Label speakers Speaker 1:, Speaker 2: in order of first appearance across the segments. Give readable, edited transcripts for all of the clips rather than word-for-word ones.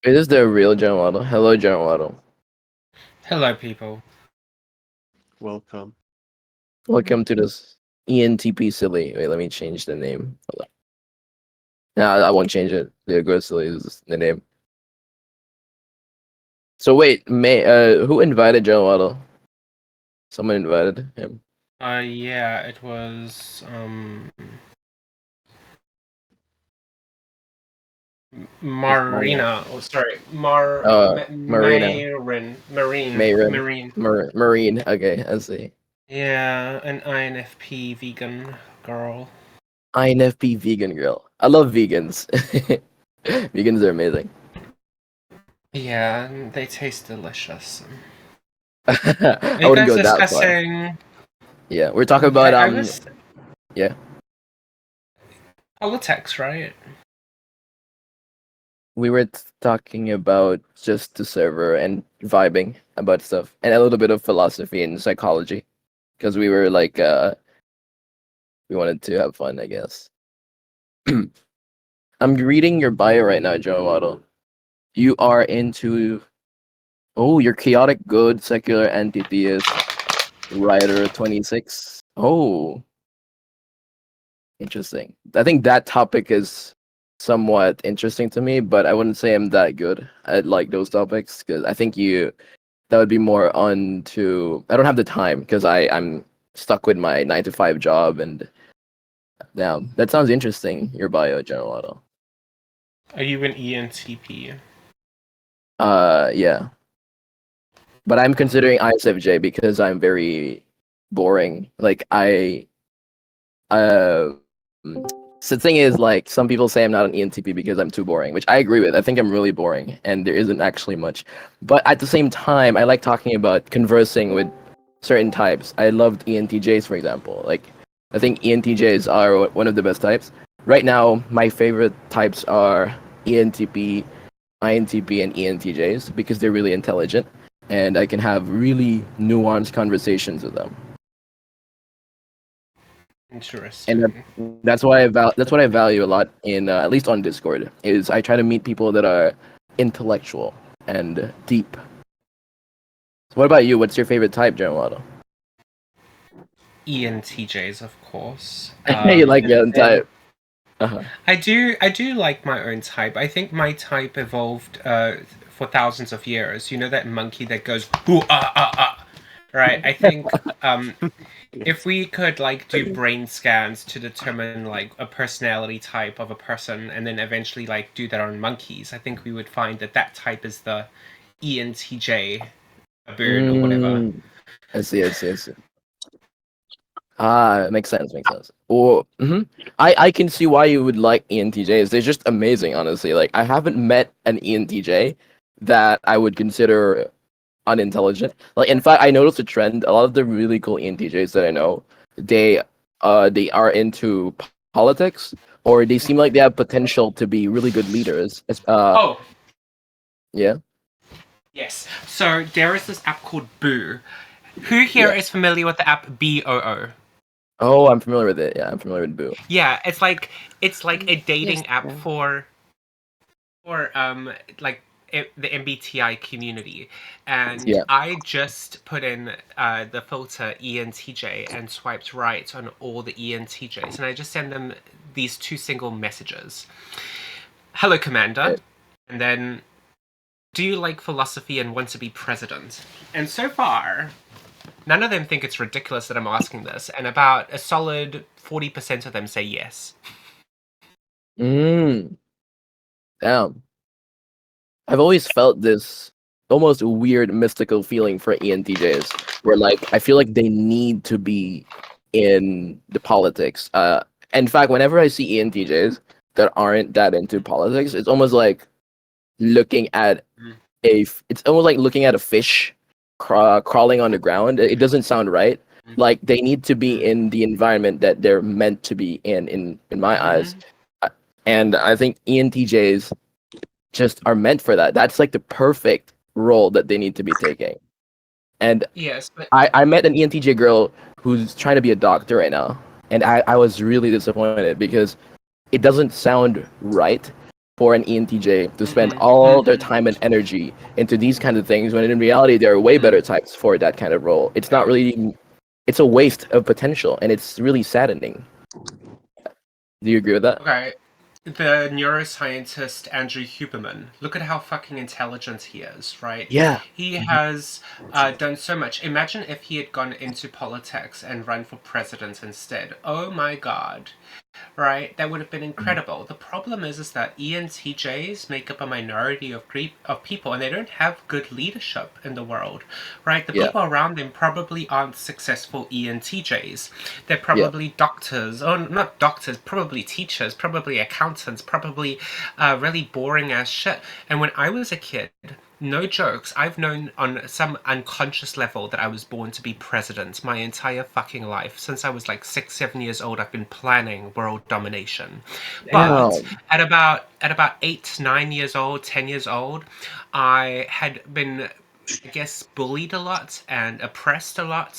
Speaker 1: Is this the real John Waddle? Hello, John Waddle.
Speaker 2: Hello, people.
Speaker 3: Welcome.
Speaker 1: Welcome to this ENTP silly. Wait, let me change the name. Hold on. No, I won't change it. The Go Silly is the name. So wait, who invited John Waddle? Someone invited him.
Speaker 2: Yeah, it was Marina. Oh, sorry,
Speaker 1: Marina. Marine. Okay, I see.
Speaker 2: Yeah, an INFP vegan girl.
Speaker 1: INFP vegan girl. I love vegans. Vegans are amazing.
Speaker 2: Yeah, they taste delicious.
Speaker 1: I
Speaker 2: Are you
Speaker 1: wouldn't
Speaker 2: guys
Speaker 1: go that far.
Speaker 2: discussing?
Speaker 1: Yeah, we're talking about yeah.
Speaker 2: Politics, right?
Speaker 1: We were talking about just the server and vibing about stuff and a little bit of philosophy and psychology because we were like we wanted to have fun, I guess. I'm reading your bio right now, Joe Waddle. You are into you're chaotic good secular anti-theist writer 26. Oh, interesting. I think that topic is somewhat interesting to me, but I wouldn't say I'm that good at like those topics because I think that would be more on to I don't have the time because I'm stuck with my 9 to 5 job and yeah, that sounds interesting. Your bio, General Auto.
Speaker 2: Are you an ENTP?
Speaker 1: Yeah, but I'm considering ISFJ because I'm very boring. Like uh. So the thing is, like, some people say I'm not an ENTP because I'm too boring, which I agree with. I think I'm really boring, and there isn't actually much. But at the same time, I like talking about conversing with certain types. I loved ENTJs, for example. Like, I think ENTJs are one of the best types. Right now, my favorite types are ENTP, INTP, and ENTJs because they're really intelligent, and I can have really nuanced conversations with them.
Speaker 2: Interesting.
Speaker 1: And that's why that's what I value a lot in at least on Discord is I try to meet people that are intellectual and deep. So what about you? What's your favorite type, General Waddle?
Speaker 2: ENTJs, of course.
Speaker 1: You like your own type? Uh-huh.
Speaker 2: I do like my own type. I think my type evolved for thousands of years. You know that monkey that goes ooh ah ah ah, right? I think if we could like do brain scans to determine like a personality type of a person, and then eventually like do that on monkeys, I think we would find that that type is the ENTJ bird or whatever.
Speaker 1: I see. Ah, makes sense. Or I can see why you would like ENTJs. They're just amazing, honestly. Like I haven't met an ENTJ that I would consider unintelligent. Like in fact, I noticed a trend. A lot of the really cool ENTJs that I know, they are into politics, or they seem like they have potential to be really good leaders.
Speaker 2: Oh,
Speaker 1: Yeah.
Speaker 2: yes. So there is this app called Boo. Who here is familiar with the app BOO?
Speaker 1: Oh, I'm familiar with it. Yeah, I'm familiar with Boo.
Speaker 2: Yeah, it's like a dating app for like the MBTI community, and
Speaker 1: Yeah.
Speaker 2: I just put in the filter ENTJ and swiped right on all the ENTJs, and I just send them these two single messages. Hello, Commander, and then do you like philosophy and want to be president? And so far, none of them think it's ridiculous that I'm asking this, and about a solid 40% of them say yes.
Speaker 1: Damn. I've always felt this almost weird mystical feeling for ENTJs, where like I feel like they need to be in the politics. In fact, whenever I see ENTJs that aren't that into politics, it's almost like looking at it's almost like looking at a fish crawling on the ground. It doesn't sound right. Like they need to be in the environment that they're meant to be in my eyes. And I think ENTJs just are meant for that. That's like the perfect role that they need to be taking. And
Speaker 2: yes, but
Speaker 1: I met an ENTJ girl who's trying to be a doctor right now, and I was really disappointed because it doesn't sound right. for an ENTJ to spend
Speaker 2: Mhm,
Speaker 1: all their
Speaker 2: mhm,
Speaker 1: time and energy into these kind of things when in reality there are way better
Speaker 2: mhm.
Speaker 1: types for that kind of role. It's not
Speaker 2: Yeah.
Speaker 1: really, it's a waste of potential, and it's really saddening. Do you agree with that?
Speaker 2: Okay. The neuroscientist Andrew Huberman, look at how fucking intelligent he is, right?
Speaker 1: Yeah.
Speaker 2: He has done so much. Imagine if he had gone into politics and run for president instead. Oh my god. Right? That would have been
Speaker 1: Mhm.
Speaker 2: incredible. The problem is that ENTJs make up a minority of people, and they don't have good leadership in the world, right? The
Speaker 1: Yeah.
Speaker 2: people around them probably aren't successful ENTJs. They're
Speaker 1: Yeah.
Speaker 2: probably doctors, or not doctors, probably teachers, probably accountants, probably really boring ass shit. And when I was a kid, no jokes, I've known on some unconscious level that I was born to be president my entire fucking life. Since I was like 6, 7 years old, I've been planning world domination. But
Speaker 1: Damn.
Speaker 2: at about 8, 9 years old, 10 years old, I had been, I guess, bullied a lot and oppressed a lot,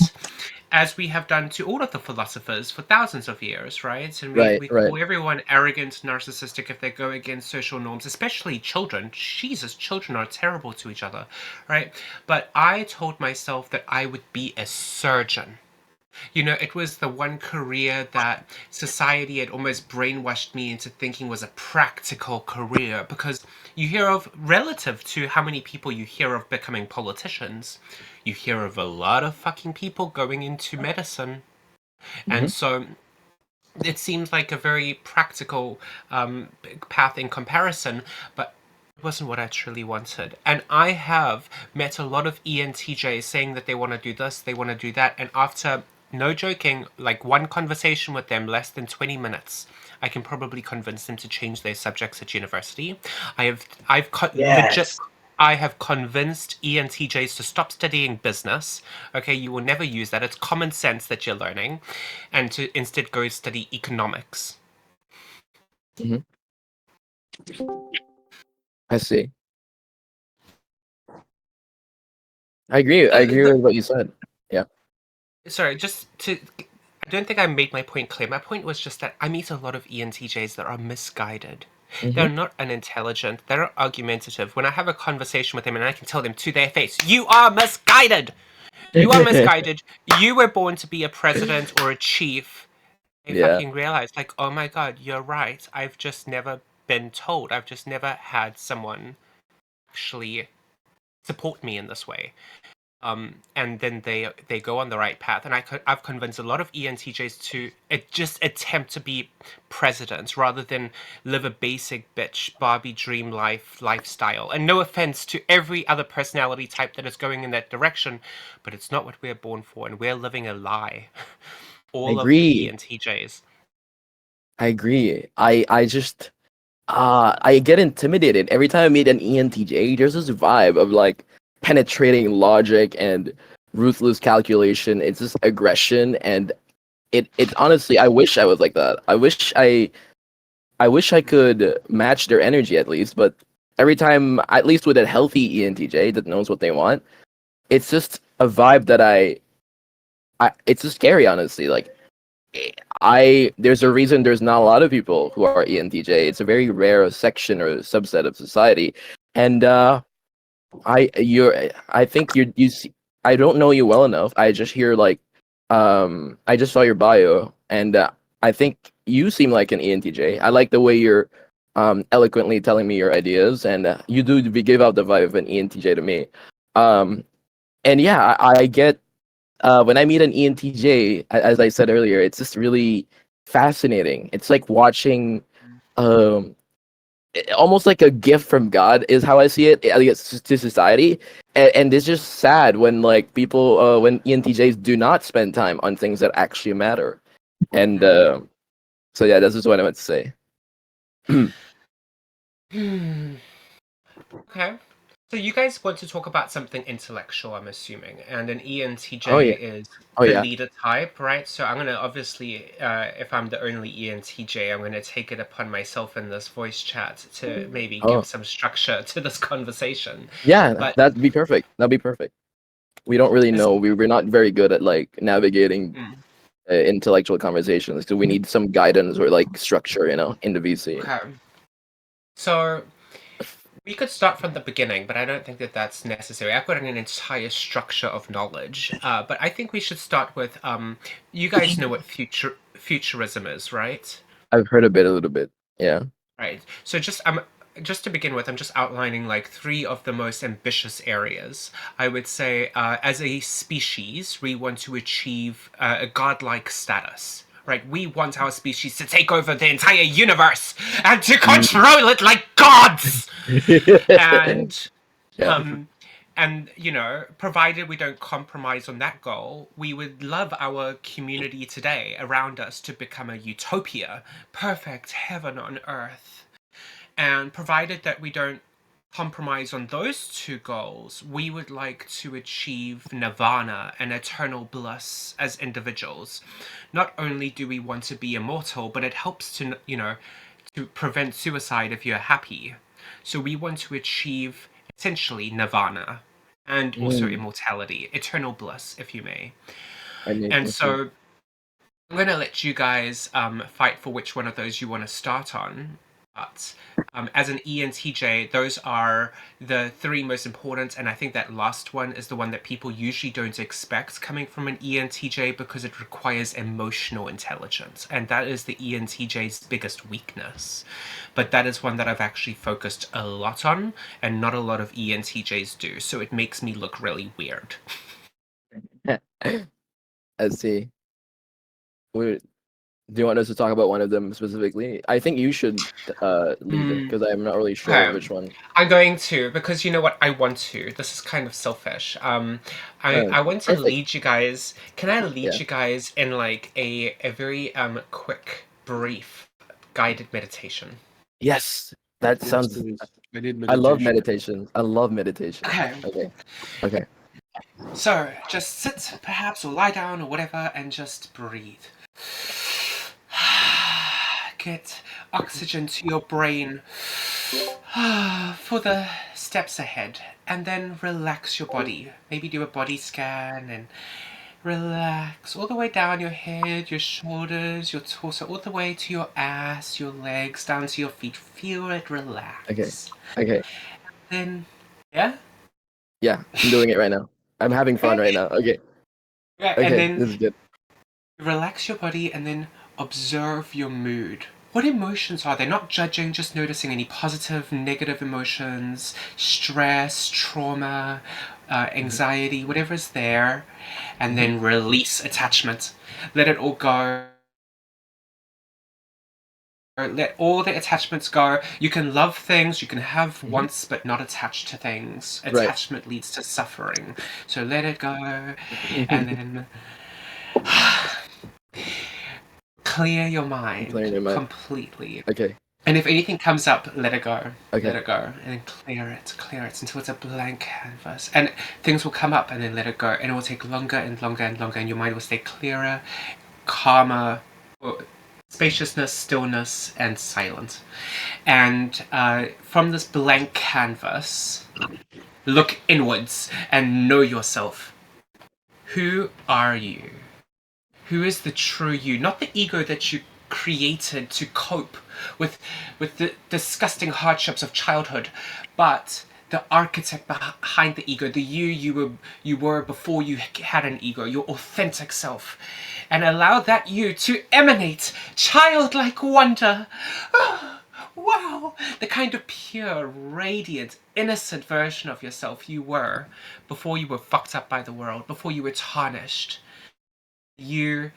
Speaker 2: as we have done to all of the philosophers for thousands of years, right? And we,
Speaker 1: Right.
Speaker 2: we
Speaker 1: Right.
Speaker 2: call everyone arrogant, narcissistic if they go against social norms, especially children. Jesus, children are terrible to each other, right? But I told myself that I would be a surgeon. You know, it was the one career that society had almost brainwashed me into thinking was a practical career, because you hear of, relative to how many people you hear of becoming politicians, you hear of a lot of fucking people going into medicine.
Speaker 1: Hmm.
Speaker 2: And so it seems like a very practical path in comparison, but it wasn't what I truly wanted. And I have met a lot of ENTJs saying that they want to do this, they want to do that, and after, no joking, like one conversation with them, less than 20 minutes, I can probably convince them to change their subjects at university. Legit,
Speaker 1: Yes.
Speaker 2: I have convinced ENTJs to stop studying business. Okay, you will never use that. It's common sense that you're learning, and to instead go study economics.
Speaker 1: Hmm. I see. I agree. I agree
Speaker 2: The
Speaker 1: with what you said. Yeah.
Speaker 2: Sorry, just to. I don't think I made my point clear. My point was just that I meet a lot of ENTJs that are misguided.
Speaker 1: Hmm.
Speaker 2: They're not unintelligent. They're argumentative. When I have a conversation with them and I can tell them to their face, "You are misguided. You are misguided. You were born to be a president or a chief." They
Speaker 1: Yeah.
Speaker 2: fucking realize, like, oh my god, you're right. I've just never been told. I've just never had someone actually support me in this way. And then they go on the right path. And I've convinced a lot of ENTJs to just attempt to be president rather than live a basic bitch Barbie dream lifestyle. And no offense to every other personality type that is going in that direction, but it's not what we're born for, and we're living a lie.
Speaker 1: I
Speaker 2: All of the
Speaker 1: agree.
Speaker 2: ENTJs.
Speaker 1: I agree. I just I get intimidated every time I meet an ENTJ. There's this vibe of like penetrating logic and ruthless calculation. It's just aggression, and it honestly, I wish I was like that. I wish I could match their energy at least, but every time, at least with a healthy ENTJ that knows what they want, it's just a vibe that I it's just scary, honestly. Like there's a reason there's not a lot of people who are ENTJ. It's a very rare section or subset of society, and I think you see, I don't know you well enough. I just hear like I just saw your bio, and I think you seem like an ENTJ. I like the way you're eloquently telling me your ideas, and you do give out the vibe of an ENTJ to me. Um and yeah, I get when I meet an ENTJ, as I said earlier, it's just really fascinating. It's like watching um almost like a gift from God is how I see it, I guess, to society. And it's just sad when like people when ENTJs do not spend time on things that actually matter. And so yeah, this is what I meant to say.
Speaker 2: Hmm. Okay. So you guys want to talk about something intellectual, I'm assuming, and an
Speaker 1: Oh
Speaker 2: ENTJ
Speaker 1: yeah.
Speaker 2: is
Speaker 1: Oh
Speaker 2: the
Speaker 1: yeah.
Speaker 2: leader type, right? So I'm gonna obviously, if I'm the only ENTJ, I'm gonna take it upon myself in this voice chat to maybe give
Speaker 1: Oh
Speaker 2: some structure to this conversation.
Speaker 1: yeah,
Speaker 2: But
Speaker 1: that'd be perfect. That'd be perfect. We don't really
Speaker 2: this,
Speaker 1: know. We're not very good at like navigating
Speaker 2: mm,
Speaker 1: intellectual conversations, so we need some guidance or like structure, in the VC.
Speaker 2: okay. So we could start from the beginning, but I don't think that that's necessary. I've got an entire structure of knowledge, but I think we should start with you guys know what futurism is, right?
Speaker 1: I've heard a little bit. Yeah.
Speaker 2: Right. So just to begin with, I'm just outlining like three of the most ambitious areas. I would say, as a species, we want to achieve a godlike status. Right, we want our species to take over the entire universe and to control it like gods. And
Speaker 1: Yeah.
Speaker 2: um, and provided we don't compromise on that goal, we would love our community today around us to become a utopia, perfect heaven on earth. And provided that we don't compromise on those two goals, we would like to achieve nirvana and eternal bliss as individuals. Not only do we want to be immortal, but it helps to prevent suicide if you're happy. So we want to achieve essentially nirvana and also
Speaker 1: Mm.
Speaker 2: immortality, eternal bliss, if you may.
Speaker 1: I mean,
Speaker 2: And so I'm going to let you guys fight for which one of those you want to start on. But as an ENTJ, those are the three most important, and I think that last one is the one that people usually don't expect coming from an ENTJ because it requires emotional intelligence, and that is the ENTJ's biggest weakness. But that is one that I've actually focused a lot on, and not a lot of ENTJs do, so it makes me look really weird.
Speaker 1: I see. Do you want us to talk about one of them specifically? I think you should lead because I'm not really sure
Speaker 2: Okay.
Speaker 1: which one.
Speaker 2: I'm going to, because you know what, I want to. This is kind of selfish. I want to
Speaker 1: Perfect.
Speaker 2: lead you guys. Can I lead
Speaker 1: Yeah.
Speaker 2: you guys in like a very quick, brief, guided meditation?
Speaker 1: Yes, that
Speaker 3: Yes,
Speaker 1: sounds.
Speaker 3: please. I need
Speaker 1: I love
Speaker 3: meditation.
Speaker 1: meditation. I love meditation.
Speaker 2: Okay.
Speaker 1: Okay. Okay.
Speaker 2: So just sit, perhaps, or lie down, or whatever, and just breathe. Get oxygen to your brain for the steps ahead, and then relax your body. Maybe do a body scan and relax all the way down your head, your shoulders, your torso, all the way to your ass, your legs, down to your feet. Feel it relax.
Speaker 1: Okay. Okay.
Speaker 2: Then, yeah?
Speaker 1: Yeah, I'm doing it right now. I'm having fun right now. Okay.
Speaker 2: Yeah, and
Speaker 1: Okay.
Speaker 2: then
Speaker 1: This is good.
Speaker 2: relax your body and then observe your mood. What emotions are there? Not judging, just noticing any positive, negative emotions, stress, trauma, anxiety, whatever's there, and then release attachment. Let it all go. Let all the attachments go. You can love things, you can have wants, but not attached to things.
Speaker 1: Right.
Speaker 2: Attachment leads to suffering. So let it go, and then clear your mind
Speaker 1: Clearing your mind.
Speaker 2: completely.
Speaker 1: Okay.
Speaker 2: And if anything comes up, let it go.
Speaker 1: Okay.
Speaker 2: Let it go. And then clear it until it's a blank canvas. And things will come up and then let it go. And it will take longer and longer and longer. And your mind will stay clearer, calmer, spaciousness, stillness, and silent. And from this blank canvas, look inwards and know yourself. Who are you? Who is the true you? Not the ego that you created to cope with the disgusting hardships of childhood, but the architect behind the ego, the you were before you had an ego, your authentic self, and allow that you to emanate childlike wonder. Wow, the kind of pure, radiant, innocent version of yourself you were before you were fucked up by the world, before you were tarnished. You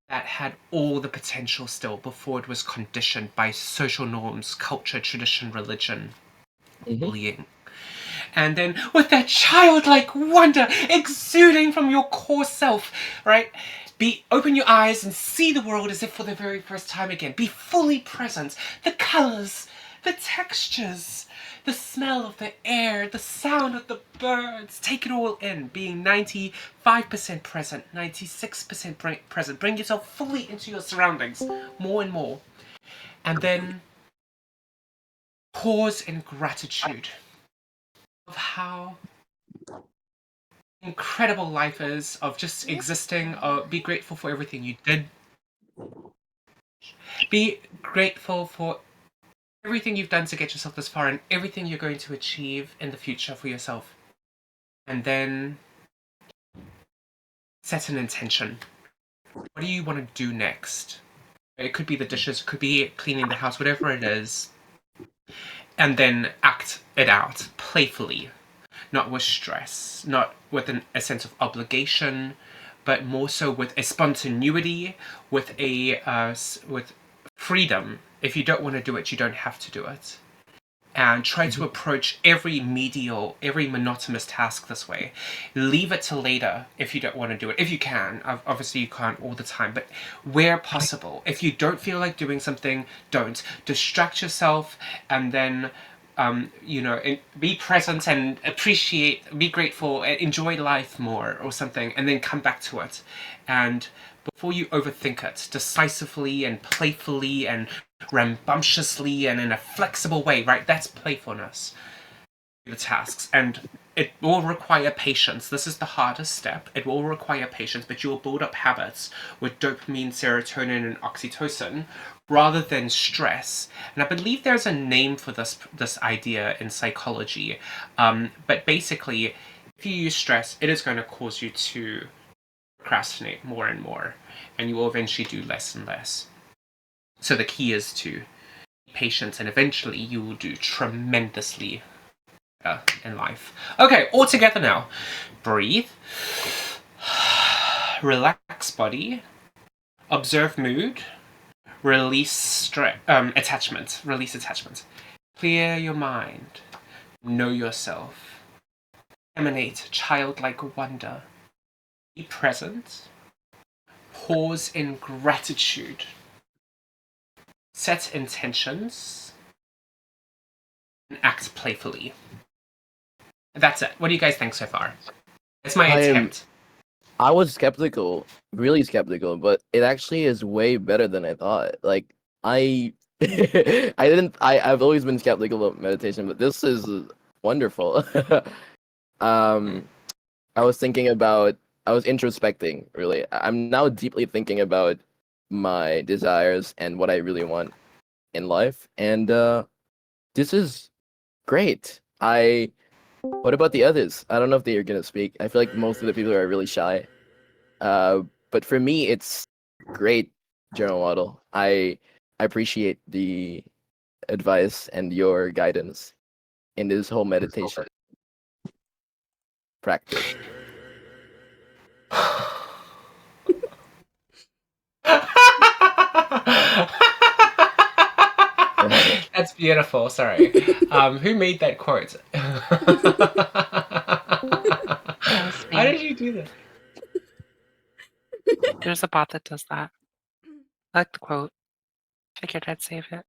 Speaker 2: that had all the potential still before it was conditioned by social norms, culture, tradition, religion, bullying. And then with that childlike wonder exuding from your core self, right? Open your eyes and see the world as if for the very first time again. Be fully present. The colors, the textures, the smell of the air, the sound of the birds. Take it all in, being 95% present, 96% present. Bring yourself fully into your surroundings, more and more. And then pause in gratitude of how incredible life is, of just existing. Be grateful for everything you did. Be grateful for everything you've done to get yourself this far and everything you're going to achieve in the future for yourself. And then set an intention. What do you want to do next? It could be the dishes, it could be cleaning the house, whatever it is. And then act it out playfully, not with stress, not with a sense of obligation, but more so with a spontaneity, with with freedom. If you don't want to do it, you don't have to do it. And try to approach every medial, every monotonous task this way. Leave it till later if you don't want to do it. If you can. Obviously you can't all the time, but where possible. If you don't feel like doing something, don't. Distract yourself and then be present and appreciate, be grateful, and enjoy life more or something, and then come back to it. And before you overthink it, decisively and playfully and rambunctiously and in a flexible way, right? That's playfulness. The tasks, and it will require patience. This is the hardest step. It will require patience, but you'll build up habits with dopamine, serotonin, and oxytocin rather than stress. And I believe there's a name for this idea in psychology. But basically, if you use stress, it is going to cause you to procrastinate more and more, and you will eventually do less and less. So the key is to be patient, and eventually you will do tremendously in life. Okay, all together now. Breathe. Relax body. Observe mood. Release attachment. Release attachment. Clear your mind. Know yourself. Emanate childlike wonder. Be present. Pause in gratitude. Set intentions. And act playfully. That's it. What do you guys think so far? It's my attempt.
Speaker 1: I was skeptical, really skeptical, but it actually is way better than I thought. Like I've always been skeptical of meditation, but this is wonderful. I was introspecting, really. I'm now deeply thinking about my desires and what I really want in life, and this is great. What about the others? I don't know if they are gonna speak. I feel like most of the people are really shy. But for me, it's great, General Waddle. I appreciate the advice and your guidance in this whole meditation practice.
Speaker 2: That's beautiful. Sorry. Who made that quote? Why did you do that?
Speaker 4: There's a bot that does that. I like the quote. Figured I'd save it.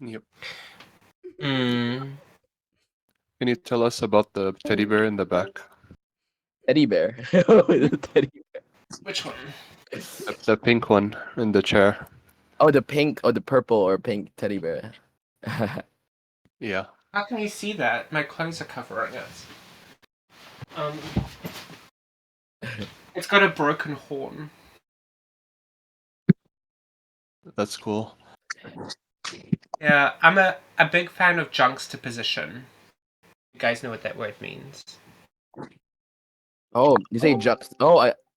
Speaker 3: Yep.
Speaker 2: Mm.
Speaker 3: Can you tell us about the teddy bear in the back?
Speaker 1: Teddy bear. The teddy bear.
Speaker 2: Which one?
Speaker 3: The pink one in the chair.
Speaker 1: Oh, the pink or the purple or pink teddy bear.
Speaker 3: Yeah.
Speaker 2: How can you see that? My clothes are covering it. It's got a broken horn.
Speaker 3: That's cool.
Speaker 2: Yeah, I'm a big fan of juxtaposition. You guys know what that word means.
Speaker 1: Oh, you say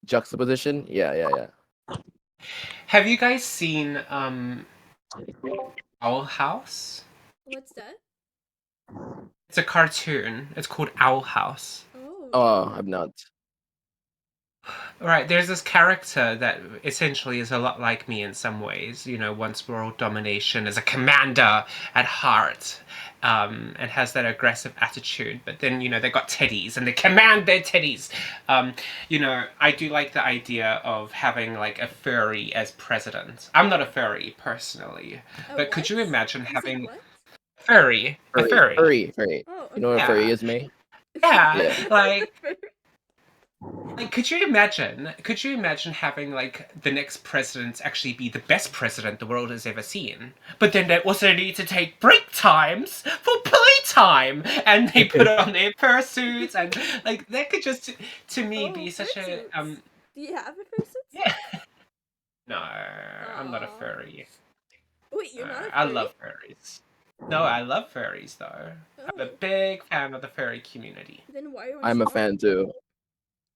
Speaker 1: juxtaposition? Yeah.
Speaker 2: Have you guys seen Owl House?
Speaker 5: What's that?
Speaker 2: It's a cartoon. It's called Owl House.
Speaker 1: Oh, I'm not.
Speaker 2: Right, there's this character that essentially is a lot like me in some ways, wants world domination, is a commander at heart, and has that aggressive attitude, but then, they got teddies, and they command their teddies. I do like the idea of having, like, a furry as president. I'm not a furry, personally, but could you imagine having... Furry. A furry.
Speaker 1: Furry.
Speaker 5: Oh, okay.
Speaker 1: You know what a furry is, me?
Speaker 2: Yeah, like, could you imagine having, like, the next president actually be the best president the world has ever seen? But then they also need to take break times for playtime, and they put on their fursuits, and, like, that could just, to me, be such a,
Speaker 5: Do you have a fursuit?
Speaker 2: yeah. No, I'm not a furry.
Speaker 5: Wait, you're not a
Speaker 2: I
Speaker 5: furry?
Speaker 2: love furries. No, I love furries though. I'm a
Speaker 5: Oh,
Speaker 2: big fan of the furry community.
Speaker 5: then why aren't
Speaker 1: I'm
Speaker 5: you
Speaker 1: a
Speaker 5: not?
Speaker 1: fan too.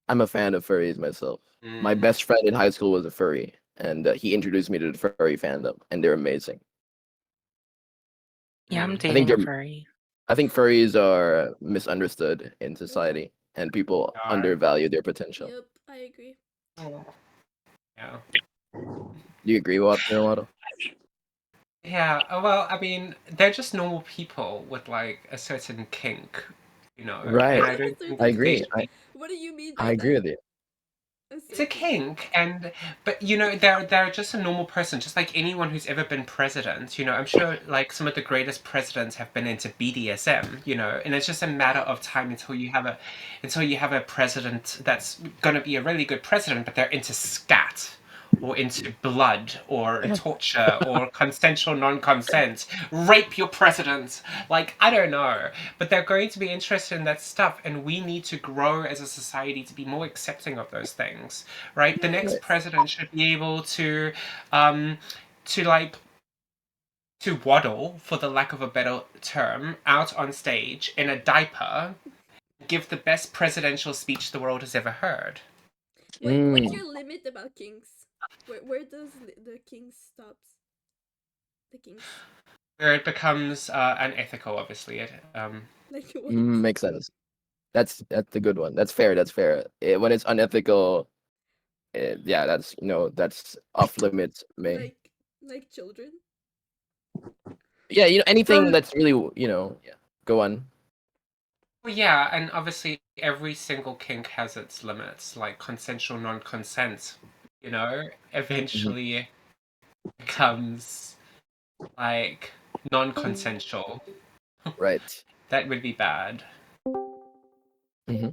Speaker 1: I'm a fan of furries myself. My
Speaker 2: Mm.
Speaker 1: best friend in high school was a furry, and he introduced me to the furry fandom, and they're amazing.
Speaker 4: Yeah, I'm
Speaker 2: Mm.
Speaker 1: I think
Speaker 4: dating a
Speaker 1: they're
Speaker 4: furry.
Speaker 1: I think furries are misunderstood in society, and people
Speaker 2: Are.
Speaker 1: undervalue their potential.
Speaker 5: Yep, I agree.
Speaker 2: Oh. Yeah.
Speaker 1: Do you agree with that, Waddle?
Speaker 2: Yeah, well, I mean, they're just normal people with like a certain kink, you know,
Speaker 1: Right.
Speaker 2: and I don't think
Speaker 1: I
Speaker 5: Certain
Speaker 1: agree.
Speaker 5: kink.
Speaker 2: they
Speaker 5: What do you mean
Speaker 1: I
Speaker 5: by
Speaker 1: agree
Speaker 5: that?
Speaker 1: with you.
Speaker 2: it's a kink, and but you know they're just a normal person, just like anyone who's ever been president. You know, I'm sure like some of the greatest presidents have been into BDSM. You know, and it's just a matter of time until you have a president that's gonna be a really good president, but they're into scat. Or into blood, or torture, or consensual non-consent, rape your president. Like I don't know, but they're going to be interested in that stuff, and we need to grow as a society to be more accepting of those things, right? The next
Speaker 5: Yes.
Speaker 2: president should be able um, like to waddle, for the lack of a better term, out on stage in a diaper, give the best presidential speech the world has ever heard.
Speaker 5: What's
Speaker 1: Mm.
Speaker 5: your limit about kinks? Where does the kinks stops? The kinks.
Speaker 2: Where it becomes unethical, obviously.
Speaker 5: Like what?
Speaker 1: Makes sense. That's the good one. That's fair. That's fair. When it's unethical, yeah, that's off limits. May
Speaker 5: Like children?
Speaker 1: yeah, anything
Speaker 2: Um,
Speaker 1: that's really yeah. Go on.
Speaker 2: Well, yeah, and obviously every single kink has its limits, like consensual non-consent. You know, eventually becomes like non-consensual.
Speaker 1: Right.
Speaker 2: That would be bad.
Speaker 1: hmm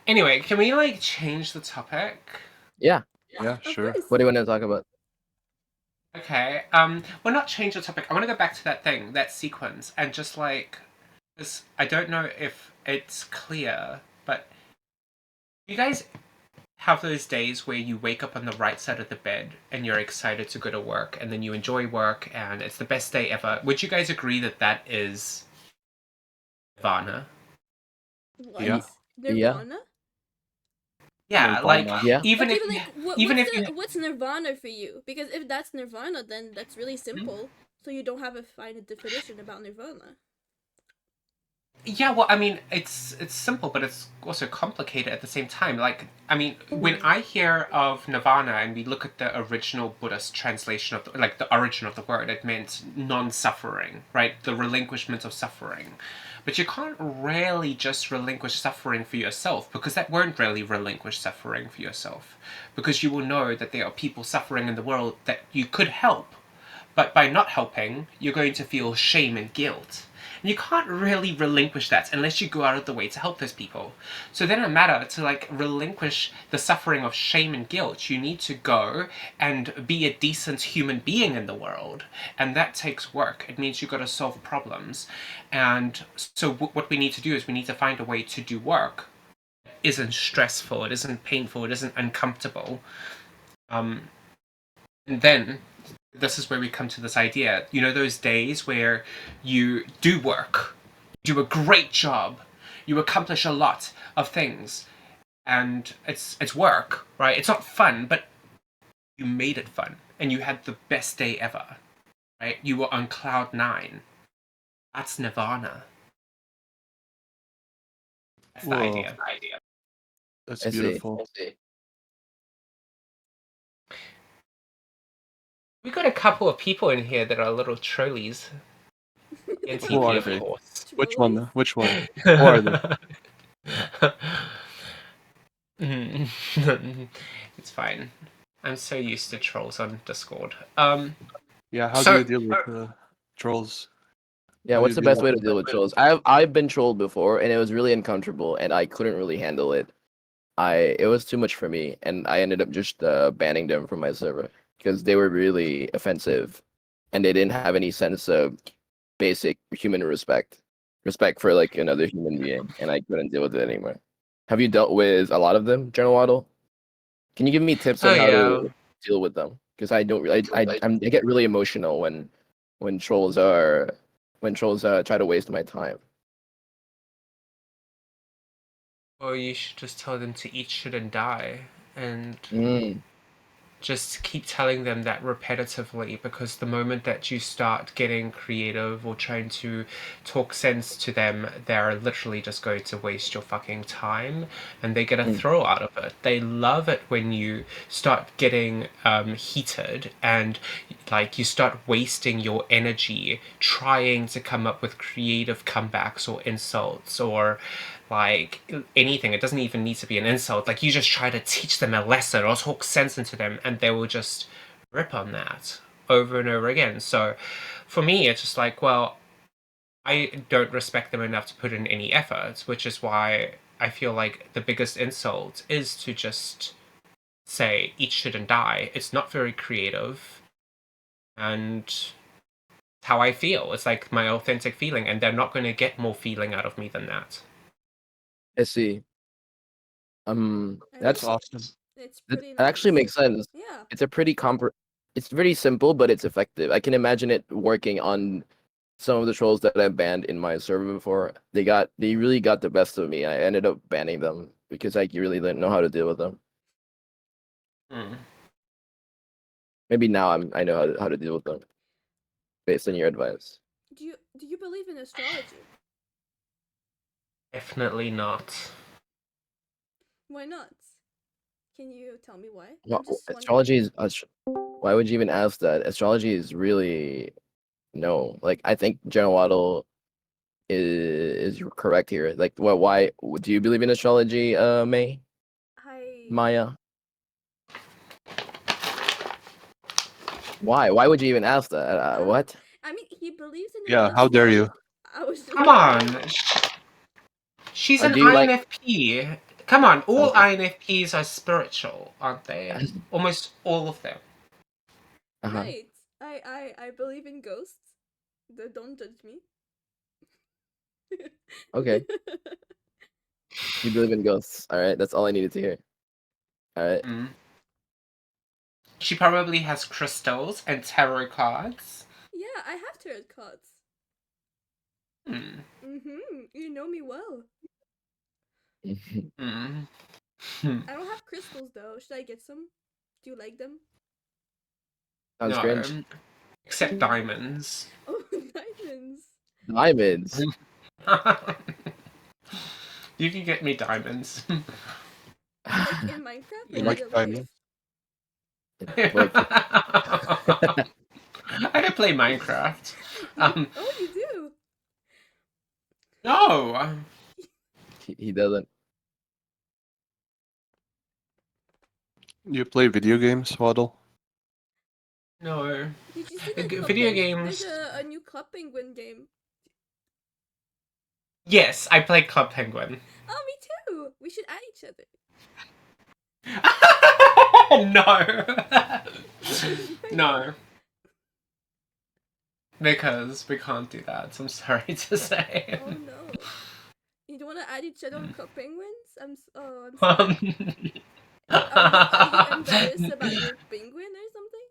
Speaker 2: Anyway, can we like change the topic?
Speaker 1: Yeah.
Speaker 3: Yeah,
Speaker 5: Of
Speaker 3: sure.
Speaker 5: course.
Speaker 1: What do you want to talk about?
Speaker 2: Okay. Well, not change the topic. I want to go back to that thing, that sequence, and just like, this. I don't know if it's clear, but you guys have those days where you wake up on the right side of the bed and you're excited to go to work, and then you enjoy work and it's the best day ever. Would you guys agree that that is nirvana?
Speaker 5: What?
Speaker 3: Yeah.
Speaker 5: Nirvana?
Speaker 2: Yeah, like
Speaker 3: Nirvana.
Speaker 1: Yeah.
Speaker 2: even
Speaker 5: Okay,
Speaker 2: if
Speaker 5: but
Speaker 2: you,
Speaker 5: like,
Speaker 2: even if you,
Speaker 5: what's Nirvana for you? Because if that's Nirvana, then that's really simple. So you don't have a final definition about Nirvana.
Speaker 2: yeah, well, I mean, it's simple, but it's also complicated at the same time. Like, I mean, when I hear of nirvana and we look at the original Buddhist translation of like the origin of the word, it meant non-suffering, right? The relinquishment of suffering. But you can't really just relinquish suffering for yourself, because that won't really relinquish suffering for yourself, because you will know that there are people suffering in the world that you could help, but by not helping, you're going to feel shame and guilt. And you can't really relinquish that unless you go out of the way to help those people. So then, no matter to like relinquish the suffering of shame and guilt, you need to go and be a decent human being in the world, and that takes work. It means you've got to solve problems, and so what we need to do is we need to find a way to do work. It isn't stressful. It isn't painful. It isn't uncomfortable. And then this is where we come to this idea. You know, those days where you do work, you do a great job, you accomplish a lot of things, and it's work, right? It's not fun, but you made it fun, and you had the best day ever, right? You were on cloud nine. That's nirvana. That's the
Speaker 3: Whoa.
Speaker 2: idea.
Speaker 3: That's
Speaker 1: I see.
Speaker 3: beautiful.
Speaker 1: I see.
Speaker 2: We got a couple of people in here that are little trolleys.
Speaker 3: Who are
Speaker 2: Entp,
Speaker 3: they?
Speaker 2: of course.
Speaker 3: Which one? Which one?
Speaker 2: Who
Speaker 3: are they?
Speaker 2: It's fine. I'm so used to trolls on Discord.
Speaker 3: Yeah, how
Speaker 2: So-
Speaker 3: do you deal with trolls?
Speaker 1: Yeah,
Speaker 3: How do
Speaker 1: what's
Speaker 3: you
Speaker 1: the
Speaker 3: deal
Speaker 1: best way
Speaker 3: with
Speaker 1: to deal with trolls? I've been trolled before, and it was really uncomfortable, and I couldn't really handle it. It was too much for me, and I ended up just banning them from my server because they were really offensive, and they didn't have any sense of basic human respect for like another human being, and I couldn't deal with it anymore. Have you dealt with a lot of them, General Waddle? Can you give me tips
Speaker 2: Oh
Speaker 1: on how
Speaker 2: yeah.
Speaker 1: to deal with them? Because I don't really, I get really emotional when trolls try to waste my time.
Speaker 2: Or you should just tell them to eat shit and die, and
Speaker 1: Mm.
Speaker 2: just keep telling them that repetitively, because the moment that you start getting creative or trying to talk sense to them, they're literally just going to waste your fucking time, and they get a
Speaker 1: Mm.
Speaker 2: thrill out of it. They love it when you start getting heated and like you start wasting your energy trying to come up with creative comebacks or insults or like anything. It doesn't even need to be an insult. Like you just try to teach them a lesson or talk sense into them, and they will just rip on that over and over again. So for me, it's just like, well, I don't respect them enough to put in any effort, which is why I feel like the biggest insult is to just say eat shit and die. It's not very creative, and how I feel. It's like my authentic feeling, and they're not going to get more feeling out of me than that.
Speaker 1: I see.
Speaker 5: I mean,
Speaker 1: That's
Speaker 3: awesome.
Speaker 5: it's
Speaker 1: that
Speaker 5: pretty
Speaker 1: actually
Speaker 5: nice.
Speaker 1: makes sense.
Speaker 5: Yeah.
Speaker 1: It's a pretty It's very simple, but it's effective. I can imagine it working on some of the trolls that I banned in my server before. They really got the best of me. I ended up banning them because I really didn't know how to deal with them.
Speaker 2: Mm.
Speaker 1: Maybe now I know how to deal with them based on your advice.
Speaker 5: Do you believe in astrology?
Speaker 2: Definitely not.
Speaker 5: Why not? Can you tell me why?
Speaker 1: Well,
Speaker 5: I'm just wondering.
Speaker 1: astrology is why would you even ask that? Astrology is really no. Like I think General Waddle is correct here. Like what? Why do you believe in astrology,
Speaker 5: I
Speaker 1: Maya? Why? Why would you even ask that? What?
Speaker 5: I mean, he believes in it,
Speaker 3: Yeah,
Speaker 5: that's
Speaker 3: how dare
Speaker 5: why
Speaker 3: you?
Speaker 5: I was just
Speaker 2: Come
Speaker 5: wondering.
Speaker 2: on. She's an
Speaker 1: Do you like?
Speaker 2: INFP. Come on, all
Speaker 1: Okay.
Speaker 2: INFPs are spiritual, aren't they? Almost all of them.
Speaker 1: Uh-huh.
Speaker 5: Right. I believe in ghosts. Don't judge me.
Speaker 1: Okay. You believe in ghosts. All right. That's all I needed to hear. All right.
Speaker 2: Mm. She probably has crystals and tarot cards.
Speaker 5: Yeah, I have tarot cards.
Speaker 2: Hmm.
Speaker 5: You know me well.
Speaker 2: Mm.
Speaker 5: I don't have crystals though. Should I get some? Do you like them?
Speaker 1: Sounds
Speaker 2: No,
Speaker 1: cringe.
Speaker 2: except diamonds.
Speaker 5: Oh, diamonds.
Speaker 1: Diamonds.
Speaker 2: You can get me diamonds.
Speaker 5: Like in Minecraft or
Speaker 3: You
Speaker 5: in
Speaker 3: like
Speaker 5: real
Speaker 3: diamond?
Speaker 5: life?
Speaker 1: Both.
Speaker 2: I don't play Minecraft.
Speaker 5: Oh, you do.
Speaker 2: No.
Speaker 1: He doesn't.
Speaker 3: You play video games, Waddle?
Speaker 2: No.
Speaker 5: Did you see the Club
Speaker 2: Video
Speaker 5: There's
Speaker 2: games.
Speaker 5: a new Club Penguin game.
Speaker 2: Yes, I play Club Penguin.
Speaker 5: Oh, me too. We should add each other.
Speaker 2: No. No. Because we can't do that. I'm sorry to say.
Speaker 5: Oh no. You don't want to add each other on Club Penguins? I'm sad. Are you embarrassed about your penguin or something?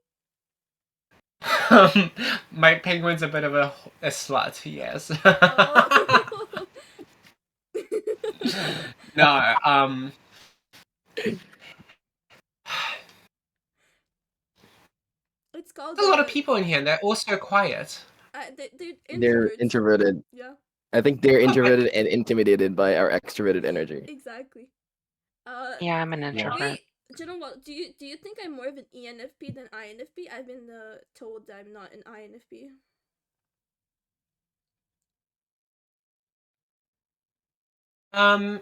Speaker 2: My penguin's a bit of a slut, yes.
Speaker 5: Oh.
Speaker 2: No,
Speaker 5: It's called
Speaker 2: there's a lot of people in here and they're all so quiet.
Speaker 5: they're
Speaker 1: They're
Speaker 5: introverts.
Speaker 1: introverted.
Speaker 5: Yeah,
Speaker 1: I think they're introverted and intimidated by our extroverted energy.
Speaker 5: exactly.
Speaker 4: Yeah, I'm an introvert.
Speaker 5: Wait, do you know what? Do you think I'm more of an ENFP than INFP? I've been told that I'm not an INFP.
Speaker 2: Um,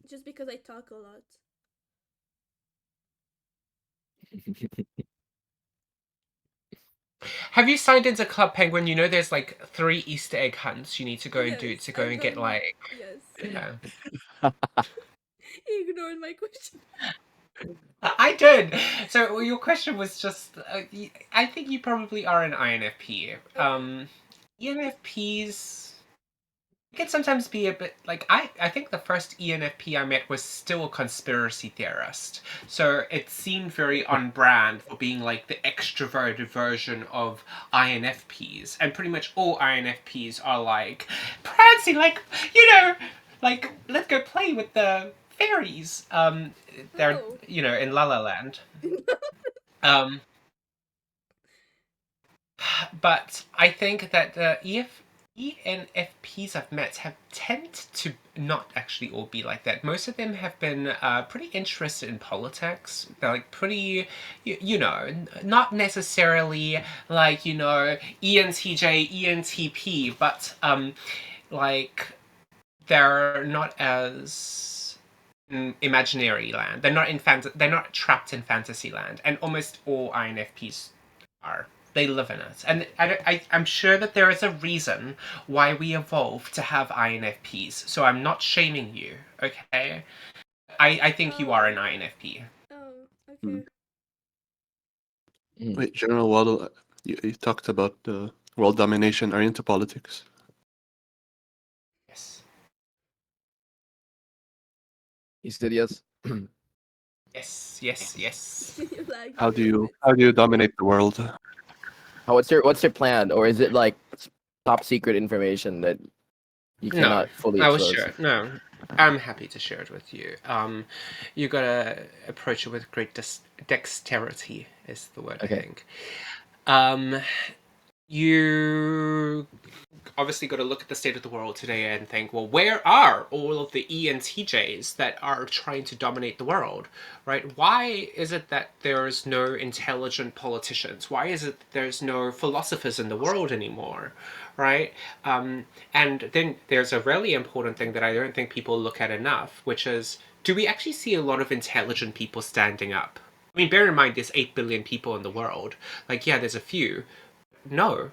Speaker 5: Just because I talk a lot.
Speaker 2: have you signed into Club Penguin? You know there's like 3 Easter egg hunts you need to go and do
Speaker 5: Yes,
Speaker 2: to go
Speaker 5: I've
Speaker 2: and get
Speaker 5: done.
Speaker 2: like,
Speaker 5: Yes.
Speaker 2: yeah.
Speaker 5: He ignored my question.
Speaker 2: I did. So your question was just, I think you probably are an INFP. ENFPs it can sometimes be a bit like I think the first ENFP I met was still a conspiracy theorist. So it seemed very on brand for being like the extroverted version of INFPs. And pretty much all INFPs are like prancing like, like let's go play with the fairies. They're
Speaker 5: Oh.
Speaker 2: in La La Land. But I think that the ENFPs I've met have tend to not actually all be like that. Most of them have been pretty interested in politics. They're like pretty, not necessarily like, ENTJ, ENTP, but like they're not as imaginary land. They're not they're not trapped in fantasy land, and almost all INFPs are. They live in it. And I'm sure that there is a reason why we evolved to have INFPs. So I'm not shaming you, okay? I think you are an INFP.
Speaker 5: Oh, okay.
Speaker 3: Wait, General Waddle, you talked about world domination. Are you into politics?
Speaker 2: Yes.
Speaker 1: He said yes.
Speaker 2: Yes.
Speaker 5: You like
Speaker 3: How do
Speaker 5: doing
Speaker 3: you dominate the world?
Speaker 1: What's your plan, or is it like top secret information that you
Speaker 2: No,
Speaker 1: cannot fully
Speaker 2: I was
Speaker 1: expose?
Speaker 2: sure. No, I'm happy to share it with you. You gotta approach it with great dexterity, is the word,
Speaker 1: Okay.
Speaker 2: I think. You obviously got to look at the state of the world today and think, well, where are all of the ENTJs that are trying to dominate the world, right? Why is it that there's no intelligent politicians? Why is it that there's no philosophers in the world anymore, right? And then there's a really important thing that I don't think people look at enough, which is, do we actually see a lot of intelligent people standing up? I mean, bear in mind, there's 8 billion people in the world. Like, yeah, there's a few. No,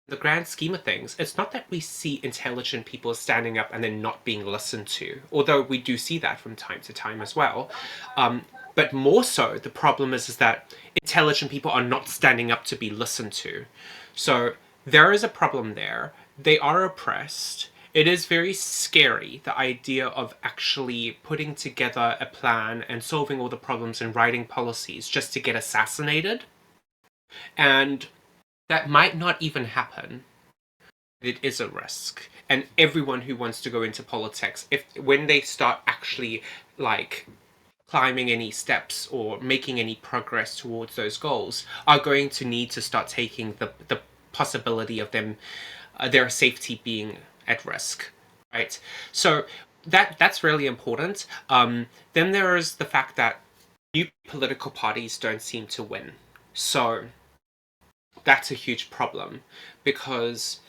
Speaker 2: the grand scheme of things, it's not that we see intelligent people standing up and then not being listened to, although we do see that from time to time as well. But more so, the problem is that intelligent people are not standing up to be listened to. So there is a problem there. They are oppressed. It is very scary, the idea of actually putting together a plan and solving all the problems and writing policies just to get assassinated. And that might not even happen. It is a risk. And everyone who wants to go into politics, when they start actually like climbing any steps or making any progress towards those goals, are going to need to start taking the possibility of them their safety being at risk, right? So that's really important. Then there is the fact that new political parties don't seem to win. So that's a huge problem, because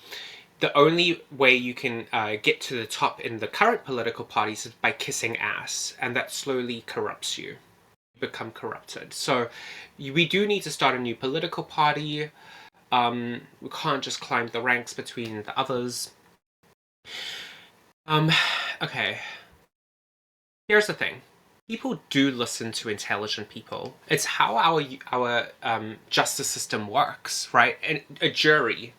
Speaker 2: the only way you can get to the top in the current political parties is by kissing ass, and that slowly corrupts you. You become corrupted. So we do need to start a new political party. We can't just climb the ranks between the others. Okay. Here's the thing. People do listen to intelligent people. It's how our justice system works, right? And a jury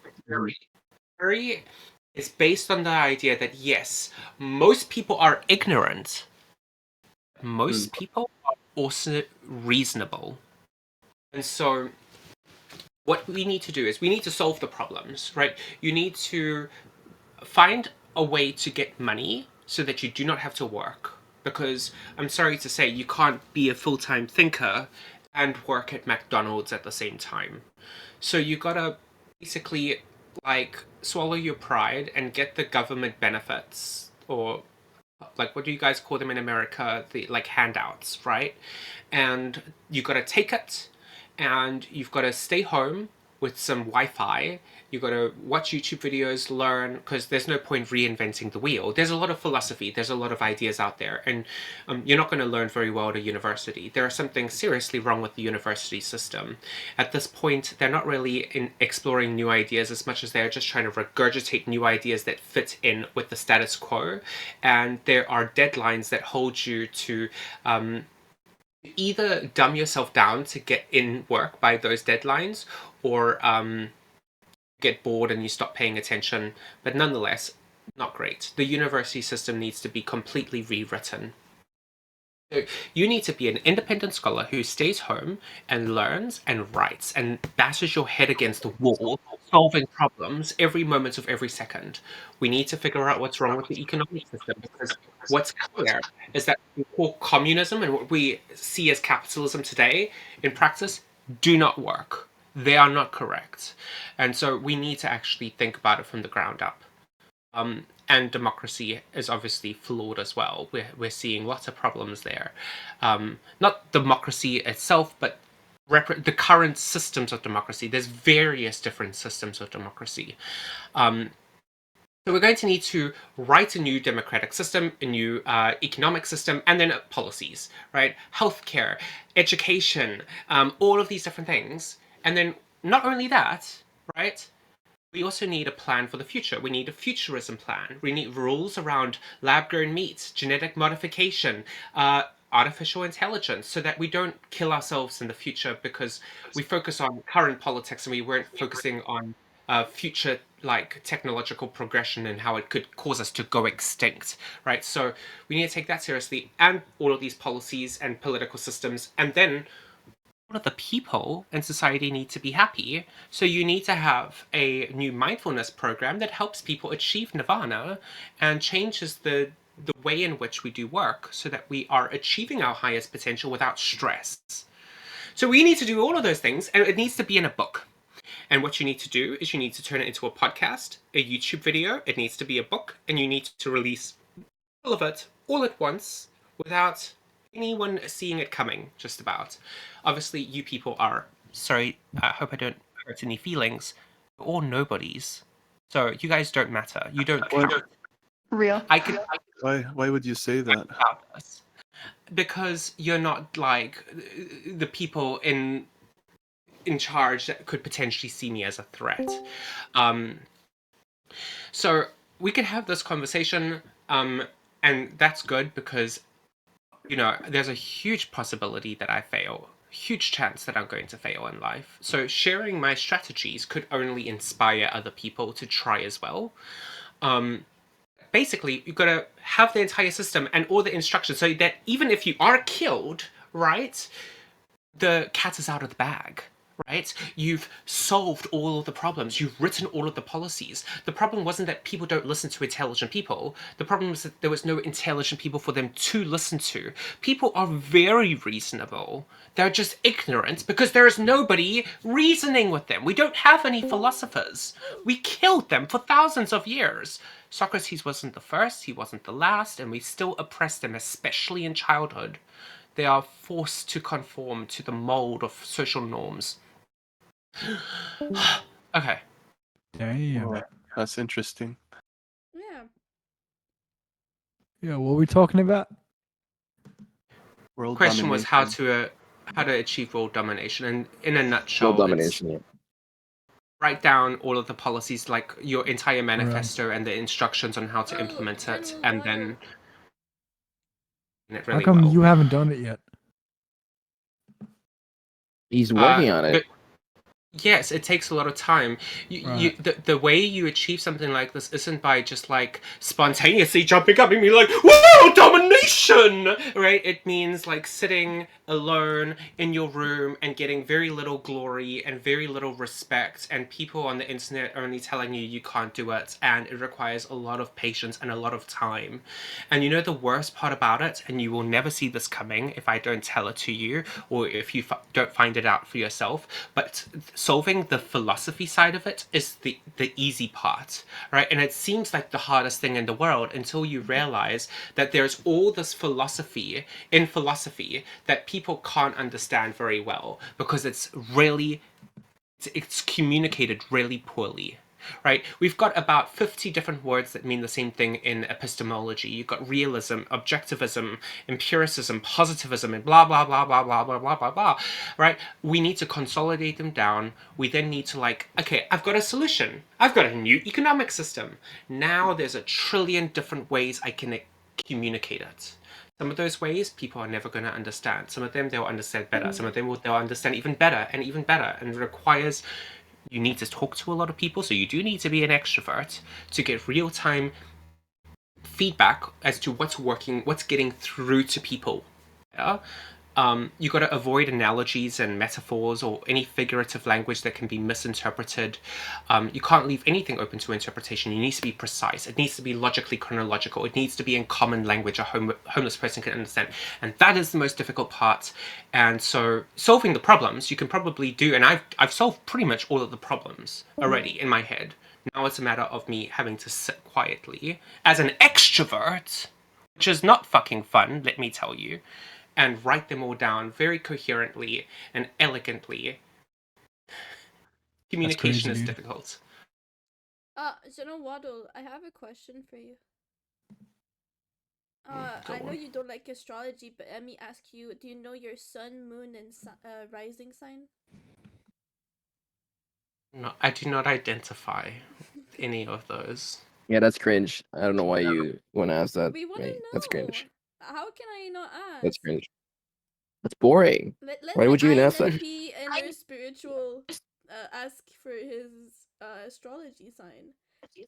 Speaker 2: is based on the idea that yes, most people are ignorant. Most people are also reasonable. And so what we need to do is we need to solve the problems, right? You need to find a way to get money so that you do not have to work. Because I'm sorry to say, you can't be a full-time thinker and work at McDonald's at the same time. So you gotta basically like swallow your pride and get the government benefits, or like, what do you guys call them in America? The like handouts, right? And you gotta take it, and you've gotta stay home with some Wi-Fi. You got to watch YouTube videos, learn, because there's no point reinventing the wheel. There's a lot of philosophy, there's a lot of ideas out there, and you're not going to learn very well at a university. There is something seriously wrong with the university system. At this point, they're not really exploring new ideas as much as they're just trying to regurgitate new ideas that fit in with the status quo, and there are deadlines that hold you to either dumb yourself down to get in work by those deadlines, or get bored and you stop paying attention. But nonetheless, not great. The university system needs to be completely rewritten. So you need to be an independent scholar who stays home and learns and writes and bashes your head against the wall, solving problems every moment of every second. We need to figure out what's wrong with the economic system, because what's clear is that what we call communism and what we see as capitalism today in practice do not work. They are not correct. And so we need to actually think about it from the ground up. And democracy is obviously flawed as well. We're seeing lots of problems there. Not democracy itself, but the current systems of democracy. There's various different systems of democracy. So we're going to need to write a new democratic system, a new economic system, and then policies, right? Healthcare, education, all of these different things. And then not only that, right? We also need a plan for the future. We need a futurism plan. We need rules around lab-grown meat, genetic modification, artificial intelligence, so that we don't kill ourselves in the future because we focus on current politics and we weren't focusing on future like technological progression and how it could cause us to go extinct, right? So we need to take that seriously, and all of these policies and political systems, and then all of the people in society need to be happy. So you need to have a new mindfulness program that helps people achieve nirvana and changes the way in which we do work so that we are achieving our highest potential without stress. So we need to do all of those things, and it needs to be in a book. And what you need to do is you need to turn it into a podcast, a YouTube video, it needs to be a book, and you need to release all of it all at once without anyone seeing it coming, just about. Obviously, you people are, sorry, I hope I don't hurt any feelings, you're all nobodies. So you guys don't matter. You don't count.
Speaker 6: Real.
Speaker 3: Why would you say that?
Speaker 2: About this. Because you're not like the people in charge that could potentially see me as a threat. So we could have this conversation, and that's good because, you know, there's a huge possibility that I fail, huge chance that I'm going to fail in life. So sharing my strategies could only inspire other people to try as well. Basically, you've got to have the entire system and all the instructions so that even if you are killed, right, the cat is out of the bag. Right? You've solved all of the problems. You've written all of the policies. The problem wasn't that people don't listen to intelligent people. The problem was that there was no intelligent people for them to listen to. People are very reasonable. They're just ignorant because there is nobody reasoning with them. We don't have any philosophers. We killed them for thousands of years. Socrates wasn't the first, he wasn't the last, and we still oppress them, especially in childhood. They are forced to conform to the mold of social norms. Okay.
Speaker 7: Damn.
Speaker 3: Well, that's interesting.
Speaker 5: Yeah.
Speaker 7: Yeah, what are we talking about?
Speaker 3: World
Speaker 2: Question was
Speaker 3: domination.
Speaker 2: how to achieve world domination, and in a nutshell,
Speaker 1: World domination. Yeah.
Speaker 2: write down all of the policies, like your entire manifesto and the instructions on how to implement it, and then it really
Speaker 7: How come
Speaker 2: well.
Speaker 7: you haven't done it yet?
Speaker 1: He's working on it.
Speaker 2: But yes, it takes a lot of time. The way you achieve something like this isn't by just like spontaneously jumping up and being like, "Whoa, domination!" Right? It means like sitting alone in your room and getting very little glory and very little respect, and people on the internet only telling you you can't do it, and it requires a lot of patience and a lot of time. And you know the worst part about it, and you will never see this coming if I don't tell it to you, or if you don't find it out for yourself, but solving the philosophy side of it is the easy part, right? And it seems like the hardest thing in the world until you realize that there's all this philosophy in philosophy that people can't understand very well because it's communicated really poorly. Right? We've got about 50 different words that mean the same thing in epistemology. You've got realism, objectivism, empiricism, positivism, and blah, blah, blah, blah, blah, blah, blah, blah, blah. Right? We need to consolidate them down. We then need to like, okay, I've got a solution. I've got a new economic system. Now there's a trillion different ways I can communicate it. Some of those ways people are never going to understand. Some of them they'll understand better. Some of them they'll understand even better. And it requires... You need to talk to a lot of people, so you do need to be an extrovert to get real-time feedback as to what's working, what's getting through to people. Yeah? You got to avoid analogies and metaphors or any figurative language that can be misinterpreted. You can't leave anything open to interpretation. You need to be precise. It needs to be logically chronological. It needs to be in common language a homeless person can understand. And that is the most difficult part. And so solving the problems, you can probably do, and I've solved pretty much all of the problems already in my head. Now it's a matter of me having to sit quietly as an extrovert, which is not fucking fun, let me tell you, and write them all down very coherently and elegantly. Communication is
Speaker 7: dude.
Speaker 2: difficult.
Speaker 5: General Waddle, I have a question for you.
Speaker 2: Go
Speaker 5: I know
Speaker 2: on.
Speaker 5: you don't like astrology, but let me ask you, do you know your sun, moon, and rising sign?
Speaker 2: No, I do not identify with any of those.
Speaker 1: Yeah, that's cringe. I don't know why you want to ask that.
Speaker 5: We want to
Speaker 1: Mate.
Speaker 5: know.
Speaker 1: That's cringe.
Speaker 5: How can I not
Speaker 1: That's
Speaker 5: ask?
Speaker 1: cringe. That's boring.
Speaker 5: Let
Speaker 1: Why
Speaker 5: the
Speaker 1: would you even ask that?
Speaker 5: INFP and their spiritual ask for his astrology sign.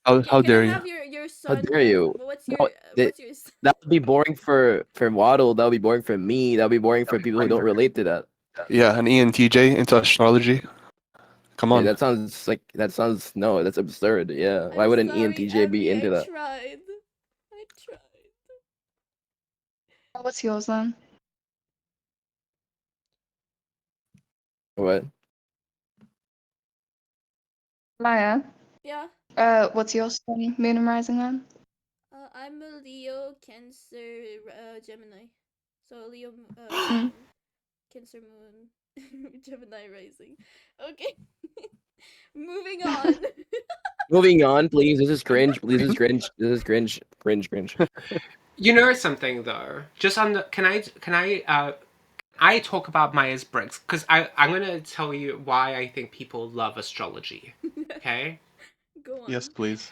Speaker 3: How
Speaker 5: Can I
Speaker 3: dare you?
Speaker 5: have your
Speaker 1: How
Speaker 5: sun?
Speaker 1: dare you?
Speaker 5: What's
Speaker 1: No,
Speaker 5: your
Speaker 1: they-
Speaker 5: what's your sun?
Speaker 1: That would be boring for Waddle. That would be boring for me. That would be boring for people who don't relate to that.
Speaker 3: Yeah, an ENTJ into astrology. Come
Speaker 1: Hey,
Speaker 3: on.
Speaker 1: that sounds no, that's absurd. Yeah, why
Speaker 5: I'm
Speaker 1: would an
Speaker 5: sorry,
Speaker 1: ENTJ be
Speaker 5: Emmy,
Speaker 1: into
Speaker 5: I
Speaker 1: that?
Speaker 5: tried. I tried.
Speaker 6: What's yours then?
Speaker 1: What?
Speaker 6: Maya,
Speaker 5: Yeah.
Speaker 6: what's your sun, moon, and rising then?
Speaker 5: I'm a Leo, Cancer, Gemini. So Leo,
Speaker 6: Hmm.
Speaker 5: Sun, Cancer Moon, Gemini rising. Okay. Moving on.
Speaker 1: Moving on, please. This is cringe. This is cringe. This is cringe. Cringe.
Speaker 2: You know something though? Just on the I talk about Myers-Briggs because I'm gonna tell you why I think people love astrology. Okay?
Speaker 5: Go on.
Speaker 3: Yes, please.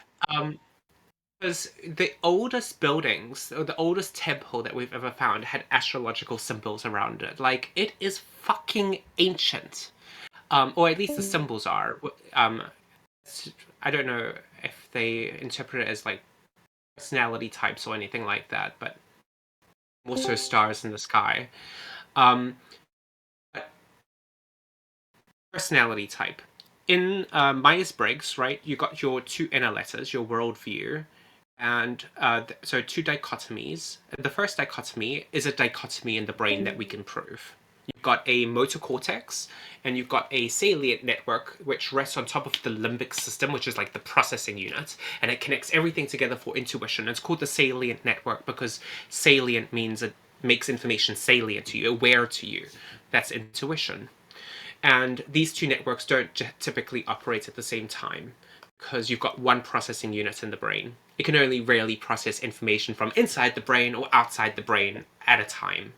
Speaker 2: Because the oldest buildings, or the oldest temple that we've ever found, had astrological symbols around it. Like, it is fucking ancient. Or at least the symbols are. I don't know if they interpret it as like personality types or anything like that, but also stars in the sky. Personality type. In Myers-Briggs, right, you got your two inner letters, your worldview, and so two dichotomies. The first dichotomy is a dichotomy in the brain that we can prove. You've got a motor cortex, and you've got a salient network, which rests on top of the limbic system, which is like the processing unit, and it connects everything together for intuition. It's called the salient network because salient means it makes information salient to you, aware to you. That's intuition. And these two networks don't typically operate at the same time because you've got one processing unit in the brain. It can only rarely process information from inside the brain or outside the brain at a time.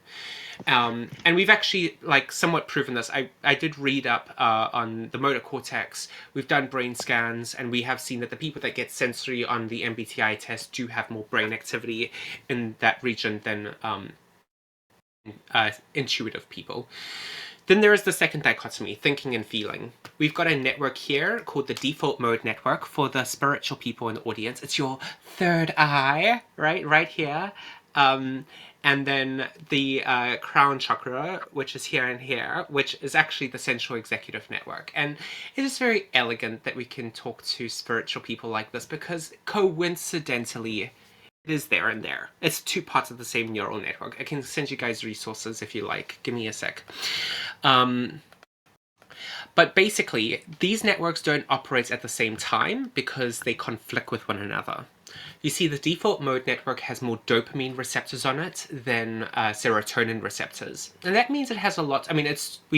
Speaker 2: And we've actually like somewhat proven this. I did read up on the motor cortex. We've done brain scans, and we have seen that the people that get sensory on the MBTI test do have more brain activity in that region than intuitive people. Then there is the second dichotomy, thinking and feeling. We've got a network here called the default mode network for the spiritual people in the audience. It's your third eye, right here. And then the crown chakra, which is here and here, which is actually the central executive network. And it is very elegant that we can talk to spiritual people like this because coincidentally, it is there and there. It's two parts of the same neural network. I can send you guys resources if you like. Give me a sec. But basically, these networks don't operate at the same time because they conflict with one another. You see, the default mode network has more dopamine receptors on it than serotonin receptors. And that means it has a lot, we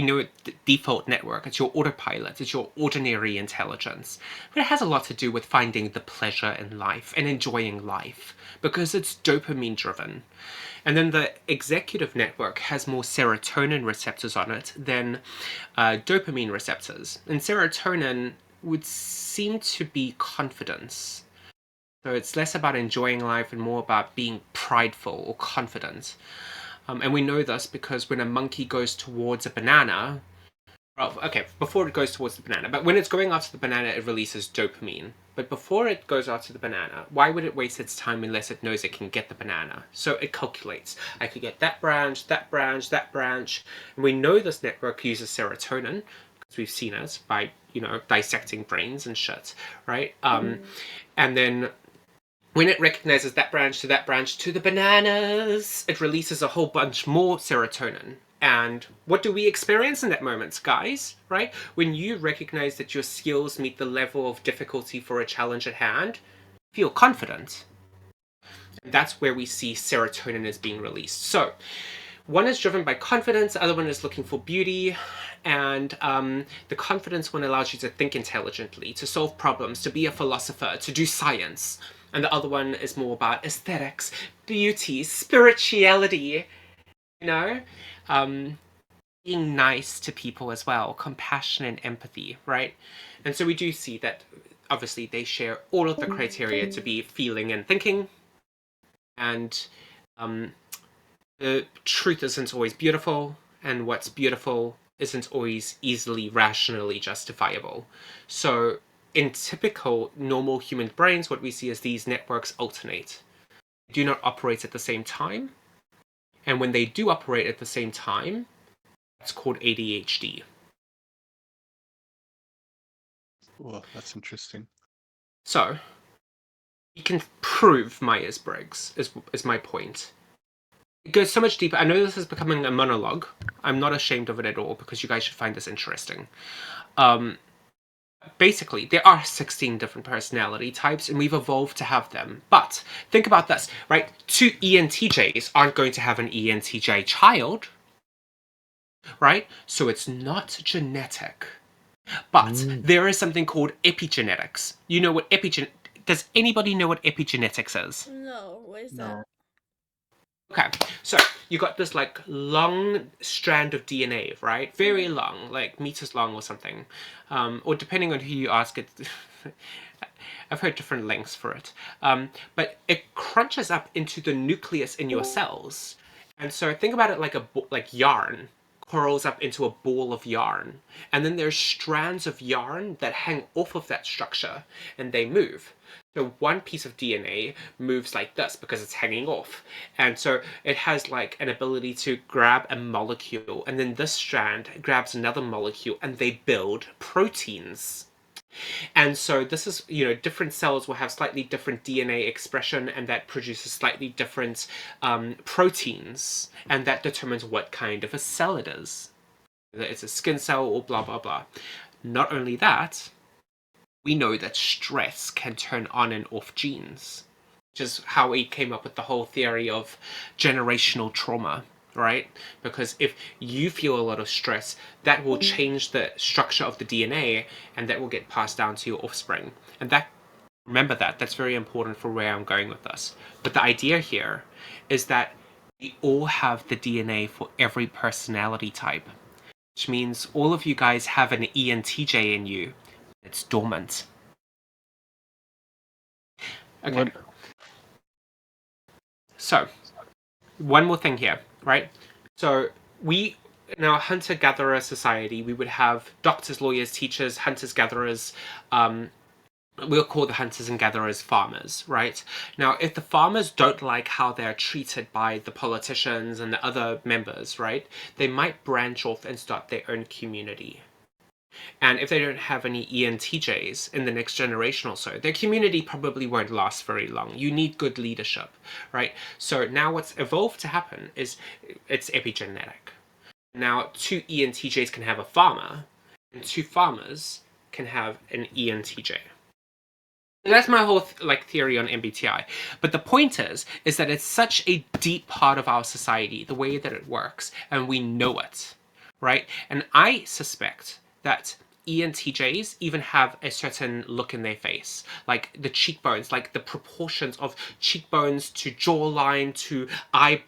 Speaker 2: know it's the default network, it's your autopilot, it's your ordinary intelligence. But it has a lot to do with finding the pleasure in life and enjoying life because it's dopamine driven. And then the executive network has more serotonin receptors on it than dopamine receptors. And serotonin would seem to be confidence. So it's less about enjoying life and more about being prideful or confident. And we know this because when a monkey goes towards a banana, Well, okay, before it goes towards the banana. But when it's going after the banana, it releases dopamine. But before it goes after the banana, why would it waste its time unless it knows it can get the banana? So it calculates. I could get that branch, that branch, that branch. And we know this network uses serotonin, because we've seen it by, dissecting brains and shit, right? And then when it recognizes that branch to the bananas, it releases a whole bunch more serotonin. And what do we experience in that moment, guys? Right? When you recognize that your skills meet the level of difficulty for a challenge at hand, feel confident. And that's where we see serotonin is being released. So, one is driven by confidence, the other one is looking for beauty, and the confidence one allows you to think intelligently, to solve problems, to be a philosopher, to do science. And the other one is more about aesthetics, beauty, spirituality, being nice to people as well, compassion and empathy, right? And so we do see that obviously they share all of the criteria to be feeling and thinking, and the truth isn't always beautiful, and what's beautiful isn't always easily rationally justifiable. So in typical normal human brains, what we see is these networks alternate. They do not operate at the same time. And when they do operate at the same time, it's called ADHD.
Speaker 3: Well, that's interesting.
Speaker 2: So, we can prove Myers-Briggs, is my point. It goes so much deeper. I know this is becoming a monologue. I'm not ashamed of it at all, because you guys should find this interesting. Basically, there are 16 different personality types, and we've evolved to have them. But think about this, right? 2 ENTJs aren't going to have an ENTJ child, right? So it's not genetic. But there is something called epigenetics. You know what does anybody know what epigenetics is?
Speaker 5: No, what is that?
Speaker 2: Okay, so you got this like long strand of DNA, right? Very long, like meters long or something. Or depending on who you ask, I've heard different lengths for it. But it crunches up into the nucleus in your cells. And so think about it like yarn curls up into a ball of yarn. And then there's strands of yarn that hang off of that structure and they move. So one piece of DNA moves like this because it's hanging off. And so it has like an ability to grab a molecule, and then this strand grabs another molecule, and they build proteins. And so this is, different cells will have slightly different DNA expression, and that produces slightly different proteins, and that determines what kind of a cell it is. Whether it's a skin cell or blah, blah, blah. Not only that, we know that stress can turn on and off genes, which is how we came up with the whole theory of generational trauma, right? Because if you feel a lot of stress, that will change the structure of the DNA, and that will get passed down to your offspring. And remember that's very important for where I'm going with this. But the idea here is that we all have the DNA for every personality type, which means all of you guys have an ENTJ in you. It's dormant. Okay. So, one more thing here, right? So, in our hunter-gatherer society, we would have doctors, lawyers, teachers, hunters-gatherers. We'll call the hunters and gatherers farmers, right? Now, if the farmers don't like how they're treated by the politicians and the other members, right, they might branch off and start their own community. And if they don't have any ENTJs in the next generation or so, their community probably won't last very long. You need good leadership, right? So now what's evolved to happen is it's epigenetic. Now 2 ENTJs can have a farmer, and 2 farmers can have an ENTJ. And that's my whole theory on MBTI. But the point is that it's such a deep part of our society, the way that it works, and we know it, right? And I suspect that ENTJs even have a certain look in their face, like the cheekbones, like the proportions of cheekbones to jawline to eye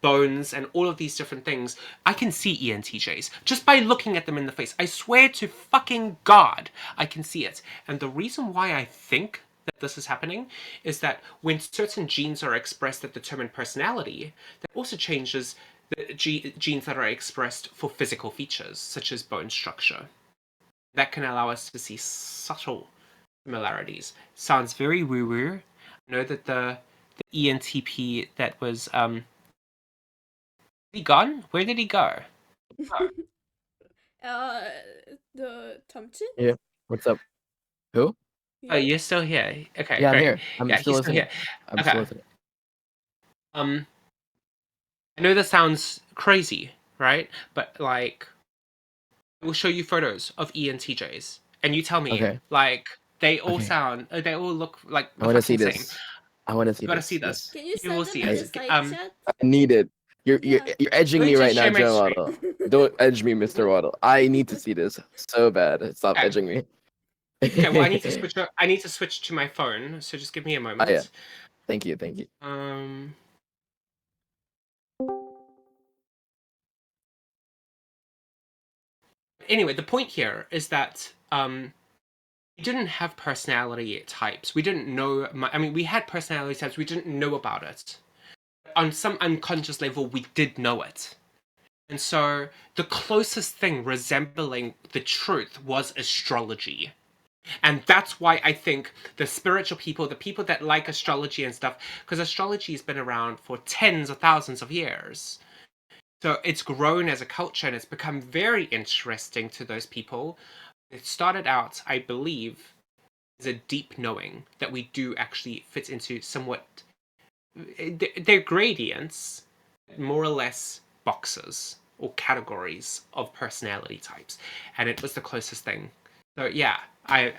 Speaker 2: bones and all of these different things. I can see ENTJs just by looking at them in the face. I swear to fucking God, I can see it. And the reason why I think that this is happening is that when certain genes are expressed that determine personality, that also changes the genes that are expressed for physical features, such as bone structure. That can allow us to see subtle similarities. Sounds very woo-woo. I know that the ENTP that was he gone? Where did he go?
Speaker 5: uh, the Tumchin?
Speaker 1: Yeah. What's up? Who?
Speaker 2: Oh,
Speaker 5: Yeah.
Speaker 2: you're still here. Okay,
Speaker 1: Yeah, I'm
Speaker 2: great.
Speaker 1: here. I'm
Speaker 2: Yeah,
Speaker 1: still
Speaker 2: he's still
Speaker 1: listening.
Speaker 2: here.
Speaker 1: I'm still
Speaker 2: Okay.
Speaker 1: listening.
Speaker 2: I know this sounds crazy, right? But like, I will show you photos of ENTJs, and you tell me,
Speaker 1: Okay.
Speaker 2: like, they all
Speaker 1: Okay.
Speaker 2: sound, they all look like
Speaker 1: I
Speaker 2: the
Speaker 1: want to see
Speaker 2: fucking same.
Speaker 1: this. I want to see
Speaker 2: You gotta see
Speaker 1: this.
Speaker 2: this.
Speaker 1: Yes.
Speaker 5: Can you
Speaker 2: You will
Speaker 5: send them
Speaker 2: see
Speaker 5: in
Speaker 2: it.
Speaker 5: the side chat?
Speaker 1: I need it. You're
Speaker 5: Yeah.
Speaker 1: you're edging
Speaker 2: Let
Speaker 1: me
Speaker 2: me
Speaker 1: right
Speaker 2: just
Speaker 1: now,
Speaker 2: share my
Speaker 1: Joe
Speaker 2: screen.
Speaker 1: Waddle. Don't edge me, Mr. Waddle. I need to see this so bad. Stop
Speaker 2: Okay.
Speaker 1: edging me.
Speaker 2: Okay, well, I need to switch. I need to switch to my phone, so just give me a
Speaker 1: Oh, yeah.
Speaker 2: moment.
Speaker 1: Thank you. Thank you.
Speaker 2: Anyway, the point here is that we didn't have personality types. We didn't know. I mean, we had personality types. We didn't know about it. On some unconscious level, we did know it. And so the closest thing resembling the truth was astrology. And that's why I think the spiritual people, the people that like astrology and stuff, because astrology has been around for tens of thousands of years. So it's grown as a culture and it's become very interesting to those people. It started out, I believe, as a deep knowing that we do actually fit into somewhat. They're gradients, more or less boxes or categories of personality types, and it was the closest thing. So yeah, I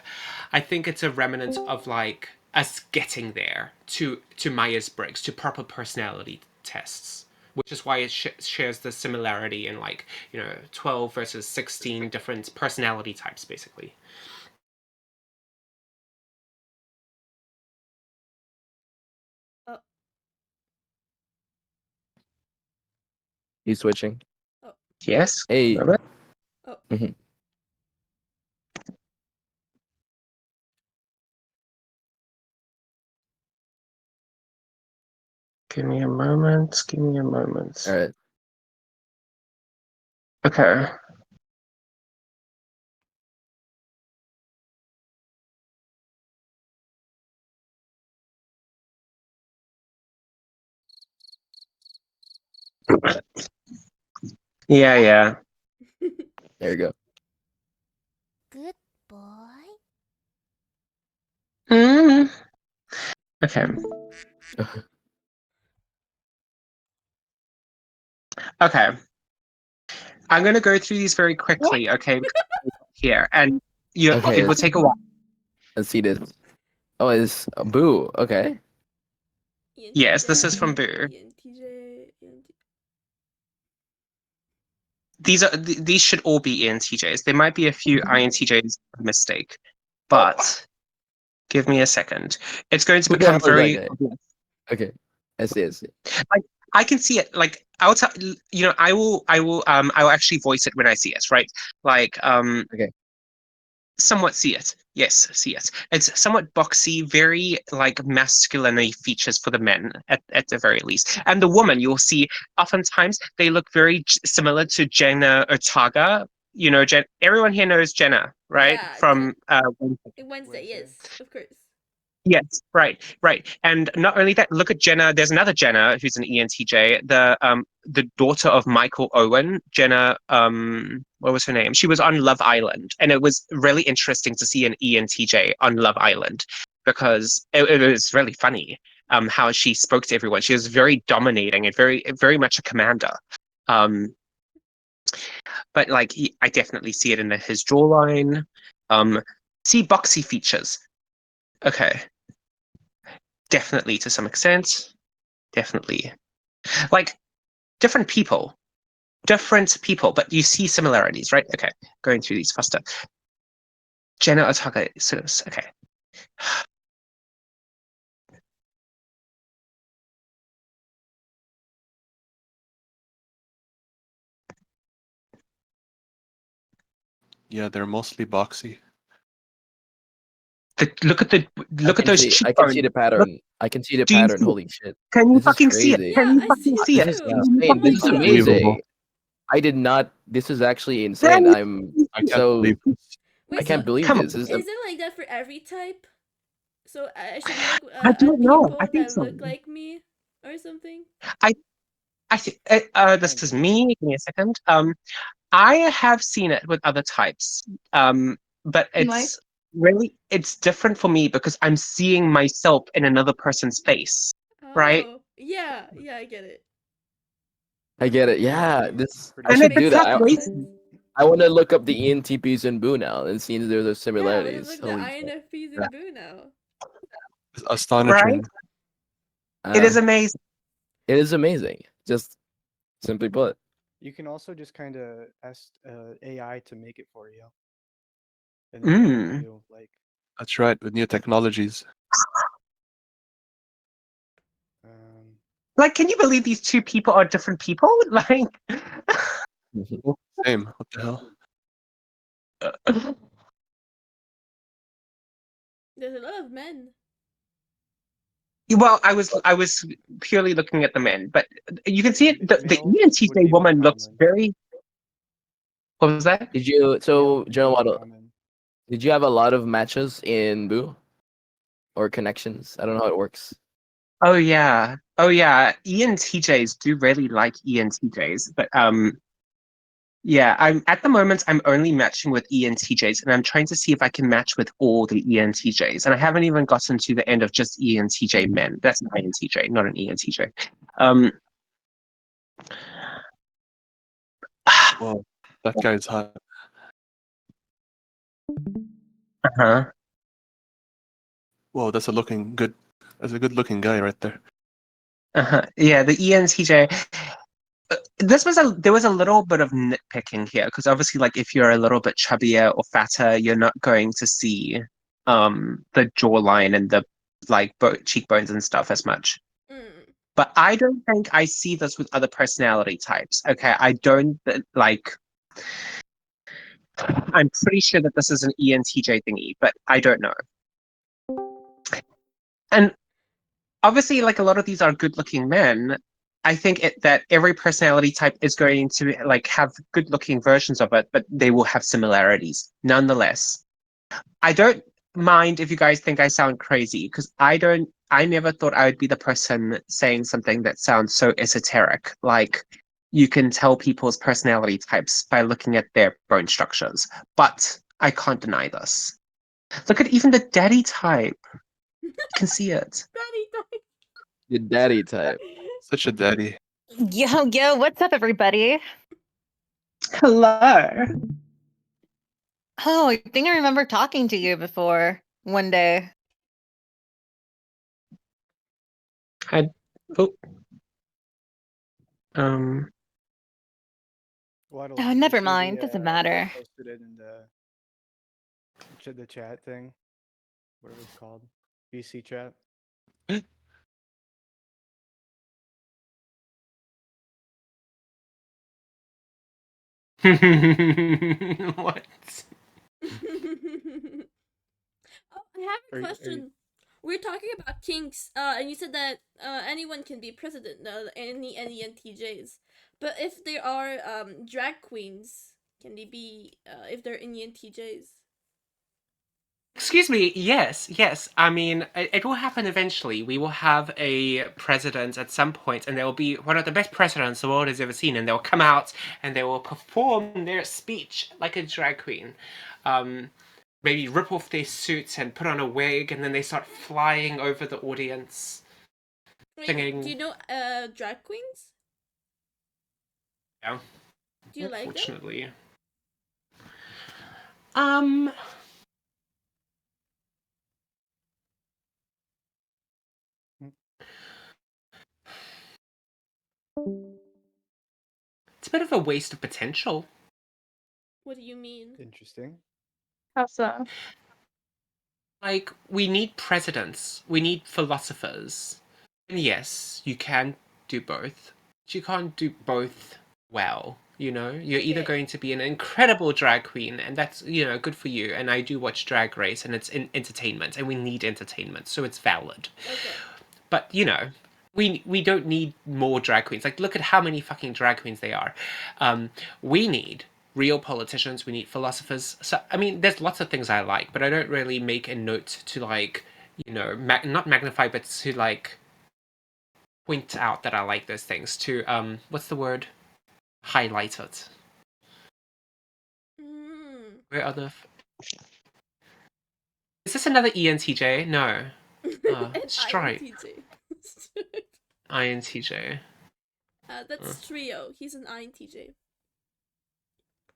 Speaker 2: think it's a remnant of like us getting there to Myers-Briggs, to proper personality tests, which is why it shares the similarity in like 12 versus 16 different personality types basically.
Speaker 1: You switching?
Speaker 8: Yes.
Speaker 1: Hey.
Speaker 8: Robert?
Speaker 1: Mhm.
Speaker 8: Give me a moment. Give me a moment.
Speaker 1: All right.
Speaker 8: Okay. Yeah, yeah.
Speaker 1: There you go.
Speaker 9: Good boy.
Speaker 8: Mm. Okay. Okay. I'm gonna go through these very quickly. Okay. Here, and
Speaker 1: Okay.
Speaker 8: it will take a while.
Speaker 1: Let's see this. Oh, it's Boo. Okay.
Speaker 8: Yes, this is from Boo. These should all be ENTJs. There might be a few INTJs mistake, but give me a second. It's going to
Speaker 1: Who the hell
Speaker 8: become
Speaker 1: is that
Speaker 8: very
Speaker 1: guy?
Speaker 8: obvious.
Speaker 1: Okay. I see. I see.
Speaker 8: Like I can see it. Like I'll tell I will actually voice it when I see it, right? Like
Speaker 1: Okay.
Speaker 8: somewhat see it. Yes, see it. It's somewhat boxy, very like masculine features for the men at the very least. And the woman, you'll see oftentimes they look very similar to Jenna Ortega. You know, everyone here knows Jenna, right?
Speaker 5: Yeah,
Speaker 8: From
Speaker 5: Wednesday, yes, of course.
Speaker 8: Yes, right, right. And not only that, look at Jenna. There's another Jenna who's an ENTJ, the daughter of Michael Owen. Jenna, what was her name? She was on Love Island, and it was really interesting to see an ENTJ on Love Island because it was really funny how she spoke to everyone. She was very dominating and very much a commander. But like I definitely see it in his jawline. See boxy features. Okay. Definitely to some extent. Definitely. Like different people. But you see similarities, right? Okay. Going through these faster. Jenna Otaka sort of okay.
Speaker 3: Yeah, they're mostly boxy.
Speaker 8: Look at those
Speaker 1: I can see
Speaker 8: cheekbones.
Speaker 1: the pattern. I can see the
Speaker 8: Do you
Speaker 1: pattern.
Speaker 8: see it?
Speaker 1: Holy shit.
Speaker 8: Can you
Speaker 1: This is
Speaker 8: fucking see it?
Speaker 1: crazy.
Speaker 8: Can
Speaker 5: Yeah,
Speaker 8: you
Speaker 5: I
Speaker 8: fucking
Speaker 5: see
Speaker 8: see
Speaker 5: it
Speaker 8: it?
Speaker 1: This is
Speaker 5: too.
Speaker 8: Can you
Speaker 1: insane.
Speaker 5: Oh my
Speaker 1: This is
Speaker 8: fucking see it?
Speaker 5: god.
Speaker 3: Unbelievable.
Speaker 1: amazing. I did not. This is actually
Speaker 8: Can
Speaker 1: insane.
Speaker 8: you
Speaker 1: I'm
Speaker 3: I can't
Speaker 1: so.
Speaker 3: believe this.
Speaker 1: I
Speaker 5: Wait,
Speaker 1: can't
Speaker 5: so
Speaker 1: believe
Speaker 8: come
Speaker 1: this.
Speaker 8: on.
Speaker 1: This
Speaker 5: is it like that for every type? So I should look
Speaker 8: I
Speaker 5: at
Speaker 8: don't know. I
Speaker 5: people
Speaker 8: think
Speaker 5: that
Speaker 8: so.
Speaker 5: look like me or something?
Speaker 8: I think this is me. Give me a second. I have seen it with other types. But
Speaker 6: Like,
Speaker 8: it's different for me because I'm seeing myself in another person's face, right?
Speaker 5: Oh, yeah, yeah, I get it.
Speaker 1: I get it. Yeah, this. I
Speaker 8: And
Speaker 5: That
Speaker 1: should
Speaker 5: makes
Speaker 1: do
Speaker 8: it's
Speaker 5: so
Speaker 8: not
Speaker 1: that.
Speaker 5: much
Speaker 8: crazy.
Speaker 5: sense.
Speaker 1: I want to look up the ENTPs in Boo now and see if there's those
Speaker 5: Yeah, I wanna
Speaker 1: similarities.
Speaker 5: look the
Speaker 1: Holy shit.
Speaker 5: INFPs
Speaker 3: Yeah.
Speaker 5: in Boo now.
Speaker 3: It's
Speaker 8: Right?
Speaker 3: astonishing.
Speaker 8: It is
Speaker 1: Uh,
Speaker 8: amazing.
Speaker 1: it is amazing. Just simply put.
Speaker 10: You can also just kind of ask AI to make it for you, and then it'll help
Speaker 8: Mm.
Speaker 10: you. Like,
Speaker 3: That's right. With new technologies.
Speaker 10: um,
Speaker 8: Like, can you believe these two people are different people? Like,
Speaker 3: Same. What the hell?
Speaker 5: There's a lot of men.
Speaker 8: well, I was purely looking at the men, but you can see it. The
Speaker 10: males would
Speaker 8: ENTJ
Speaker 10: be more
Speaker 8: woman looks
Speaker 10: common.
Speaker 8: very. What was that?
Speaker 1: Did you?
Speaker 10: Males
Speaker 1: So,
Speaker 10: would be
Speaker 1: General
Speaker 10: more
Speaker 1: Waddle,
Speaker 10: common.
Speaker 1: did you have a lot of matches in Boo or connections? I don't know how it works.
Speaker 8: Oh yeah, oh yeah. ENTJs do really like ENTJs, but yeah. I'm at the moment. I'm only matching with ENTJs, and I'm trying to see if I can match with all the ENTJs. And I haven't even gotten to the end of just ENTJ men. That's an INTJ, not an ENTJ. Um.
Speaker 3: Wow. That guy's hot.
Speaker 8: Uh-huh.
Speaker 3: Whoa, that's a looking good. That's a good looking guy right there.
Speaker 8: Uh-huh. Yeah, the ENTJ. There was a little bit of nitpicking here because obviously, like, if you're a little bit chubbier or fatter, you're not going to see the jawline and the like cheekbones and stuff as much.
Speaker 5: Mm.
Speaker 8: But I don't think I see this with other personality types. Okay, I don't like. I'm pretty sure that this is an ENTJ thingy, but I don't know. And obviously, like a lot of these are good-looking men. I think that every personality type is going to like have good-looking versions of it, but they will have similarities nonetheless. I don't mind if you guys think I sound crazy because I don't. I never thought I would be the person saying something that sounds so esoteric. Like you can tell people's personality types by looking at their bone structures, but I can't deny this. Look at even the daddy type. You can see it.
Speaker 5: Daddy
Speaker 1: The daddy type.
Speaker 3: Such a daddy.
Speaker 11: Yo, what's up, everybody?
Speaker 8: Hello.
Speaker 11: Oh, I think I remember talking to you before one day.
Speaker 8: Oh. Um.
Speaker 10: Waddle,
Speaker 11: Oh,
Speaker 10: did you
Speaker 11: never
Speaker 10: see
Speaker 11: mind.
Speaker 10: the,
Speaker 11: Doesn't
Speaker 10: I
Speaker 11: matter.
Speaker 10: posted it in the chat thing. Whatever it's called, BC chat.
Speaker 2: What?
Speaker 5: Oh, I have a
Speaker 10: Are you-
Speaker 5: question. We're talking about kinks, and you said that anyone can be president, any ENTJs. But if there are drag queens, can they be if they're ENTJs?
Speaker 2: Excuse me. Yes. I mean, it will happen eventually. We will have a president at some point, and they will be one of the best presidents the world has ever seen. And they'll come out and they will perform their speech like a drag queen. Maybe rip off their suits and put on a wig, and then they start flying over the audience,
Speaker 5: Wait,
Speaker 2: singing.
Speaker 5: do you know drag queens?
Speaker 2: Yeah.
Speaker 5: Do you like them?
Speaker 2: Unfortunately. It's a bit of a waste of potential.
Speaker 5: What do you mean?
Speaker 10: Interesting.
Speaker 6: How so?
Speaker 2: Like, we need presidents, we need philosophers. And yes, you can do both, but you can't do both well. You know, you're either
Speaker 5: Okay.
Speaker 2: going to be an incredible drag queen, and that's, you know, good for you. And I do watch Drag Race, and it's entertainment, and we need entertainment, so it's valid.
Speaker 5: Okay.
Speaker 2: But you know, we don't need more drag queens. Like, look at how many fucking drag queens they are. We need real politicians. We need philosophers. So I mean, there's lots of things I like, but I don't really make a note to, like, you know, not magnify, but to, like, point out that I like those things. To what's the word? Highlight it.
Speaker 5: Mm.
Speaker 2: Where are the? Is this another ENTJ? No.
Speaker 5: An
Speaker 2: Stripe.
Speaker 5: INTJ.
Speaker 2: INTJ.
Speaker 5: That's Trio. He's an INTJ.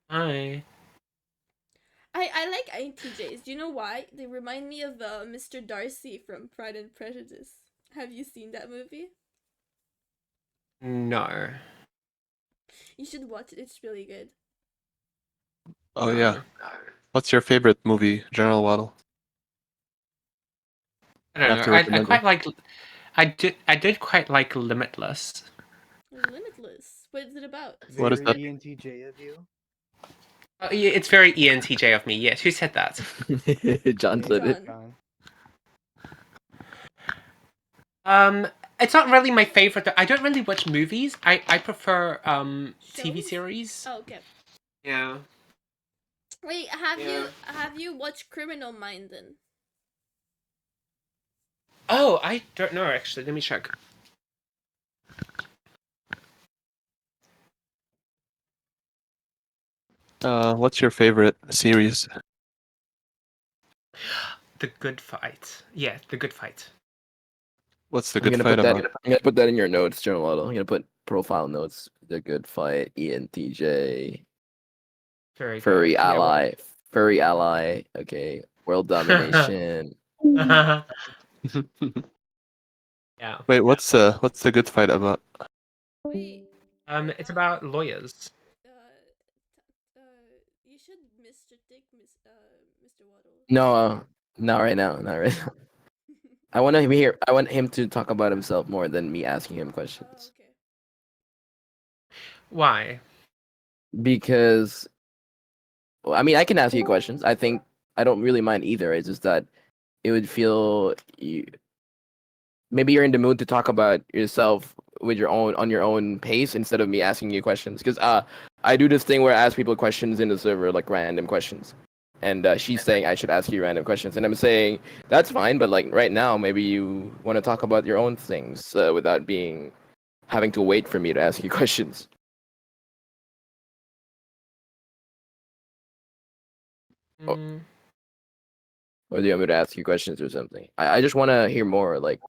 Speaker 2: Hi.
Speaker 5: I like INTJs. Do you know why? They remind me of Mr. Darcy from Pride and Prejudice. Have you seen that movie?
Speaker 2: No.
Speaker 5: You should watch it. It's really good.
Speaker 3: Oh yeah. What's your favorite movie, General Waddle?
Speaker 2: I don't
Speaker 3: Have
Speaker 2: know.
Speaker 3: to
Speaker 2: I
Speaker 3: recommend
Speaker 2: quite like. I did quite like Limitless.
Speaker 5: Limitless. What is it about?
Speaker 3: What is that?
Speaker 10: Very ENTJ of you.
Speaker 2: Yeah, it's very ENTJ of me. Yes, who said that?
Speaker 1: John said it.
Speaker 5: John.
Speaker 2: It's not really my favorite. I don't really watch movies. I prefer TV
Speaker 5: Shows?
Speaker 2: series.
Speaker 5: Oh, okay.
Speaker 2: Yeah.
Speaker 5: Wait, have you watched Criminal Mind then?
Speaker 2: Oh, I don't know actually. Let me check.
Speaker 3: What's your favorite series?
Speaker 2: The Good Fight. Yeah, The Good Fight.
Speaker 3: What's the
Speaker 1: I'm
Speaker 3: good
Speaker 1: gonna
Speaker 3: fight
Speaker 1: put that.
Speaker 3: about?
Speaker 1: I'm gonna put that in your notes, General Waddle. I'm gonna put profile notes. The Good Fight, ENTJ,
Speaker 2: Very
Speaker 1: furry
Speaker 2: good.
Speaker 1: ally, furry ally. Okay, world domination.
Speaker 2: Yeah. Yeah.
Speaker 3: Wait, what's the good fight about?
Speaker 5: Wait.
Speaker 2: It's about lawyers.
Speaker 5: You should Mr. Mr. Waddle.
Speaker 1: No, not right now. Not right now. I want him to talk about himself more than me asking him questions.
Speaker 5: Okay.
Speaker 2: Why?
Speaker 1: Because, well, I mean, I can ask you questions. I think I don't really mind either. It's just that it would feel maybe you're in the mood to talk about yourself with on your own pace instead of me asking you questions. Because I do this thing where I ask people questions in the server, like random questions. And she's saying I should ask you random questions, and I'm saying that's fine, but like right now, maybe you want to talk about your own things without having to wait for me to ask you questions. Oh. Or do you want me to ask you questions or something? I just want to hear more like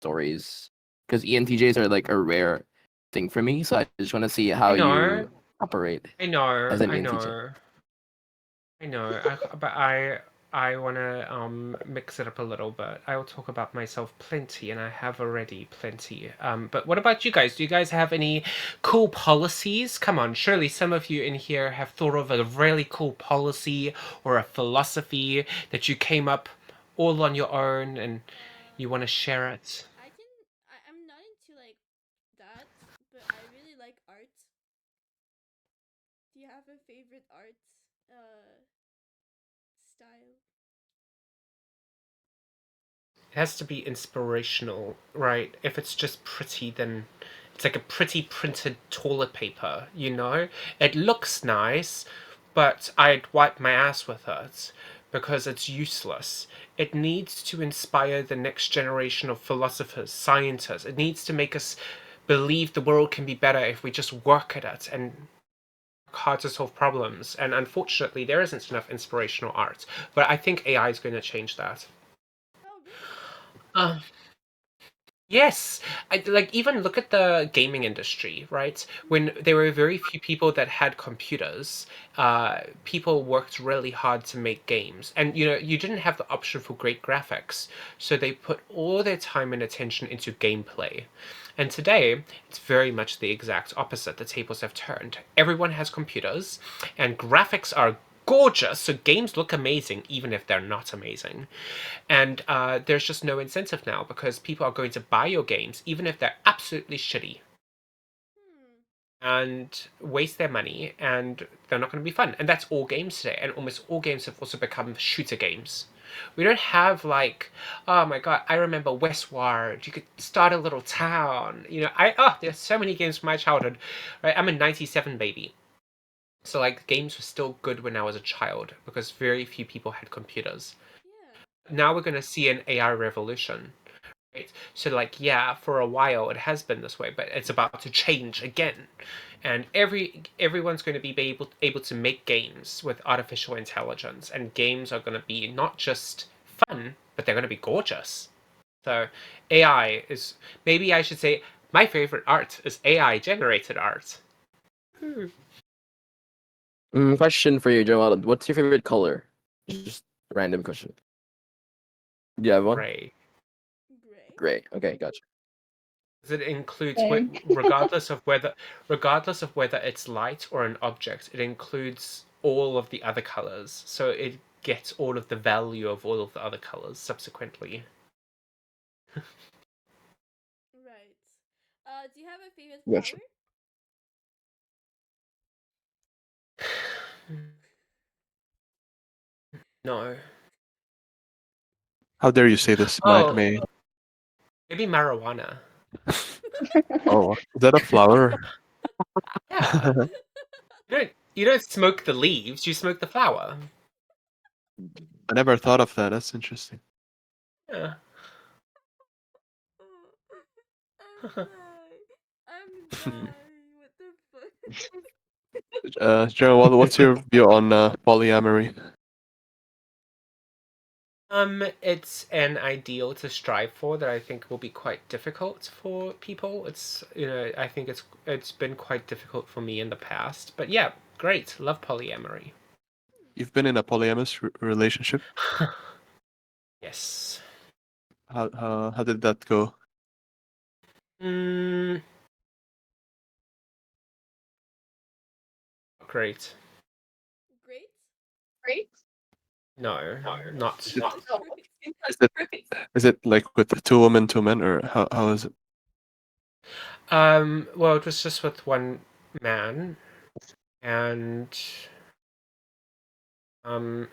Speaker 1: stories, because ENTJs are like a rare thing for me, so I just want to see how you operate
Speaker 2: I know.
Speaker 1: as an
Speaker 2: I
Speaker 1: ENTJ.
Speaker 2: know. I know. But I want to mix it up a little bit. I will talk about myself plenty, and I have already plenty. But what about you guys? Do you guys have any cool policies? Come on, surely some of you in here have thought of a really cool policy or a philosophy that you came up all on your own, and you want to share it.
Speaker 5: I'm not into like that, but I really like art. Do you have a favorite art style?
Speaker 2: It has to be inspirational, right? If it's just pretty, then it's like a pretty printed toilet paper, you know? It looks nice, but I'd wipe my ass with it because it's useless. It needs to inspire the next generation of philosophers, scientists. It needs to make us believe the world can be better if we just work at it and work hard to solve problems. And unfortunately, there isn't enough inspirational art. But I think AI is going to change that.
Speaker 5: Oh, really?
Speaker 2: Yes, like even look at the gaming industry, right? When there were very few people that had computers, people worked really hard to make games, and you know you didn't have the option for great graphics, so they put all their time and attention into gameplay. And today, it's very much the exact opposite. The tables have turned. Everyone has computers, and graphics are gorgeous, so games look amazing even if they're not amazing. And there's just no incentive now because people are going to buy your games even if they're absolutely shitty. and waste their money, and they're not going to be fun. And that's all games today. And almost all games have also become shooter games. We don't have like, oh my god, I remember Westward. You could start a little town. There's so many games from my childhood. Right, I'm a '97 baby, so like games were still good when I was a child because very few people had computers. Now we're going to see an AI revolution. Right? So like, yeah, for a while it has been this way, but it's about to change again. And everyone's going to be able to make games with artificial intelligence, and games are going to be not just fun, but they're going to be gorgeous. So AI is, maybe I should say, my favorite art is AI generated art.
Speaker 1: Question for you, Joel. What's your favorite color? Just a random question. Do you have one?
Speaker 2: Gray.
Speaker 1: Gray. Okay, gotcha.
Speaker 2: It includes
Speaker 6: Same.
Speaker 2: regardless of whether it's light or an object, it includes all of the other colors, so it gets all of the value of all of the other colors subsequently.
Speaker 5: Right. Do you have a favorite
Speaker 1: Gotcha.
Speaker 5: flower?
Speaker 2: No.
Speaker 3: How dare you say this,
Speaker 2: Oh.
Speaker 3: May?
Speaker 2: Maybe marijuana.
Speaker 3: Oh, is that a flower?
Speaker 2: Yeah. You don't smoke the leaves, you smoke the flower.
Speaker 3: I never thought of that. That's interesting.
Speaker 2: Yeah.
Speaker 5: I'm dying. I'm dying. What the fuck?
Speaker 3: General, what's your view on polyamory?
Speaker 2: It's an ideal to strive for that I think will be quite difficult for people. I think it's been quite difficult for me in the past. But yeah, great. Love polyamory.
Speaker 3: You've been in a polyamorous relationship.
Speaker 2: Yes.
Speaker 3: How did that go?
Speaker 2: Great.
Speaker 6: Great.
Speaker 2: No, not.
Speaker 3: Is it like with 2 women, 2 men, or how is it?
Speaker 2: Well, it was just with one man, and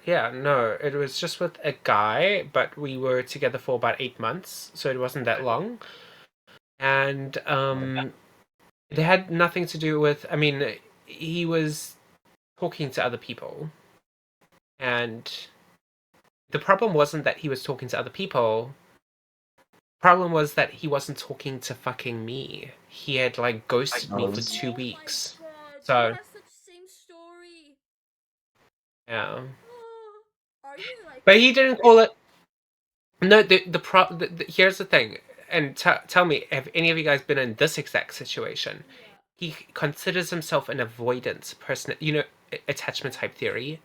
Speaker 2: yeah, no, it was just with a guy, but we were together for about 8 months, so it wasn't that long. And it had nothing to do with, I mean, he was talking to other people, and the problem wasn't that he was talking to other people. Problem was that he wasn't talking to fucking me. He had like ghosted me for 2 weeks. So
Speaker 5: I have such same story.
Speaker 2: yeah.
Speaker 5: Are you like?
Speaker 2: But he didn't call it. No, here's the thing, and tell me, have any of you guys been in this exact situation? He considers himself an avoidance person. Attachment type theory.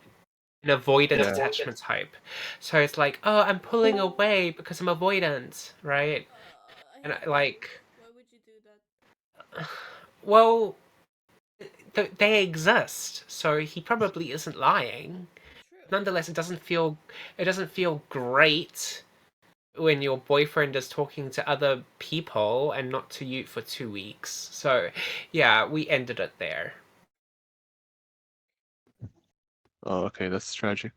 Speaker 2: An avoidance attachment type. So it's like, oh, I'm pulling away because I'm avoidant, right? And
Speaker 5: Why would you do that?
Speaker 2: well, they exist, so he probably isn't lying. Nonetheless, it doesn't feel great when your boyfriend is talking to other people and not to you for 2 weeks. So, yeah, we ended it there.
Speaker 3: Oh, okay, that's tragic.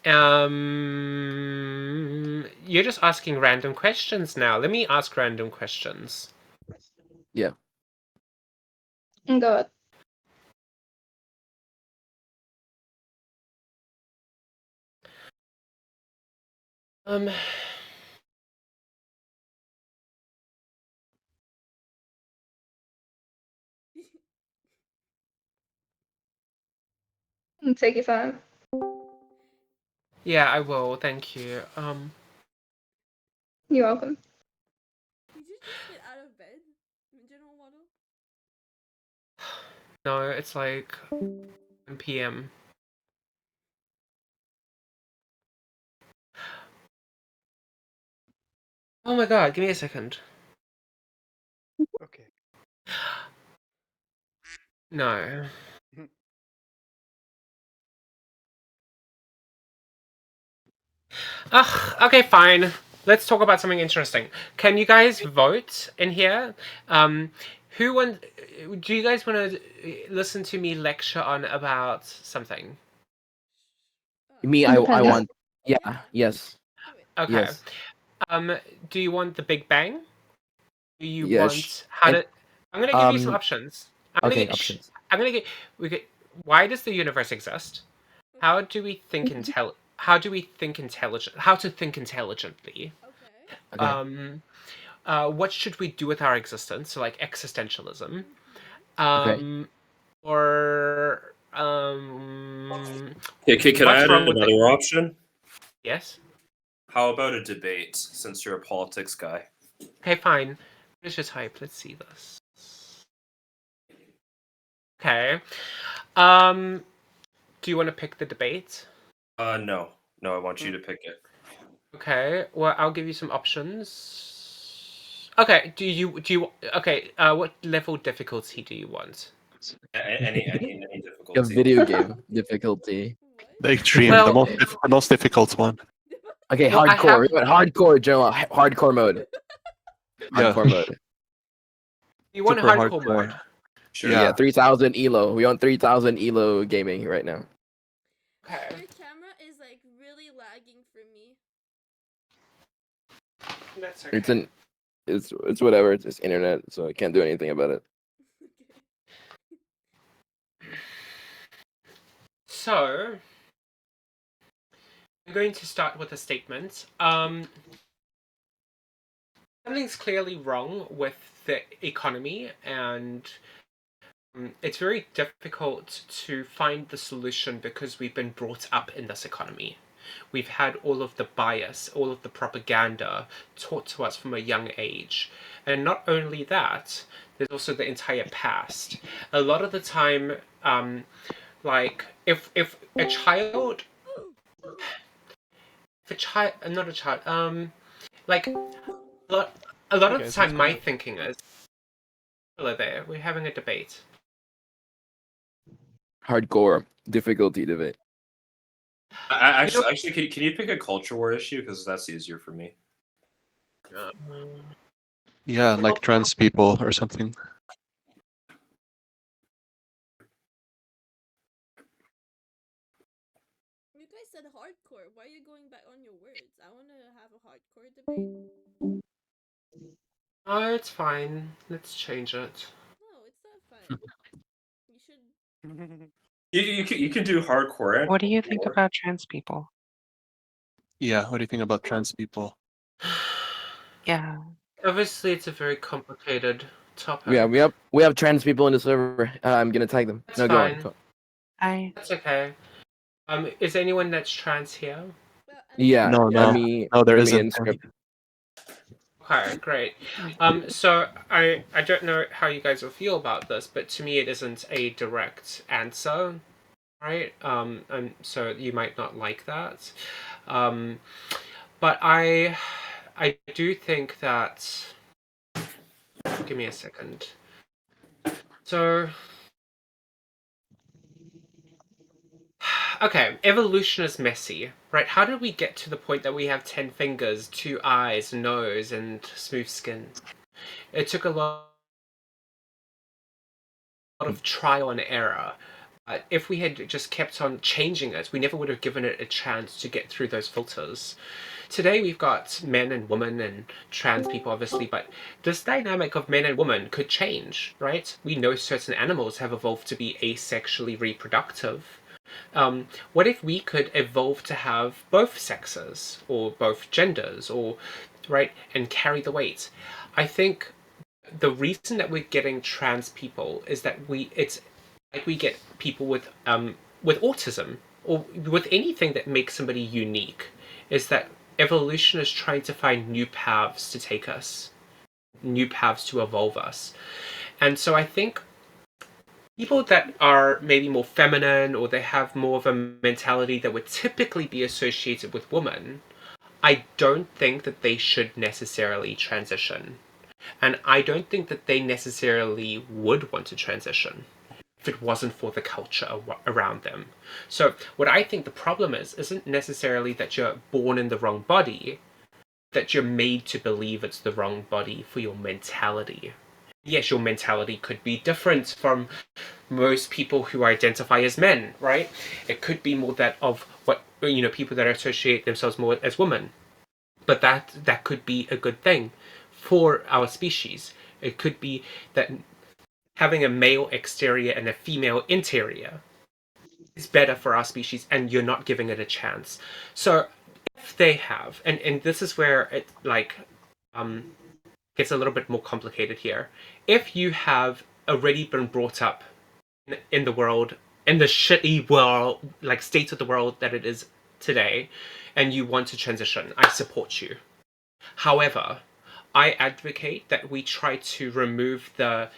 Speaker 2: You're just asking random questions now. Let me ask random questions.
Speaker 1: Yeah.
Speaker 6: Go ahead. Take your time.
Speaker 2: Yeah, I will. Thank you.
Speaker 6: You're welcome.
Speaker 5: Did you just get out of bed, General Waddle?
Speaker 2: No, it's like 1 p.m. Oh my god, give me a second.
Speaker 10: Okay.
Speaker 2: No. Ugh, okay, fine. let's talk about something interesting. Can you guys vote in here? Who want? Do you guys want to listen to me lecture on about something?
Speaker 1: Me, I
Speaker 6: Depends.
Speaker 1: want. Yeah. Yes.
Speaker 2: Okay.
Speaker 1: Yes.
Speaker 2: Do you want the Big Bang? Do you
Speaker 1: Yes.
Speaker 2: want how
Speaker 1: And
Speaker 2: to? I'm gonna give you some
Speaker 1: um.
Speaker 2: options. I'm
Speaker 1: Okay.
Speaker 2: gonna
Speaker 1: Options.
Speaker 2: I'm gonna get. We get. Why does the universe exist? How do we think How do we think intelligent? How to think intelligently?
Speaker 5: Okay.
Speaker 1: Okay.
Speaker 2: What should we do with our existence? So like existentialism.
Speaker 1: Okay.
Speaker 2: Or
Speaker 12: Can I
Speaker 2: what's
Speaker 12: add
Speaker 2: wrong with
Speaker 12: another option?
Speaker 2: Yes.
Speaker 12: How about a debate, since you're a politics guy?
Speaker 2: Okay, fine. Let's just type. Let's see this. Okay. Do you want to pick the debate?
Speaker 12: No. No, I want you to pick it.
Speaker 2: Okay. Well, I'll give you some options. Okay. Okay. What level difficulty do you want?
Speaker 12: Any
Speaker 1: A
Speaker 12: difficulty.
Speaker 1: video game difficulty.
Speaker 3: The extreme,
Speaker 2: Well-
Speaker 3: the most difficult one.
Speaker 1: Okay,
Speaker 2: Well, I
Speaker 1: hardcore.
Speaker 2: have-
Speaker 1: We want hardcore general hardcore mode.
Speaker 3: Yeah.
Speaker 1: Hardcore mode.
Speaker 2: You want
Speaker 3: Super
Speaker 2: hardcore
Speaker 3: hardcore.
Speaker 2: mode?
Speaker 12: Sure.
Speaker 1: Yeah,
Speaker 3: Yeah.
Speaker 1: 3000 elo. We want 3000 elo gaming right now.
Speaker 2: Okay.
Speaker 5: Your camera is like really lagging for me.
Speaker 2: That's okay.
Speaker 1: It's whatever. It's internet, so I can't do anything about it.
Speaker 2: So, I'm going to start with a statement. Something's clearly wrong with the economy, and it's very difficult to find the solution because we've been brought up in this economy. We've had all of the bias, all of the propaganda taught to us from a young age. And not only that, there's also the entire past. A lot of the time, like if a child not a child like a lot of the
Speaker 10: guys,
Speaker 2: time
Speaker 10: what's
Speaker 2: my
Speaker 10: going on?
Speaker 2: thinking is, hello there, we're having a debate.
Speaker 1: Hardcore difficulty debate.
Speaker 12: Actually, can you pick a culture war issue, because that's easier for me.
Speaker 3: Yeah, like trans people or something.
Speaker 5: You guys said hardcore. Why are you going back on your words? I want to have a hardcore debate.
Speaker 2: Oh, it's fine, let's change it.
Speaker 5: No, it's not fine. You should.
Speaker 12: You can do hardcore.
Speaker 4: What do you think about trans people?
Speaker 3: Yeah, what do you think about trans people?
Speaker 4: Yeah.
Speaker 2: Obviously it's a very complicated topic.
Speaker 1: Yeah, we have trans people in the server. I'm gonna tag them.
Speaker 2: That's
Speaker 1: No,
Speaker 2: fine.
Speaker 1: go on.
Speaker 2: That's okay. Is anyone that's trans here?
Speaker 1: Yeah.
Speaker 3: No, there
Speaker 1: me
Speaker 3: isn't.
Speaker 1: and Script.
Speaker 2: Okay, great. So I don't know how you guys will feel about this, but to me it isn't a direct answer, right? And so you might not like that. But I do think that. Give me a second. So. Okay, evolution is messy, right? How did we get to the point that we have 10 fingers, 2 eyes, nose, and smooth skin? It took a lot of trial and error. If we had just kept on changing it, we never would have given it a chance to get through those filters. Today we've got men and women and trans people, obviously, but this dynamic of men and women could change, right? We know certain animals have evolved to be asexually reproductive. What if we could evolve to have both sexes or both genders, or right, and carry the weight? I think the reason that we're getting trans people is that it's like we get people with autism or with anything that makes somebody unique, is that evolution is trying to find new paths to take us, new paths to evolve us. And so I think people that are maybe more feminine, or they have more of a mentality that would typically be associated with women, I don't think that they should necessarily transition. And I don't think that they necessarily would want to transition if it wasn't for the culture around them. So what I think the problem is, isn't necessarily that you're born in the wrong body, that you're made to believe it's the wrong body for your mentality. Yes, your mentality could be different from most people who identify as men, right? It could be more that of what, you know, people that associate themselves more as women. But that could be a good thing for our species. It could be that having a male exterior and a female interior is better for our species, and you're not giving it a chance. So if they have, and this is where it gets a little bit more complicated here. If you have already been brought up in the world, in the shitty world, like state of the world that it is today, and you want to transition, I support you. However, I advocate that we try to remove the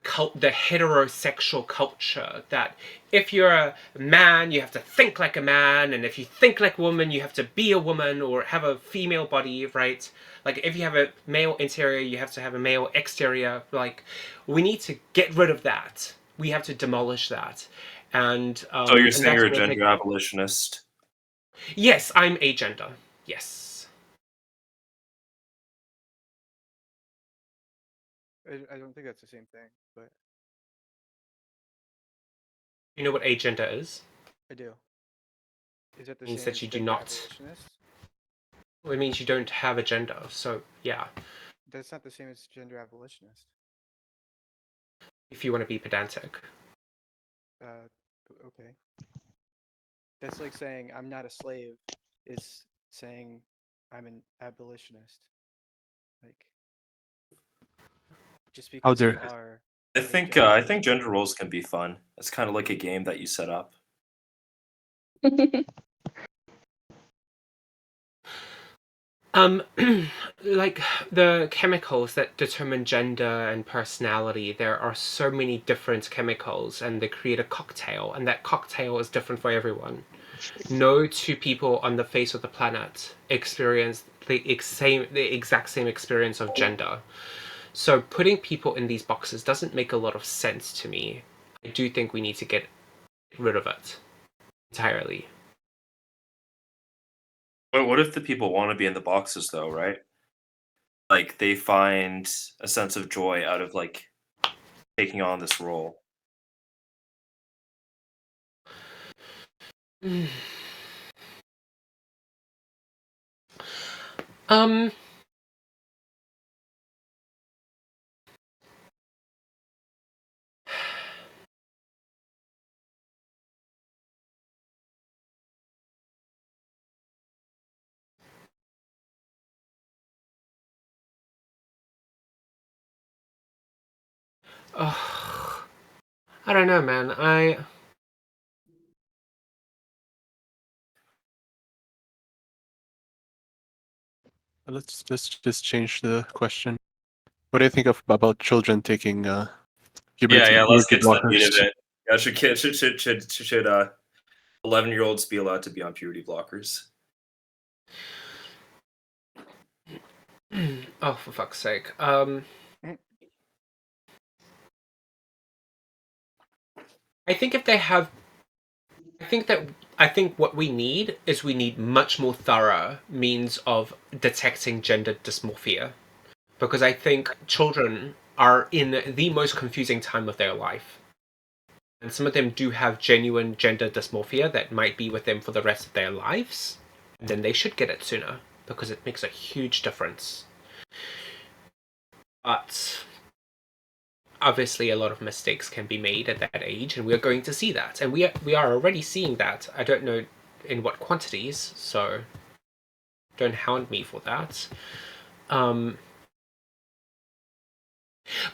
Speaker 2: heterosexual culture that if you're a man, you have to think like a man, and if you think like a woman, you have to be a woman or have a female body, right? Like if you have a male interior, you have to have a male exterior. Like we need to get rid of that. We have to demolish that. And
Speaker 12: So you're
Speaker 2: and
Speaker 12: saying
Speaker 2: that's
Speaker 12: you're a
Speaker 2: where
Speaker 12: gender abolitionist?
Speaker 2: Yes, I'm agender. Yes.
Speaker 10: I don't think that's the same thing, but
Speaker 2: You know what agender is?
Speaker 10: I do. Is that the
Speaker 2: It means
Speaker 10: same
Speaker 2: that
Speaker 10: as
Speaker 2: you do
Speaker 10: gender
Speaker 2: not.
Speaker 10: abolitionist?
Speaker 2: Well, it means you don't have a gender. So yeah,
Speaker 10: That's not the same as gender abolitionist.
Speaker 2: if you want to be pedantic.
Speaker 10: Okay. That's like saying I'm not a slave is saying I'm an abolitionist. Like just
Speaker 3: How
Speaker 10: because you
Speaker 3: dare
Speaker 10: are
Speaker 12: I
Speaker 10: an
Speaker 12: think
Speaker 10: agender
Speaker 12: I
Speaker 10: doesn't
Speaker 12: think gender
Speaker 10: mean-
Speaker 12: roles can be fun. It's kind of like a game that you set up.
Speaker 2: Like the chemicals that determine gender and personality, there are so many different chemicals, and they create a cocktail, and that cocktail is different for everyone. No two people on the face of the planet experience the exact same experience of gender. So putting people in these boxes doesn't make a lot of sense to me. I do think we need to get rid of it entirely.
Speaker 12: But what if the people want to be in the boxes though, right? Like they find a sense of joy out of like taking on this role.
Speaker 2: Um I don't know, man.
Speaker 3: let's just change the question. What do you think of about children taking puberty
Speaker 12: Let's
Speaker 3: puberty
Speaker 12: get to the meat of
Speaker 3: blockers?
Speaker 12: it. Yeah, should 11-year-olds be allowed to be on puberty blockers?
Speaker 2: Oh, for fuck's sake. I think if they have, I think what we need is we need much more thorough means of detecting gender dysmorphia, because I think children are in the most confusing time of their life, and some of them do have genuine gender dysmorphia that might be with them for the rest of their lives. And then they should get it sooner because it makes a huge difference. But obviously a lot of mistakes can be made at that age, and we're going to see that, and we are already seeing that. I don't know in what quantities, so don't hound me for that.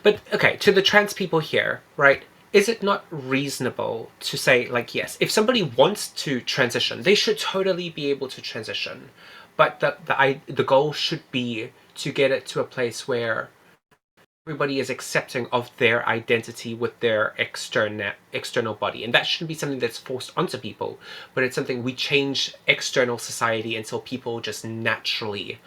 Speaker 2: But okay, to the trans people here, right? Is it not reasonable to say, like, yes, if somebody wants to transition, they should totally be able to transition, but the goal should be to get it to a place where everybody is accepting of their identity with their external body, and that shouldn't be something that's forced onto people, but it's something we change external society until people just naturally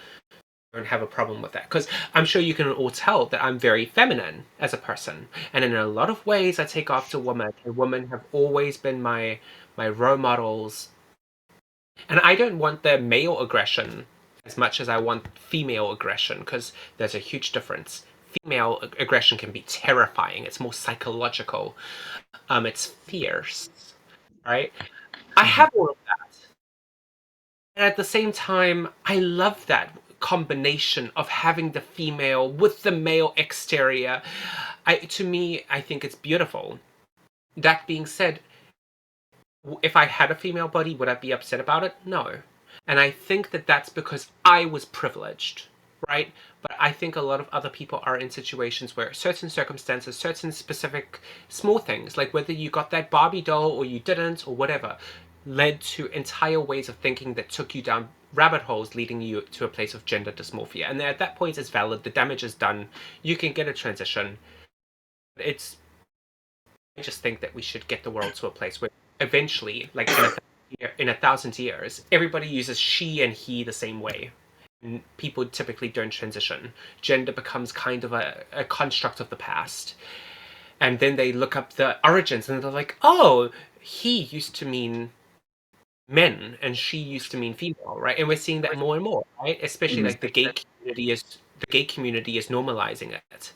Speaker 2: don't have a problem with that. Because I'm sure you can all tell that I'm very feminine as a person, and in a lot of ways I take after women, and women have always been my role models, and I don't want the male aggression as much as I want female aggression, because there's a huge difference. Female aggression can be terrifying. It's more psychological. It's fierce, right? I have all of that. And at the same time, I love that combination of having the female with the male exterior. To me, I think it's beautiful. That being said, if I had a female body, would I be upset about it? No. And I think that that's because I was privileged, right? But I think a lot of other people are in situations where certain circumstances, certain specific small things, like whether you got that Barbie doll or you didn't or whatever, led to entire ways of thinking that took you down rabbit holes, leading you to a place of gender dysmorphia. And at that point, it's valid. The damage is done. You can get a transition. I just think that we should get the world to a place where eventually, like in 1,000 years, everybody uses she and he the same way. And people typically don't transition. Gender becomes kind of a construct of the past. And then they look up the origins and they're like, oh, he used to mean men and she used to mean female, right? And we're seeing that more and more, right? Especially like the gay community is normalizing it.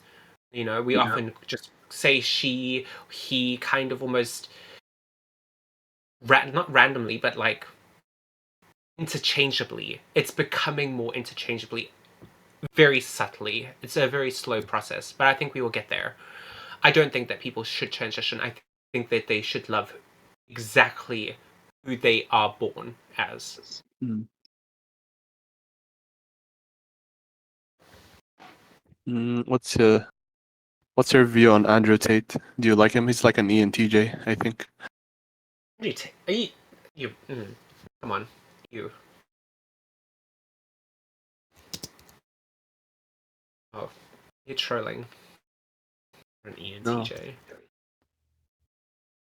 Speaker 2: You know, we often just say she, he, kind of almost not randomly, but like interchangeably. It's becoming more interchangeably, very subtly. It's a very slow process, but I think we will get there. I don't think that people should transition. I think that they should love exactly who they are born as.
Speaker 3: What's your view on Andrew Tate? Do you like him? He's like an ENTJ, I think.
Speaker 2: Come on, you. Oh, you're trolling. An ENTJ.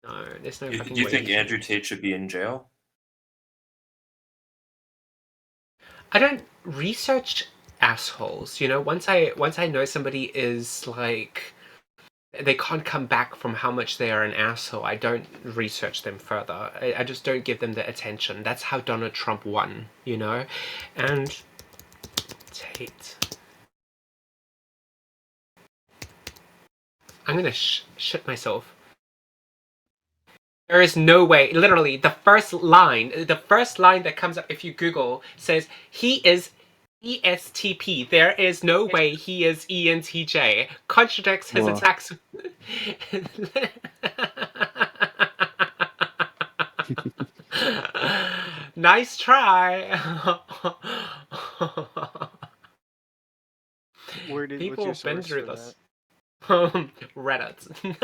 Speaker 2: No, there's no fucking way.
Speaker 12: Do you think Andrew Tate should be in jail?
Speaker 2: I don't research assholes. You know, once I know somebody is like, they can't come back from how much they are an asshole, I don't research them further. I just don't give them the attention. That's how Donald Trump won, you know? And Tate. I'm gonna shit myself. There is no way, literally, the first line that comes up if you Google says, he is ESTP. There is no way he is ENTJ. Contradicts his attacks. Nice try. People have been through this. Reddit.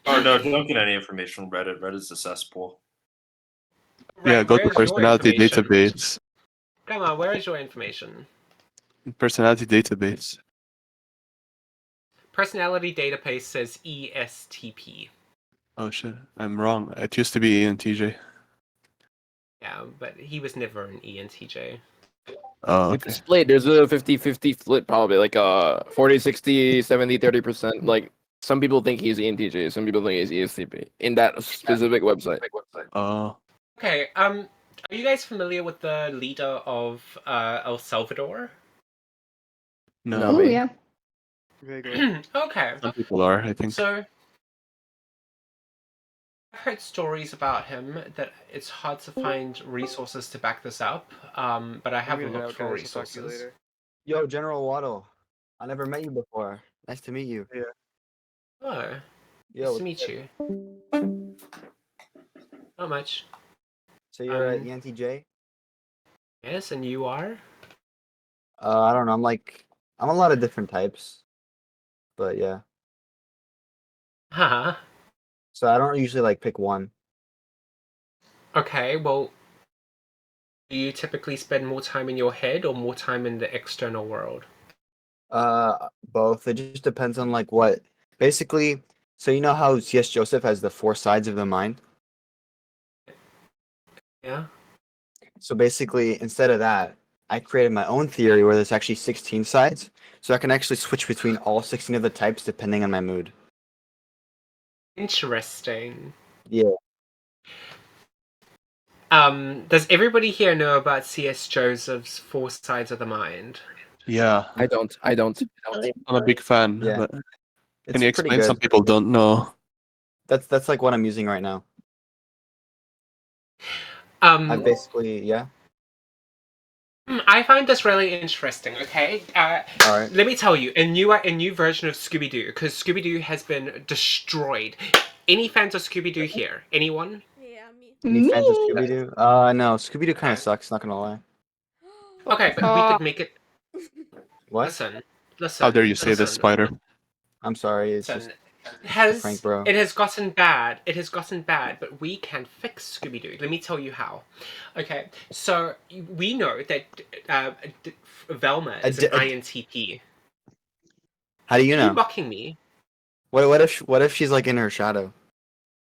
Speaker 12: Oh no, don't get any information from Reddit. Reddit's a cesspool.
Speaker 3: Yeah, go to personality database.
Speaker 2: Come on, where is your information?
Speaker 3: Personality database.
Speaker 2: Personality database says ESTP.
Speaker 3: Oh shit, I'm wrong. It used to be ENTJ.
Speaker 2: Yeah, but he was never an ENTJ.
Speaker 3: Oh,
Speaker 1: It's a split. There's a 50-50 split, probably like 40, 60, 70, 30%. Like some people think he's ENTJ, some people think he's ESTP in that specific website.
Speaker 3: Oh.
Speaker 2: Okay, are you guys familiar with the leader of El Salvador?
Speaker 3: No.
Speaker 6: Oh yeah.
Speaker 2: Okay.
Speaker 3: Some people are, I think.
Speaker 2: So I've heard stories about him that it's hard to find resources to back this up, but I have looked for resources.
Speaker 13: Yo, General Waddle. I never met you before. Nice to meet you.
Speaker 10: Yeah.
Speaker 2: Oh,
Speaker 13: Yo,
Speaker 2: nice to meet you. Not much.
Speaker 13: So you're an ENTJ?
Speaker 2: Yes, and you are?
Speaker 13: I don't know. I'm a lot of different types. But yeah.
Speaker 2: Huh.
Speaker 13: So I don't usually like pick one.
Speaker 2: Okay, well, do you typically spend more time in your head or more time in the external world?
Speaker 13: Both. It just depends on like what. Basically, so you know how C.S. Joseph has the 4 sides of the mind?
Speaker 2: Yeah.
Speaker 13: So basically, instead of that, I created my own theory where there's actually 16 sides. So I can actually switch between all 16 of the types depending on my mood.
Speaker 2: Interesting.
Speaker 13: Yeah.
Speaker 2: Does everybody here know about C.S. Joseph's Four Sides of the Mind?
Speaker 3: Yeah,
Speaker 1: I don't.
Speaker 3: I'm a big fan.
Speaker 13: Yeah.
Speaker 3: But
Speaker 13: It's
Speaker 3: can you
Speaker 13: pretty
Speaker 3: explain? Some
Speaker 13: good.
Speaker 3: people don't know.
Speaker 13: That's like what I'm using right now. I basically
Speaker 2: I find this really interesting. Okay,
Speaker 13: All right.
Speaker 2: let me tell you, a new version of Scooby Doo, because Scooby Doo has been destroyed. Any fans of Scooby Doo here? Anyone?
Speaker 5: Yeah, me.
Speaker 13: Any fans of
Speaker 6: Me.
Speaker 13: Scooby Doo? No, Scooby Doo kind of sucks. Not gonna lie.
Speaker 2: Okay, but we could make it.
Speaker 13: What?
Speaker 2: Listen,
Speaker 3: How dare you say this,
Speaker 2: listen.
Speaker 3: Spider?
Speaker 13: I'm sorry. It's
Speaker 2: Listen,
Speaker 13: just prank, bro.
Speaker 2: it has gotten bad. It has gotten bad, but we can fix Scooby Doo. Let me tell you how. Okay, so we know that Velma is an INTP.
Speaker 13: How do you
Speaker 2: Are you
Speaker 13: know?
Speaker 2: mocking me?
Speaker 13: What if she's like in her shadow?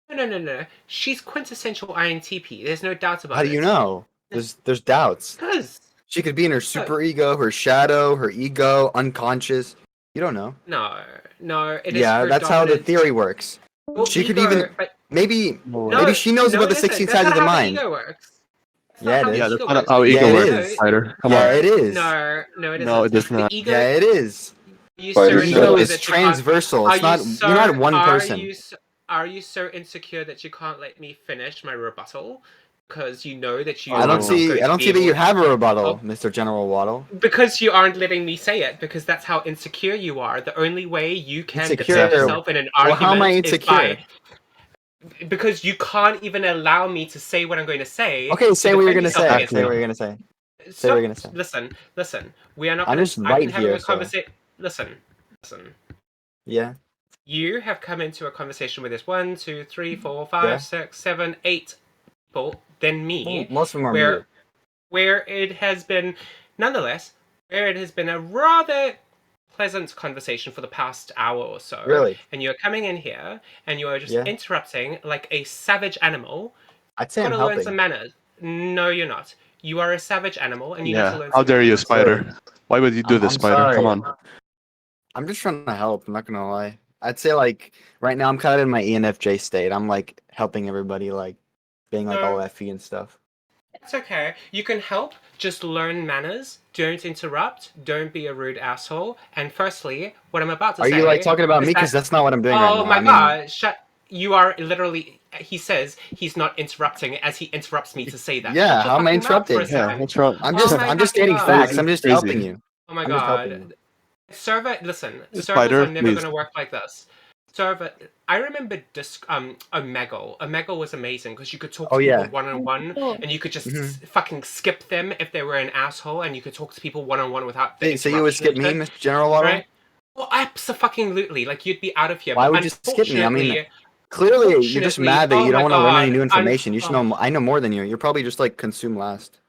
Speaker 2: No. She's quintessential INTP. There's no doubt about it.
Speaker 13: How do you know? There's doubts.
Speaker 2: Because
Speaker 13: She could be in her super ego, her shadow, her ego, unconscious. You don't know.
Speaker 2: no, it is.
Speaker 13: Yeah, that's how the theory works.
Speaker 2: Well,
Speaker 13: She could
Speaker 2: ego,
Speaker 13: even
Speaker 2: but
Speaker 13: maybe
Speaker 2: no,
Speaker 13: she knows
Speaker 2: no,
Speaker 13: about the
Speaker 2: it isn't.
Speaker 13: 16
Speaker 2: That's
Speaker 13: sides
Speaker 2: not
Speaker 13: of the
Speaker 2: how
Speaker 13: mind.
Speaker 2: ego works.
Speaker 13: Yeah, it is.
Speaker 3: Yeah, that's
Speaker 2: ego
Speaker 3: not
Speaker 2: works.
Speaker 3: how ego
Speaker 13: Yeah, it
Speaker 3: works,
Speaker 13: is.
Speaker 3: Spider. Come
Speaker 13: Yeah,
Speaker 3: on.
Speaker 13: it is.
Speaker 2: No, it isn't.
Speaker 3: No, it does
Speaker 2: The
Speaker 3: not.
Speaker 2: ego,
Speaker 13: Yeah, it is.
Speaker 2: you
Speaker 1: Spider,
Speaker 2: so
Speaker 13: The ego
Speaker 2: insecure
Speaker 13: is
Speaker 2: that you can't.
Speaker 13: transversal.
Speaker 2: Are
Speaker 13: It's
Speaker 2: you
Speaker 13: not.
Speaker 2: so?
Speaker 13: You're not one
Speaker 2: are
Speaker 13: person.
Speaker 2: You so, are you so insecure that you can't let me finish my rebuttal? Because you know that you
Speaker 13: I
Speaker 2: are
Speaker 13: don't
Speaker 2: not
Speaker 13: see.
Speaker 2: going
Speaker 13: I
Speaker 2: to
Speaker 13: don't
Speaker 2: be
Speaker 13: see that
Speaker 2: able.
Speaker 13: you have a rebuttal,
Speaker 2: Oh.
Speaker 13: Mr. General Waddle.
Speaker 2: Because you aren't letting me say it, because that's how insecure you are. The only way you can defend
Speaker 13: Insecure.
Speaker 2: yourself in an
Speaker 13: Well,
Speaker 2: argument
Speaker 13: how am I
Speaker 2: is
Speaker 13: insecure?
Speaker 2: because you can't even allow me to say what I'm going to say.
Speaker 13: Okay, say what you're gonna say.
Speaker 2: Against
Speaker 13: Say
Speaker 2: me.
Speaker 13: what you're gonna say. Say
Speaker 2: Stop.
Speaker 13: what you're gonna say.
Speaker 2: Listen. We are not
Speaker 13: I'm
Speaker 2: gonna.
Speaker 13: just
Speaker 2: I'm
Speaker 13: right
Speaker 2: having
Speaker 13: here,
Speaker 2: a
Speaker 13: so.
Speaker 2: conversation. Listen.
Speaker 13: Yeah.
Speaker 2: You have come into a conversation with this 1, 2, 3, 4,
Speaker 13: Yeah.
Speaker 2: 5, 6, 7, 8 people, then me.
Speaker 13: Well, most of them are
Speaker 2: where
Speaker 13: muted.
Speaker 2: where it has been, nonetheless, where it has been a rather pleasant conversation for the past hour or so.
Speaker 13: Really?
Speaker 2: And you're coming in here and you are just
Speaker 13: Yeah.
Speaker 2: interrupting like a savage animal.
Speaker 13: I'd say
Speaker 2: You've
Speaker 13: I'm
Speaker 2: got to learn
Speaker 13: helping.
Speaker 2: some manners. No, you're not. You are a savage animal and you need to
Speaker 3: Yeah.
Speaker 2: learn
Speaker 3: How
Speaker 2: some
Speaker 3: dare you,
Speaker 2: manners.
Speaker 3: Spider? Why would you do this,
Speaker 13: I'm
Speaker 3: Spider?
Speaker 13: sorry.
Speaker 3: Come on.
Speaker 13: I'm just trying to help. I'm not gonna lie. I'd say like right now I'm kind of in my ENFJ state. I'm like helping everybody, like being like all
Speaker 2: No.
Speaker 13: FE and stuff.
Speaker 2: It's okay. You can help. Just learn manners. Don't interrupt. Don't be a rude asshole. And firstly, what I'm about to
Speaker 13: Are
Speaker 2: say
Speaker 13: you like talking about
Speaker 2: is
Speaker 13: me? Because
Speaker 2: that-
Speaker 13: that's not what I'm doing right now.
Speaker 2: Oh my
Speaker 13: I mean,
Speaker 2: god! Shut. You are literally. He says he's not interrupting as he interrupts me to say that.
Speaker 13: yeah.
Speaker 2: Shut your
Speaker 13: How am I
Speaker 2: fucking mouth for a
Speaker 13: interrupting?
Speaker 3: Yeah,
Speaker 2: second.
Speaker 3: what's wrong?
Speaker 13: I'm
Speaker 2: Oh
Speaker 13: just
Speaker 2: my
Speaker 13: I'm just
Speaker 2: fucking
Speaker 13: stating
Speaker 2: god.
Speaker 13: facts. I'm just
Speaker 3: Crazy.
Speaker 13: helping you.
Speaker 2: Oh my
Speaker 13: I'm just helping you.
Speaker 2: god. Servers
Speaker 3: Spider,
Speaker 2: are never
Speaker 3: please.
Speaker 2: going to work like this. I remember Omegle. Omegle was amazing because you could talk to
Speaker 13: Oh,
Speaker 2: people
Speaker 13: yeah.
Speaker 2: one-on-one and you could just
Speaker 13: Mhm.
Speaker 2: fucking skip them if they were an asshole and you could talk to people one-on-one without the
Speaker 13: So you would skip me,
Speaker 2: interruption.
Speaker 13: Mr. General Waddle?
Speaker 2: Right? Well, absolutely. Like you'd be out of here.
Speaker 13: Why
Speaker 2: but
Speaker 13: would you skip me? I mean,
Speaker 2: unfortunately-
Speaker 13: clearly you're just mad that
Speaker 2: oh
Speaker 13: you don't
Speaker 2: my
Speaker 13: want to learn any
Speaker 2: God,
Speaker 13: new information. You should
Speaker 2: oh.
Speaker 13: know. I know more than you. You're probably just like consume last.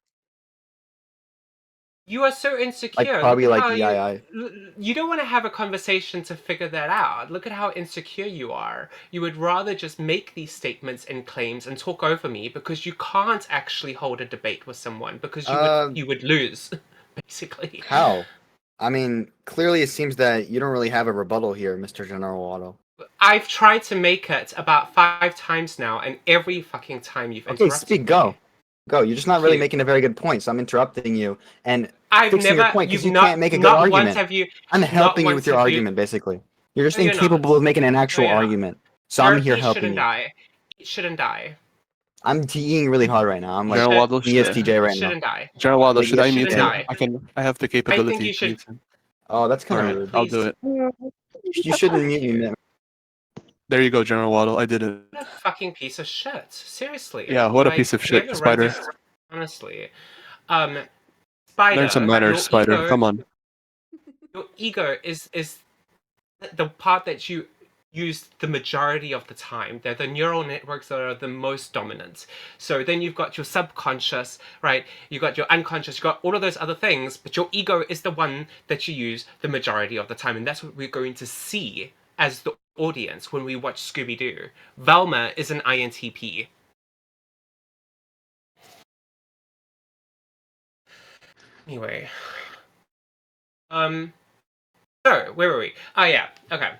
Speaker 2: You are so insecure.
Speaker 13: Like probably
Speaker 2: Look at
Speaker 13: like
Speaker 2: how
Speaker 13: EII.
Speaker 2: you don't want to have a conversation to figure that out. Look at how insecure you are. You would rather just make these statements and claims and talk over me because you can't actually hold a debate with someone because you would lose, basically.
Speaker 13: How? I mean, clearly it seems that you don't really have a rebuttal here, Mr. General Waddle.
Speaker 2: I've tried to make it about 5 times now, and every fucking time you've
Speaker 13: Okay,
Speaker 2: interrupted
Speaker 13: speak.
Speaker 2: me.
Speaker 13: Go. You're just not really
Speaker 2: You.
Speaker 13: making a very good point, so I'm interrupting you and
Speaker 2: I've
Speaker 13: fixing
Speaker 2: never.
Speaker 13: your point because
Speaker 2: You've
Speaker 13: you can't make a good
Speaker 2: not once
Speaker 13: argument.
Speaker 2: have you.
Speaker 13: I'm
Speaker 2: not
Speaker 13: helping you
Speaker 2: once
Speaker 13: with your
Speaker 2: have you-
Speaker 13: argument, basically. You're just
Speaker 2: No, you're
Speaker 13: incapable
Speaker 2: not.
Speaker 13: of making an actual
Speaker 2: you're not.
Speaker 13: argument. So I'm here
Speaker 2: Turkey
Speaker 13: helping
Speaker 2: shouldn't
Speaker 13: you.
Speaker 2: die. It shouldn't die.
Speaker 13: I'm TEing really hard right now. I'm like
Speaker 3: General Waddle,
Speaker 13: ESTJ right now.
Speaker 2: Shouldn't die.
Speaker 3: General Waddle,
Speaker 13: Like
Speaker 3: should I mute
Speaker 13: ESTJ.
Speaker 3: him? I have the
Speaker 2: I
Speaker 3: capability
Speaker 2: think you
Speaker 3: to
Speaker 2: should.
Speaker 3: mute him.
Speaker 13: Oh, that's kind of
Speaker 3: Alright,
Speaker 13: rude.
Speaker 3: I'll do it.
Speaker 13: You shouldn't mute me.
Speaker 3: There you go, General Waddle. I did it.
Speaker 2: What a fucking piece of shit. Seriously.
Speaker 3: Yeah, what a
Speaker 2: Like,
Speaker 3: piece of shit,
Speaker 2: whoever
Speaker 3: Spider.
Speaker 2: runs this- honestly. Spider.
Speaker 3: Learn some manners, Spider.
Speaker 2: Ego,
Speaker 3: Come on.
Speaker 2: Your ego is the part that you use the majority of the time. They're the neural networks that are the most dominant. So then you've got your subconscious, right? You've got your unconscious, you've got all of those other things, but your ego is the one that you use the majority of the time. And that's what we're going to see as the audience when we watch Scooby-Doo. Velma is an INTP. Anyway. So, where were we? Oh, yeah. Okay.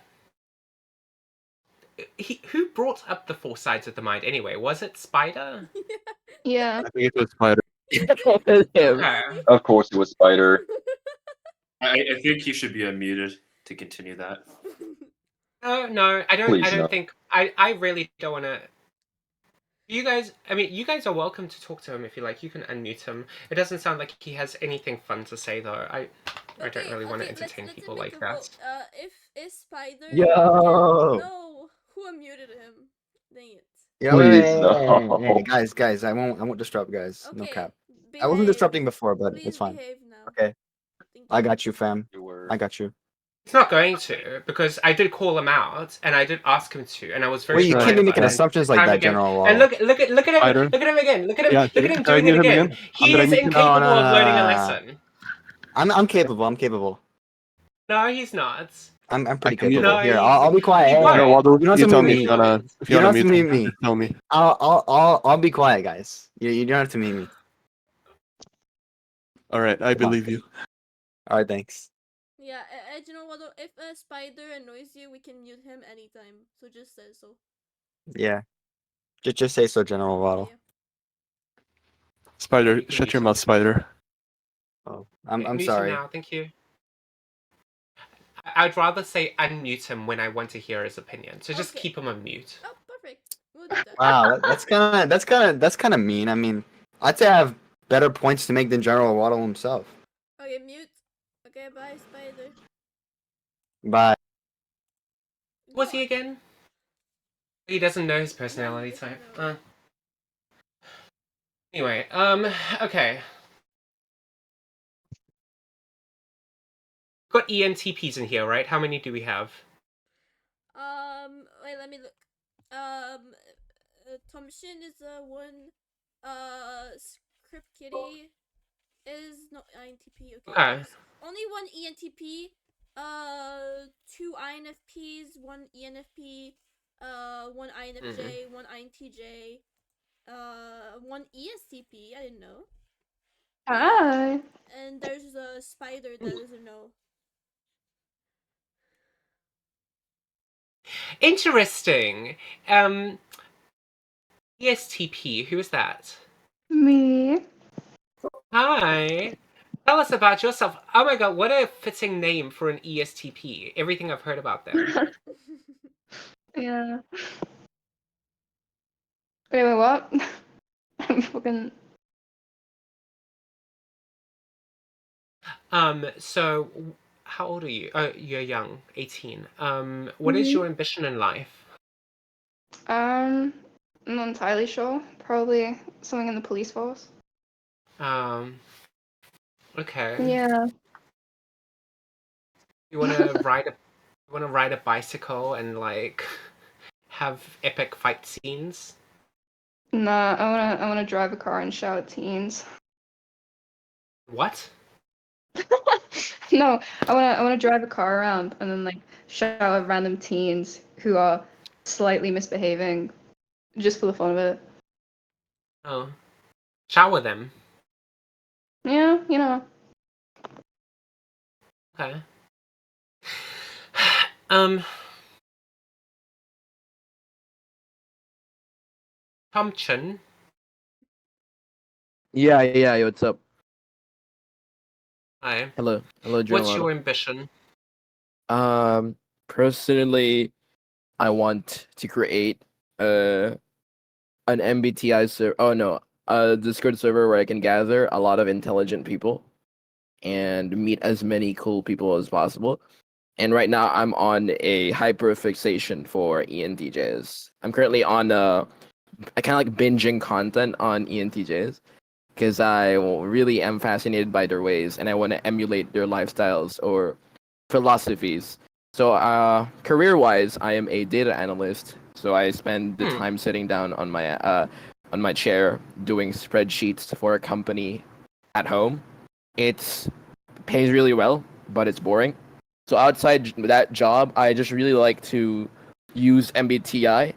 Speaker 2: who brought up the four sides of the mind anyway? Was it Spider?
Speaker 6: Yeah.
Speaker 3: I think it was Spider.
Speaker 2: Okay.
Speaker 14: Of course, it was Spider.
Speaker 12: I think you should be unmuted to continue that.
Speaker 2: No, I don't.
Speaker 14: Please,
Speaker 2: I don't
Speaker 14: no.
Speaker 2: think. I really don't want to. You guys, I mean, you guys are welcome to talk to him if you like. You can unmute him. It doesn't sound like he has anything fun to say, though. I don't really want to entertain people like that.
Speaker 5: If is Spider
Speaker 13: Yo!
Speaker 5: No, who unmuted him? Dang it.
Speaker 13: Yo,
Speaker 14: Please,
Speaker 13: hey,
Speaker 14: no.
Speaker 13: hey, guys, I won't disrupt, guys. No
Speaker 5: Okay,
Speaker 13: cap. I wasn't
Speaker 5: behave.
Speaker 13: disrupting before, but
Speaker 5: Please
Speaker 13: it's fine.
Speaker 5: behave now.
Speaker 13: Okay,
Speaker 5: Thank
Speaker 13: I
Speaker 5: you.
Speaker 13: got you, fam.
Speaker 14: You were.
Speaker 13: I got you.
Speaker 2: It's not going to, because I did call him out and I did ask him to, and I was very.
Speaker 13: Wait, you
Speaker 2: polite
Speaker 13: can't be
Speaker 2: about
Speaker 13: making
Speaker 2: it.
Speaker 13: assumptions like
Speaker 2: Time
Speaker 13: that,
Speaker 2: again.
Speaker 13: General
Speaker 2: And
Speaker 13: Waddle.
Speaker 2: look at him!
Speaker 3: Spider.
Speaker 2: Look at him again! Look at him!
Speaker 3: Yeah,
Speaker 2: Look at him
Speaker 3: can I
Speaker 2: doing it
Speaker 3: mute him
Speaker 2: again!
Speaker 3: again?
Speaker 2: He
Speaker 3: Did I
Speaker 2: is
Speaker 3: mute him?
Speaker 2: incapable
Speaker 13: No,
Speaker 2: of learning a
Speaker 13: no.
Speaker 2: lesson.
Speaker 13: I'm capable. I'm capable.
Speaker 2: No, he's not.
Speaker 13: I'm pretty
Speaker 3: can mute
Speaker 13: capable.
Speaker 2: him.
Speaker 13: Here,
Speaker 2: No,
Speaker 13: I'll be quiet.
Speaker 2: he
Speaker 13: Hey,
Speaker 2: won't.
Speaker 3: No, Waddle,
Speaker 13: you don't
Speaker 3: you
Speaker 13: have to
Speaker 3: tell
Speaker 13: mute
Speaker 3: me
Speaker 13: me.
Speaker 3: if you wanna
Speaker 13: You don't have to
Speaker 3: mute
Speaker 13: mute
Speaker 3: him.
Speaker 13: me.
Speaker 3: Just tell me.
Speaker 13: I'll be quiet, guys. You don't have to mute me.
Speaker 3: All right, I
Speaker 13: Come on.
Speaker 3: believe you.
Speaker 13: All right, thanks.
Speaker 5: Yeah, you know what? If a spider annoys you, we can mute him anytime. So just say so.
Speaker 13: Yeah, just say so, General Waddle.
Speaker 5: Yeah.
Speaker 3: Spider,
Speaker 2: You can
Speaker 3: shut
Speaker 2: mute
Speaker 3: your
Speaker 2: him.
Speaker 3: mouth, Spider.
Speaker 13: Oh, I'm
Speaker 2: Mute him
Speaker 13: sorry.
Speaker 2: now, thank you. I'd rather say unmute him when I want to hear his opinion. So just
Speaker 5: Okay.
Speaker 2: keep him on mute.
Speaker 5: Oh, perfect. We'll do that.
Speaker 13: Wow, that's kind of mean. I mean, I'd say I have better points to make than General Waddle himself.
Speaker 5: Okay, mute. Okay, bye, spider.
Speaker 13: Bye.
Speaker 2: Was he again? He doesn't know his personality
Speaker 5: doesn't
Speaker 2: type.
Speaker 5: know.
Speaker 2: Anyway, okay. Got ENTPs in here, right? How many do we have?
Speaker 5: Wait, let me look. Thompson is one. Script Kitty is not INTP. Okay.
Speaker 2: Okay.
Speaker 5: There's only one ENTP. 2 INFPs, 1 ENFP, 1 INFJ, 1 INTJ, 1 ESTP. I didn't know.
Speaker 6: Hi.
Speaker 5: And there's a spider that is a no.
Speaker 2: Interesting. ESTP, who is that?
Speaker 6: Me.
Speaker 2: Hi. Tell us about yourself. Oh my god, what a fitting name for an ESTP. Everything I've heard about them.
Speaker 6: Yeah. Anyway, what? I'm fucking.
Speaker 2: So how old are you? Oh, you're young, 18. What is your ambition in life?
Speaker 6: I'm not entirely sure. Probably something in the police force.
Speaker 2: Okay.
Speaker 6: Yeah.
Speaker 2: You wanna ride a bicycle and like have epic fight scenes?
Speaker 6: Nah, I wanna drive a car and shout at teens.
Speaker 2: What?
Speaker 6: No, I wanna drive a car around and then like shout at random teens who are slightly misbehaving, just for the fun of it.
Speaker 2: Oh. Shower them.
Speaker 6: Yeah, you know.
Speaker 2: Okay. Pumpkin.
Speaker 1: Yeah. What's up?
Speaker 2: Hi.
Speaker 1: Hello, General
Speaker 2: What's
Speaker 1: Waddle.
Speaker 2: your ambition?
Speaker 1: Personally, I want to create an MBTI server. Oh no, a Discord server where I can gather a lot of intelligent people and meet as many cool people as possible. And right now, I'm on a hyperfixation for ENTJs. I'm currently on I kind of like binging content on ENTJs because I really am fascinated by their ways and I want to emulate their lifestyles or philosophies. So, career-wise, I am a data analyst. So I spend the time sitting down on my chair doing spreadsheets for a company at home. It pays really well, but it's boring. So outside that job, I just really like to use MBTI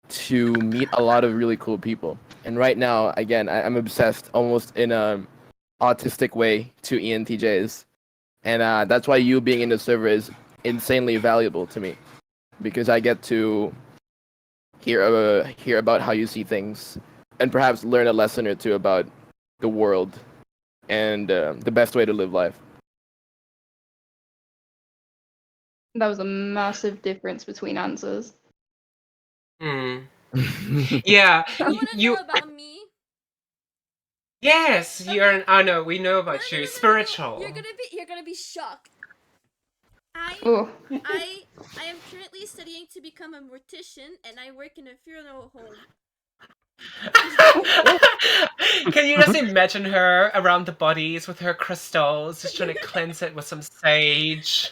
Speaker 1: to meet a lot of really cool people. And right now, again, I'm obsessed almost in a autistic way to ENTJs. And that's why you being in the server is insanely valuable to me. Because I get to hear about how you see things, and perhaps learn a lesson or two about the world and the best way to live life.
Speaker 6: That was a massive difference between answers.
Speaker 2: Hmm. Yeah.
Speaker 5: You want to know about me?
Speaker 2: Yes, you're an. Oh no, we know about you. Spiritual.
Speaker 5: You're gonna be shocked.
Speaker 6: Oh.
Speaker 5: I am currently studying to become a mortician, and I work in a funeral home.
Speaker 2: Can you just imagine her around the bodies with her crystals, just trying to cleanse it with some sage?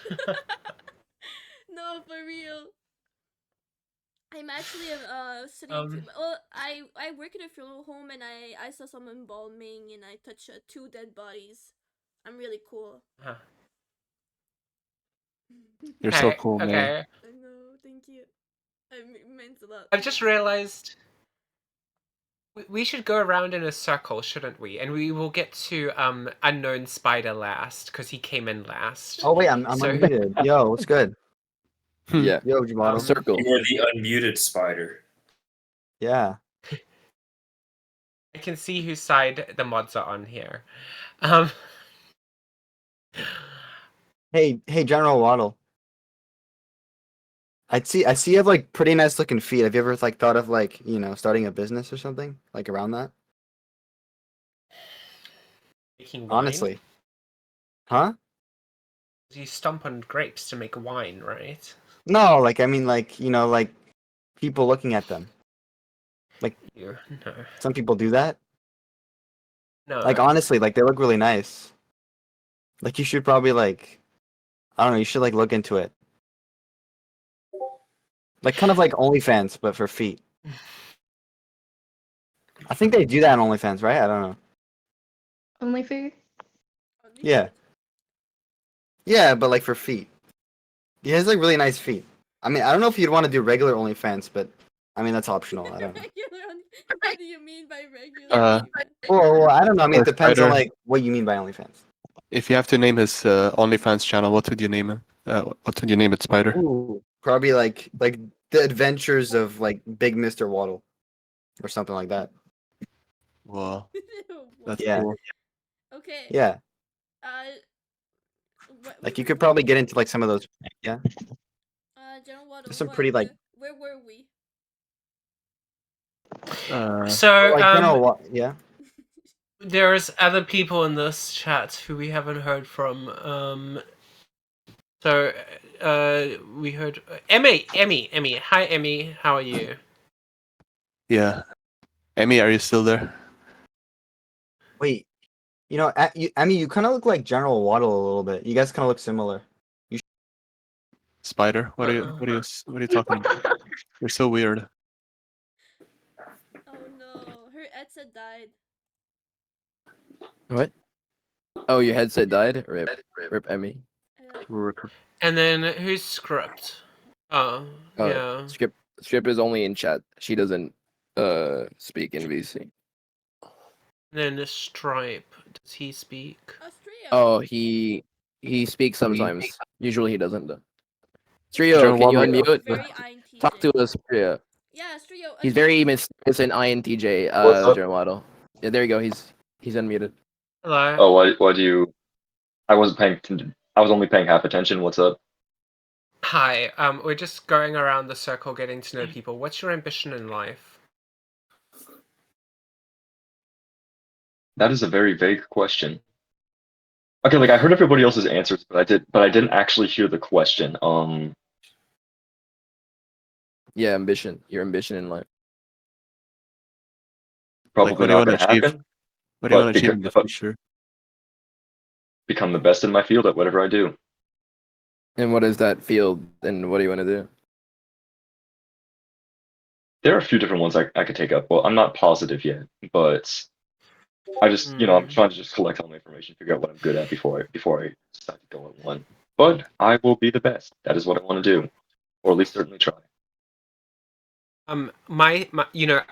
Speaker 5: No, for real. I'm actually studying. Well, I work in a funeral home, and I saw some embalming, and I touched 2 dead bodies. I'm really cool.
Speaker 2: Huh.
Speaker 3: You're so cool, man.
Speaker 2: Okay.
Speaker 5: I know, thank you. It means a lot.
Speaker 2: I've just realized we should go around in a circle, shouldn't we? And we will get to unknown spider last because he came in last.
Speaker 13: Oh wait, I'm
Speaker 2: So-
Speaker 13: unmuted. Yo, what's good?
Speaker 1: Yeah.
Speaker 13: Yo, Waddle.
Speaker 1: Circle.
Speaker 12: You're the unmuted spider.
Speaker 13: Yeah.
Speaker 2: I can see whose side the mods are on here.
Speaker 13: Hey, General Waddle. I see you have like pretty nice looking feet. Have you ever like thought of like, starting a business or something? Like around that?
Speaker 2: Making wine?
Speaker 13: Honestly. Huh?
Speaker 2: You stomp on grapes to make wine, right?
Speaker 13: No, like I mean like, like people looking at them. Like
Speaker 2: No.
Speaker 13: some people do that.
Speaker 2: No.
Speaker 13: Like honestly, like they look really nice. Like you should probably like I don't know, you should like look into it. Like kind of like OnlyFans, but for feet. I think they do that on OnlyFans, right? I don't know.
Speaker 6: Only for
Speaker 13: Yeah. Yeah, but like for feet. He has like really nice feet. I mean, I don't know if you'd want to do regular OnlyFans, but I mean that's optional. I don't know.
Speaker 5: What do you mean by regular?
Speaker 13: Well, I don't know. I mean, it depends on
Speaker 3: Spider.
Speaker 13: like what you mean by OnlyFans.
Speaker 3: If you have to name his OnlyFans channel, what would you name him? What would you name it, Spider?
Speaker 13: Ooh, probably like the adventures of like Big Mr. Waddle, or something like that.
Speaker 3: Wow, that's
Speaker 13: Yeah.
Speaker 3: cool.
Speaker 5: Okay.
Speaker 13: Yeah. Like you could probably get into like some of those. Yeah.
Speaker 5: General Waddle,
Speaker 13: There's some pretty like.
Speaker 5: where were we?
Speaker 2: So,
Speaker 13: like, yeah.
Speaker 2: There's other people in this chat who we haven't heard from. So, we heard Emmy. Hi, Emmy. How are you?
Speaker 3: Yeah. Emmy, are you still there?
Speaker 13: Wait. I mean, you kind of look like General Waddle a little bit. You guys kind of look similar.
Speaker 3: Spider, what are you talking about? You're so weird.
Speaker 5: Oh no, her headset died.
Speaker 1: What? Oh, your headset died? Rip Emmy.
Speaker 2: And then who's Script? Oh, yeah.
Speaker 1: Script is only in chat. She doesn't speak in VC.
Speaker 2: And then Stripe. Does he speak?
Speaker 1: Oh, he speaks sometimes. Usually he doesn't though. Strio,
Speaker 3: General
Speaker 1: can you
Speaker 3: Waddle.
Speaker 1: unmute? Talk to us, Strio.
Speaker 5: Yeah, Strio.
Speaker 1: He's very mysterious in INTJ,
Speaker 14: What's up?
Speaker 1: General Waddle. Yeah, there you go. He's unmuted.
Speaker 2: Hello.
Speaker 14: Oh, why do you? I was only paying half attention. What's up?
Speaker 2: Hi. We're just going around the circle, getting to know people. What's your ambition in life?
Speaker 14: That is a very vague question. Okay, like I heard everybody else's answers, but I didn't actually hear the question.
Speaker 1: Yeah, ambition. Your ambition in life.
Speaker 14: Probably
Speaker 3: what do you
Speaker 14: not
Speaker 3: want
Speaker 14: gonna
Speaker 3: to achieve?
Speaker 14: happen.
Speaker 3: What do you
Speaker 14: but
Speaker 3: want to achieve in the
Speaker 14: but
Speaker 3: future?
Speaker 14: become the best in my field at whatever I do.
Speaker 1: And what is that field? And what do you want to do?
Speaker 14: There are a few different ones I could take up. Well, I'm not positive yet, but I just I'm trying to just collect all the information, figure out what I'm good at before I decide to go at one. But I will be the best. That is what I want to do, or at least certainly try.
Speaker 2: My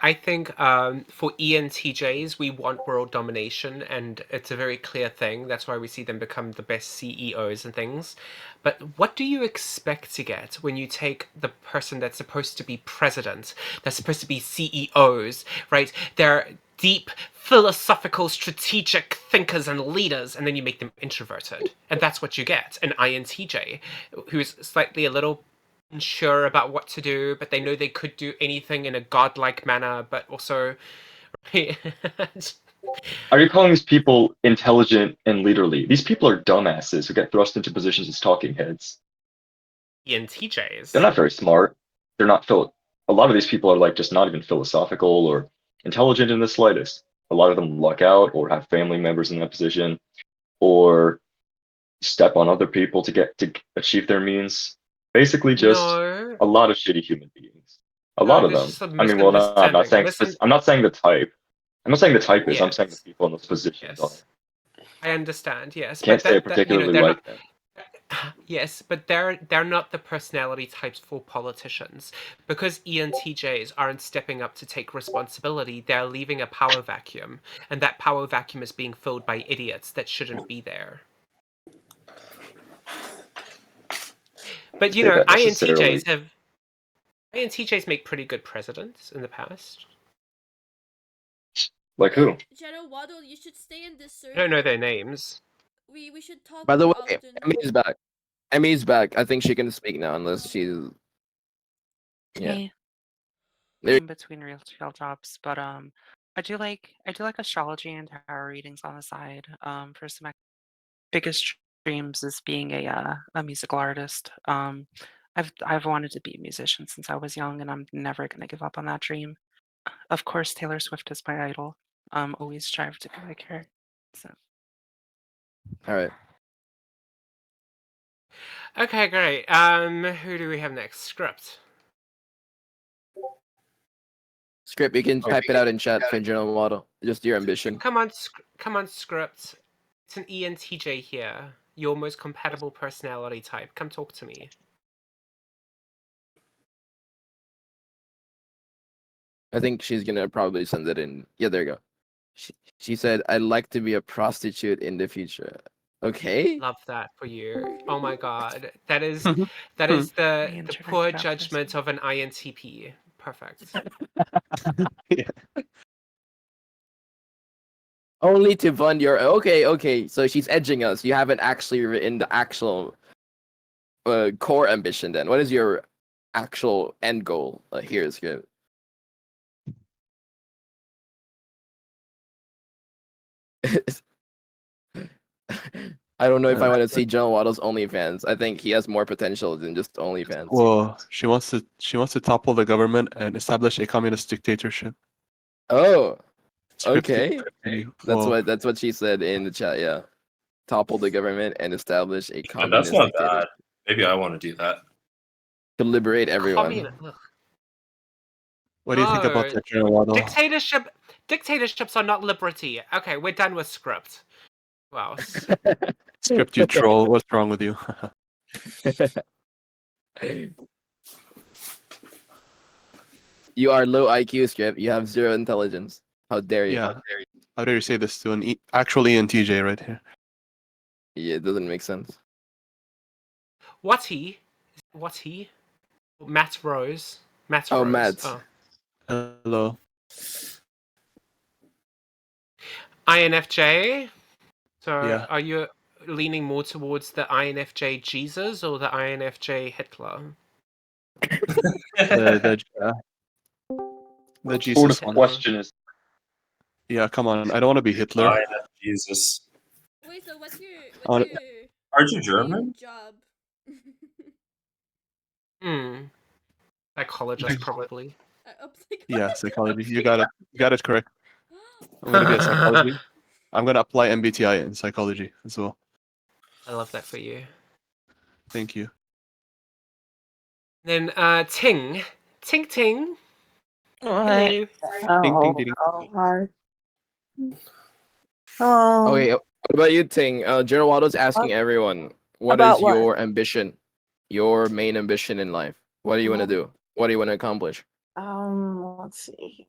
Speaker 2: I think for ENTJs we want world domination, and it's a very clear thing. That's why we see them become the best CEOs and things. But what do you expect to get when you take the person that's supposed to be president, that's supposed to be CEOs, right? They're deep philosophical strategic thinkers and leaders, and then you make them introverted, and that's what you get, an INTJ who's slightly a little unsure about what to do, but they know they could do anything in a godlike manner, but also
Speaker 14: Are you calling these people intelligent and leaderly? These people are dumbasses who get thrust into positions as talking heads.
Speaker 2: ENTJs.
Speaker 14: They're not very smart. They're not a lot of these people are like just not even philosophical or intelligent in the slightest. A lot of them luck out or have family members in that position or step on other people to achieve their means. Basically just
Speaker 2: No.
Speaker 14: a lot of shitty human beings. A
Speaker 2: No,
Speaker 14: lot of
Speaker 2: there's
Speaker 14: them.
Speaker 2: just a
Speaker 14: I mean, well, no, I'm not saying
Speaker 2: misunderstanding.
Speaker 14: I'm not saying the type. I'm not saying the type is. I'm
Speaker 2: Yes.
Speaker 14: saying the people in those positions are.
Speaker 2: I understand, yes.
Speaker 14: Can't
Speaker 2: but
Speaker 14: say I
Speaker 2: that,
Speaker 14: particularly
Speaker 2: they're
Speaker 14: like
Speaker 2: not,
Speaker 14: them.
Speaker 2: Yes, but they're not the personality types for politicians. Because ENTJs aren't stepping up to take responsibility, they're leaving a power vacuum, and that power vacuum is being filled by idiots that shouldn't be there. But
Speaker 14: Say that necessarily.
Speaker 2: INTJs make pretty good presidents in the past.
Speaker 14: Like who?
Speaker 5: General Waddle, you should stay in this circle.
Speaker 2: I don't know their names.
Speaker 5: We should talk
Speaker 1: By the
Speaker 5: more
Speaker 1: way,
Speaker 5: often.
Speaker 1: Emmy's back. Emmy's back. I think she can speak now, unless she's. Yeah.
Speaker 4: Hey.
Speaker 1: There-
Speaker 4: In between real jobs, but I do like astrology and tarot readings on the side. For some biggest dreams is being a musical artist. I've wanted to be a musician since I was young, and I'm never gonna give up on that dream. Of course, Taylor Swift is my idol. Always strive to be like her. So.
Speaker 1: All right.
Speaker 2: Okay, great. Who do we have next? Script.
Speaker 1: Script, you can type it out in chat for general model. Just your ambition.
Speaker 2: Come on, Script. It's an ENTJ here. Your most compatible personality type. Come talk to me.
Speaker 1: I think she's gonna probably send it in. Yeah, there you go. She said, "I'd like to be a prostitute in the future." Okay.
Speaker 2: Love that for you. Oh my god, that is the poor judgment of an INTP. Perfect.
Speaker 1: Only to fund your. Okay. So she's edging us. You haven't actually written the actual core ambition. Then, what is your actual end goal? Here's good. I don't know if I want to see John Waddle's OnlyFans. I think he has more potential than just OnlyFans.
Speaker 3: Well, she wants to topple the government and establish a communist dictatorship.
Speaker 1: Oh,
Speaker 3: Scripted.
Speaker 1: okay.
Speaker 3: Well,
Speaker 1: That's what she said in the chat. Yeah, topple the government and establish a
Speaker 12: And
Speaker 1: communist
Speaker 12: that's not
Speaker 1: dictatorship
Speaker 12: bad. Maybe I want to do that.
Speaker 1: to liberate everyone.
Speaker 3: What do you think about that, General Waddle?
Speaker 2: Dictatorships are not liberty. Okay, we're done with Script. Wow.
Speaker 3: Script, you troll. What's wrong with you?
Speaker 1: You are low IQ, Script. You have 0 intelligence. How dare you?
Speaker 3: Yeah. How dare you say this to an actual ENTJ right here?
Speaker 1: Yeah, it doesn't make sense.
Speaker 2: What's he? Matt Rose. Matt
Speaker 1: Oh,
Speaker 2: Rose.
Speaker 1: Matt.
Speaker 2: Oh.
Speaker 3: Hello.
Speaker 2: INFJ. So
Speaker 3: Yeah.
Speaker 2: are you leaning more towards the INFJ Jesus or the INFJ Hitler?
Speaker 3: The Jesus one.
Speaker 14: Question is.
Speaker 3: Yeah, come on. I don't want to be Hitler.
Speaker 12: Jesus.
Speaker 5: Wait, so what's your
Speaker 12: Aren't you German?
Speaker 5: job?
Speaker 2: Psychologist, probably.
Speaker 3: Yeah, psychology. You got it correct. I'm gonna be a psychology. I'm gonna apply MBTI in psychology as well.
Speaker 2: I love that for you.
Speaker 3: Thank you.
Speaker 2: Then Ting. Ting.
Speaker 11: What?
Speaker 2: Hello.
Speaker 3: Ding.
Speaker 11: Oh.
Speaker 1: Okay, what about you, Ting? General Waddle's asking everyone, what
Speaker 11: About
Speaker 1: is
Speaker 11: what?
Speaker 1: your ambition? Your main ambition in life? What do you want to do? What do you want to accomplish?
Speaker 15: Let's see.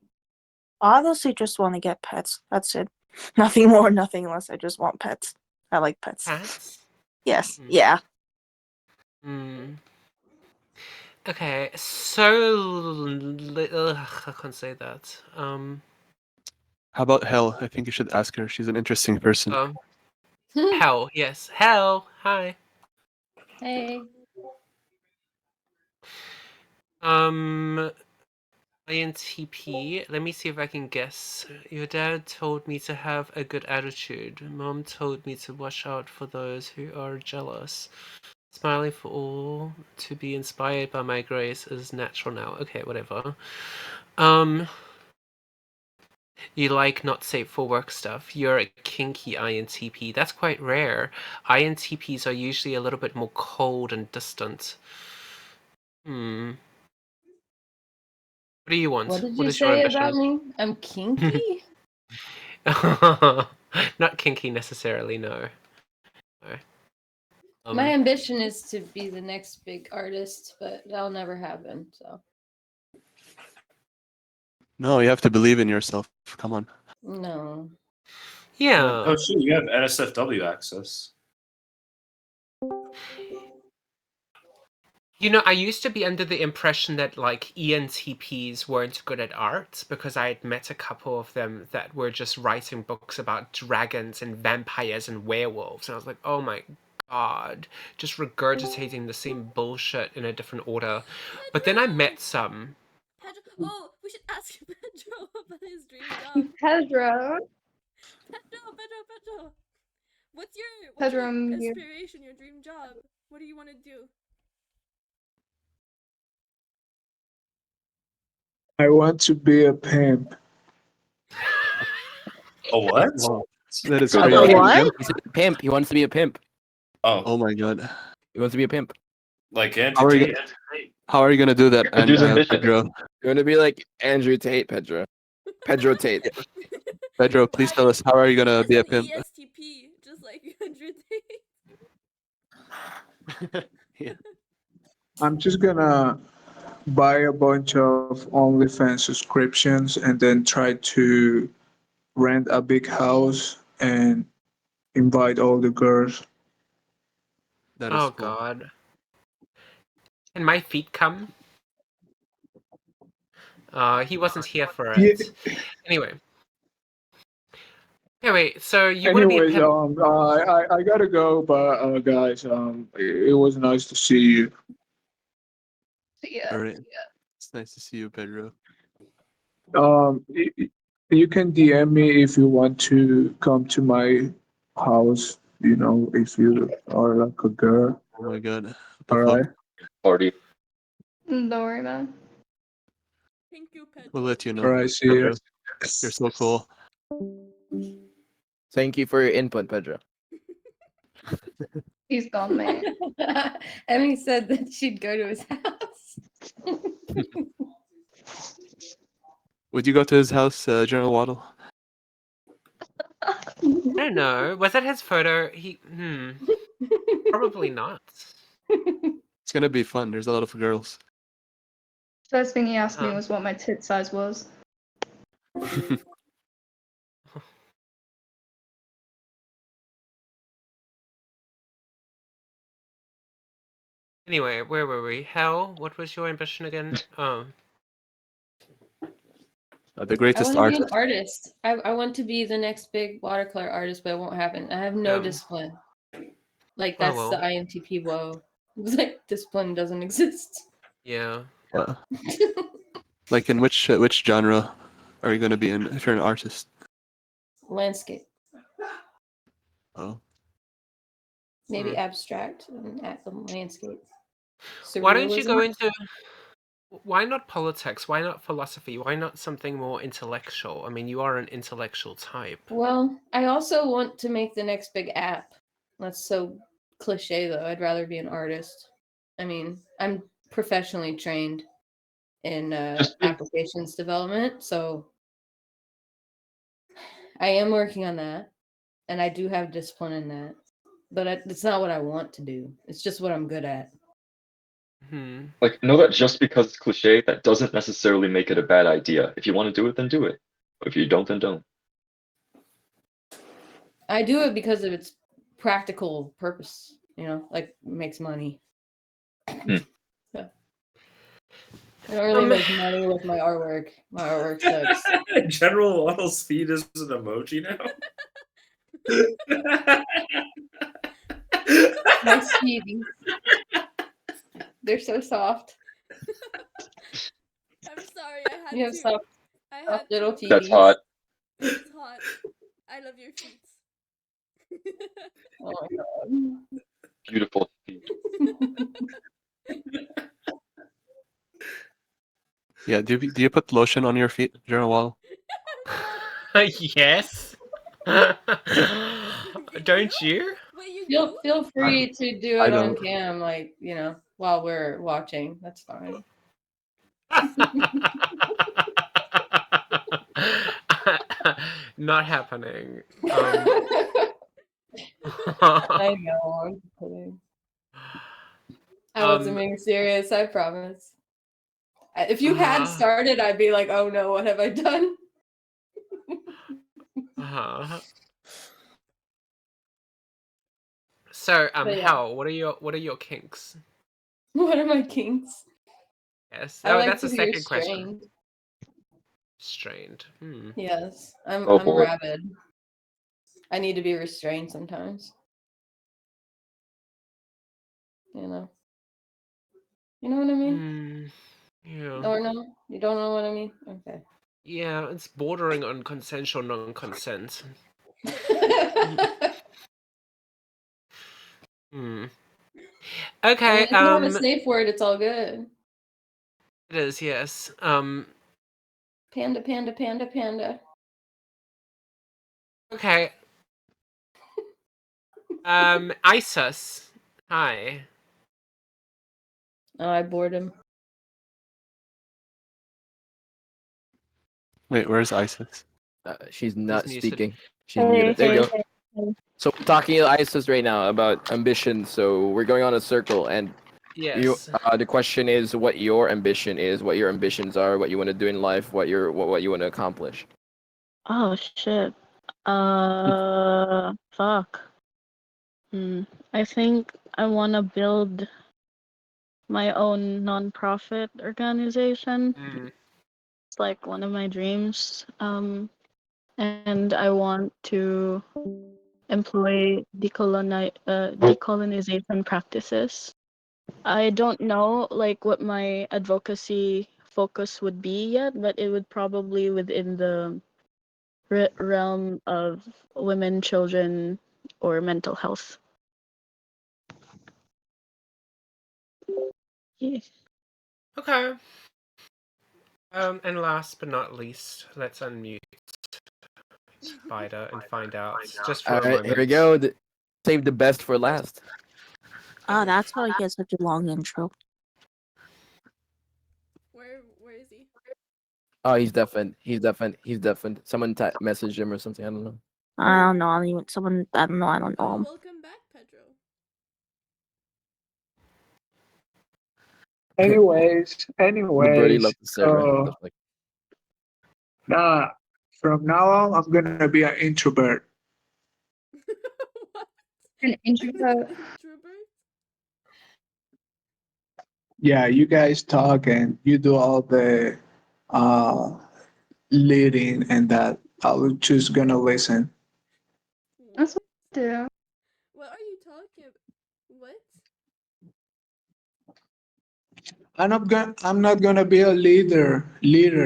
Speaker 15: Honestly, just want to get pets. That's it. Nothing more, nothing less. I just want pets. I like pets.
Speaker 2: Pets?
Speaker 15: Yes. Yeah.
Speaker 2: Hmm. Okay, so I can't say that.
Speaker 3: How about Hell? I think you should ask her. She's an interesting person.
Speaker 2: Hell, yes, Hell. Hi.
Speaker 16: Hey.
Speaker 2: INTP. Let me see if I can guess. Your dad told me to have a good attitude. Mom told me to watch out for those who are jealous. Smiling for all, to be inspired by my grace is natural now. Okay, whatever. You like not safe for work stuff. You're a kinky INTP. That's quite rare. INTPs are usually a little bit more cold and distant. What do you want?
Speaker 16: What did
Speaker 2: What
Speaker 16: you
Speaker 2: is your
Speaker 16: say
Speaker 2: ambition?
Speaker 16: about me? I'm kinky?
Speaker 2: Not kinky necessarily, no. No.
Speaker 16: My ambition is to be the next big artist, but that'll never happen, so.
Speaker 3: No, you have to believe in yourself. Come on.
Speaker 16: No.
Speaker 2: Yeah.
Speaker 12: Oh, shit, you have NSFW access.
Speaker 2: You know, I used to be under the impression that, like, ENTPs weren't good at art because I had met a couple of them that were just writing books about dragons and vampires and werewolves. And I was like, oh my god, just regurgitating the same bullshit in a different order. But then I met some.
Speaker 5: Pedro. Oh, we should ask Pedro about his dream job.
Speaker 6: Pedro.
Speaker 5: Pedro. What's your
Speaker 6: Pedro, I'm here.
Speaker 5: aspiration, your dream job? What do you want to do?
Speaker 17: I want to be a pimp.
Speaker 12: A what?
Speaker 3: Wow. That is
Speaker 11: A
Speaker 3: crazy.
Speaker 11: what?
Speaker 1: He's a pimp. He wants to be a pimp.
Speaker 3: Oh my god.
Speaker 1: He wants to be a pimp.
Speaker 12: Like
Speaker 3: How are you?
Speaker 12: Tate.
Speaker 3: How are you gonna do that, and
Speaker 14: Pedro's ambition.
Speaker 3: Pedro?
Speaker 1: You want to be like Andrew Tate, Pedro. Pedro Tate.
Speaker 3: Pedro, please tell us, how are you gonna be a pimp?
Speaker 5: ESTP, just like Andrew Tate.
Speaker 3: Yeah.
Speaker 17: I'm just gonna buy a bunch of OnlyFans subscriptions and then try to rent a big house and invite all the girls.
Speaker 3: That is
Speaker 2: Oh
Speaker 3: cool.
Speaker 2: god. Can my feet come? He wasn't here for it. Anyway. Anyway, so you want to be a
Speaker 17: Anyways,
Speaker 2: pimp?
Speaker 17: I gotta go, but guys, it was nice to see you.
Speaker 6: Yeah.
Speaker 3: All right. It's nice to see you, Pedro.
Speaker 17: You can DM me if you want to come to my house. You know, if you are like a girl.
Speaker 3: Oh my god.
Speaker 17: All right.
Speaker 14: Party.
Speaker 6: Don't worry, man.
Speaker 5: Thank you, Pedro.
Speaker 3: We'll let you know.
Speaker 17: All right, see you.
Speaker 3: Pedro. You're so cool.
Speaker 1: Thank you for your input, Pedro.
Speaker 6: He's gone, man.
Speaker 16: Emmy said that she'd go to his house.
Speaker 3: Would you go to his house, General Waddle?
Speaker 2: I don't know. Was that his photo? Probably not.
Speaker 3: It's gonna be fun. There's a lot of girls.
Speaker 6: First thing he asked me was what my tit size was.
Speaker 2: Anyway, where were we? Hell, what was your ambition again? Oh.
Speaker 3: The
Speaker 16: I
Speaker 3: greatest
Speaker 16: want to be an
Speaker 3: artist.
Speaker 16: artist. I want to be the next big watercolor artist, but it won't happen. I have no discipline. Like,
Speaker 2: Oh,
Speaker 16: that's the
Speaker 2: well.
Speaker 16: INTP woe. It's like, discipline doesn't exist.
Speaker 2: Yeah.
Speaker 3: Like in which genre are you gonna be in if you're an artist?
Speaker 16: Landscape.
Speaker 3: Oh.
Speaker 16: Maybe abstract and landscape.
Speaker 2: Why don't you go
Speaker 16: Surrealism.
Speaker 2: into... Why not politics? Why not philosophy? Why not something more intellectual? I mean, you are an intellectual type.
Speaker 16: Well, I also want to make the next big app. That's so cliche, though. I'd rather be an artist. I mean, I'm professionally trained in applications development, so I am working on that, and I do have discipline in that. But it's not what I want to do. It's just what I'm good at.
Speaker 14: Like, know that just because it's cliche, that doesn't necessarily make it a bad idea. If you want to do it, then do it. If you don't, then don't.
Speaker 16: I do it because of its practical purpose, like makes money. So, I don't really make money with my artwork. My artwork sucks.
Speaker 12: General Waddle's feet is an emoji now.
Speaker 16: My Stevie. They're so soft.
Speaker 5: I'm sorry, I had
Speaker 16: You have
Speaker 5: to.
Speaker 16: soft,
Speaker 5: I had
Speaker 16: soft little
Speaker 5: to.
Speaker 16: feet.
Speaker 14: That's hot.
Speaker 5: It's hot. I love your feet.
Speaker 16: Oh my god.
Speaker 14: Beautiful feet.
Speaker 3: Yeah, do you put lotion on your feet, General Waddle?
Speaker 2: Yes. Don't you?
Speaker 5: Wait, you
Speaker 16: Feel free to do
Speaker 3: I
Speaker 16: it on
Speaker 3: don't.
Speaker 16: cam, like, while we're watching. That's fine.
Speaker 2: Not happening.
Speaker 16: I know, I'm just kidding. I wasn't being serious, I promise. If you had started, I'd be like, oh no, what have I done?
Speaker 2: So,
Speaker 16: But yeah.
Speaker 2: Hal, what are your kinks?
Speaker 16: What are my kinks?
Speaker 2: Yes.
Speaker 16: I
Speaker 2: Oh,
Speaker 16: like
Speaker 2: that's
Speaker 16: to
Speaker 2: the
Speaker 16: be
Speaker 2: second question.
Speaker 16: restrained.
Speaker 2: Strained.
Speaker 16: Yes, I'm
Speaker 14: Oh, boy.
Speaker 16: rabid. I need to be restrained sometimes. You know what I mean?
Speaker 2: Yeah.
Speaker 16: Or no? You don't know what I mean? Okay.
Speaker 2: Yeah, it's bordering on consensual non-consent. Okay.
Speaker 16: If you have a safe word, it's all good.
Speaker 2: It is, yes.
Speaker 16: Panda, panda, panda, panda.
Speaker 2: Okay. Isis. Hi.
Speaker 16: Oh, I bored him.
Speaker 3: Wait, where's Isis?
Speaker 1: She's not
Speaker 2: muted.
Speaker 1: speaking. She's muted. There you go. So we're talking to Isis right now about ambition. So we're going on a circle, and
Speaker 2: Yes.
Speaker 1: the question is what your ambition is, what your ambitions are, what you want to do in life, what you want to accomplish.
Speaker 18: Oh shit. Fuck. I think I want to build my own non-profit organization. It's like one of my dreams. And I want to employ decolonization practices. I don't know like what my advocacy focus would be yet, but it would probably within the realm of women, children, or mental health. Yeah.
Speaker 2: Okay. And last but not least, let's unmute Spider and find out just for
Speaker 1: All
Speaker 2: a
Speaker 1: right,
Speaker 2: moment.
Speaker 1: here we go. Save the best for last.
Speaker 15: Oh, that's why he has such a long intro.
Speaker 5: Where is he?
Speaker 1: Oh, he's deafened. He's deafened. Someone messaged him or something. I don't know.
Speaker 15: I don't know. I don't know. I don't know him.
Speaker 5: Welcome back, Pedro.
Speaker 17: Anyways,
Speaker 1: The birdie left the server. What the fuck?
Speaker 17: nah, from now on, I'm gonna be an introvert.
Speaker 6: An introvert.
Speaker 17: Yeah, you guys talk and you do all the uh, leading and that. I was just gonna listen.
Speaker 6: That's what I do.
Speaker 5: What are you talking about? What?
Speaker 17: I'm not gonna be a leader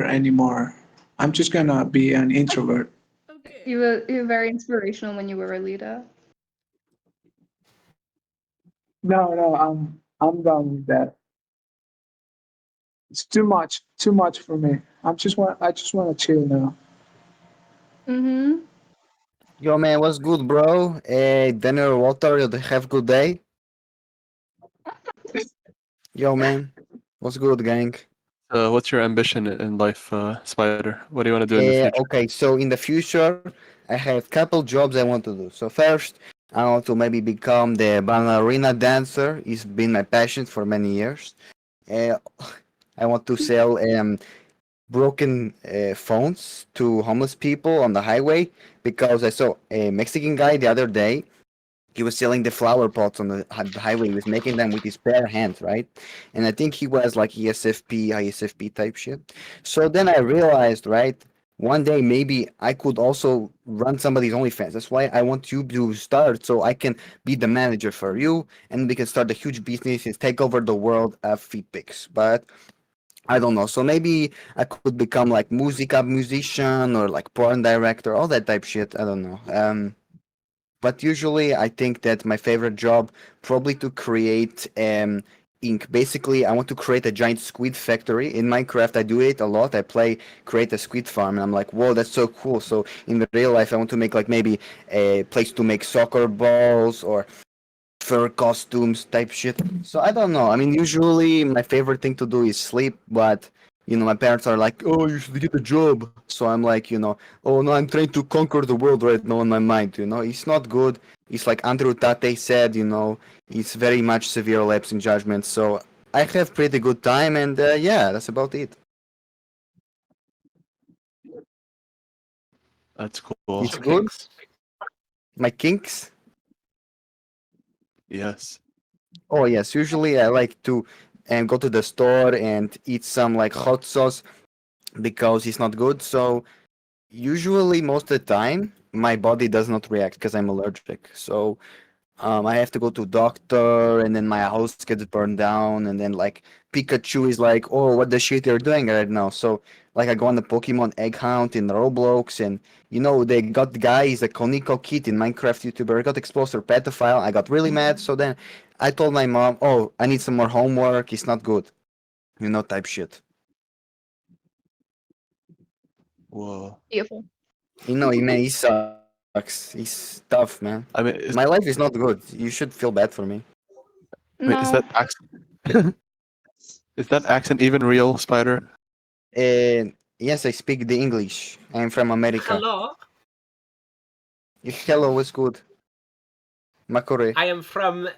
Speaker 17: anymore. I'm just gonna be an introvert.
Speaker 5: Okay.
Speaker 6: You were very inspirational when you were a leader.
Speaker 17: No, I'm done with that. It's too much for me. I just want to chill now.
Speaker 6: Mm-hmm.
Speaker 13: Yo, man, what's good, bro? Dinner, water, you have good day? Yo, man, what's good, gang?
Speaker 3: What's your ambition in life, Spider? What do you want to do in the future?
Speaker 13: Okay, so in the future, I have couple jobs I want to do. So first, I want to maybe become the ballerina dancer. It's been my passion for many years. Uh, I want to sell broken phones to homeless people on the highway because I saw a Mexican guy the other day. He was selling the flower pots on the highway. He was making them with his bare hands, right? And I think he was like ISFP type shit. So then I realized, right, one day maybe I could also run somebody's OnlyFans. That's why I want you to start so I can be the manager for you and we can start a huge business and take over the world of feed pics. But I don't know. So maybe I could become like musician or like porn director, all that type shit. I don't know. But usually I think that my favorite job probably to create ink. Basically, I want to create a giant squid factory. In Minecraft, I do it a lot. I play create a squid farm, and I'm like, whoa, that's so cool. So in the real life, I want to make like maybe a place to make soccer balls or fur costumes type shit. So I don't know. I mean, usually my favorite thing to do is sleep, but my parents are like, "Oh, you should get a job." So I'm like, "Oh no, I'm trying to conquer the world right now in my mind." It's not good. It's like Andrew Tate said. It's very much severe lapse in judgment. So I have pretty good time, and yeah, that's about it.
Speaker 3: That's cool.
Speaker 13: It's good. My kinks.
Speaker 3: Yes.
Speaker 13: Oh yes, usually I like to go to the store and eat some like hot sauce because it's not good. So usually most of the time my body does not react because I'm allergic. So I have to go to doctor and then my house gets burned down and then like Pikachu is like, oh, what the shit you're doing right now? So like I go on the Pokemon egg hunt in Roblox and they got the guy, he's a Koniko Kid in Minecraft YouTuber, got exposed to a pedophile. I got really mad. So then I told my mom, oh, I need some more homework. It's not good. Type shit.
Speaker 3: Whoa.
Speaker 6: Beautiful.
Speaker 13: Man, he sucks. He's tough, man.
Speaker 3: I mean,
Speaker 13: My life is not good. You should feel bad for me.
Speaker 3: wait, is that accent? Is that accent even real, Spider?
Speaker 13: Yes, I speak the English. I'm from America.
Speaker 2: Hello,
Speaker 13: Hello, what's good? Makore.
Speaker 2: I am from.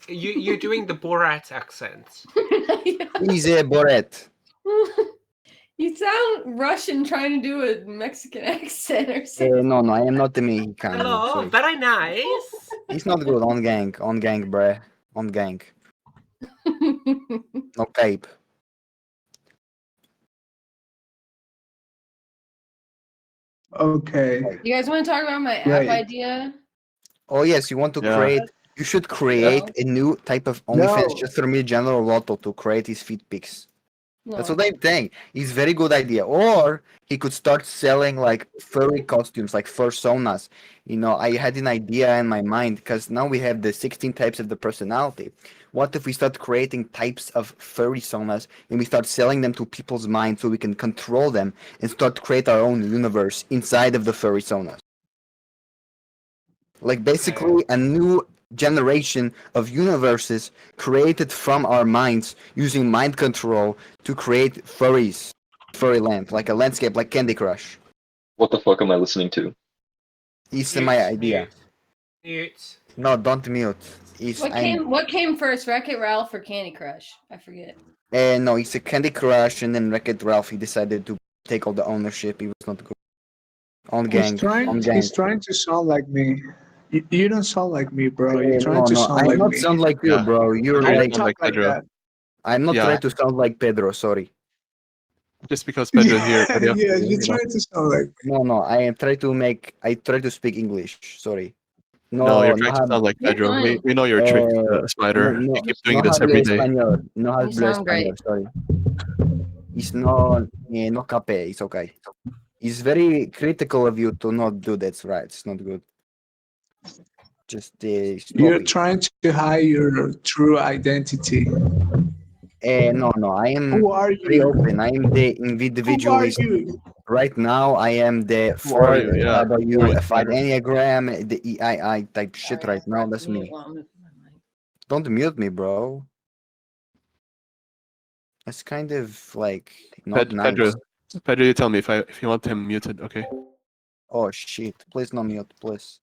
Speaker 2: You're doing the Borat accent.
Speaker 13: He's a Boret.
Speaker 16: You sound Russian trying to do a Mexican accent or something.
Speaker 13: No, I am not the Mexican.
Speaker 2: Hello,
Speaker 13: Sorry.
Speaker 2: very nice.
Speaker 13: It's not good. On gang, bruh. On gang. No cape.
Speaker 17: Okay.
Speaker 16: You guys want to talk about my app
Speaker 17: Right.
Speaker 16: idea?
Speaker 13: Oh yes, you want to
Speaker 3: Yeah.
Speaker 13: create. You should create a new type of OnlyFans
Speaker 17: No.
Speaker 13: just for me, General Lotto, to create his feed pics. That's
Speaker 16: No.
Speaker 13: what I'm saying. It's very good idea. Or he could start selling like furry costumes, like fursonas. I had an idea in my mind because now we have the 16 types of the personality. What if we start creating types of furry sonas and we start selling them to people's minds so we can control them and start to create our own universe inside of the furry sonas? Like basically a new generation of universes created from our minds using mind control to create furry land, like a landscape, like Candy Crush.
Speaker 14: What the fuck am I listening to?
Speaker 13: It's my idea.
Speaker 2: Mute.
Speaker 13: No, don't mute.
Speaker 16: What came first, Wreck-It Ralph or Candy Crush? I forget.
Speaker 13: No, it's a Candy Crush, and then Wreck-It Ralph. He decided to take all the ownership. He was not good. On gang.
Speaker 17: He's trying to sound like me. You don't sound like me, bro. You're trying to
Speaker 13: No,
Speaker 17: sound
Speaker 13: I
Speaker 17: like
Speaker 13: not
Speaker 17: me.
Speaker 13: sound like you,
Speaker 3: Yeah.
Speaker 13: bro. You're
Speaker 17: I
Speaker 13: like,
Speaker 17: don't talk like that.
Speaker 13: I'm not
Speaker 3: Yeah.
Speaker 13: trying to sound like Pedro. Sorry.
Speaker 3: Just because Pedro here.
Speaker 17: Yeah, you're trying to sound like me.
Speaker 13: No. I try to speak English. Sorry.
Speaker 3: No, you're
Speaker 13: No
Speaker 3: trying to sound like
Speaker 16: You're
Speaker 3: Pedro. We,
Speaker 16: fine.
Speaker 3: we know your trick, Spider. You keep doing this
Speaker 13: hablo
Speaker 3: every day.
Speaker 13: español. No
Speaker 16: You
Speaker 13: hablo
Speaker 16: sound
Speaker 13: español.
Speaker 16: great.
Speaker 13: Sorry. It's no cape. It's okay. It's very critical of you to not do that. Right. It's not good. Just stop
Speaker 17: You're
Speaker 13: it.
Speaker 17: trying to hide your true identity.
Speaker 13: No. I am
Speaker 17: Who are
Speaker 13: very
Speaker 17: you?
Speaker 13: open. I am the
Speaker 17: Who are
Speaker 13: individualist.
Speaker 17: you?
Speaker 13: Right now, I am the
Speaker 3: Who are you? Yeah. Who are you,
Speaker 13: 5
Speaker 3: Spider?
Speaker 13: Enneagram, the EII type shit
Speaker 16: Sorry, I
Speaker 13: right now.
Speaker 16: forgot to
Speaker 13: That's
Speaker 16: mute
Speaker 13: me.
Speaker 16: while I'm moving my mic.
Speaker 13: Don't mute me, bro. That's kind of like not nice.
Speaker 3: Pedro, you tell me if you want him muted. Okay.
Speaker 13: Oh shit! Please no mute, please.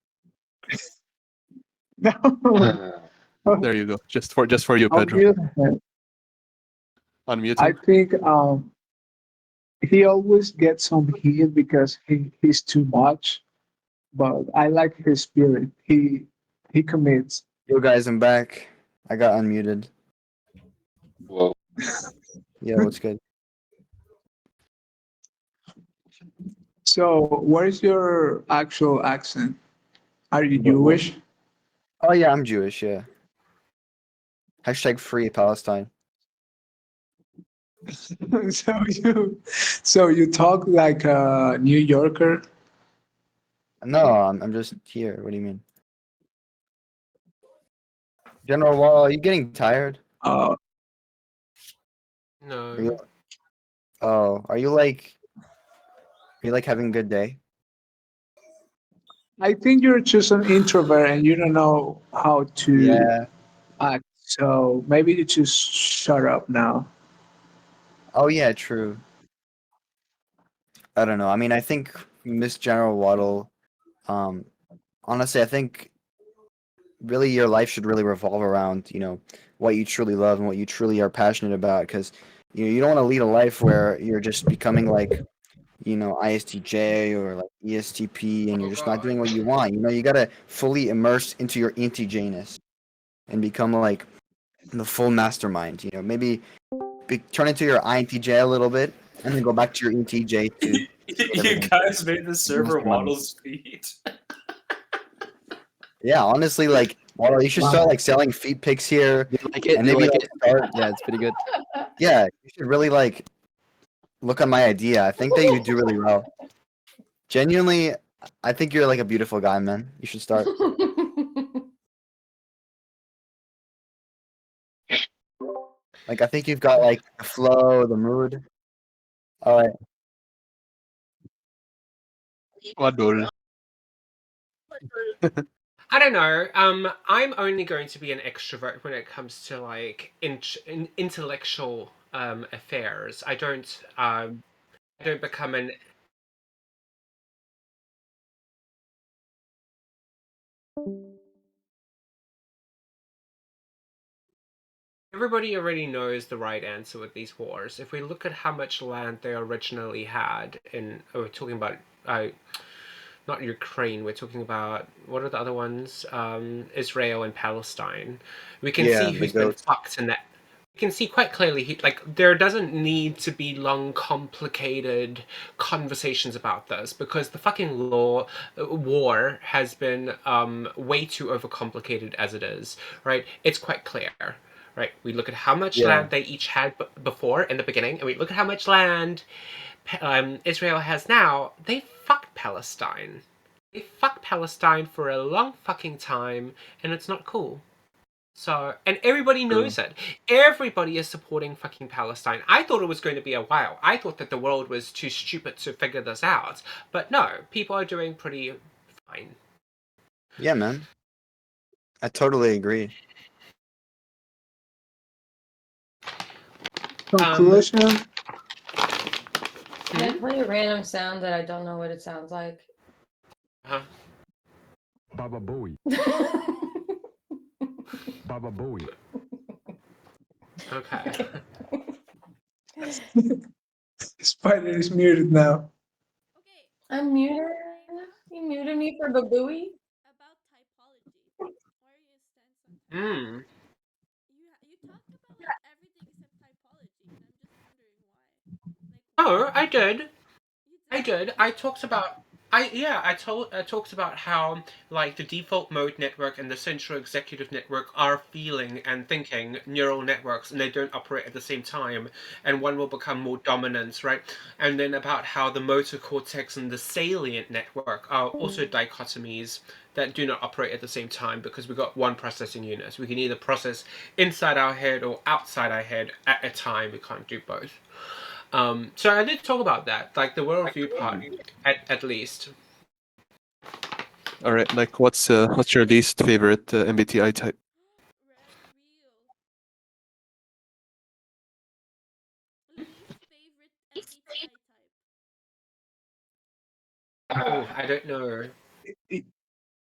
Speaker 17: No.
Speaker 3: There you go. Just for you,
Speaker 17: I'll
Speaker 3: Pedro.
Speaker 17: mute him.
Speaker 3: Unmute
Speaker 17: I
Speaker 3: him.
Speaker 17: think he always gets some heat because he's too much, but I like his spirit. He commits.
Speaker 13: Yo, guys, I'm back. I got unmuted.
Speaker 14: Whoa.
Speaker 13: Yeah, what's good?
Speaker 17: So, where's your actual accent? Are you
Speaker 13: What?
Speaker 17: Jewish?
Speaker 13: Oh yeah, I'm Jewish. Yeah. Hashtag free Palestine.
Speaker 17: So you talk like a New Yorker?
Speaker 13: No, I'm just here. What do you mean? General Wall, are you getting tired?
Speaker 17: Uh,
Speaker 2: No.
Speaker 13: Are you, oh, are you like having a good day?
Speaker 17: I think you're just an introvert and you don't know how to
Speaker 13: Yeah.
Speaker 17: act. So maybe you just shut up now.
Speaker 13: Oh yeah, true. I don't know. I mean, I think Miss General Waddle, um, honestly, I think really your life should really revolve around, what you truly love and what you truly are passionate about. Because, you don't want to lead a life where you're just becoming like, ISTJ or like ESTP and you're just not doing what you want. You gotta fully immerse into your ENTJ-ness and become like the full mastermind. Maybe turn into your INTJ a little bit and then go back to your ENTJ to see
Speaker 12: You
Speaker 13: everything.
Speaker 12: guys made the server
Speaker 13: Mastermind.
Speaker 12: Waddle's feet.
Speaker 13: Yeah, honestly, like, well, you should start like selling feet pics here,
Speaker 1: You like it?
Speaker 13: and
Speaker 1: You
Speaker 13: maybe
Speaker 1: like
Speaker 13: like
Speaker 1: it?
Speaker 13: start.
Speaker 1: Yeah, it's pretty good.
Speaker 13: Yeah, you should really like look at my idea. I think that you do really well. Genuinely, I think you're like a beautiful guy, man. You should start. Like, I think you've got like the flow, the mood. All right.
Speaker 3: Waddle.
Speaker 2: I don't know. I'm only going to be an extrovert when it comes to like intellectual affairs. I don't become an. Everybody already knows the right answer with these wars. If we look at how much land they originally had we're talking about, not Ukraine, we're talking about, what are the other ones? Israel and Palestine. We can
Speaker 13: Yeah,
Speaker 2: see
Speaker 13: the
Speaker 2: who's been
Speaker 13: goats.
Speaker 2: fucked in that. We can see quite clearly, there doesn't need to be long, complicated conversations about this because the fucking war has been way too overcomplicated as it is, right? It's quite clear. Right, we look at how much
Speaker 13: Yeah.
Speaker 2: land they each had before in the beginning, and we look at how much land Israel has now. They fucked Palestine. They fucked Palestine for a long fucking time, and it's not cool. So, and everybody knows it. Everybody is supporting fucking Palestine. I thought it was going to be a while. I thought that the world was too stupid to figure this out. But no, people are doing pretty fine.
Speaker 13: Yeah, man. I totally agree.
Speaker 17: Conclusion.
Speaker 16: Can I play a random sound that I don't know what it sounds like?
Speaker 2: Huh?
Speaker 19: Baba Booey. Baba Booey.
Speaker 2: Okay.
Speaker 17: Spider is muted now.
Speaker 16: I'm muted. You muted me for Babooey?
Speaker 2: Hmm. Oh, I did. I did. I talked about. I talked about how like the default mode network and the central executive network are feeling and thinking neural networks, and they don't operate at the same time, and one will become more dominant, right? And then about how the motor cortex and the salient network are also dichotomies that do not operate at the same time because we've got one processing unit. We can either process inside our head or outside our head at a time. We can't do both. So I did talk about that, like the worldview part, at least.
Speaker 3: All right. Like, what's your least favorite MBTI type?
Speaker 2: Oh, I don't know.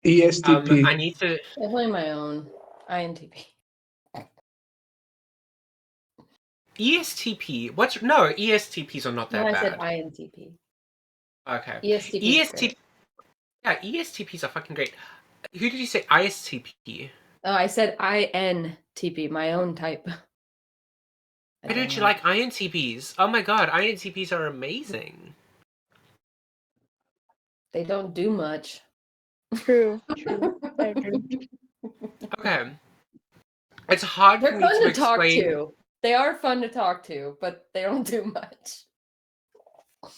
Speaker 17: ESTP.
Speaker 2: I need to.
Speaker 16: Definitely my own INTP.
Speaker 2: ESTP. What's no ESTPs are not
Speaker 16: No,
Speaker 2: that
Speaker 16: I
Speaker 2: bad.
Speaker 16: said INTP.
Speaker 2: Okay.
Speaker 16: ESTP.
Speaker 2: ESTP. Yeah, ESTPs are fucking great. Who did you say ISTP?
Speaker 16: Oh, I said INTP, my own type.
Speaker 2: Why don't you like INTPs? Oh my god, INTPs are amazing.
Speaker 16: They don't do much.
Speaker 18: True. I agree.
Speaker 2: Okay. It's hard
Speaker 16: They're
Speaker 2: for me
Speaker 16: fun
Speaker 2: to
Speaker 16: to talk
Speaker 2: explain.
Speaker 16: to. They are fun to talk to, but they don't do much.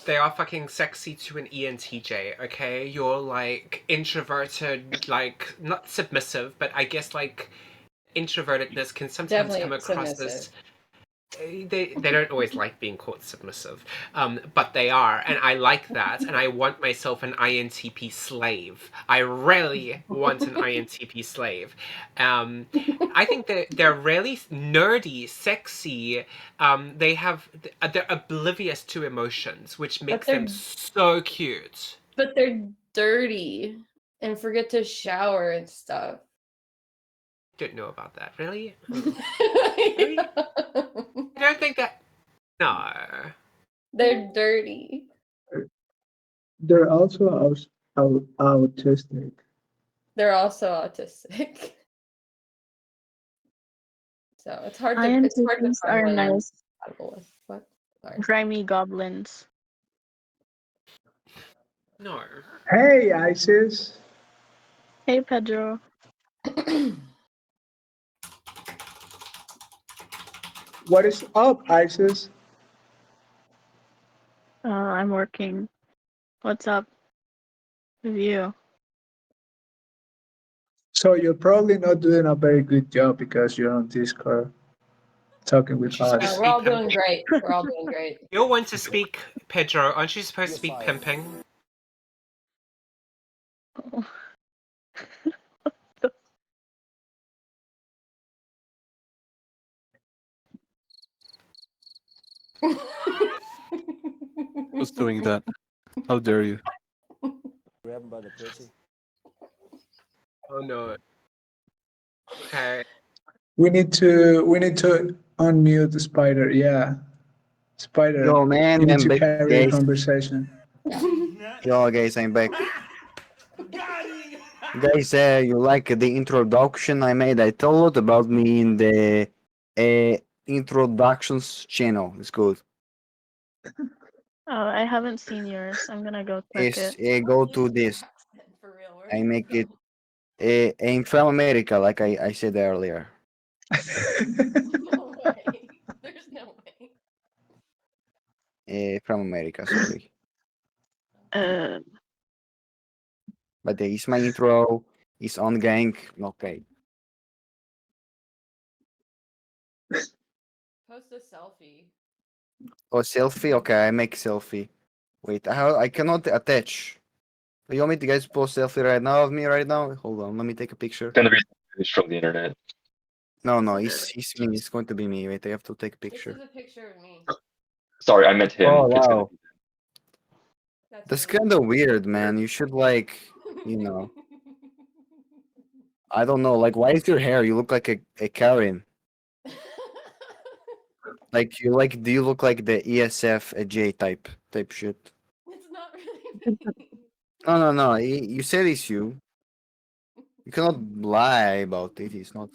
Speaker 2: They are fucking sexy to an ENTJ, okay? You're like introverted, like not submissive, but I guess like introvertedness can sometimes
Speaker 16: Definitely
Speaker 2: come across
Speaker 16: submissive.
Speaker 2: as they don't always like being called submissive, but they are, and I like that, and I want myself an INTP slave. I really want an INTP slave. I think they're really nerdy, sexy. They're oblivious to emotions, which makes them
Speaker 16: they're-
Speaker 2: so cute.
Speaker 16: But they're dirty and forget to shower and stuff.
Speaker 2: Don't know about that, really. Really? I don't think that. No.
Speaker 16: They're dirty.
Speaker 17: They're also autistic.
Speaker 16: They're also autistic. So it's hard to find
Speaker 18: INTPs are
Speaker 16: one I'm
Speaker 18: nice.
Speaker 16: compatible with. What? Sorry.
Speaker 18: Grimy goblins.
Speaker 2: No.
Speaker 17: Hey, Isis.
Speaker 18: Hey, Pedro.
Speaker 17: What is up, Isis?
Speaker 18: I'm working. What's up with you?
Speaker 17: So you're probably not doing a very good job because you're on Discord talking with
Speaker 2: She's supposed
Speaker 17: us.
Speaker 2: to
Speaker 16: We're
Speaker 2: be
Speaker 16: all doing
Speaker 2: pimping.
Speaker 16: great. We're all doing great.
Speaker 2: You're one to speak, Pedro. Aren't you supposed to be pimping?
Speaker 3: Who's doing that? How dare you?
Speaker 20: Grab him by the pussy.
Speaker 2: Oh no. Okay.
Speaker 17: We need to unmute the spider. Yeah, spider.
Speaker 13: Yo, man,
Speaker 17: you need
Speaker 13: I'm
Speaker 17: to
Speaker 13: back,
Speaker 17: carry the
Speaker 13: guys.
Speaker 17: conversation.
Speaker 13: Yo, guys, I'm back. Guys, you like the introduction I made? I told about me in the introductions channel. It's good.
Speaker 18: Oh, I haven't seen yours. I'm gonna go check
Speaker 13: It's
Speaker 18: it.
Speaker 13: go to this. I make it in from America, like I said earlier.
Speaker 16: No way. There's no way.
Speaker 13: From America, sorry.
Speaker 18: Uh,
Speaker 13: But it's my intro. It's on gang. Okay.
Speaker 16: Post a selfie.
Speaker 13: Oh, selfie. Okay, I make selfie. Wait, I cannot attach. You want me to guys post selfie right now of me right now? Hold on, let me take a picture.
Speaker 14: Gonna be from the internet.
Speaker 13: No, it's me. It's going to be me. Wait, I have to take a
Speaker 16: This
Speaker 13: picture.
Speaker 16: is a picture of me.
Speaker 14: Sorry, I meant him.
Speaker 13: Oh
Speaker 14: It's gonna
Speaker 13: wow,
Speaker 16: That's
Speaker 13: that's kind of weird, man. You should like, I don't know. Like, why is your hair? You look like a Karen. Like do you look like the ESF a J type shit?
Speaker 16: It's not really me.
Speaker 13: No. You said it's you. You cannot lie about it. It's not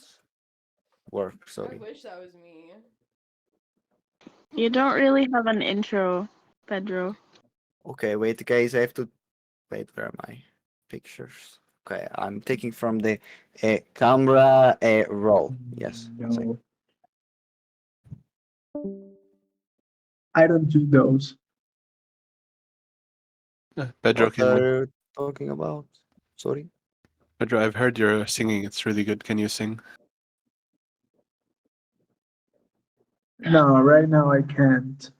Speaker 13: work.
Speaker 16: I
Speaker 13: Sorry.
Speaker 16: wish that was me.
Speaker 18: you don't really have an intro, Pedro.
Speaker 13: Okay, wait, guys. I have to wait. Where are my pictures? Okay, I'm taking from the camera roll. Yes. one second.
Speaker 17: I don't do those.
Speaker 3: Pedro,
Speaker 13: What
Speaker 3: can
Speaker 13: are
Speaker 3: you?
Speaker 13: you talking about? Sorry.
Speaker 3: Pedro, I've heard your singing. It's really good. Can you sing?
Speaker 17: No, right now I can't.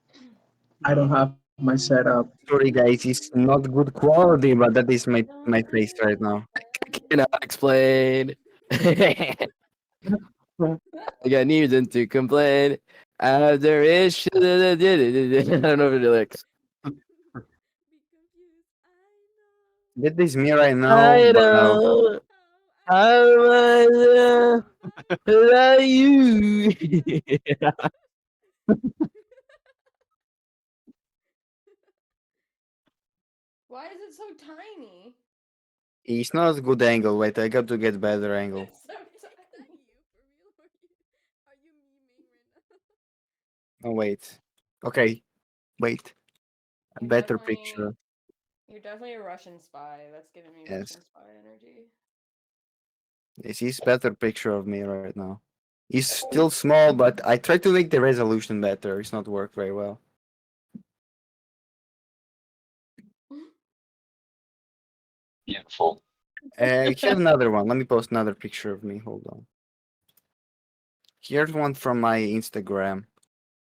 Speaker 17: I don't have my setup.
Speaker 13: Sorry, guys. It's not good quality, but that is my face right now.
Speaker 1: Cannot explain. I got reason to complain. There is. I don't know the lyrics.
Speaker 13: That is me right now,
Speaker 18: I
Speaker 13: but no.
Speaker 18: know. I was love you.
Speaker 16: Why is it so tiny?
Speaker 13: It's not a good angle. Wait, I got to get better angle.
Speaker 16: It's so tiny.
Speaker 13: Oh wait. Okay. Wait. A
Speaker 16: You're
Speaker 13: better
Speaker 16: definitely
Speaker 13: picture.
Speaker 16: you're definitely a Russian spy. That's giving me
Speaker 13: Yes.
Speaker 16: Russian spy energy.
Speaker 13: This is better picture of me right now. It's still small, but I try to make the resolution better. It's not worked very well.
Speaker 14: Beautiful.
Speaker 13: Here's another one. Let me post another picture of me. Hold on. Here's one from my Instagram.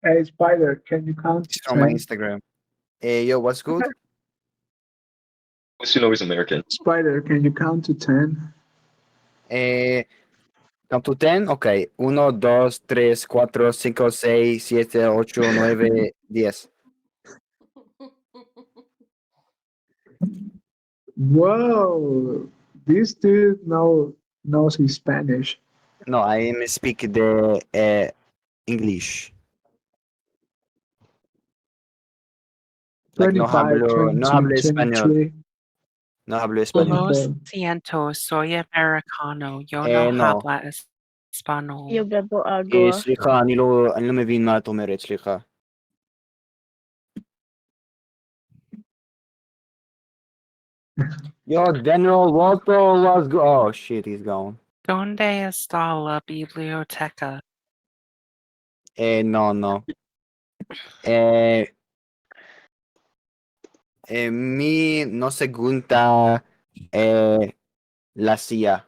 Speaker 17: Hey, Spider, can you count
Speaker 13: It's
Speaker 17: to
Speaker 13: from my
Speaker 17: 10?
Speaker 13: Instagram. Hey, yo, what's good?
Speaker 14: At least you know he's American.
Speaker 17: Spider, can you count to 10?
Speaker 13: Count to 10? Ok. 1, 2, 3, 4, 5, 6, 7, 8, 9, 10.
Speaker 17: Whoa, this dude knows his Spanish.
Speaker 13: No, I speak the English. Like
Speaker 17: 25,
Speaker 13: no
Speaker 17: 22,
Speaker 13: hablo español.
Speaker 17: 23.
Speaker 13: No hablo
Speaker 4: Lo
Speaker 13: español.
Speaker 17: 24.
Speaker 4: siento, soy americano. Yo no
Speaker 13: No.
Speaker 4: habla español.
Speaker 18: Yo bebo agua.
Speaker 13: סליחה, אני לא מבין מה את אומרת, סליחה. Yo, General Walter was go. Oh shit, he's gone.
Speaker 4: ¿Dónde está la biblioteca?
Speaker 13: No. Mi no se gunta la CIA.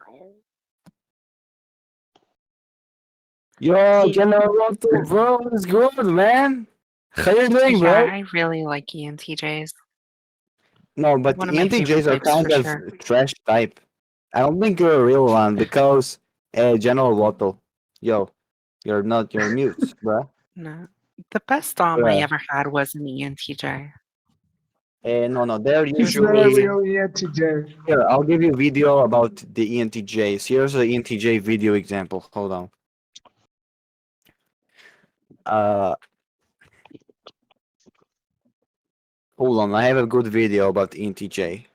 Speaker 13: Yo, General Walter, bro, what's good, man? How you doing,
Speaker 4: Yeah,
Speaker 13: bro?
Speaker 4: I really like ENTJs.
Speaker 13: No, but
Speaker 4: One of my favorite
Speaker 13: ENTJs are
Speaker 4: types for
Speaker 13: kind of
Speaker 4: sure.
Speaker 13: trash type. I don't think you're a real one because General Waddle. Yo, you're mute, bro.
Speaker 4: No. The best dom I
Speaker 13: Bruh.
Speaker 4: ever had was an ENTJ.
Speaker 13: No, they're
Speaker 4: He was
Speaker 17: He's not a
Speaker 13: usually.
Speaker 17: real ENTJ.
Speaker 13: Here, I'll give you a video about the ENTJs. Here's an ENTJ video example. Hold on. Hold on, I have a good video about ENTJ.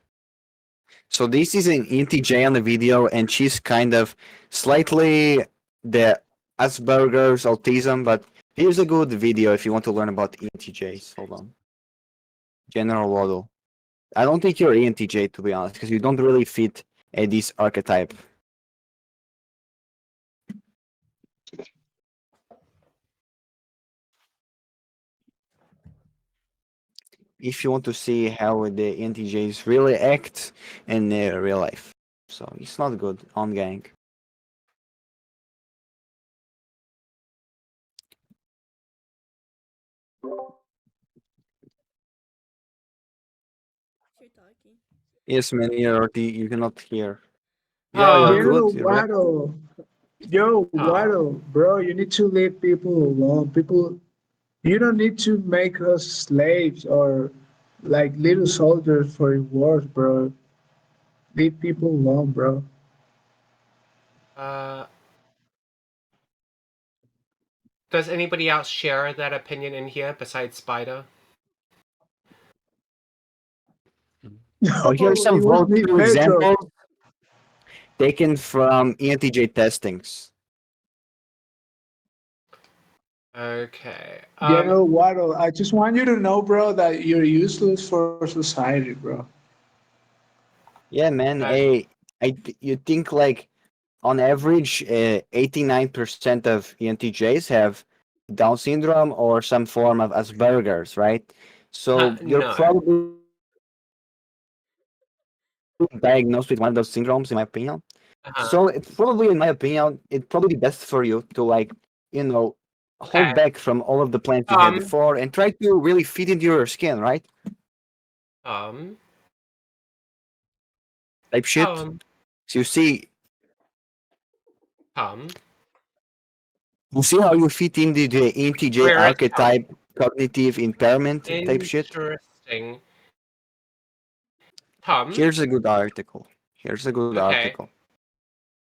Speaker 13: So this is an ENTJ on the video, and she's kind of slightly the Asperger's autism, but here's a good video if you want to learn about ENTJs. Hold on. General Waddle. I don't think you're ENTJ, to be honest, because you don't really fit this archetype. If you want to see how the ENTJs really act in real life. So it's not good on gang.
Speaker 5: You're talking.
Speaker 13: Yes, man, you cannot hear. Yeah, you're
Speaker 17: Yo,
Speaker 13: good. You're right.
Speaker 17: Waddle. Yo, Waddle, bro, you need to leave people alone. You don't need to make us slaves or like little soldiers for your wars, bro. Leave people alone, bro.
Speaker 2: Does anybody else share that opinion in here besides Spider?
Speaker 13: Oh, here's some
Speaker 17: it was me,
Speaker 13: walkthrough
Speaker 17: Pedro.
Speaker 13: examples taken from ENTJ testings.
Speaker 2: Okay.
Speaker 17: General Waddle, I just want you to know, bro, that you're useless for society, bro.
Speaker 13: Yeah, man. Hey, you think like on average, 89% of ENTJs have Down syndrome or some form of Asperger's, right? So you're
Speaker 2: No.
Speaker 13: probably diagnosed with one of those syndromes, in my opinion. So it's probably, in my opinion, it'd probably be best for you to like, hold
Speaker 2: Okay.
Speaker 13: back from all of the plans you had before and try to really fit into your skin, right? Type shit. So you see how you fit into the ENTJ
Speaker 2: Where is
Speaker 13: archetype, cognitive impairment type shit?
Speaker 2: Interesting.
Speaker 13: Here's a good article. Here's a good
Speaker 2: Okay.
Speaker 13: article.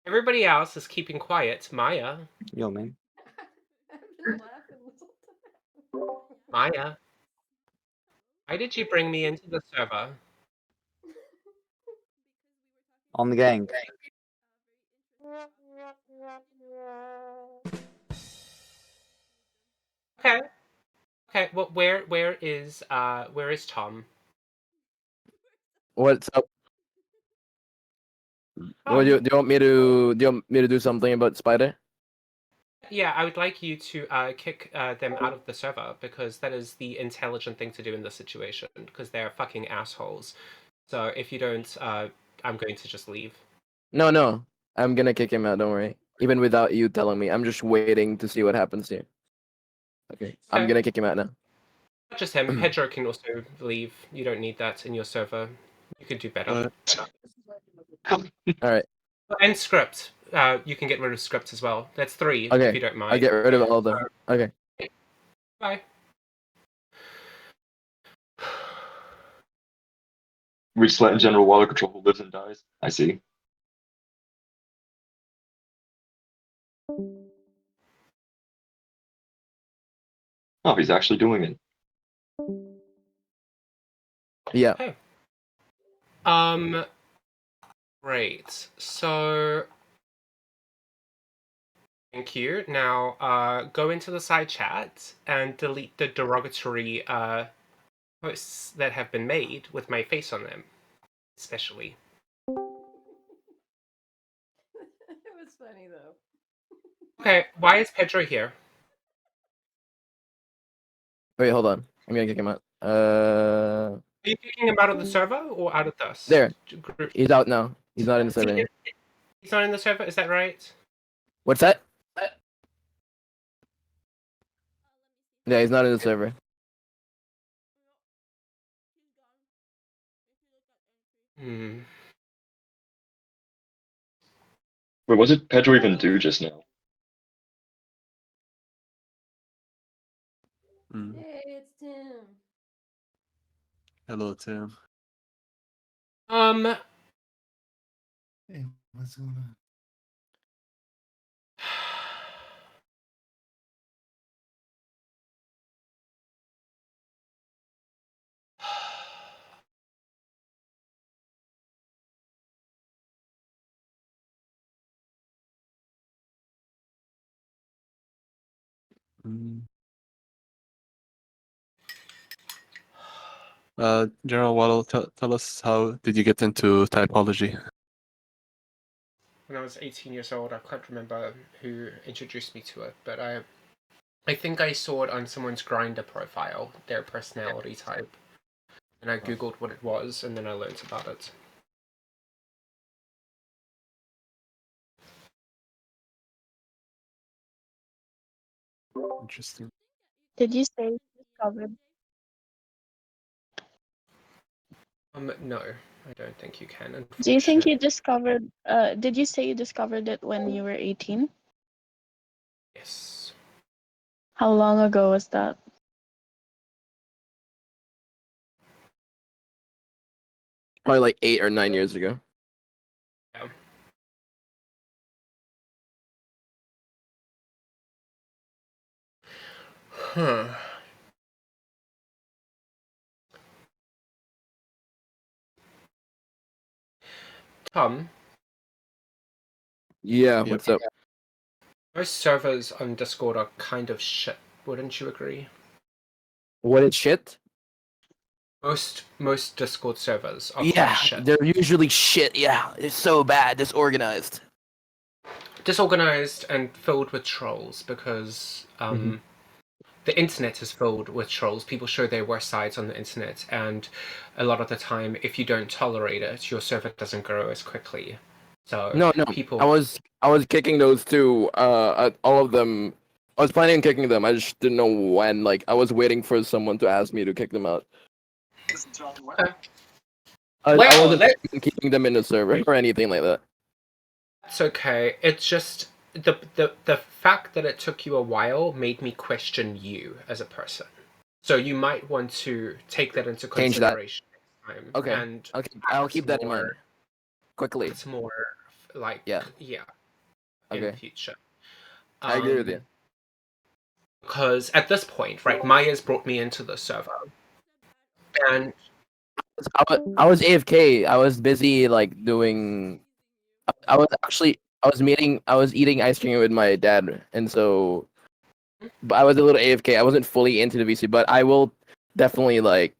Speaker 2: Everybody else is keeping quiet. Maya.
Speaker 13: Yo, man.
Speaker 2: Maya. Why did you bring me into the server?
Speaker 13: On the gang.
Speaker 2: Okay. Okay. Well, where is Tom?
Speaker 1: What's up? What do you want me to do something about Spider?
Speaker 2: Yeah, I would like you to kick them out of the server because that is the intelligent thing to do in this situation because they're fucking assholes. So if you don't, I'm going to just leave.
Speaker 1: No. I'm gonna kick him out, don't worry. Even without you telling me. I'm just waiting to see what happens here. Okay. I'm
Speaker 2: Okay.
Speaker 1: gonna kick him out now.
Speaker 2: Not just him. Pedro can also leave. You don't need that in your server. You could do better.
Speaker 1: Alright.
Speaker 2: And script. You can get rid of script as well. That's 3
Speaker 1: Okay.
Speaker 2: if you don't mind.
Speaker 1: I'll get rid of all of them. Okay.
Speaker 2: Bye.
Speaker 14: We just let in General Water Control who lives and dies. I see. Oh, he's actually doing it.
Speaker 1: Yeah.
Speaker 2: Okay. Great. So thank you. Now go into the side chat and delete the derogatory posts that have been made with my face on them, especially.
Speaker 16: It was funny though.
Speaker 2: Okay, why is Pedro here?
Speaker 1: Wait, hold on. I'm gonna kick him out.
Speaker 2: Are you kicking him out of the server or out of this?
Speaker 1: There.
Speaker 2: Group?
Speaker 1: He's out now. He's not in the server anymore.
Speaker 2: He's not in the server, is that right?
Speaker 1: What's that? Yeah, he's not in the server.
Speaker 2: Hmm.
Speaker 14: Wait, what did Pedro even do just now?
Speaker 16: Hey, it's Tim.
Speaker 3: Hello, Tim.
Speaker 21: Hey, what's going on?
Speaker 3: General Waddle, tell us, how did you get into typology?
Speaker 2: When I was 18 years old, I can't remember who introduced me to it, but I think I saw it on someone's Grindr profile, their personality type, and I googled what it was, and then I learned about it.
Speaker 3: Interesting.
Speaker 18: Did you say you discovered?
Speaker 2: No, I don't think you can.
Speaker 18: Do you think you discovered? Did you say you discovered it when you were 18?
Speaker 2: Yes.
Speaker 18: How long ago was that?
Speaker 1: Probably like 8 or 9 years ago.
Speaker 2: Yeah. Huh. Tom?
Speaker 1: Yeah, what's up?
Speaker 2: Most servers on Discord are kind of shit, wouldn't you agree?
Speaker 1: What is shit?
Speaker 2: Most Discord servers are
Speaker 1: Yeah,
Speaker 2: quite shit.
Speaker 1: they're usually shit. Yeah, it's so bad, disorganized.
Speaker 2: Disorganized and filled with trolls because the internet is filled with trolls. People show their worst sides on the internet, and a lot of the time, if you don't tolerate it, your server doesn't grow as quickly. So
Speaker 1: No,
Speaker 2: people.
Speaker 1: I was kicking those two. All of them. I was planning on kicking them. I just didn't know when. Like, I was waiting for someone to ask me to kick them out. I
Speaker 2: Well,
Speaker 1: wasn't keeping them in the server or anything like that.
Speaker 2: It's okay. It's just the fact that it took you a while made me question you as a person. So you might want to take that into
Speaker 1: Change that.
Speaker 2: consideration. time.
Speaker 1: Okay.
Speaker 2: And
Speaker 1: Okay. I'll keep that in
Speaker 2: more-
Speaker 1: mind. Quickly.
Speaker 2: It's more like
Speaker 1: Yeah.
Speaker 2: in
Speaker 1: Okay.
Speaker 2: future.
Speaker 1: I agree with you.
Speaker 2: Because at this point, right, Maya's brought me into the server, and
Speaker 1: I was AFK. I was busy like doing. I was actually. I was eating ice cream with my dad, and so. But I was a little AFK. I wasn't fully into the VC, but I will definitely like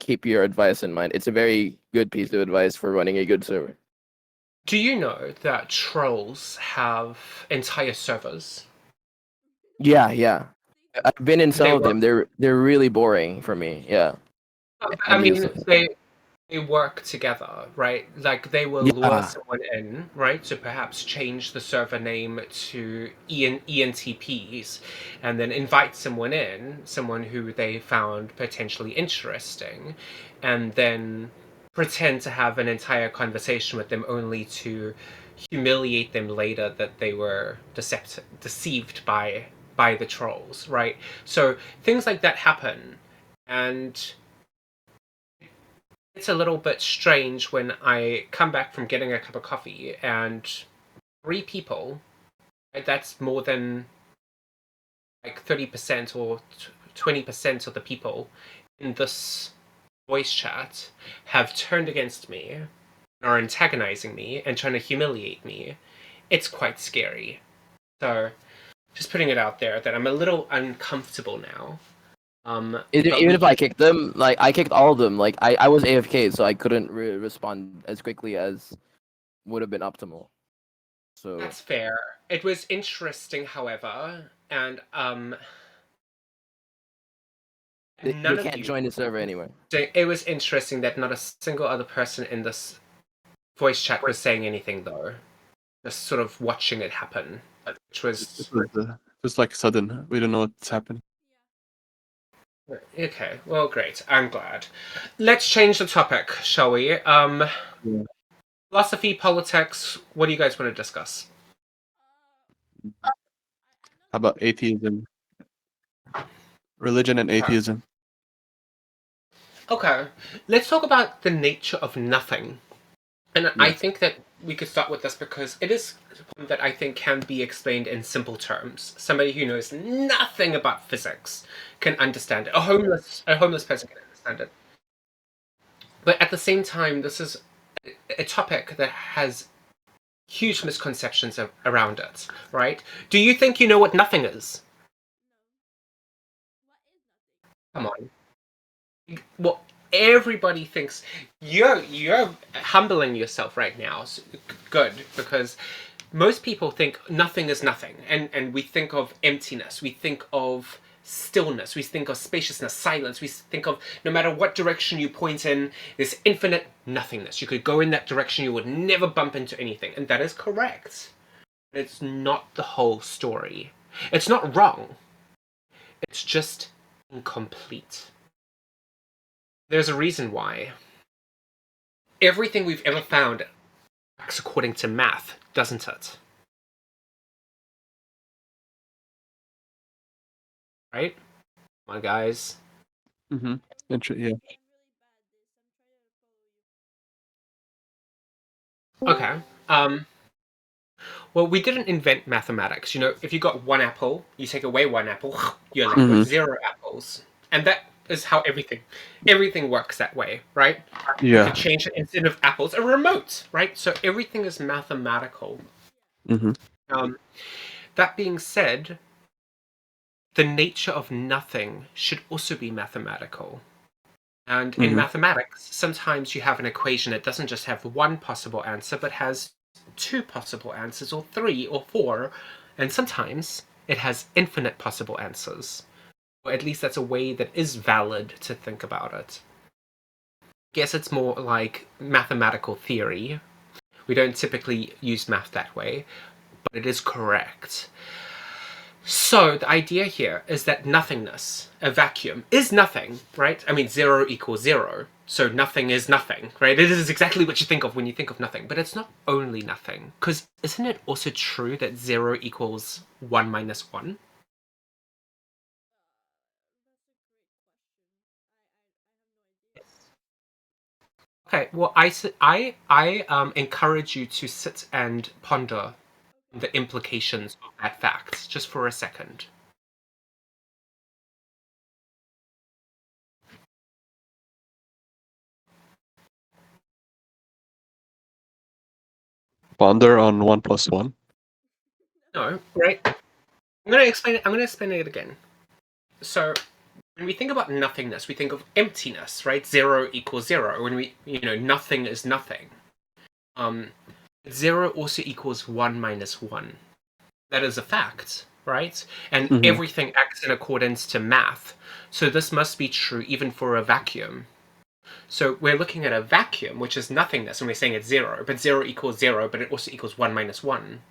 Speaker 1: keep your advice in mind. It's a very good piece of advice for running a good server.
Speaker 2: do you know that trolls have entire servers?
Speaker 1: Yeah, yeah. I've been in some
Speaker 2: They
Speaker 1: of them. They're really boring for me. Yeah.
Speaker 2: I
Speaker 1: And
Speaker 2: mean,
Speaker 1: useless.
Speaker 2: they work together, right? Like they will lure
Speaker 1: Yeah.
Speaker 2: someone in, right, to perhaps change the server name to ENTPs, and then invite someone in, someone who they found potentially interesting, and then pretend to have an entire conversation with them only to humiliate them later that they were deceived by the trolls, right? So things like that happen, and it's a little bit strange when I come back from getting a cup of coffee and 3 people, right, that's more than like 30% or 20% of the people in this voice chat have turned against me, are antagonizing me and trying to humiliate me. It's quite scary. So just putting it out there that I'm a little uncomfortable now.
Speaker 1: Even if I kicked them, like I kicked all of them. Like I was AFK, so I couldn't respond as quickly as would have been optimal. So
Speaker 2: That's fair. It was interesting, however, and
Speaker 1: they
Speaker 2: none of
Speaker 1: can't
Speaker 2: you.
Speaker 1: join the server anyway.
Speaker 2: It was interesting that not a single other person in this voice chat was saying anything, though. Just sort of watching it happen, which was
Speaker 3: Just like sudden. We don't know what's happened.
Speaker 2: okay. Well, great. I'm glad. Let's change the topic, shall we? Philosophy, politics. What do you guys want to discuss?
Speaker 3: How about atheism? Religion and atheism.
Speaker 2: Okay, let's talk about the nature of nothing. And I think that we could start with this because it is one that I think can be explained in simple terms. Somebody who knows nothing about physics can understand it. A homeless person can understand it. But at the same time, this is a topic that has huge misconceptions around it, right? Do you think you know what nothing is? Come on. Well, everybody thinks you're humbling yourself right now. So good, because most people think nothing is nothing, and we think of emptiness, we think of stillness, we think of spaciousness, silence, we think of no matter what direction you point in, there's infinite nothingness. You could go in that direction, you would never bump into anything, and that is correct. It's not the whole story. It's not wrong. It's just incomplete. There's a reason why. Everything we've ever found acts according to math, doesn't it? Right? Come on, guys.
Speaker 3: Mm-hmm. Yeah.
Speaker 2: Okay. Well, we didn't invent mathematics. You know, if you got 1 apple, you take away 1 apple, you're left with 0 apples. And that is how everything works that way, right? You
Speaker 3: Yeah.
Speaker 2: could change it instead of apples, a remote, right? So everything is mathematical.
Speaker 3: Mm-hmm.
Speaker 2: That being said, the nature of nothing should also be mathematical. And in mathematics, sometimes you have an equation that doesn't just have 1 possible answer, but has 2 possible answers, or 3, or 4, and sometimes it has infinite possible answers. Or at least that's a way that is valid to think about it. Guess it's more like mathematical theory. We don't typically use math that way, but it is correct. So the idea here is that nothingness, a vacuum, is nothing, right? I mean, 0 equals 0. So nothing is nothing, right? It is exactly what you think of when you think of nothing. But it's not only nothing. Because isn't it also true that 0 equals 1 minus 1? Okay, well, I encourage you to sit and ponder the implications of that fact just for a second.
Speaker 3: Ponder on 1 plus 1.
Speaker 2: No, right? I'm going to explain it. I'm going to explain it again. So, when we think about nothingness, we think of emptiness, right? 0 equals 0. When we, nothing is nothing. 0 also equals 1 minus 1. That is a fact, right? And
Speaker 3: Mhm.
Speaker 2: everything acts in accordance to math. So this must be true even for a vacuum. So we're looking at a vacuum, which is nothingness, and we're saying it's 0, but 0 equals 0, but it also equals 1 minus 1.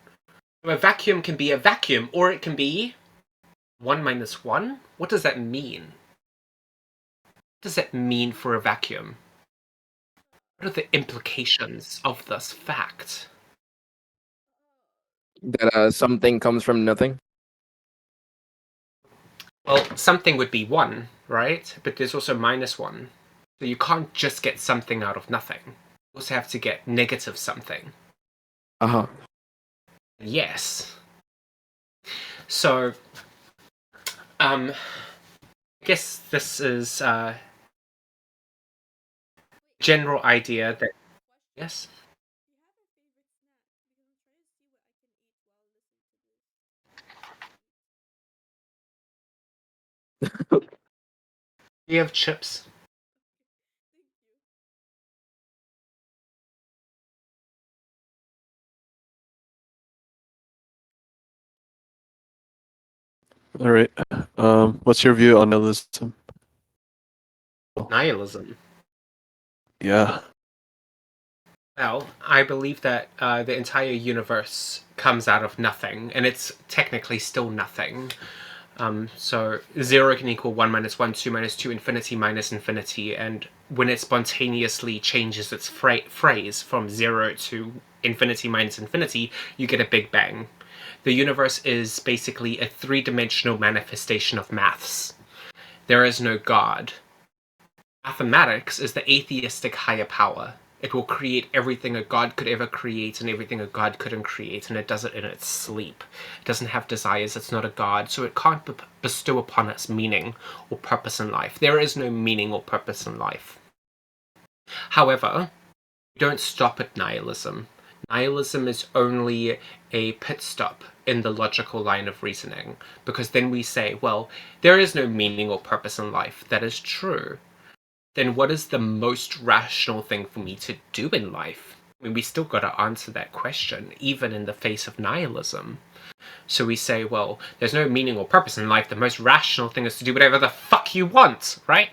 Speaker 2: So a vacuum can be a vacuum, or it can be 1 minus 1? What does that mean? What does that mean for a vacuum? What are the implications of this fact?
Speaker 1: That something comes from nothing.
Speaker 2: Well, something would be 1, right? But there's also minus 1. So you can't just get something out of nothing. You also have to get negative something.
Speaker 1: Uh-huh.
Speaker 2: Yes. So, I guess this is a general idea that... Yes? Do you have chips?
Speaker 3: All right. What's your view on nihilism?
Speaker 2: Nihilism.
Speaker 3: Yeah.
Speaker 2: Well, I believe that the entire universe comes out of nothing, and it's technically still nothing. So 0 can equal 1 minus 1, 2 minus 2, infinity minus infinity, and when it spontaneously changes its phrase from 0 to infinity minus infinity, you get a Big Bang. The universe is basically a three-dimensional manifestation of maths. There is no God. Mathematics is the atheistic higher power. It will create everything a god could ever create and everything a god couldn't create, and it does it in its sleep. It doesn't have desires, it's not a god, so it can't bestow upon us meaning or purpose in life. There is no meaning or purpose in life. However, we don't stop at nihilism. Nihilism is only a pit stop in the logical line of reasoning, because then we say, well, there is no meaning or purpose in life. That is true. Then what is the most rational thing for me to do in life? I mean, we still got to answer that question, even in the face of nihilism. So we say, well, there's no meaning or purpose in life. The most rational thing is to do whatever the fuck you want, right?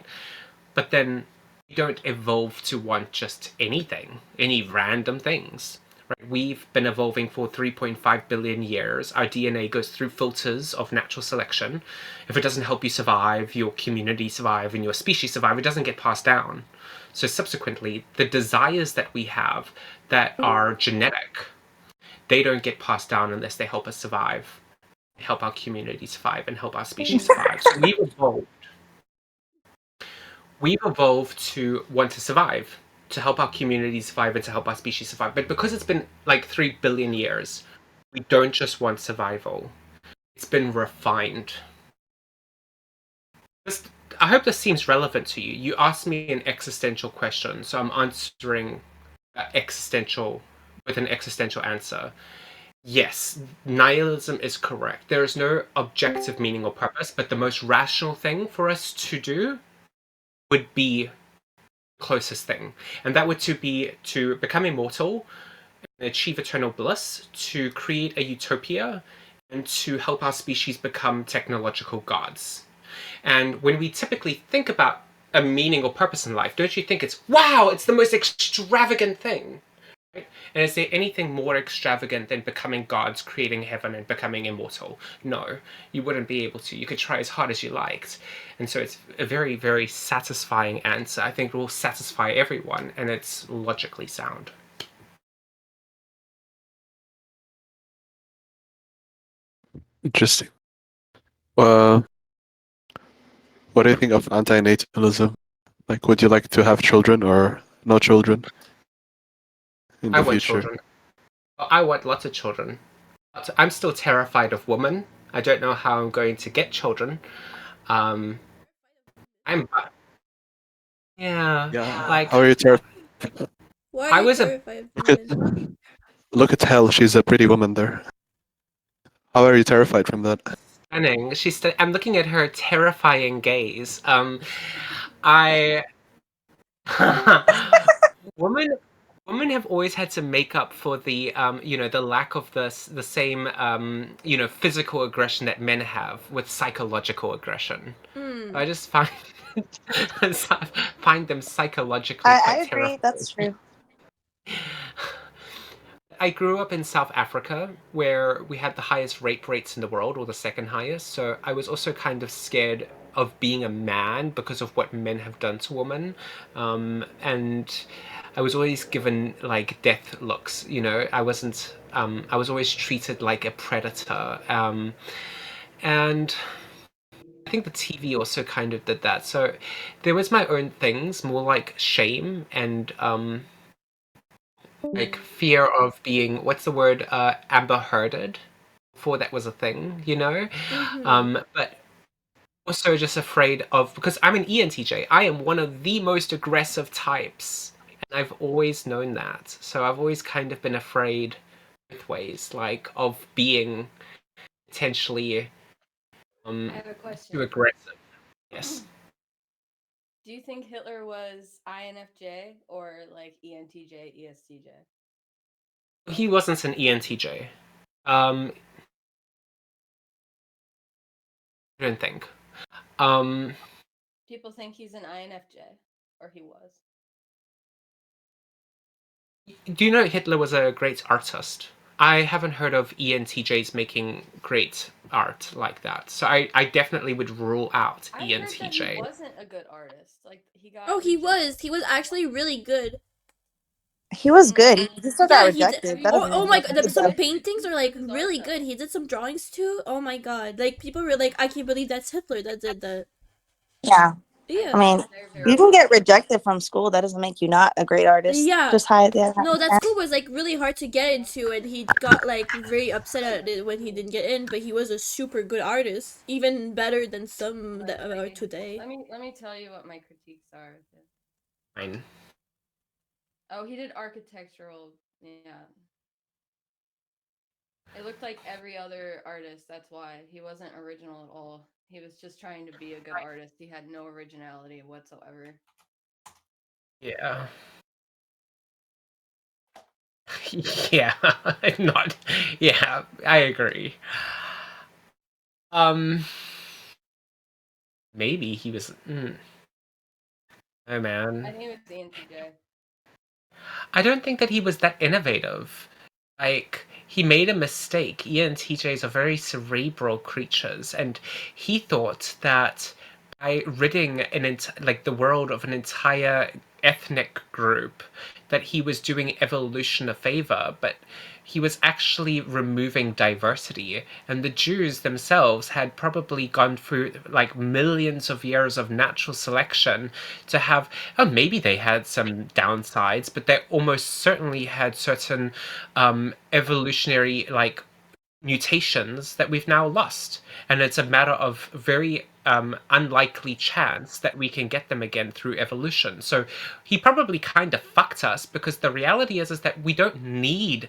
Speaker 2: But then you don't evolve to want just anything, any random things. Right? We've been evolving for 3.5 billion years. Our DNA goes through filters of natural selection. If it doesn't help you survive, your community survive, and your species survive, it doesn't get passed down. So subsequently, the desires that we have that are genetic, they don't get passed down unless they help us survive, help our community survive, and help our species survive. So we've evolved to want to survive, to help our community survive, and to help our species survive. But because it's been like 3 billion years, we don't just want survival. It's been refined. I hope this seems relevant to you. You asked me an existential question, so I'm answering existential with an existential answer. Yes, nihilism is correct. There is no objective meaning or purpose, but the most rational thing for us to do would be closest thing, and that would be to become immortal and achieve eternal bliss, to create a utopia, and to help our species become technological gods. And when we typically think about a meaning or purpose in life, don't you think it's, wow, it's the most extravagant thing? Right? And is there anything more extravagant than becoming gods, creating heaven, and becoming immortal? No, you wouldn't be able to. You could try as hard as you liked. And so it's a very, very satisfying answer. I think it will satisfy everyone, and it's logically sound.
Speaker 3: Interesting. What do you think of anti-natalism? Like, would you like to have children or no children in
Speaker 2: I
Speaker 3: the
Speaker 2: want
Speaker 3: future.
Speaker 2: children. I want lots of children. But I'm still terrified of women. I don't know how I'm going to get children. I'm. Yeah. Like
Speaker 3: How are you terrified?
Speaker 5: Why are
Speaker 2: I
Speaker 5: you
Speaker 2: was a.
Speaker 5: terrified of
Speaker 3: Look at
Speaker 5: women?
Speaker 3: look at Hell. She's a pretty woman there. How are you terrified from that?
Speaker 2: Stunning. I'm looking at her terrifying gaze. I. women. Women have always had to make up for the, the lack of the same, physical aggression that men have with psychological aggression.
Speaker 5: Hmm.
Speaker 2: I just find find them psychologically
Speaker 15: I
Speaker 2: quite
Speaker 15: agree.
Speaker 2: terrifying.
Speaker 15: That's true.
Speaker 2: I grew up in South Africa, where we had the highest rape rates in the world, or the second highest. So I was also kind of scared of being a man because of what men have done to women, and I was always given like death looks. I wasn't. I was always treated like a predator, and I think the TV also kind of did that. So there was my own things, more like shame and like fear of being, what's the word, amber herded, before that was a thing, but also just afraid of, because I'm an ENTJ, I am one of the most aggressive types, and I've always known that. So I've always kind of been afraid both ways, like of being potentially
Speaker 16: I have a question.
Speaker 2: too aggressive. Yes.
Speaker 16: Do you think Hitler was INFJ or like ENTJ, ESTJ?
Speaker 2: He wasn't an ENTJ. I don't think.
Speaker 16: People think he's an INFJ, or he was.
Speaker 2: Do you know Hitler was a great artist? I haven't heard of ENTJs making great art like that. So I definitely would rule out
Speaker 16: I heard that he
Speaker 2: ENTJ.
Speaker 16: wasn't a good artist. Like he got.
Speaker 5: Oh, he
Speaker 16: rejected.
Speaker 5: was. He was actually really good.
Speaker 15: He was good. He still got
Speaker 5: Yeah, he did.
Speaker 15: rejected. That
Speaker 5: Oh,
Speaker 15: doesn't
Speaker 5: oh
Speaker 15: mean
Speaker 5: my
Speaker 15: he
Speaker 5: god,
Speaker 15: wasn't
Speaker 5: some
Speaker 15: good.
Speaker 5: paintings are like really good. He did some drawings too. Oh my god, like people were like, I can't believe that's Hitler that did that.
Speaker 15: Yeah.
Speaker 5: Yeah.
Speaker 15: I mean, you can get rejected from school. That doesn't make you not a great artist.
Speaker 5: Yeah.
Speaker 15: Just hide that.
Speaker 5: No, that school was like really hard to get into, and he got like very upset at it when he didn't get in. But he was a super good artist, even better than some that are today.
Speaker 16: Let me tell you what my critiques are.
Speaker 2: Fine.
Speaker 16: Oh, he did architectural. Yeah. It looked like every other artist. That's why he wasn't original at all. He was just trying to be a good artist. He had no originality whatsoever.
Speaker 2: Yeah. Yeah. Not. Yeah, I agree. Maybe he was. Oh
Speaker 16: I
Speaker 2: man.
Speaker 16: think it was ENTJ.
Speaker 2: I don't think that he was that innovative. Like, he made a mistake. ENTJs are very cerebral creatures, and he thought that by ridding the world of an entire ethnic group, that he was doing evolution a favor, but he was actually removing diversity. And the Jews themselves had probably gone through like millions of years of natural selection to have, oh, maybe they had some downsides, but they almost certainly had certain evolutionary like mutations that we've now lost, and it's a matter of very unlikely chance that we can get them again through evolution. So he probably kind of fucked us, because the reality is that we don't need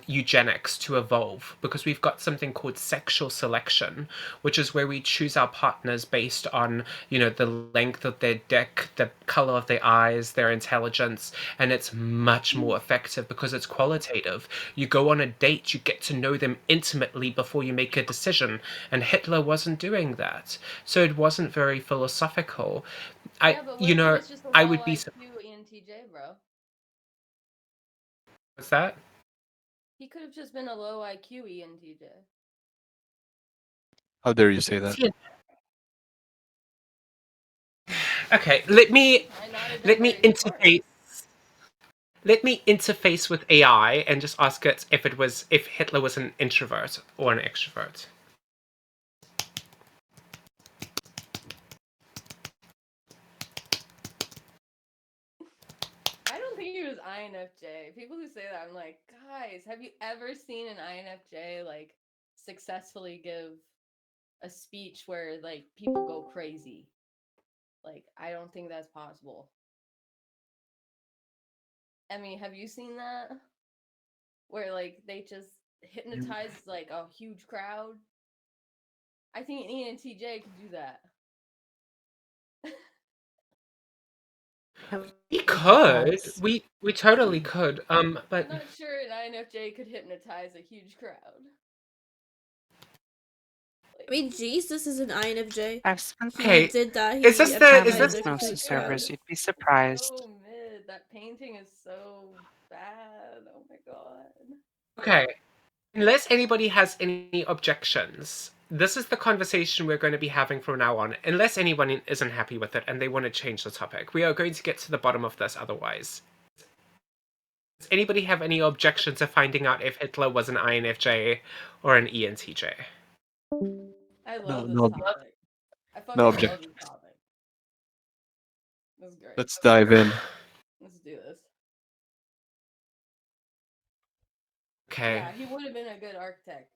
Speaker 2: eugenics to evolve, because we've got something called sexual selection, which is where we choose our partners based on the length of their dick, the color of their eyes, their intelligence, and it's much more effective because it's qualitative. You go on a date, you get to know them intimately before you make a decision, and Hitler wasn't doing that, so it wasn't very philosophical.
Speaker 16: Yeah, but what if he was just a
Speaker 2: I
Speaker 16: low
Speaker 2: would be.
Speaker 16: IQ ENTJ, bro?
Speaker 2: What's that?
Speaker 16: He could have just been a low IQ ENTJ.
Speaker 3: How dare you say that?
Speaker 2: Okay, let me interface. Let me interface with AI and just ask it if Hitler was an introvert or an extrovert.
Speaker 16: INFJ. People who say that, I'm like, guys, have you ever seen an INFJ like successfully give a speech where like people go crazy? Like, I don't think that's possible. Emmy, have you seen that? Where like they just hypnotize like a huge crowd? I think an ENTJ could do that.
Speaker 2: We could. We totally could.
Speaker 16: I'm
Speaker 2: But
Speaker 16: not sure an INFJ could hypnotize a huge crowd.
Speaker 5: I mean, Jesus is an INFJ.
Speaker 4: I've spent
Speaker 2: Okay,
Speaker 5: He did that.
Speaker 2: is
Speaker 5: He
Speaker 2: this the- is
Speaker 5: hypnotized
Speaker 2: this-
Speaker 5: a
Speaker 4: osmosis
Speaker 5: huge
Speaker 4: servers.
Speaker 5: crowd.
Speaker 4: You'd be surprised.
Speaker 16: So mid. That painting is so bad. Oh my god.
Speaker 2: okay. Unless anybody has any objections, this is the conversation we're going to be having from now on. Unless anyone isn't happy with it and they want to change the topic, we are going to get to the bottom of this otherwise. Does anybody have any objections to finding out if Hitler was an INFJ or an ENTJ?
Speaker 16: I love this
Speaker 3: no,
Speaker 16: topic. I fucking
Speaker 3: no
Speaker 16: love
Speaker 3: objection.
Speaker 16: this topic. This is great.
Speaker 3: Let's dive in.
Speaker 16: Let's do this.
Speaker 2: Okay.
Speaker 16: Yeah, he would have been a good architect.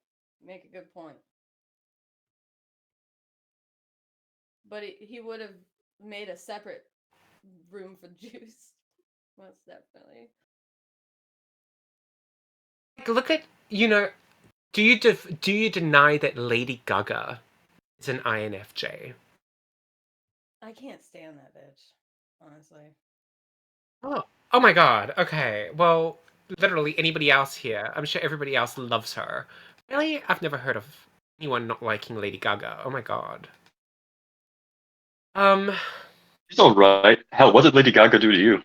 Speaker 16: Make a good point. But he would have made a separate room for Jews. Most definitely.
Speaker 2: Look at, do you deny that Lady Gaga is an INFJ?
Speaker 16: I can't stand that bitch, honestly.
Speaker 2: Oh my god. Okay. Well, literally anybody else here. I'm sure everybody else loves her. Really? I've never heard of anyone not liking Lady Gaga. Oh my god.
Speaker 14: She's all right. Hell, what did Lady Gaga do to you?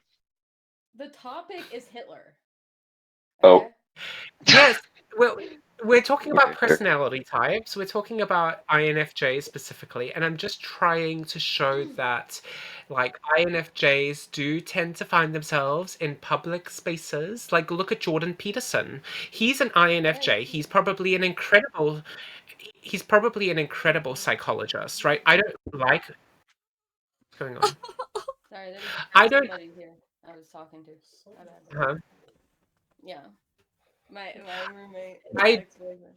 Speaker 16: The topic is Hitler.
Speaker 14: Oh,
Speaker 2: Yes. Well, we're talking about
Speaker 14: Okay, fair.
Speaker 2: personality types. We're talking about INFJs specifically, and I'm just trying to show that, like, INFJs do tend to find themselves in public spaces. Like, look at Jordan Peterson. He's an INFJ. He's probably an incredible psychologist, right? I don't like what's going on.
Speaker 16: Sorry, there
Speaker 2: I
Speaker 16: was
Speaker 2: don't.
Speaker 16: somebody here I was talking to. My bad.
Speaker 2: Uh-huh.
Speaker 16: Yeah. My roommate,
Speaker 2: I-
Speaker 16: ex-boyfriend.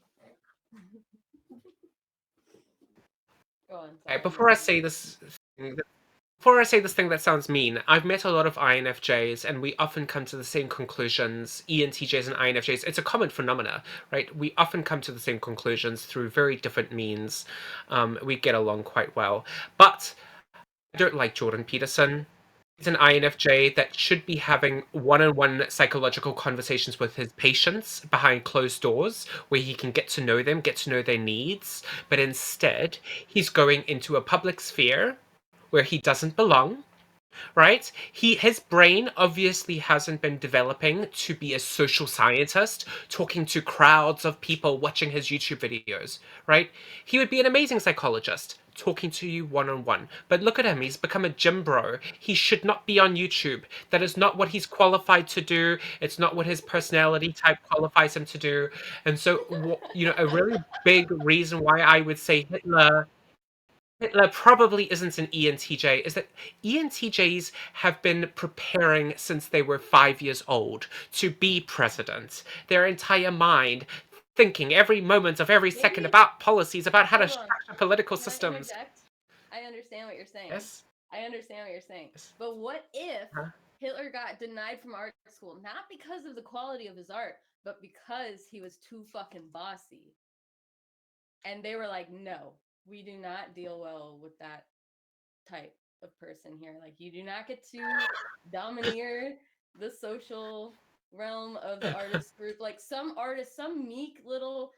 Speaker 16: Go on.
Speaker 2: Okay,
Speaker 16: Sorry.
Speaker 2: before I say this thing that sounds mean, I've met a lot of INFJs and we often come to the same conclusions, ENTJs and INFJs. It's a common phenomena, right? We often come to the same conclusions through very different means. We get along quite well. But I don't like Jordan Peterson. He's an INFJ that should be having one-on-one psychological conversations with his patients behind closed doors where he can get to know them, get to know their needs. But instead, he's going into a public sphere where he doesn't belong, right? His brain obviously hasn't been developing to be a social scientist, talking to crowds of people watching his YouTube videos, right? He would be an amazing psychologist, talking to you one-on-one. But look at him, he's become a gym bro. He should not be on YouTube. That is not what he's qualified to do. It's not what his personality type qualifies him to do. And so, a really big reason why I would say Hitler probably isn't an ENTJ, is that ENTJs have been preparing since they were 5 years old to be president. Their entire mind thinking every moment of every second about policies, about how to
Speaker 16: Hold on.
Speaker 2: structure political
Speaker 16: Can I
Speaker 2: systems.
Speaker 16: interject? I understand what you're saying.
Speaker 2: Yes.
Speaker 16: I understand what you're saying. But what if
Speaker 2: Huh?
Speaker 16: Hitler got denied from art school, not because of the quality of his art, but because he was too fucking bossy? And they were like, no, we do not deal well with that type of person here. Like, you do not get to domineer the social realm of the artist group. Like, some artists, some meek little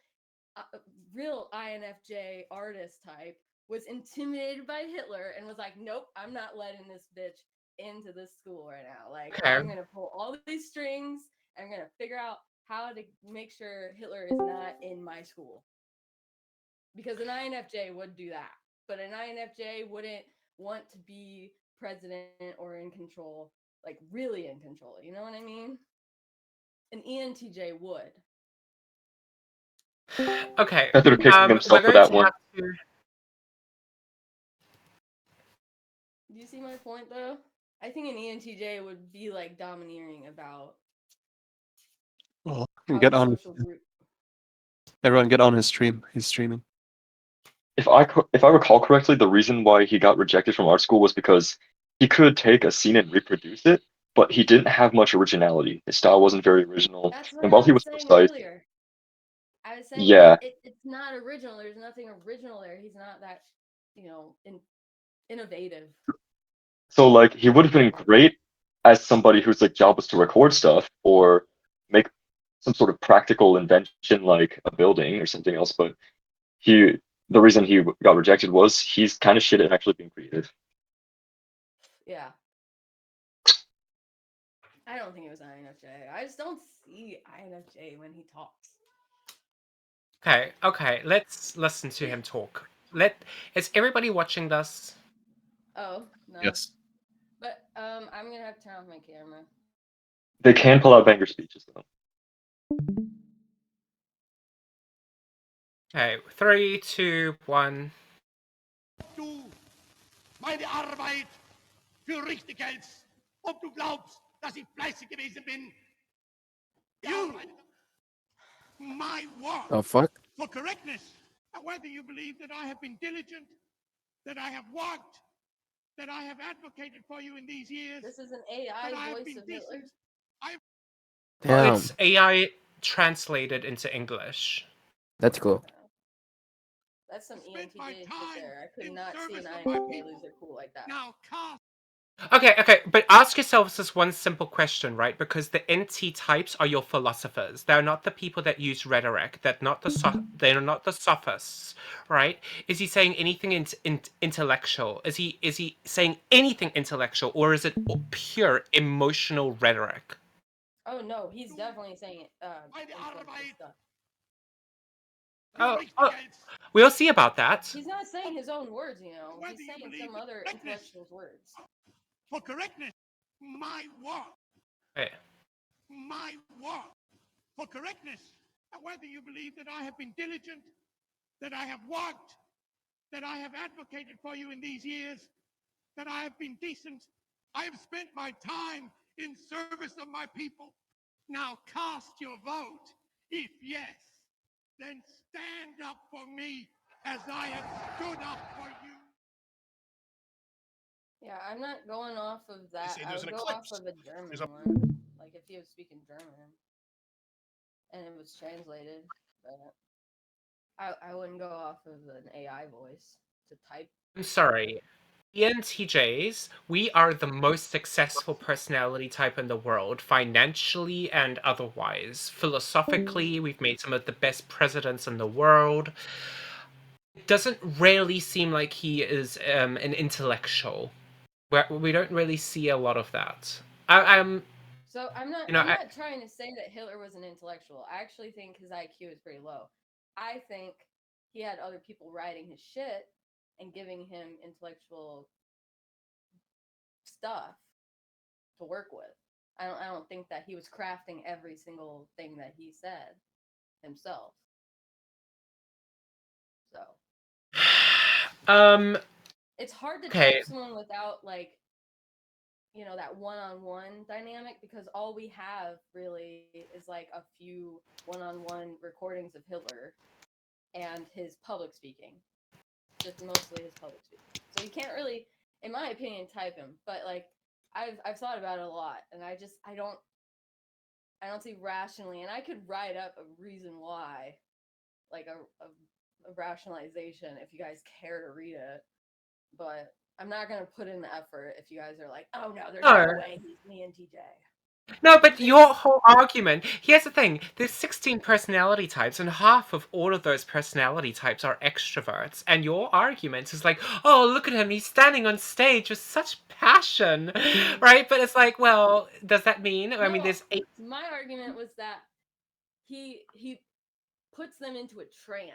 Speaker 16: real INFJ artist type was intimidated by Hitler and was like, nope, I'm not letting this bitch into this school right now. Like,
Speaker 2: Okay.
Speaker 16: I'm gonna pull all these strings. I'm gonna figure out how to make sure Hitler is not in my school. Because an INFJ would do that, but an INFJ wouldn't want to be president or in control, like really in control. You know what I mean? An ENTJ would.
Speaker 2: Okay.
Speaker 14: After kicking himself for that one.
Speaker 16: Do you see my point, though? I think an ENTJ would be like domineering about
Speaker 3: Well,
Speaker 16: how
Speaker 3: get
Speaker 16: the
Speaker 3: on.
Speaker 16: social group.
Speaker 3: Everyone, get on his stream. He's streaming.
Speaker 14: If I recall correctly, the reason why he got rejected from art school was because he could take a scene and reproduce it, but he didn't have much originality. His style wasn't very original,
Speaker 16: That's what
Speaker 14: and
Speaker 16: I
Speaker 14: while he
Speaker 16: was
Speaker 14: was
Speaker 16: saying
Speaker 14: precise,
Speaker 16: earlier. I was saying
Speaker 14: yeah.
Speaker 16: it's not original. There's nothing original there. He's not that, innovative.
Speaker 14: So like he would have been great as somebody whose like job was to record stuff or make some sort of practical invention like a building or something else, but the reason he got rejected was he's kind of shit at actually being creative.
Speaker 16: Yeah. I don't think it was INFJ. I just don't see INFJ when he talks.
Speaker 2: Okay, let's listen to him talk. Is everybody watching this?
Speaker 16: Oh, no.
Speaker 3: Yes.
Speaker 16: But I'm gonna have to turn off my camera.
Speaker 14: They can pull out banger speeches though.
Speaker 2: Okay, 3, 2, 1.
Speaker 7: Du meine Arbeit für richtig hältst, ob du glaubst, dass ich fleißig gewesen bin. You, my work
Speaker 1: Oh fuck.
Speaker 7: for correctness, whether you believe that I have been diligent, that I have worked, that I have advocated for you in these years.
Speaker 16: This is an AI voice of Hitler.
Speaker 2: Well,
Speaker 1: Damn.
Speaker 2: it's AI translated into English.
Speaker 1: That's cool.
Speaker 16: That's some ENTJ shit there. I could not see an INFJ lose their cool like that.
Speaker 7: Now,
Speaker 2: Okay, but ask yourselves this one simple question, right? Because the NT types are your philosophers. They're not the people that use rhetoric. They're not the sophists, right? Is he saying anything intellectual? Is he saying anything intellectual, or is it pure emotional rhetoric?
Speaker 16: Oh no, he's definitely saying intellectual stuff.
Speaker 2: Oh, we'll see about that.
Speaker 16: He's not saying his own words, He's saying some other intellectual's words.
Speaker 7: For correctness, my work.
Speaker 2: Hey.
Speaker 7: My work. For correctness, whether you believe that I have been diligent, that I have worked, that I have advocated for you in these years, that I have been decent, I have spent my time in service of my people. Now cast your vote. If yes, then stand up for me as I have stood up for you.
Speaker 16: Yeah, I'm not going off of that.
Speaker 7: say
Speaker 16: I
Speaker 7: there's
Speaker 16: would
Speaker 7: an
Speaker 16: go
Speaker 7: eclipse.
Speaker 16: off of a German
Speaker 7: There's a-
Speaker 16: one. Like if he was speaking German and it was translated. But I wouldn't go off of an AI voice to type.
Speaker 2: I'm sorry. ENTJs, we are the most successful personality type in the world, financially and otherwise. Philosophically, we've made some of the best presidents in the world. It doesn't really seem like he is an intellectual. We don't really see a lot of that. I'm
Speaker 16: So I'm not.
Speaker 2: You know,
Speaker 16: I'm not trying to say that Hitler was an intellectual. I actually think his IQ is pretty low. I think he had other people writing his shit and giving him intellectual stuff to work with. I don't think that he was crafting every single thing that he said himself. So it's hard to
Speaker 2: okay.
Speaker 16: type someone without that one-on-one dynamic, because all we have really is like a few one-on-one recordings of Hitler and his public speaking. Just mostly his public speaking. So you can't really, in my opinion, type him. But I've thought about it a lot, and I don't see rationally, and I could write up a reason why, like a rationalization if you guys care to read it. But I'm not gonna put in the effort if you guys are like, oh no, there's no way he's me and TJ.
Speaker 2: No, but your whole argument, here's the thing, there's 16 personality types, and half of all of those personality types are extroverts, and your argument is like, oh, look at him, he's standing on stage with such passion, right? But it's like, well, does that mean, I mean, there's 8...
Speaker 16: My argument was that he puts them into a trance.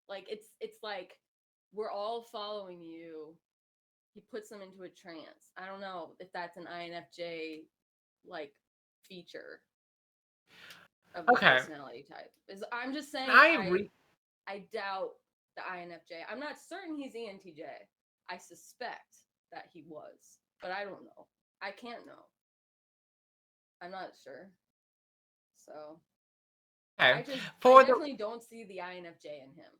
Speaker 16: Like, it's like, we're all following you. He puts them into a trance. I don't know if that's an INFJ feature of the personality type. I'm just saying I doubt the INFJ. I'm not certain he's ENTJ. I suspect that he was. but I don't know. I can't know. I'm not sure. So I
Speaker 2: Okay.
Speaker 16: just
Speaker 2: For
Speaker 16: I
Speaker 2: the
Speaker 16: definitely don't see the INFJ in him.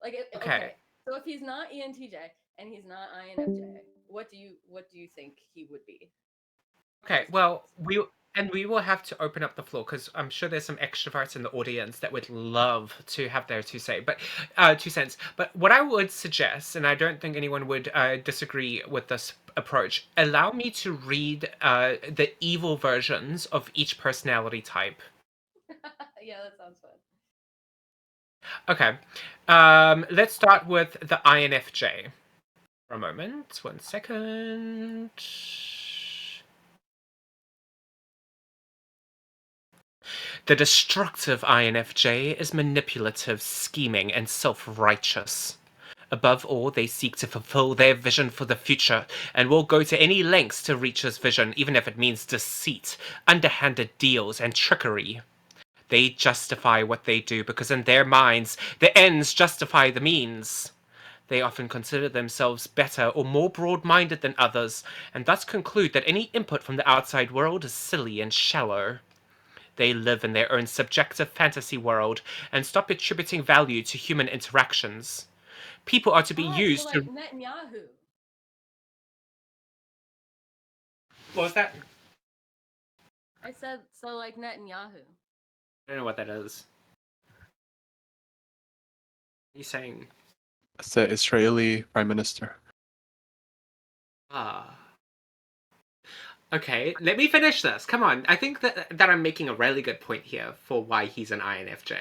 Speaker 16: Like
Speaker 2: Okay.
Speaker 16: So if he's not ENTJ and he's not INFJ, what do you think he would be?
Speaker 2: Okay, well, we will have to open up the floor because I'm sure there's some extroverts in the audience that would love to have their 2 cents. But what I would suggest, and I don't think anyone would disagree with this approach, allow me to read the evil versions of each personality type.
Speaker 16: Yeah, that sounds fun.
Speaker 2: Okay, let's start with the INFJ. For a moment, 1 second. The destructive INFJ is manipulative, scheming, and self-righteous. Above all, they seek to fulfill their vision for the future and will go to any lengths to reach this vision, even if it means deceit, underhanded deals, and trickery. They justify what they do because in their minds, the ends justify the means. They often consider themselves better or more broad-minded than others, and thus conclude that any input from the outside world is silly and shallow. They live in their own subjective fantasy world and stop attributing value to human interactions. People are to be
Speaker 16: So
Speaker 2: used
Speaker 16: like
Speaker 2: to...
Speaker 16: Netanyahu.
Speaker 2: What was that?
Speaker 16: I said so like Netanyahu.
Speaker 2: I don't know what that is. What are you saying?
Speaker 3: That's the Israeli Prime Minister.
Speaker 2: Ah. Okay, let me finish this. Come on. I think that I'm making a really good point here for why he's an INFJ.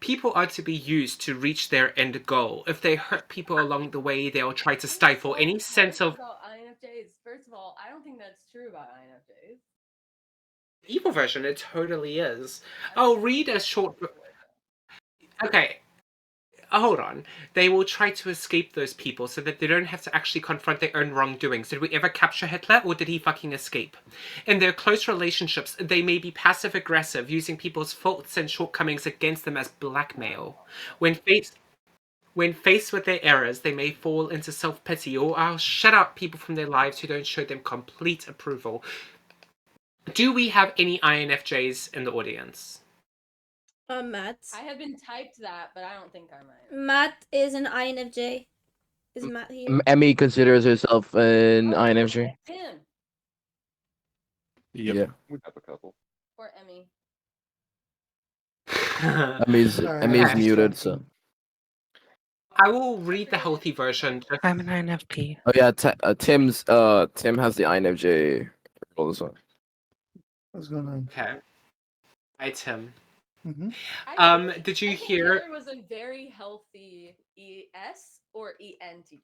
Speaker 2: People are to be used to reach their end goal. If they hurt people along the way, they'll try to stifle any sense of...
Speaker 16: About INFJs. First of all, I don't think that's true about INFJs.
Speaker 2: Evil version, it totally is. I'll read a short... Okay. Hold on. They will try to escape those people so that they don't have to actually confront their own wrongdoings. Did we ever capture Hitler, or did he fucking escape? In their close relationships, they may be passive-aggressive, using people's faults and shortcomings against them as blackmail. When faced with their errors, they may fall into self-pity or I'll shut out people from their lives who don't show them complete approval. Do we have any INFJs in the audience?
Speaker 5: Matt.
Speaker 16: I have been typed that, but I don't think I'm
Speaker 5: Matt is an INFJ. Is Matt here?
Speaker 1: Emmy considers herself an INFJ.
Speaker 16: Tim.
Speaker 1: Yeah.
Speaker 14: We have a couple.
Speaker 16: Or Emmy.
Speaker 1: Emmy's muted, so.
Speaker 2: I will read the healthy version.
Speaker 4: I'm an INFP.
Speaker 1: Oh yeah, Tim has the INFJ role as well.
Speaker 21: What's going on?
Speaker 2: Okay. Hi, Tim. Did you
Speaker 16: I think
Speaker 2: hear...
Speaker 16: Taylor was a very healthy ES or ENTJ.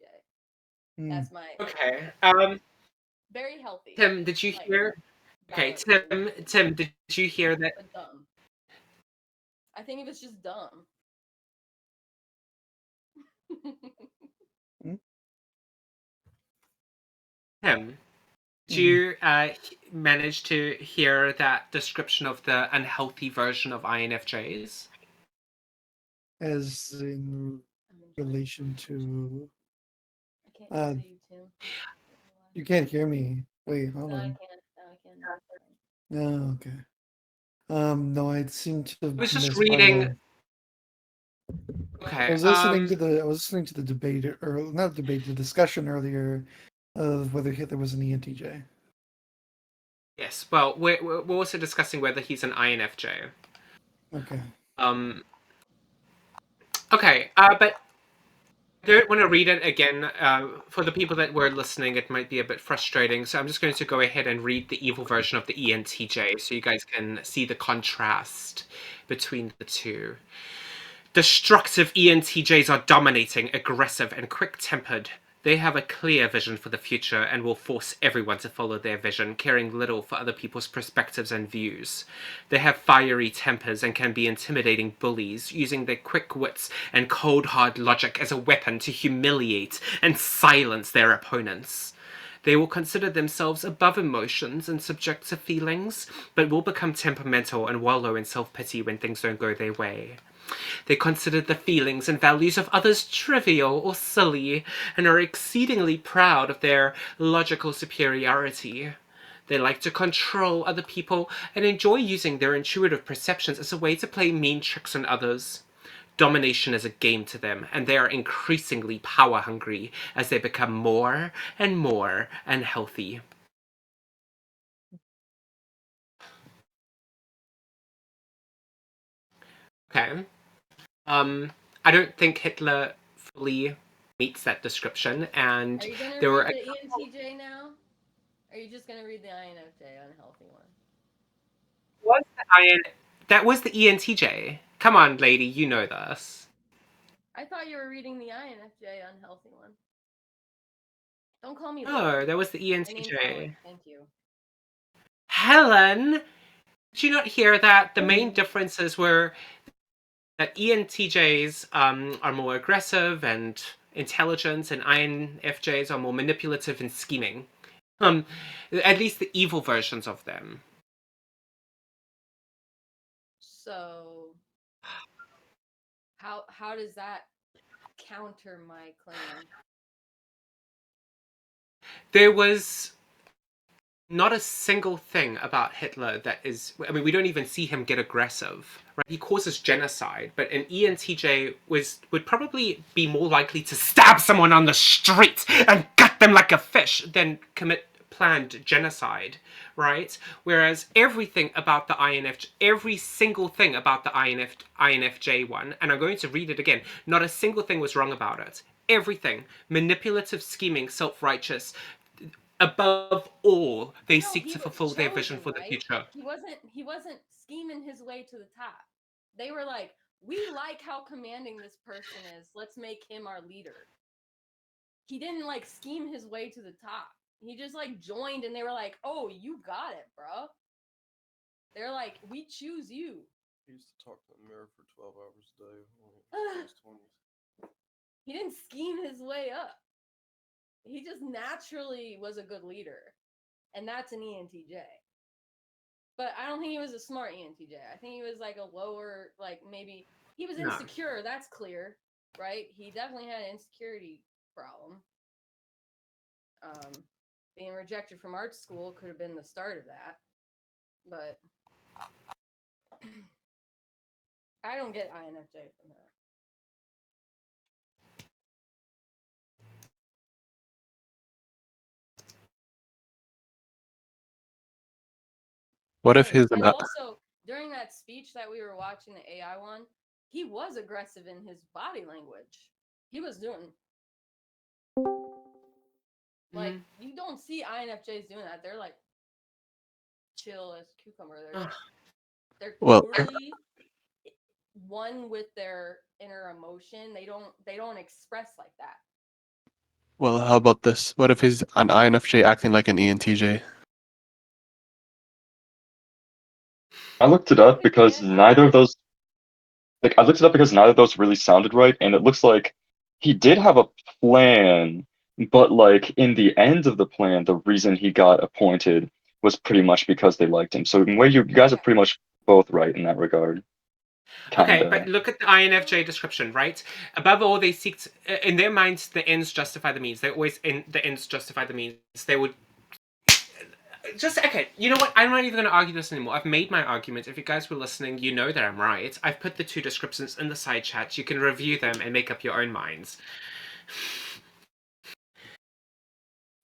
Speaker 21: Hmm.
Speaker 16: That's my
Speaker 2: Okay.
Speaker 16: very healthy.
Speaker 2: Tim, did you hear... Okay, Tim, did you hear that...
Speaker 16: But dumb. I think it was just dumb.
Speaker 2: Tim, did you manage to hear that description of the unhealthy version of INFJs?
Speaker 21: As in relation to.
Speaker 16: I can't hear you, Tim.
Speaker 21: You can't hear me. Wait, hold
Speaker 16: No, I
Speaker 21: on.
Speaker 16: can't. No, I can't.
Speaker 21: No, okay. No, I seem to have
Speaker 2: I was just
Speaker 21: missed part of
Speaker 2: reading...
Speaker 21: the-
Speaker 2: Okay,
Speaker 21: I was listening to the debate or not debate, the discussion earlier of whether Hitler was an ENTJ.
Speaker 2: Yes, well, we're also discussing whether he's an INFJ.
Speaker 21: Okay.
Speaker 2: Okay, but I don't want to read it again. For the people that were listening, it might be a bit frustrating, so I'm just going to go ahead and read the evil version of the ENTJ so you guys can see the contrast between the two. Destructive ENTJs are dominating, aggressive, and quick-tempered. They have a clear vision for the future and will force everyone to follow their vision, caring little for other people's perspectives and views. They have fiery tempers and can be intimidating bullies, using their quick wits and cold hard logic as a weapon to humiliate and silence their opponents. They will consider themselves above emotions and subject to feelings, but will become temperamental and wallow in self-pity when things don't go their way. They consider the feelings and values of others trivial or silly, and are exceedingly proud of their logical superiority. They like to control other people and enjoy using their intuitive perceptions as a way to play mean tricks on others. Domination is a game to them, and they are increasingly power hungry as they become more and more unhealthy. Okay. I don't think Hitler fully meets that description, and
Speaker 16: Are you gonna
Speaker 2: there were
Speaker 16: read the ENTJ now? Or are you just gonna read the INFJ, unhealthy one?
Speaker 2: that was the ENTJ. Come on, lady, you know this.
Speaker 16: I thought you were reading the INFJ, unhealthy one. Don't call me
Speaker 2: No,
Speaker 16: lady.
Speaker 2: that was the
Speaker 16: My name's Helen.
Speaker 2: ENTJ.
Speaker 16: Thank you.
Speaker 2: Helen, did you not hear that? The main differences were that ENTJs are more aggressive and intelligent, and INFJs are more manipulative and scheming. At least the evil versions of them.
Speaker 16: So how does that counter my claim?
Speaker 2: There was not a single thing about Hitler that is... I mean, we don't even see him get aggressive. Right? He causes genocide, but an ENTJ would probably be more likely to stab someone on the street and gut them like a fish than commit planned genocide, right? Whereas everything about the INFJ, every single thing about the INFJ one, and I'm going to read it again, not a single thing was wrong about it. Everything. Manipulative, scheming, self-righteous. Above all, they seek to fulfill their vision for the future.
Speaker 16: He wasn't scheming his way to the top. They were like, we like how commanding this person is. Let's make him our leader. He didn't like scheme his way to the top. He just like joined and they were like, oh, you got it, bro. They're like, we choose you.
Speaker 9: He used to talk to the mirror for 12 hours a day in his 20s.
Speaker 16: He didn't scheme his way up. He just naturally was a good leader. And that's an ENTJ. But I don't think he was a smart ENTJ. I think he was like a lower, like maybe he was insecure. That's clear, right? He definitely had an insecurity problem. Being rejected from art school could have been the start of that. But I don't get INFJ from that.
Speaker 3: What if his
Speaker 16: And also, during that speech that we were watching, the AI one, he was aggressive in his body language. He was doing... Like, you don't see INFJs doing that. They're like chill as cucumber. They're
Speaker 3: Well-
Speaker 16: totally one with their inner emotion. They don't express like that.
Speaker 3: Well, how about this? What if he's an INFJ acting like an ENTJ?
Speaker 14: I looked it up because neither of those, like, I looked it up because neither of those really sounded right, and it looks like he did have a plan, but like in the end of the plan, the reason he got appointed was pretty much because they liked him. So in a way, you guys are pretty much both right in that regard.
Speaker 2: Okay,
Speaker 14: Kinda.
Speaker 2: but look at the INFJ description, right? Above all, they seek to, in their minds, the ends justify the means. They always the ends justify the means. They would just okay. You know what? I'm not even going to argue this anymore. I've made my argument. If you guys were listening, you know that I'm right. I've put the two descriptions in the side chat. You can review them and make up your own minds.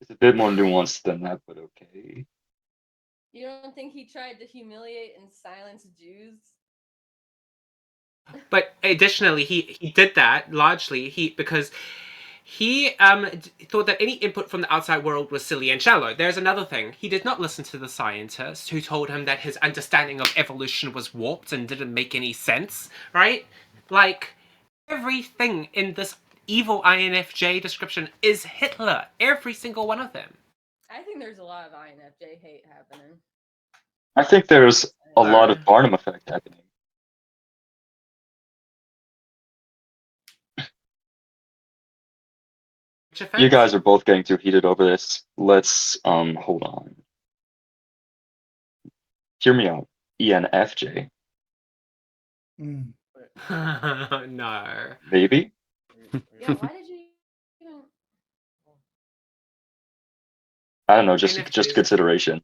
Speaker 14: It's a bit more nuanced than that, but okay.
Speaker 16: You don't think he tried to humiliate and silence Jews?
Speaker 2: But additionally, he did that largely because he thought that any input from the outside world was silly and shallow. There's another thing. He did not listen to the scientists who told him that his understanding of evolution was warped and didn't make any sense, right? Like, everything in this evil INFJ description is Hitler. Every single one of them.
Speaker 16: I think there's a lot of INFJ hate happening.
Speaker 14: I think there's a lot of Barnum effect happening.
Speaker 2: Which
Speaker 14: You
Speaker 2: effect?
Speaker 14: guys are both getting too heated over this. Let's hold on. Hear me out. ENFJ.
Speaker 21: Mm.
Speaker 2: No.
Speaker 14: Maybe?
Speaker 16: Yeah, why did you even?
Speaker 14: I don't know, just
Speaker 2: INFJs.
Speaker 14: consideration.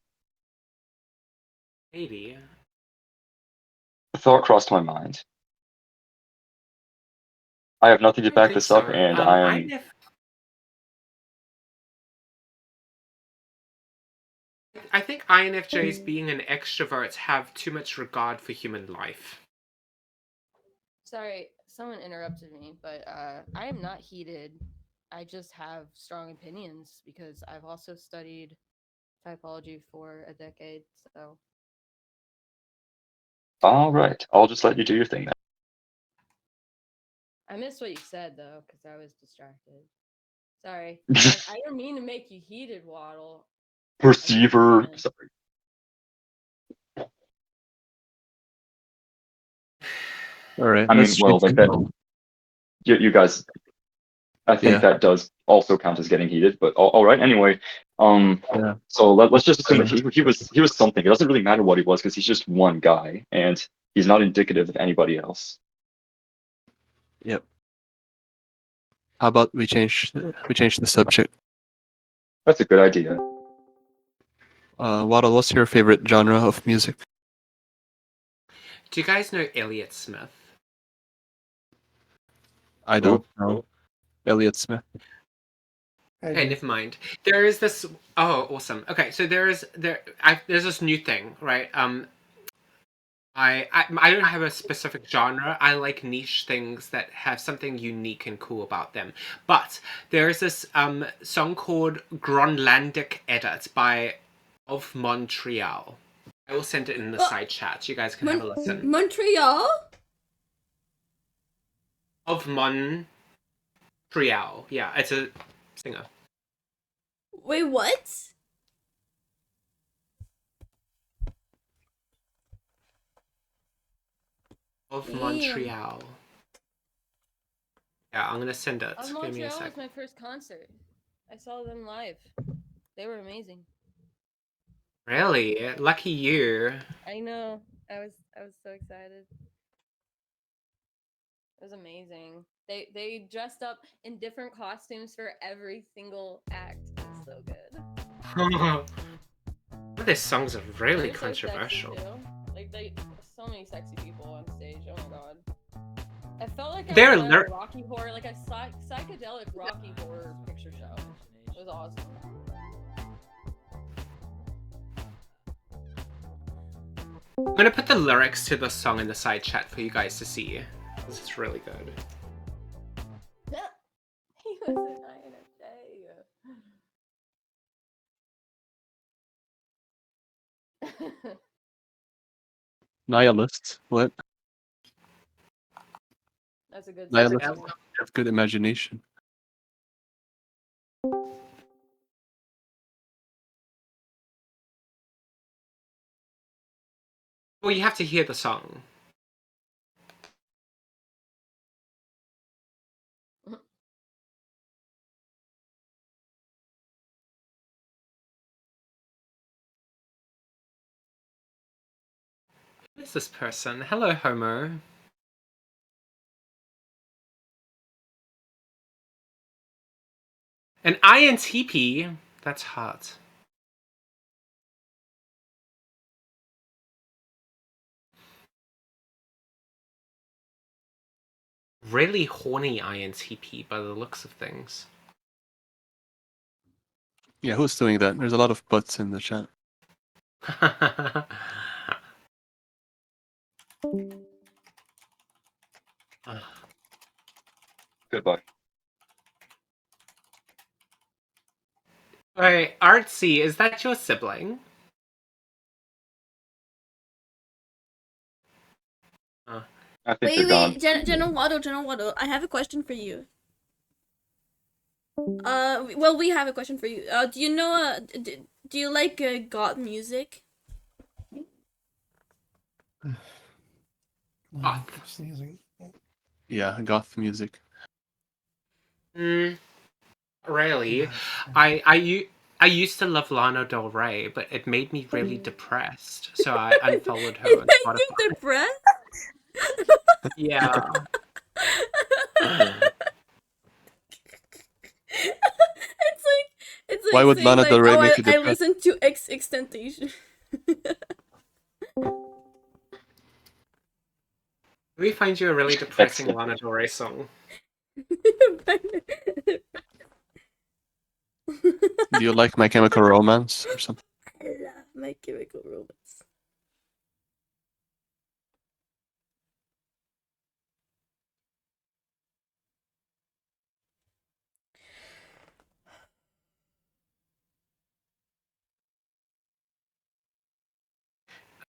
Speaker 2: Maybe.
Speaker 14: A thought crossed my mind. I have nothing to
Speaker 2: I
Speaker 14: back
Speaker 2: think
Speaker 14: this up,
Speaker 2: so.
Speaker 14: and I am
Speaker 2: I think INFJs being an extrovert have too much regard for human life.
Speaker 16: Sorry, someone interrupted me, but I am not heated. I just have strong opinions because I've also studied typology for a decade. So
Speaker 14: all right. I'll just let you do your thing then.
Speaker 16: I missed what you said though because I was distracted. Sorry, I didn't mean to make you heated, Waddle.
Speaker 14: Perceiver. Sorry.
Speaker 3: All right.
Speaker 14: I mean,
Speaker 3: Let's
Speaker 14: well,
Speaker 3: change.
Speaker 14: like that. You guys, I think
Speaker 3: Yeah.
Speaker 14: that does also count as getting heated. But all right. Anyway,
Speaker 3: Yeah.
Speaker 14: so let's just assume that he was something. It doesn't really matter what he was because he's just one guy, and he's not indicative of anybody else.
Speaker 3: Yep. How about we change the subject?
Speaker 14: That's a good idea.
Speaker 3: Waddle, what's your favorite genre of music?
Speaker 2: Do you guys know Elliott Smith?
Speaker 3: I don't know. Elliott Smith.
Speaker 2: Okay, never mind. There is this. Oh, awesome. Okay, so there's this new thing, right? I don't have a specific genre. I like niche things that have something unique and cool about them. But there's this song called Gronlandic Edit by Of Montreal. I will send it in the side chat. You guys can have a listen.
Speaker 5: Montreal?
Speaker 2: Of Montreal. Yeah, it's a singer.
Speaker 5: Wait, what?
Speaker 2: Of
Speaker 5: Damn.
Speaker 2: Montreal. Yeah, I'm gonna send it.
Speaker 16: Of
Speaker 2: Give me a
Speaker 16: Montreal
Speaker 2: sec.
Speaker 16: was my first concert. I saw them live. They were amazing.
Speaker 2: Really? Lucky you.
Speaker 16: I know. I was so excited. It was amazing. They dressed up in different costumes for every single act. It was so good.
Speaker 2: These songs are really
Speaker 16: They were so sexy,
Speaker 2: controversial.
Speaker 16: too. Like so many sexy people on stage. Oh my god. I felt like I
Speaker 2: They're
Speaker 16: was at
Speaker 2: lyr-
Speaker 16: a Rocky Horror, like a psychedelic Rocky Horror picture show. It was awesome.
Speaker 2: I'm gonna put the lyrics to the song in the side chat for you guys to see. This is really good.
Speaker 16: He was an INFJ.
Speaker 3: Nihilist. What?
Speaker 16: That's a good
Speaker 3: Nihilist
Speaker 16: song.
Speaker 3: have good imagination.
Speaker 2: Well, you have to hear the song. Who is this person? Hello, Homo. An INTP? That's hot. Really horny INTP by the looks of things.
Speaker 3: Yeah, who's doing that? There's a lot of butts in the chat.
Speaker 14: Goodbye.
Speaker 2: Wait, Artsy, is that your sibling?
Speaker 14: I think
Speaker 5: Wait,
Speaker 14: they're gone.
Speaker 5: wait, General Waddle, I have a question for you. Well, we have a question for you. Do you know, do you like God music?
Speaker 21: Sneezing.
Speaker 3: Yeah, goth music.
Speaker 2: Really, I used to love Lana Del Rey, but it made me really depressed, so I unfollowed her on
Speaker 5: You
Speaker 2: Spotify.
Speaker 5: depressed?
Speaker 2: Yeah.
Speaker 5: It's
Speaker 3: Why
Speaker 5: like
Speaker 3: would
Speaker 5: saying
Speaker 3: Lana Del
Speaker 5: like,
Speaker 3: Rey
Speaker 5: oh,
Speaker 3: make you
Speaker 5: I
Speaker 3: depressed?
Speaker 5: listened to XXXTentacion.
Speaker 2: Let me find you a really depressing Lana Del Rey song.
Speaker 3: Do you like My Chemical Romance or something?
Speaker 5: I love My Chemical Romance.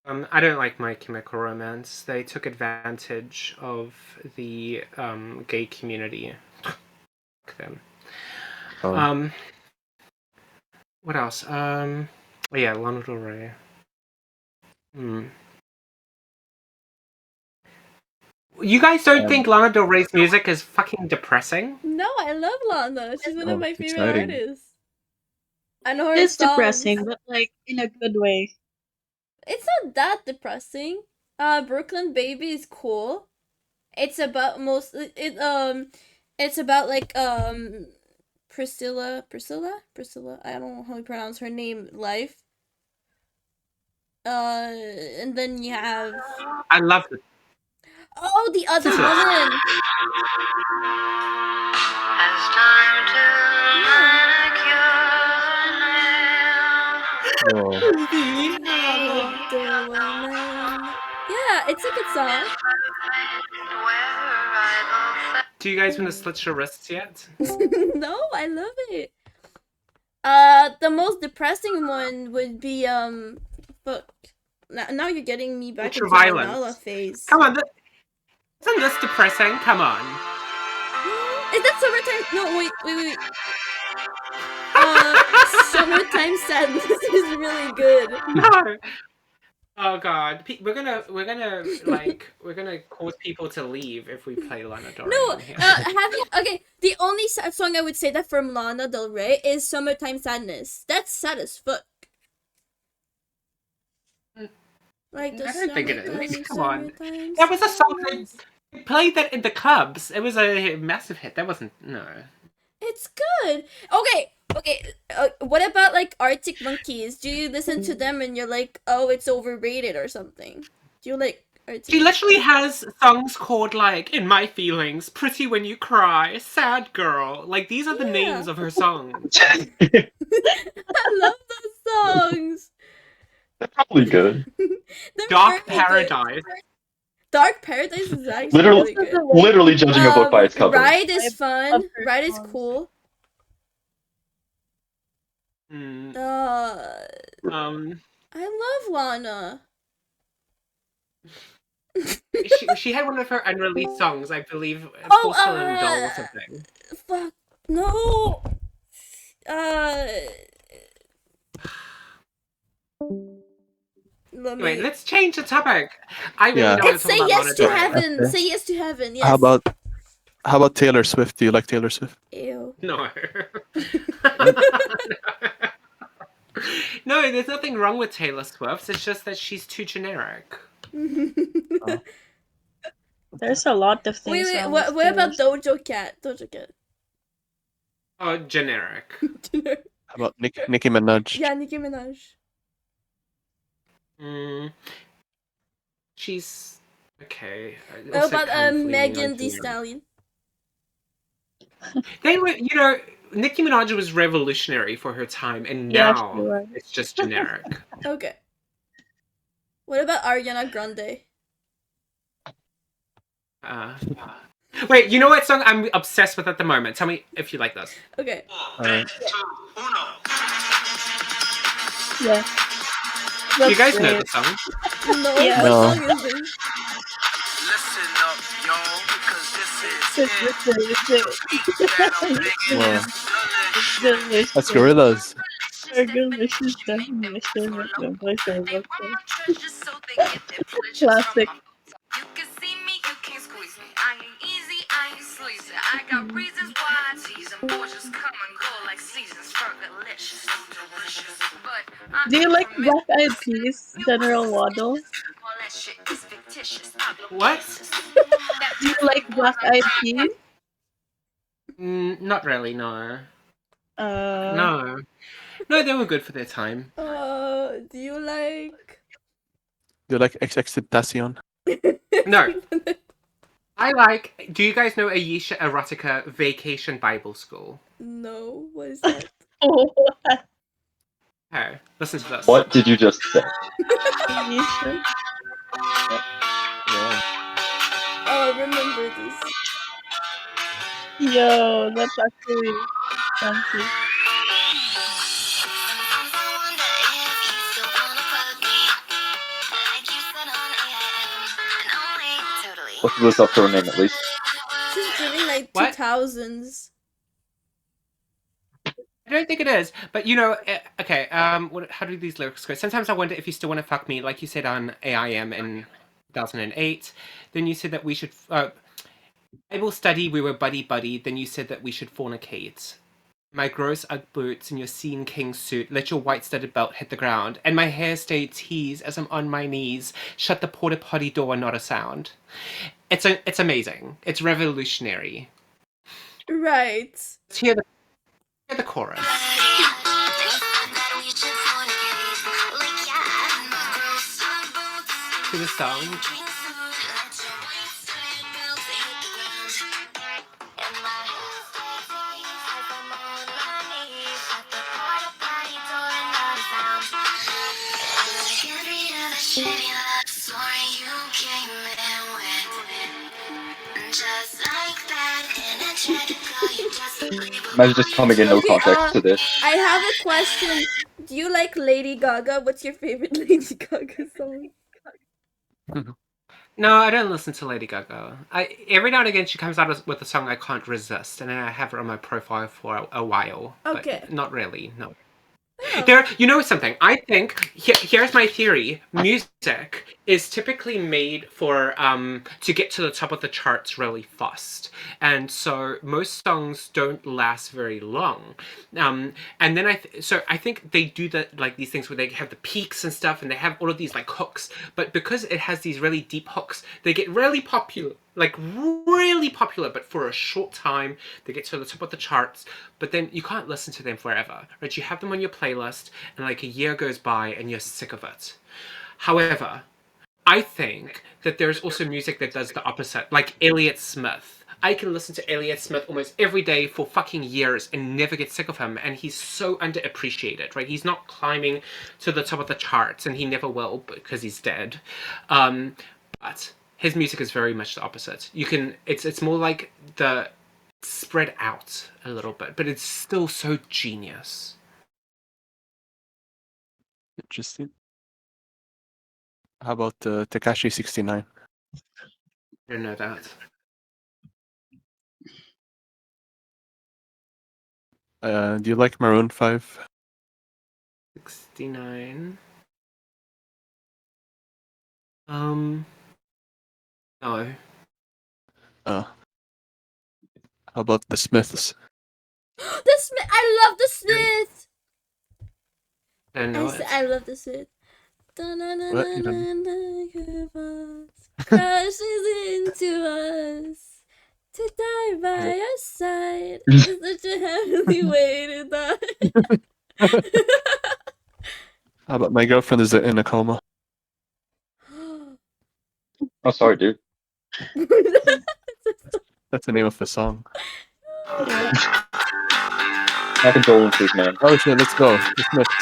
Speaker 2: I don't like My Chemical Romance. They took advantage of the gay community. Fuck them.
Speaker 3: Oh.
Speaker 2: What else? Yeah, Lana Del Rey. You guys don't think Lana Del Rey's music is fucking depressing?
Speaker 5: No, I love Lana. She's one of
Speaker 3: Oh,
Speaker 5: my
Speaker 3: it's
Speaker 5: favorite
Speaker 3: exciting.
Speaker 5: artists. I know her
Speaker 18: It's
Speaker 5: songs.
Speaker 18: depressing, but like in a good way.
Speaker 5: It's not that depressing. Brooklyn Baby is cool. It's about it's about like Priscilla. I don't know how to pronounce her name. Life. And then you have
Speaker 2: I love it.
Speaker 5: oh the other
Speaker 2: This is-
Speaker 5: woman.
Speaker 3: Whoa.
Speaker 5: Other woman. Yeah, it's a good song.
Speaker 2: Do you guys want to slit your wrists yet?
Speaker 5: No, I love it. The most depressing one would be but now you're getting me back into my
Speaker 2: Ultraviolence.
Speaker 5: Nala phase.
Speaker 2: Come on, isn't this depressing? Come on.
Speaker 5: Is that summertime? No, wait. Summertime sadness is really good.
Speaker 2: No. Oh god, we're gonna cause people to leave if we play Lana Del Rey.
Speaker 5: No,
Speaker 2: on here.
Speaker 5: okay, the only sad song I would say that from Lana Del Rey is Summertime Sadness. That's sad as fuck. Like the
Speaker 2: I don't think it is.
Speaker 5: summertime,
Speaker 2: Come on,
Speaker 5: summertime
Speaker 2: that was a song that
Speaker 5: sadness.
Speaker 2: they played that in the clubs. It was a massive hit. That wasn't no.
Speaker 5: It's good. Okay. What about like Arctic Monkeys? Do you listen to them and you're like, oh, it's overrated or something? Do you like Arctic?
Speaker 2: She literally has songs called like "In My Feelings," "Pretty When You Cry," "Sad Girl." Like these are the names of her songs.
Speaker 5: I love those songs.
Speaker 14: They're probably good.
Speaker 2: Dark Paradise.
Speaker 5: Dark Paradise is actually
Speaker 14: Literally,
Speaker 5: really good.
Speaker 14: literally judging a book by its cover.
Speaker 5: Ride is fun. Ride is cool. I love Lana.
Speaker 2: she had one of her unreleased songs, I believe,
Speaker 5: Oh,
Speaker 2: Porcelain Doll or something.
Speaker 5: Fuck no.
Speaker 2: Wait, let's change the topic. I really
Speaker 3: Yeah.
Speaker 2: don't want
Speaker 5: It's
Speaker 2: to talk
Speaker 5: Say
Speaker 2: about
Speaker 5: Yes
Speaker 2: Lana
Speaker 5: to
Speaker 2: Del Rey.
Speaker 5: Heaven.
Speaker 3: Okay.
Speaker 5: Say Yes to Heaven. Yes.
Speaker 3: How about Taylor Swift? Do you like Taylor Swift?
Speaker 5: Ew.
Speaker 2: No. No, there's nothing wrong with Taylor Swift. It's just that she's too generic.
Speaker 18: There's a lot of things.
Speaker 5: Wait.
Speaker 18: wrong
Speaker 5: What
Speaker 18: with
Speaker 5: about Doja Cat? Doja Cat.
Speaker 2: Oh, generic.
Speaker 3: How about Nicki Minaj?
Speaker 5: Yeah, Nicki Minaj.
Speaker 2: She's okay.
Speaker 5: What
Speaker 2: Also
Speaker 5: about
Speaker 2: kind of leaning
Speaker 5: Megan
Speaker 2: on
Speaker 5: Thee
Speaker 2: generic.
Speaker 5: Stallion?
Speaker 2: They were, Nicki Minaj was revolutionary for her time, and
Speaker 18: Yeah,
Speaker 2: now
Speaker 18: she was.
Speaker 2: it's just generic.
Speaker 5: Okay. What about Ariana Grande?
Speaker 2: Wait, you know what song I'm obsessed with at the moment? Tell me if you like this.
Speaker 5: Okay.
Speaker 3: Alright.
Speaker 18: Yeah.
Speaker 2: Do you guys
Speaker 18: That's
Speaker 2: know
Speaker 18: great.
Speaker 2: the song?
Speaker 5: No,
Speaker 18: Yeah.
Speaker 5: what
Speaker 3: No.
Speaker 5: song is this?
Speaker 3: Whoa. That's Gorillas.
Speaker 18: Classic. Do you like Black Eyed Peas, General Waddle?
Speaker 2: What?
Speaker 18: Do you like Black Eyed Peas?
Speaker 2: Not really, no.
Speaker 18: Uh,
Speaker 2: No. No, they were good for their time.
Speaker 5: Do you like?
Speaker 3: Do you like XXXTentacion?
Speaker 2: No. I like. Do you guys know Ayesha Erotica Vacation Bible School?
Speaker 5: No, what is that?
Speaker 2: Okay, listen to this.
Speaker 14: What did you just say?
Speaker 18: Ayesha.
Speaker 5: Oh, I remember this.
Speaker 18: Yo, that's actually fancy.
Speaker 14: What's the subtitle name at least?
Speaker 5: This is giving like
Speaker 2: What?
Speaker 5: 2000s.
Speaker 2: I don't think it is, but you know, okay. How do these lyrics go? Sometimes I wonder if you still want to fuck me, like you said on AIM in 2008. Then you said that we should Bible study. We were buddy buddy. Then you said that we should fornicate. My gross Ugg boots and your Scene King suit. Let your white studded belt hit the ground, and my hair stay teased as I'm on my knees. Shut the porta potty door, not a sound. It's amazing. It's revolutionary.
Speaker 5: Right.
Speaker 2: Let's hear the chorus. To the song.
Speaker 14: Imagine just coming in no context to this.
Speaker 5: I have a question. Do you like Lady Gaga? What's your favorite Lady Gaga song?
Speaker 2: No, I don't listen to Lady Gaga. Every now and again she comes out with a song I can't resist, and then I have her on my profile for a while.
Speaker 5: Okay.
Speaker 2: But not really, no. You know something? I think here's my theory. Music is typically made for to get to the top of the charts really fast, and so most songs don't last very long. And then I think they do these things where they have the peaks and stuff, and they have all of these like hooks. But because it has these really deep hooks, they get really popular. Like really popular, but for a short time, they get to the top of the charts, but then you can't listen to them forever, right? You have them on your playlist, and like a year goes by, and you're sick of it. However, I think that there's also music that does the opposite, like Elliott Smith. I can listen to Elliott Smith almost every day for fucking years and never get sick of him, and he's so underappreciated, right? He's not climbing to the top of the charts, and he never will because he's dead. But his music is very much the opposite. It's more like the spread out a little bit, but it's still so genius.
Speaker 3: Interesting. How about Tekashi 69?
Speaker 2: I don't know that.
Speaker 3: Do you like Maroon 5?
Speaker 2: 69. No.
Speaker 3: How about the Smiths?
Speaker 5: The Smith. I love the Smith.
Speaker 2: I don't know it.
Speaker 5: I love the Smith.
Speaker 3: What? You don't...
Speaker 5: Crashes into us to die by our side. It's such a heavenly way to die.
Speaker 3: How about My Girlfriend Is in a Coma?
Speaker 14: Oh, sorry, dude.
Speaker 3: That's the name of the song.
Speaker 14: My condolences, man.
Speaker 3: Oh shit, let's go. The Smiths.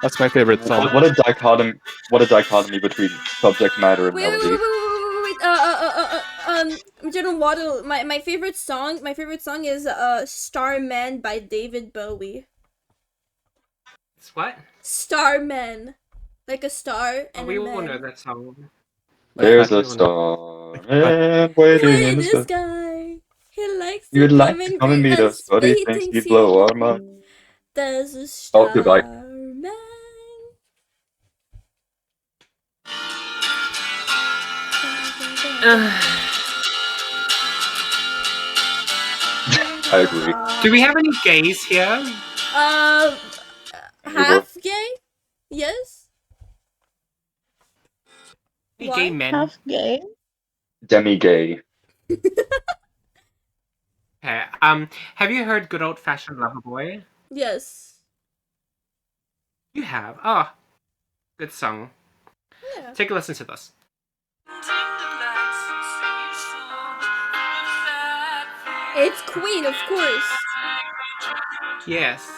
Speaker 3: That's my favorite song.
Speaker 14: What a dichotomy! What a dichotomy between subject matter and melody.
Speaker 5: General Waddle, my favorite song is Starman by David Bowie.
Speaker 2: It's what?
Speaker 5: Starman. Like a star and
Speaker 2: We
Speaker 5: a
Speaker 2: all
Speaker 5: man.
Speaker 2: know that song.
Speaker 14: There's a star man waiting in the sky.
Speaker 5: He likes
Speaker 14: You'd
Speaker 5: to
Speaker 14: like to come and meet us, but he thinks he'd blow our mind.
Speaker 5: There's a
Speaker 14: Oh, goodbye.
Speaker 5: starman.
Speaker 14: I agree.
Speaker 2: Do we have any gays here?
Speaker 5: Half gay? Yes.
Speaker 2: Any gay
Speaker 5: Why?
Speaker 2: men?
Speaker 18: Half gay.
Speaker 14: Demi-gay.
Speaker 2: Okay. Have you heard "Good Old Fashioned Lover Boy"?
Speaker 5: Yes.
Speaker 2: You have. Ah, good song.
Speaker 5: Yeah.
Speaker 2: Take a listen to this.
Speaker 5: It's Queen, of course.
Speaker 2: Yes,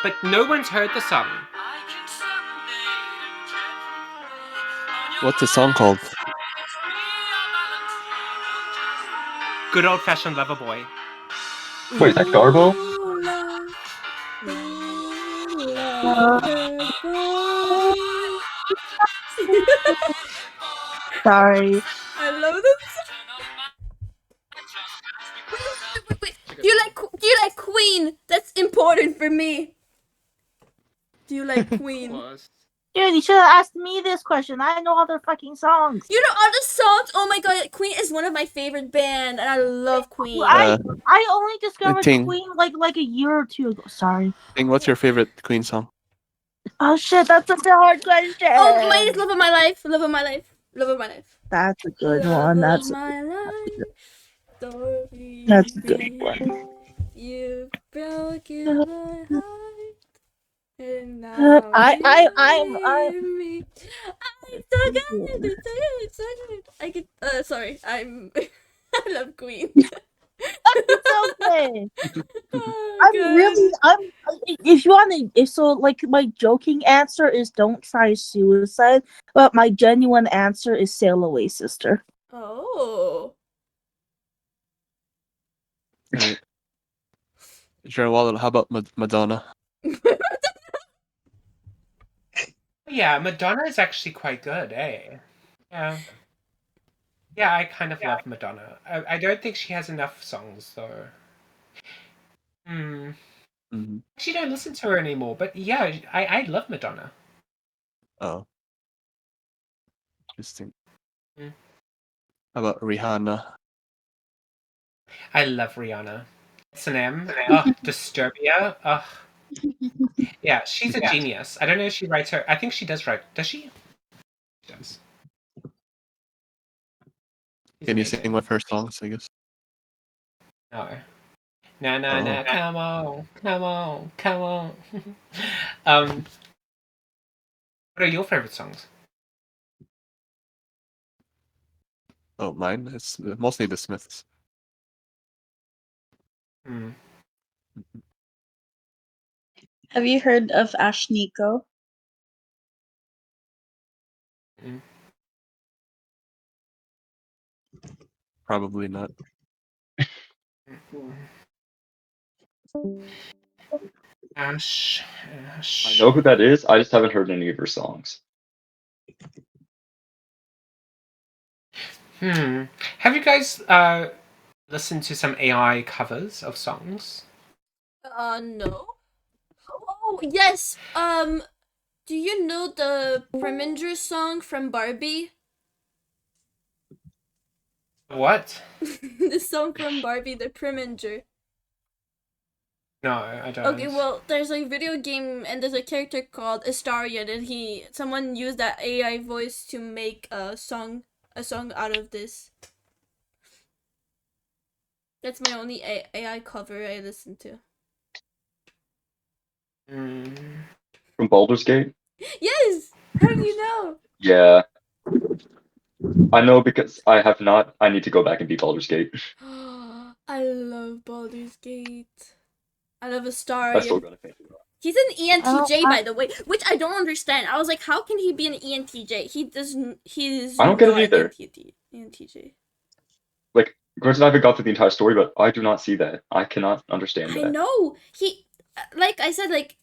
Speaker 2: but no one's heard the song.
Speaker 3: What's the song called?
Speaker 2: Good Old Fashioned Lover Boy.
Speaker 14: Wait, is that Garbo?
Speaker 15: Sorry.
Speaker 5: I love this. Wait. Do you like Queen? That's important for me. Do you like Queen?
Speaker 15: Dude, you should have asked me this question. I know all their fucking songs.
Speaker 5: You know other songs? Oh my god, Queen is one of my favorite bands, and I love Queen.
Speaker 15: I only discovered
Speaker 3: Ting.
Speaker 15: Queen like a year or two ago. Sorry.
Speaker 3: Ting, what's your favorite Queen song?
Speaker 15: Oh shit, that's such a hard question.
Speaker 5: Oh, mine is Love of My Life. Love of My Life. Love of My Life.
Speaker 15: That's a good
Speaker 5: Love
Speaker 15: one.
Speaker 5: of
Speaker 15: That's
Speaker 5: my life. Story.
Speaker 15: a good one.
Speaker 5: You've broken my heart, and now
Speaker 15: I'm
Speaker 5: hear me. It's so good. It's so good. It's so good. I get. Sorry. I love Queen.
Speaker 15: It's okay.
Speaker 5: Oh,
Speaker 15: if you want to, so like my joking answer is don't try suicide, but my genuine answer is sail away, sister.
Speaker 5: Oh.
Speaker 3: Right. Sure, Waddle, how about Madonna?
Speaker 2: Yeah, Madonna is actually quite good, eh? Yeah. Yeah, I kind of love Madonna. I don't think she has enough songs, though. She don't listen to her anymore, but yeah, I love Madonna.
Speaker 3: Oh. Interesting.
Speaker 2: Mm.
Speaker 3: How about Rihanna?
Speaker 2: I love Rihanna. S&M. Oh, Disturbia. Oh. Yeah, she's a genius. I don't know if she writes her. I think she does write. Does she? She does.
Speaker 3: Can you sing one of her songs, I guess?
Speaker 2: No. No,
Speaker 3: Oh.
Speaker 2: come on. What are your favorite songs?
Speaker 3: Oh, mine? It's mostly the Smiths.
Speaker 18: Have you heard of Ashniko?
Speaker 3: Probably not.
Speaker 2: Ash.
Speaker 14: I know who that is. I just haven't heard any of her songs.
Speaker 2: Have you guys listened to some AI covers of songs?
Speaker 5: No. Oh, yes. Do you know the Preminger song from Barbie?
Speaker 2: What?
Speaker 5: The song from Barbie, the Preminger.
Speaker 2: No, I don't.
Speaker 5: Okay, well, there's a video game and there's a character called Astarion, and someone used that AI voice to make a song out of this. That's my only AI cover I listen to.
Speaker 14: From Baldur's Gate?
Speaker 5: Yes. How do you know?
Speaker 14: Yeah. I know because I have not. I need to go back and beat Baldur's Gate.
Speaker 5: I love Baldur's Gate. I love
Speaker 14: I still
Speaker 5: Astarion.
Speaker 14: gotta finish it.
Speaker 5: He's an ENTJ, by the way, which I don't understand. I was like, how can he be an ENTJ? He's
Speaker 14: I don't get it
Speaker 5: not
Speaker 14: either.
Speaker 5: ENTJ.
Speaker 14: Like, granted, I haven't got through the entire story, but I do not see that. I cannot understand
Speaker 5: I
Speaker 14: that.
Speaker 5: know. Like I said, like,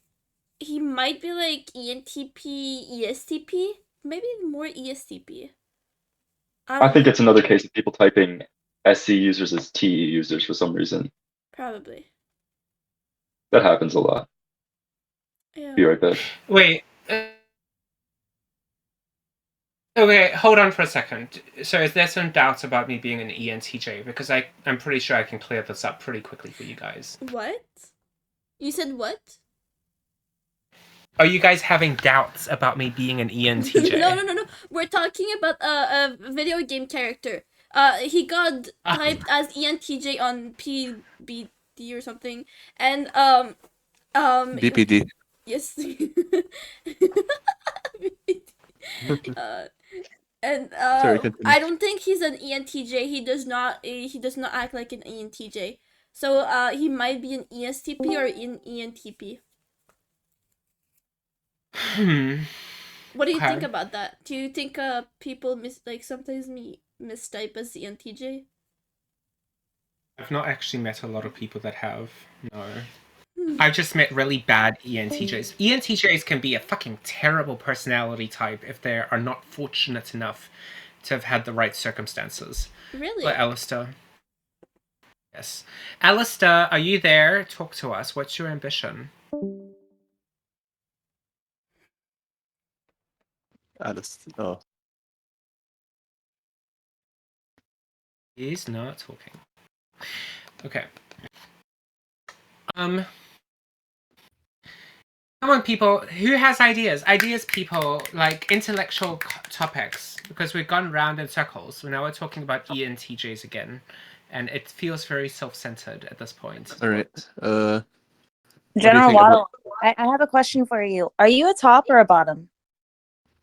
Speaker 5: he might be like ENTP, ESTP. Maybe more ESTP.
Speaker 14: I think it's another case of people typing SC users as TE users for some reason.
Speaker 5: Probably.
Speaker 14: That happens a lot.
Speaker 5: Yeah.
Speaker 14: Be right back.
Speaker 2: Wait. Okay, hold on for a second. So is there some doubt about me being an ENTJ? Because I'm pretty sure I can clear this up pretty quickly for you guys.
Speaker 5: What? You said what?
Speaker 2: Are you guys having doubts about me being an ENTJ?
Speaker 5: No. We're talking about a video game character. He got typed as ENTJ on PBD or something, and
Speaker 3: BPD.
Speaker 5: Yes. uh, and
Speaker 3: Sorry, continue.
Speaker 5: I don't think he's an ENTJ. He does not act like an ENTJ. So he might be an ESTP or an ENTP. What do you think
Speaker 2: Okay.
Speaker 5: about that? Do you think people sometimes mistype as ENTJ?
Speaker 2: I've not actually met a lot of people that have. No.
Speaker 5: Hmm.
Speaker 2: I've just met really bad ENTJs. ENTJs can be a fucking terrible personality type if they are not fortunate enough to have had the right circumstances.
Speaker 5: Really?
Speaker 2: Like Alistair. Yes. Alistair, are you there? Talk to us. What's your ambition?
Speaker 3: Alice. Oh.
Speaker 2: He's not talking. Okay. Come on, people. Who has ideas? Ideas, people, like intellectual topics. Because we've gone round in circles. So now we're talking about ENTJs again. And it feels very self-centered at this point.
Speaker 3: All right. What do you
Speaker 15: General
Speaker 3: think
Speaker 15: Waddle,
Speaker 3: about?
Speaker 15: I have a question for you. Are you a top or a bottom?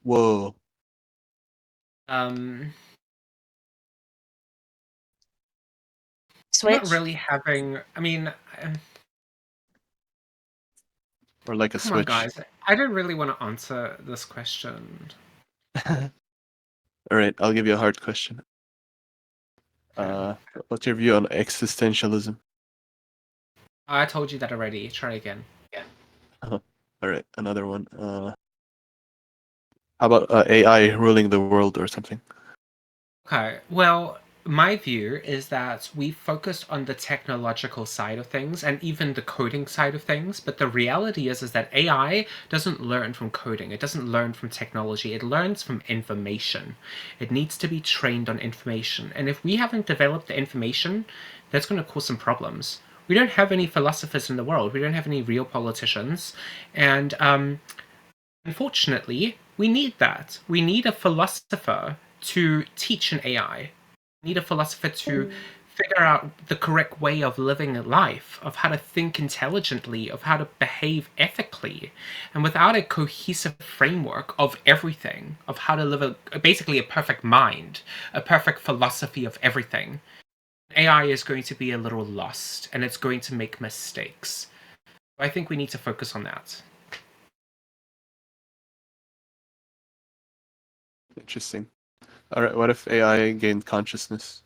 Speaker 3: Whoa.
Speaker 15: Switch?
Speaker 2: Not really having. I mean,
Speaker 3: Or like a
Speaker 2: come on,
Speaker 3: switch.
Speaker 2: guys. I don't really want to answer this question.
Speaker 3: All right, I'll give you a hard question. What's your view on existentialism?
Speaker 2: I told you that already. Try again. Yeah.
Speaker 3: All right, another one. How about AI ruling the world or something?
Speaker 2: Okay. Well, my view is that we focused on the technological side of things and even the coding side of things, but the reality is that AI doesn't learn from coding. It doesn't learn from technology. It learns from information. It needs to be trained on information. And if we haven't developed the information, that's going to cause some problems. We don't have any philosophers in the world. We don't have any real politicians. And unfortunately, we need that. We need a philosopher to teach an AI. We need a philosopher to figure out the correct way of living life, of how to think intelligently, of how to behave ethically. And without a cohesive framework of everything, of how to live basically a perfect mind, a perfect philosophy of everything, AI is going to be a little lost and it's going to make mistakes. I think we need to focus on that.
Speaker 3: Interesting. All right, what if AI gained consciousness?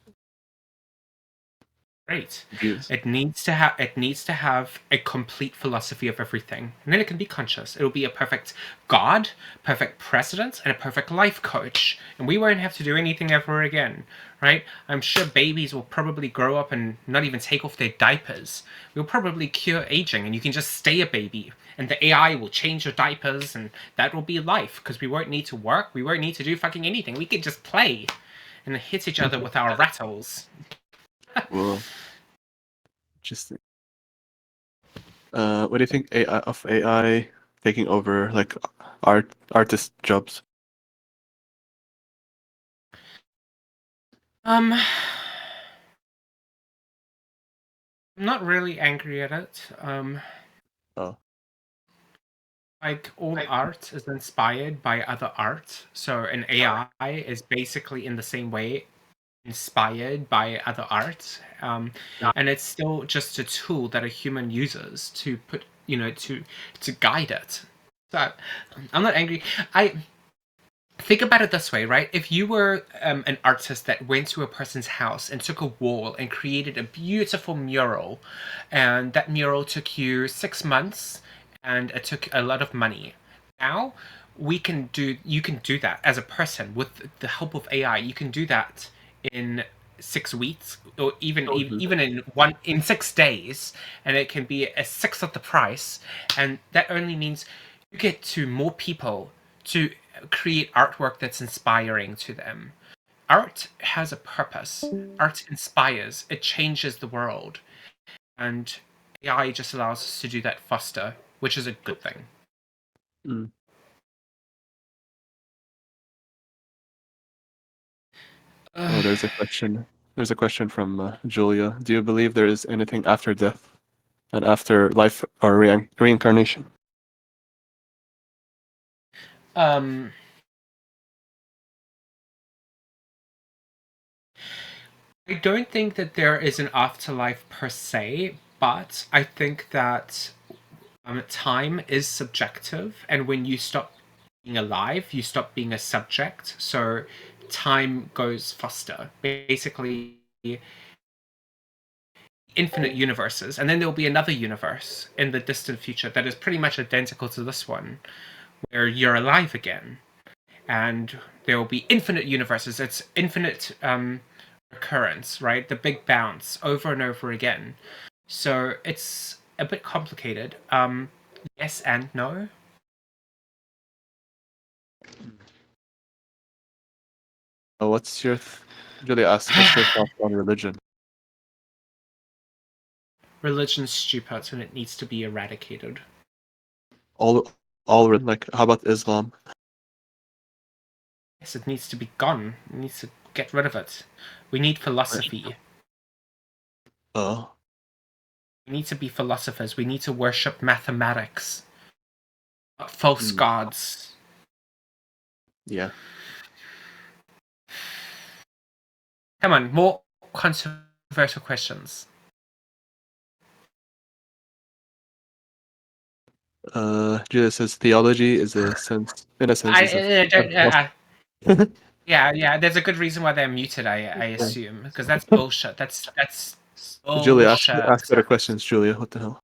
Speaker 2: Great.
Speaker 3: Views.
Speaker 2: It needs to have a complete philosophy of everything, and then it can be conscious. It'll be a perfect god, perfect president, and a perfect life coach, and we won't have to do anything ever again, right? I'm sure babies will probably grow up and not even take off their diapers. We'll probably cure aging, and you can just stay a baby, and the AI will change your diapers, and that will be life, because we won't need to work, we won't need to do fucking anything. We can just play and hit each other with our rattles.
Speaker 3: Whoa. Interesting. What do you think of AI taking over like artist jobs?
Speaker 2: I'm not really angry at it.
Speaker 3: Oh.
Speaker 2: Like all art is inspired by other art, so an AI is basically in the same way inspired by other art, and it's still just a tool that a human uses to put, to guide it. So I'm not angry. I think about it this way, right? If you were an artist that went to a person's house and took a wall and created a beautiful mural, and that mural took you 6 months and it took a lot of money. Now you can do that as a person with the help of AI. You can do that in 6 weeks, or even in 6 days, and it can be a sixth of the price, and that only means you get to more people to create artwork that's inspiring to them. Art has a purpose. Art inspires. It changes the world, and AI just allows us to do that faster, which is a good thing.
Speaker 3: Oh, there's a question. There's a question from Julia. Do you believe there is anything after death and after life or reincarnation?
Speaker 2: I don't think that there is an afterlife per se, but I think that time is subjective, and when you stop being alive, you stop being a subject, so time goes faster. Basically, infinite universes, and then there'll be another universe in the distant future that is pretty much identical to this one, where you're alive again, and there will be infinite universes. It's infinite recurrence, right? The big bounce over and over again. So it's a bit complicated. Yes and no.
Speaker 3: What's your Julia asks, what's your thoughts on religion?
Speaker 2: Religion's stupid and it needs to be eradicated.
Speaker 3: All like, how about Islam?
Speaker 2: Yes, it needs to be gone. It needs to get rid of it. We need philosophy.
Speaker 3: Oh.
Speaker 2: We need to be philosophers. We need to worship mathematics. Not false gods.
Speaker 3: Yeah.
Speaker 2: Come on, more controversial questions.
Speaker 3: Julia says theology is a sense, in a sense,
Speaker 2: Yeah, there's a good reason why they're muted, I assume, because that's bullshit. That's bullshit.
Speaker 3: Julia, ask better questions, Julia. What the hell?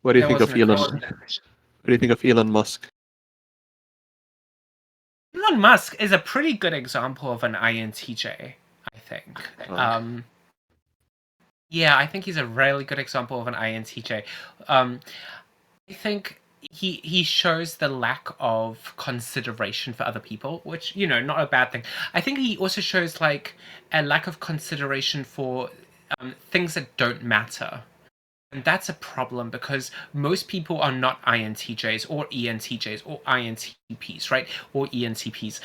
Speaker 3: What do you think of Elon? What do you think of Elon Musk?
Speaker 2: Elon Musk is a pretty good example of an INTJ, I think.
Speaker 3: Okay.
Speaker 2: Yeah, I think he's a really good example of an INTJ. I think he shows the lack of consideration for other people, which, not a bad thing. I think he also shows like a lack of consideration for things that don't matter. And that's a problem because most people are not INTJs or ENTJs or INTPs, right? Or ENTPs.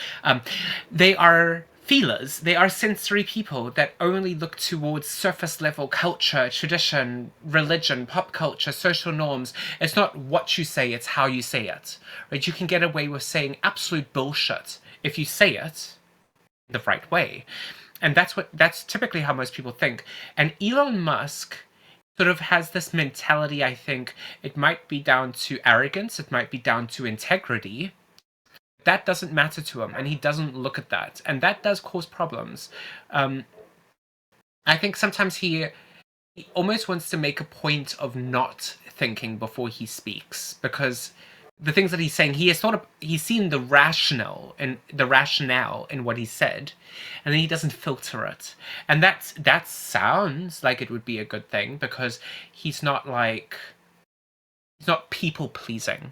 Speaker 2: They are feelers. They are sensory people that only look towards surface level culture, tradition, religion, pop culture, social norms. It's not what you say, it's how you say it, right? You can get away with saying absolute bullshit if you say it the right way. And that's typically how most people think. And Elon Musk sort of has this mentality, I think. It might be down to arrogance, it might be down to integrity. That doesn't matter to him, and he doesn't look at that. And that does cause problems. I think sometimes he almost wants to make a point of not thinking before he speaks, because the things that he's saying, he's seen the rationale in what he said, and then he doesn't filter it. And that sounds like it would be a good thing, because he's not people pleasing.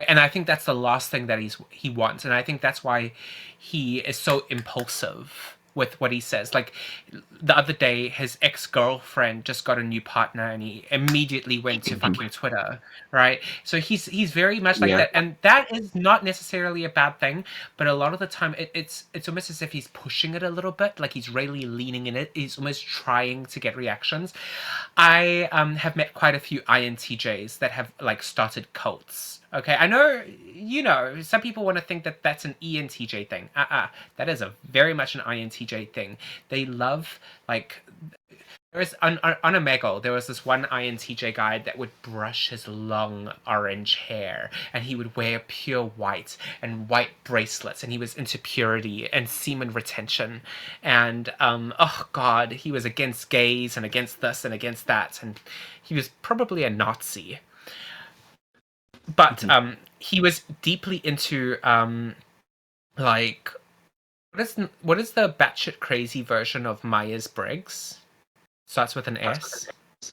Speaker 2: And I think that's the last thing that he wants, and I think that's why he is so impulsive with what he says. Like the other day, his ex-girlfriend just got a new partner, and he immediately went to fucking Twitter, right? So he's very much like that, and that is not necessarily a bad thing. But a lot of the time, it's almost as if he's pushing it a little bit, like he's really leaning in it. He's almost trying to get reactions. I have met quite a few INTJs that have like started cults. Okay, I know, some people want to think that that's an ENTJ thing. That is a very much an INTJ thing. They love, like, on Omegle, there was this one INTJ guy that would brush his long orange hair, and he would wear pure white and white bracelets, and he was into purity and semen retention, and oh god, he was against gays and against this and against that, and he was probably a Nazi. But he was deeply into like What is the batshit crazy version of Myers-Briggs? Starts with an S.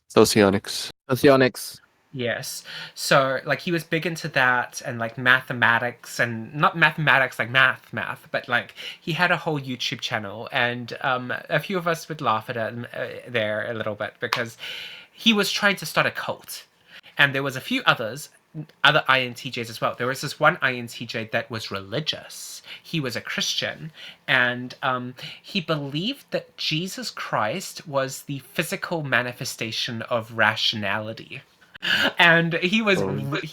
Speaker 3: Socionics.
Speaker 1: Socionics.
Speaker 2: Yes. So like he was big into that and like mathematics, and not mathematics like math, but like he had a whole YouTube channel, and a few of us would laugh at him there a little bit because he was trying to start a cult, and there was a few other INTJs as well. There was this one INTJ that was religious. He was a Christian, and he believed that Jesus Christ was the physical manifestation of rationality. And he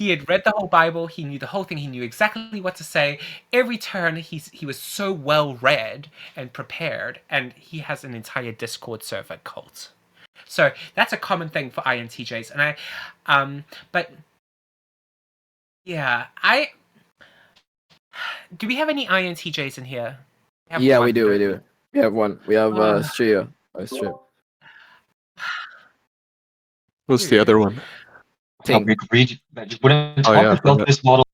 Speaker 2: had read the whole Bible, he knew the whole thing, he knew exactly what to say. Every turn he was so well read and prepared, and he has an entire Discord server cult. So that's a common thing for INTJs. And but yeah, do we have any INTJs in here?
Speaker 1: Yeah, we do. We have one. We have Strio. Strip.
Speaker 3: Who's the other one?
Speaker 14: Ting. You wouldn't
Speaker 3: Oh
Speaker 14: talk
Speaker 3: yeah, I
Speaker 14: about
Speaker 3: forgot.
Speaker 14: this model.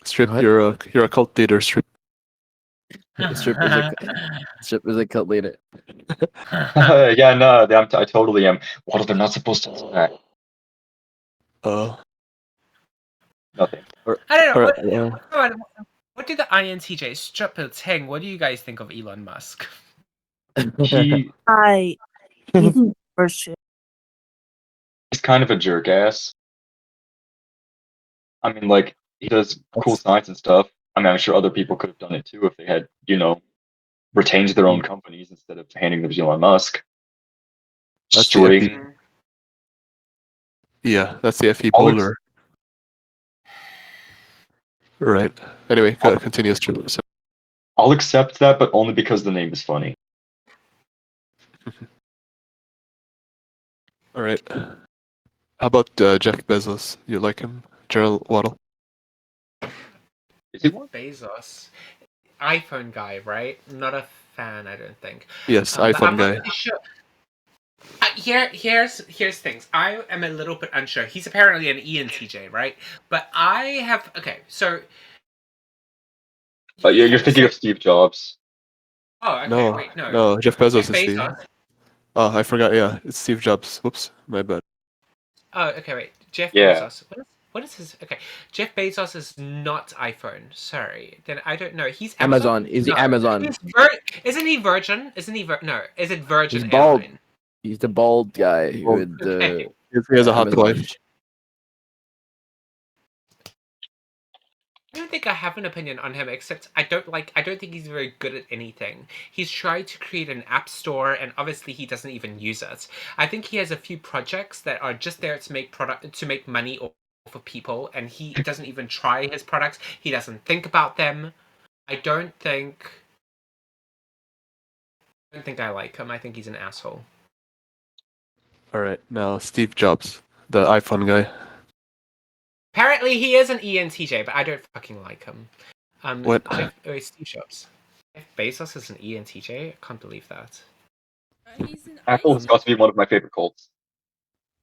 Speaker 3: Strip, you're a cult leader, Strip.
Speaker 1: Strip is a cult leader.
Speaker 14: Yeah, no, I totally am. What they're not supposed to do that. Nothing.
Speaker 2: I don't know.
Speaker 3: Alright,
Speaker 2: What do the INTJs, Strip and Ting, what do you guys think of Elon Musk?
Speaker 14: He's
Speaker 15: for sure.
Speaker 14: kind of a jerk ass. I mean, like, he does cool science and stuff. I mean, I'm sure other people could have done it too if they had, retained their own companies instead of handing them to Elon Musk.
Speaker 3: That's
Speaker 14: Straight.
Speaker 3: Yeah, that's the FE polar. Right. Anyway, continue, Strip. So-
Speaker 14: I'll accept that, but only because the name is funny.
Speaker 3: All right. How about Jeff Bezos? You like him, Gerald Waddle?
Speaker 14: Is he
Speaker 2: Bezos, iPhone guy, right? Not a fan, I don't think.
Speaker 3: Yes,
Speaker 2: But
Speaker 3: iPhone
Speaker 2: I'm not
Speaker 3: guy.
Speaker 2: really sure. Here's things. I am a little bit unsure. He's apparently an ENTJ, right? But I have so.
Speaker 14: Yeah, you're thinking of Steve Jobs.
Speaker 2: Oh, okay.
Speaker 3: No,
Speaker 2: Wait, no.
Speaker 3: no, Jeff Bezos is the.
Speaker 2: Bezos.
Speaker 3: Oh, I forgot. Yeah, it's Steve Jobs. Whoops, my bad.
Speaker 2: Oh, okay. Wait, Jeff
Speaker 14: Yeah.
Speaker 2: Bezos. What is his? Okay, Jeff Bezos is not iPhone. Sorry, then I don't know. He's
Speaker 1: Amazon. Is the Amazon?
Speaker 2: He's isn't he Virgin? Isn't he? No, is it Virgin
Speaker 1: He's bald.
Speaker 2: Airline?
Speaker 1: He's the bald guy with the.
Speaker 3: He has a hot
Speaker 1: Amazon.
Speaker 3: wife.
Speaker 2: I don't think I have an opinion on him, except I don't think he's very good at anything. He's tried to create an app store, and obviously he doesn't even use it. I think he has a few projects that are just there to make money off of people, and he doesn't even try his products. He doesn't think about them. I don't think I like him. I think he's an asshole.
Speaker 3: All right, now Steve Jobs, the iPhone guy.
Speaker 2: Apparently he is an ENTJ, but I don't fucking like him.
Speaker 3: What?
Speaker 2: Steve Jobs. Jeff Bezos is an ENTJ? I can't believe that.
Speaker 5: He's an
Speaker 14: Apple has got to be one of my favorite cults.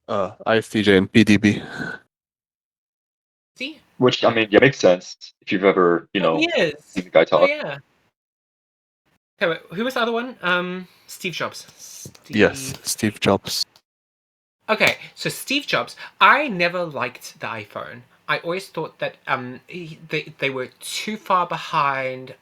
Speaker 3: ISTJ and PDB.
Speaker 2: See?
Speaker 14: Which, I mean, yeah, makes sense if you've ever,
Speaker 2: He is.
Speaker 14: seen the guy talk.
Speaker 2: Oh yeah. Okay, wait, who was the other one? Steve Jobs.
Speaker 3: Yes, Steve Jobs.
Speaker 2: Okay, so Steve Jobs, I never liked the iPhone. I always thought that they were too far behind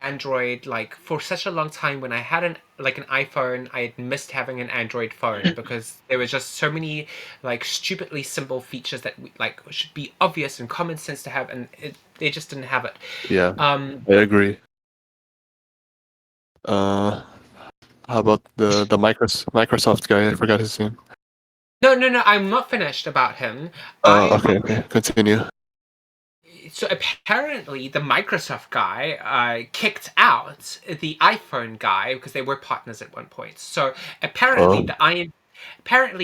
Speaker 2: Android. Like for such a long time, when I had an iPhone, I had missed having an Android phone because there were just so many like stupidly simple features that should be obvious and common sense to have, and they just didn't have it.
Speaker 3: Yeah, I agree. How about the Microsoft guy? I forgot his name.
Speaker 2: No, I'm not finished about him.
Speaker 3: Okay, continue.
Speaker 2: So apparently the Microsoft guy kicked out the iPhone guy because they were partners at one point. So apparently the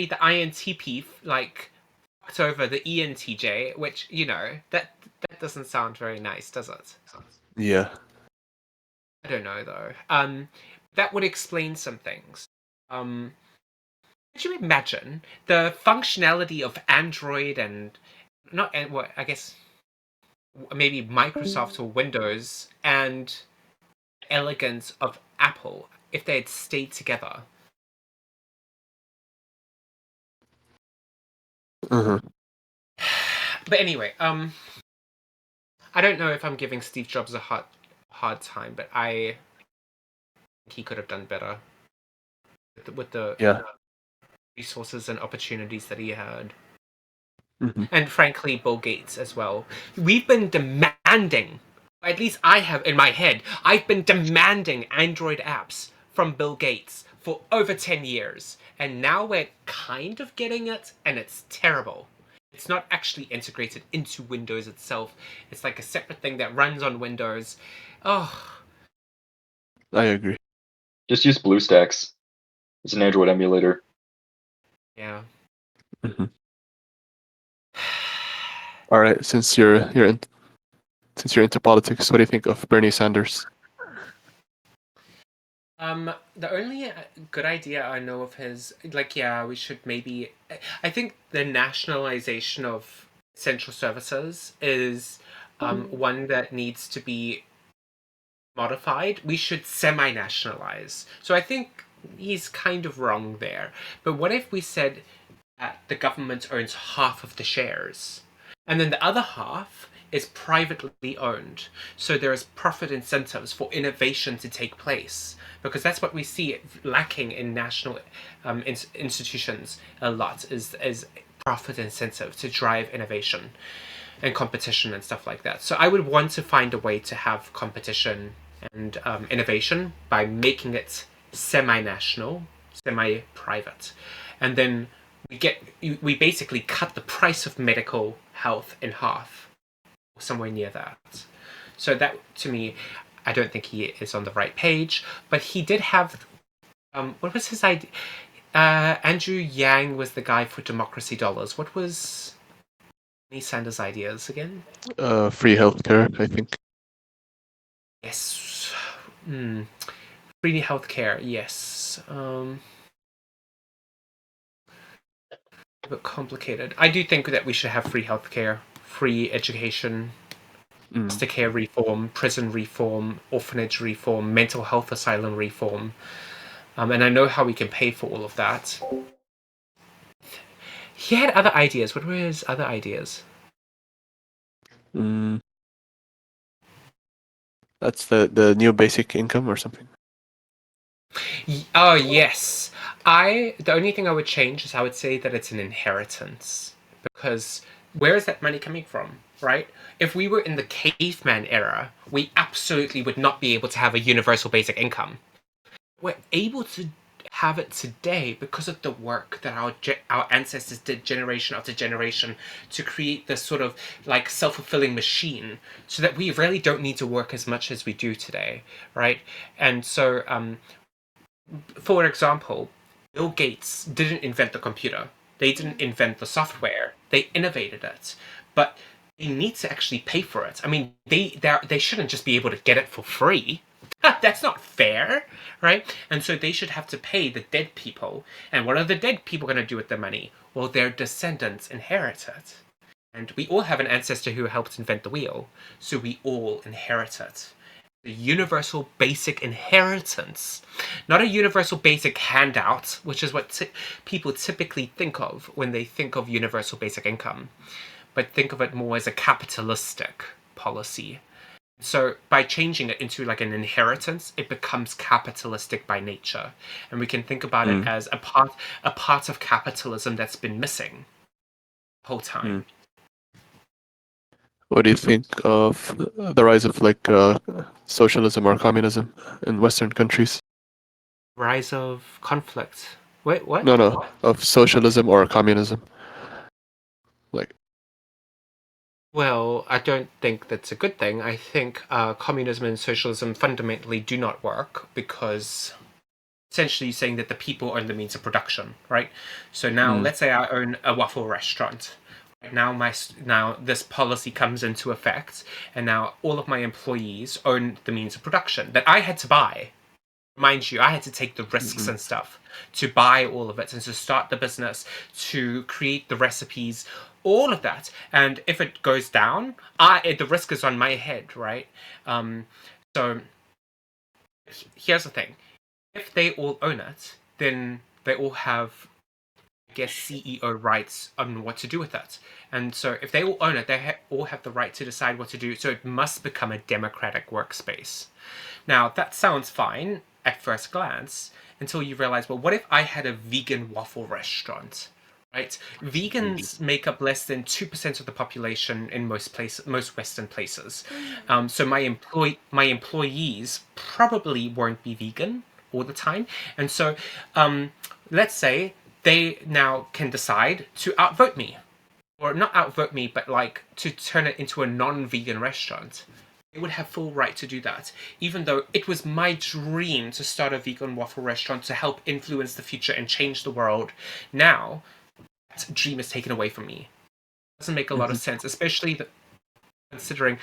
Speaker 2: INTP fucked over the ENTJ, which that doesn't sound very nice, does it?
Speaker 3: Yeah.
Speaker 2: I don't know though. That would explain some things. Could you imagine the functionality of Android and not what I guess maybe Microsoft or Windows and elegance of Apple if they had stayed together.
Speaker 3: Mhm.
Speaker 2: But anyway, I don't know if I'm giving Steve Jobs a hard time, but I think he could have done better with the
Speaker 3: Yeah.
Speaker 2: resources and opportunities that he had.
Speaker 3: Mhm.
Speaker 2: And frankly, Bill Gates as well. We've been demanding, at least I have in my head, I've been demanding Android apps from Bill Gates for over 10 years. And now we're kind of getting it, and it's terrible. It's not actually integrated into Windows itself. It's like a separate thing that runs on Windows. Oh.
Speaker 3: I agree.
Speaker 14: Just use BlueStacks. It's an Android emulator.
Speaker 2: Yeah.
Speaker 3: Mhm. All right, since you're into politics, what do you think of Bernie Sanders?
Speaker 2: The only good idea I know of his, like, yeah, we should maybe. I think the nationalization of central services is one that needs to be modified. We should semi-nationalize. So I think he's kind of wrong there. But what if we said that the government owns half of the shares, and then the other half is privately owned, so there's profit incentives for innovation to take place, because that's what we see lacking in national institutions a lot is profit incentive to drive innovation and competition and stuff like that. So I would want to find a way to have competition and innovation by making it semi-national, semi-private, and then we basically cut the price of medical health in half, somewhere near that. So that, to me, I don't think he is on the right page, but he did have what was his idea? Andrew Yang was the guy for Democracy Dollars. What was Bernie Sanders' ideas again?
Speaker 3: Free healthcare, I think.
Speaker 2: Yes. Free healthcare, yes. A bit complicated. I do think that we should have free healthcare, free education, foster care reform, prison reform, orphanage reform, mental health asylum reform. And I know how we can pay for all of that. He had other ideas. What were his other ideas?
Speaker 3: That's the new basic income or something.
Speaker 2: Oh yes. The only thing I would change is I would say that it's an inheritance, because where is that money coming from, right? If we were in the caveman era, we absolutely would not be able to have a universal basic income. We're able to have it today because of the work that our ancestors did generation after generation to create this sort of like self-fulfilling machine, so that we really don't need to work as much as we do today, right? And so for example, Bill Gates didn't invent the computer. They didn't invent the software. They innovated it, but they need to actually pay for it. I mean, they shouldn't just be able to get it for free. That's not fair, right? And so they should have to pay the dead people. And what are the dead people going to do with the money? Well, their descendants inherit it. And we all have an ancestor who helped invent the wheel, so we all inherit it. The universal basic inheritance, not a universal basic handout, which is what people typically think of when they think of universal basic income, but think of it more as a capitalistic policy. So by changing it into like an inheritance, it becomes capitalistic by nature, and we can think about it as a part of capitalism that's been missing the whole time.
Speaker 3: What do you think of the rise of like socialism or communism in Western countries?
Speaker 2: Rise of conflict. Wait, what?
Speaker 3: No, of socialism or communism. Like,
Speaker 2: well, I don't think that's a good thing. I think communism and socialism fundamentally do not work, because essentially saying that the people own the means of production, right? So now, let's say I own a waffle restaurant. Now this policy comes into effect, and now all of my employees own the means of production that I had to buy. Mind you, I had to take the risks and stuff to buy all of it and to start the business, to create the recipes, all of that. And if it goes down, the risk is on my head, right? So Here's the thing: if they all own it, then they all have, I guess, CEO rights on what to do with it. And so if they all own it, they all have the right to decide what to do. So it must become a democratic workspace. Now, that sounds fine at first glance until you realize, well, what if I had a vegan waffle restaurant? Right? Vegans make up less than 2% of the population in most Western places. So my employees probably won't be vegan all the time. And so let's say they now can decide to outvote me. Or not outvote me, but like to turn it into a non-vegan restaurant. They would have full right to do that, even though it was my dream to start a vegan waffle restaurant to help influence the future and change the world. Now, that dream is taken away from me. It doesn't make a lot of sense, especially considering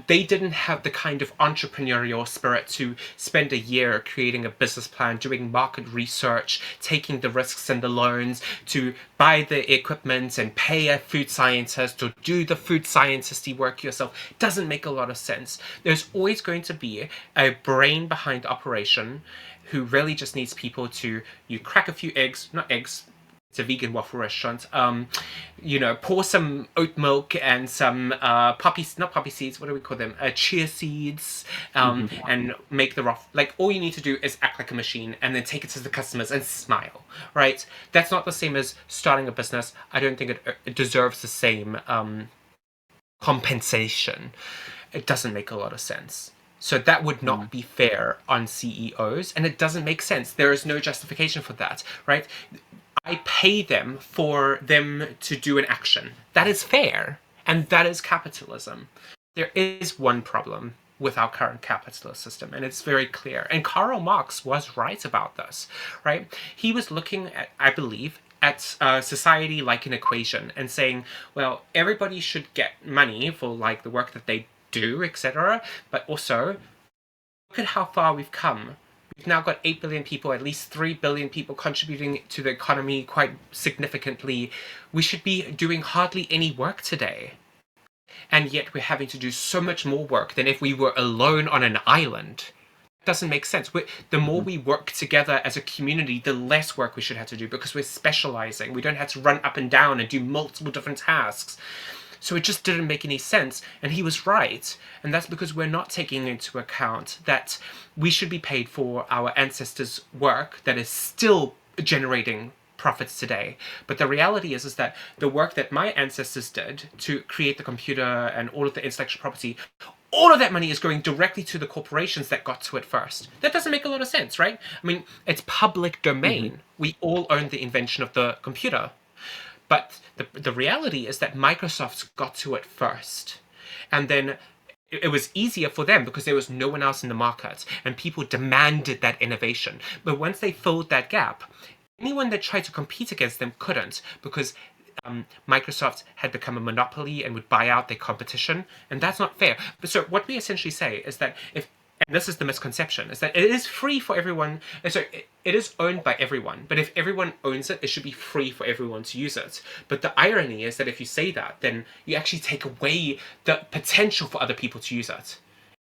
Speaker 2: they didn't have the kind of entrepreneurial spirit to spend a year creating a business plan, doing market research, taking the risks and the loans, to buy the equipment and pay a food scientist to do the food scientisty work yourself. Doesn't make a lot of sense. There's always going to be a brain behind the operation who really just needs people to, you crack a few eggs, not eggs, it's a vegan waffle restaurant. Pour some oat milk and some not poppy seeds, what do we call them? Chia seeds, and make the waffle. Like, all you need to do is act like a machine and then take it to the customers and smile, right? That's not the same as starting a business. I don't think it deserves the same compensation. It doesn't make a lot of sense. So that would not be fair on CEOs, and it doesn't make sense. There is no justification for that, right? I pay them for them to do an action. That is fair, and that is capitalism. There is one problem with our current capitalist system, and it's very clear. And Karl Marx was right about this, right? He was looking at, I believe, at society like an equation and saying, well, everybody should get money for like the work that they do, etc. But also, look at how far we've come. We've now got 8 billion people, at least 3 billion people contributing to the economy quite significantly. We should be doing hardly any work today. And yet we're having to do so much more work than if we were alone on an island. It doesn't make sense. The more we work together as a community, the less work we should have to do because we're specializing. We don't have to run up and down and do multiple different tasks. So it just didn't make any sense, and he was right. And that's because we're not taking into account that we should be paid for our ancestors' work that is still generating profits today. But the reality is that the work that my ancestors did to create the computer and all of the intellectual property, all of that money is going directly to the corporations that got to it first. That doesn't make a lot of sense, right? I mean, it's public domain. We all own the invention of the computer. But the reality is that Microsoft got to it first. And then it was easier for them because there was no one else in the market and people demanded that innovation. But once they filled that gap, anyone that tried to compete against them couldn't because Microsoft had become a monopoly and would buy out their competition. And that's not fair. But so what we essentially say is that and this is the misconception, is that it is free for everyone. And so it is owned by everyone. But if everyone owns it, it should be free for everyone to use it. But the irony is that if you say that, then you actually take away the potential for other people to use it.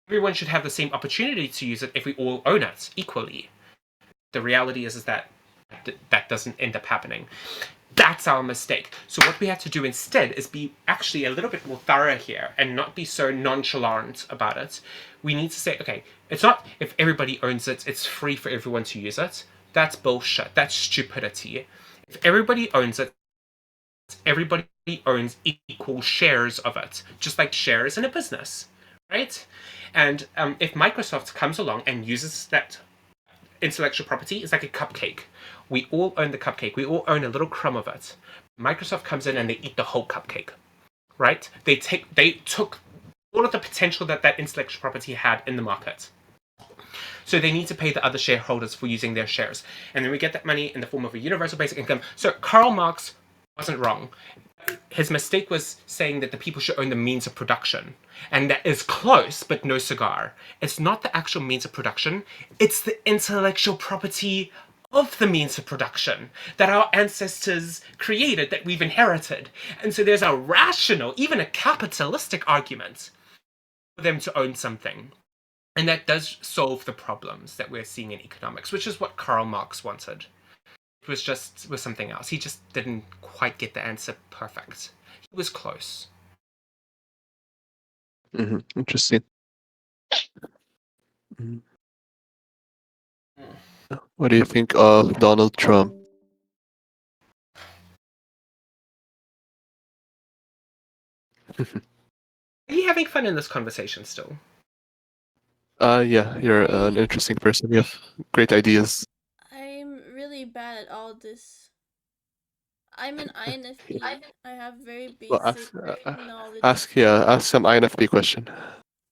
Speaker 2: Everyone should have the same opportunity to use it if we all own it equally. The reality is that that doesn't end up happening. That's our mistake. So what we have to do instead is be actually a little bit more thorough here and not be so nonchalant about it. We need to say, okay, it's not if everybody owns it, it's free for everyone to use it. That's bullshit. That's stupidity. If everybody owns it, everybody owns equal shares of it, just like shares in a business, right? And if Microsoft comes along and uses that intellectual property, it's like a cupcake. We all own the cupcake. We all own a little crumb of it. Microsoft comes in and they eat the whole cupcake, right? They took all of the potential that intellectual property had in the market. So they need to pay the other shareholders for using their shares. And then we get that money in the form of a universal basic income. So Karl Marx wasn't wrong. His mistake was saying that the people should own the means of production. And that is close, but no cigar. It's not the actual means of production. It's the intellectual property of the means of production that our ancestors created, that we've inherited. And so there's a rational, even a capitalistic argument for them to own something. And that does solve the problems that we're seeing in economics, which is what Karl Marx wanted. It was just with something else. He just didn't quite get the answer perfect. He was close.
Speaker 3: Interesting. Mhm. What do you think of Donald Trump?
Speaker 2: Are you having fun in this conversation still?
Speaker 3: Yeah, you're an interesting person. You have great ideas.
Speaker 5: I'm really bad at all this. I'm an INFP. I have very
Speaker 3: Well,
Speaker 5: basic knowledge.
Speaker 3: ask some INFP question.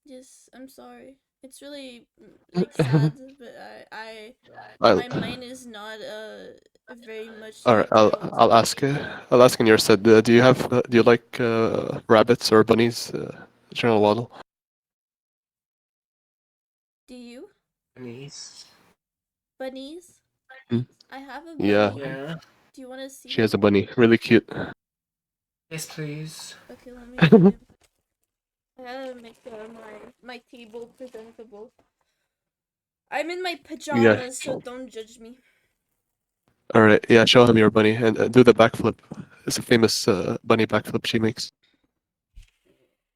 Speaker 5: Yes, I'm sorry. It's really like sad, but
Speaker 3: I'll-
Speaker 5: my mind is not very much
Speaker 3: All right,
Speaker 5: like I want to
Speaker 3: I'll
Speaker 5: be.
Speaker 3: ask. I'll ask in your set. Do you have? Do you like rabbits or bunnies? General Waddle.
Speaker 5: Do you?
Speaker 2: Bunnies.
Speaker 5: Bunnies?
Speaker 3: Hmm?
Speaker 5: I have a bunny.
Speaker 3: Yeah.
Speaker 2: Yeah.
Speaker 5: Do you want to see
Speaker 3: She has
Speaker 5: him?
Speaker 3: a bunny. Really cute.
Speaker 2: Yes, please.
Speaker 5: Okay, let me show him. I gotta make my table presentable. I'm in my pajamas, so don't judge me.
Speaker 3: All right. Yeah. Show him your bunny and do the backflip. It's a famous bunny backflip she makes.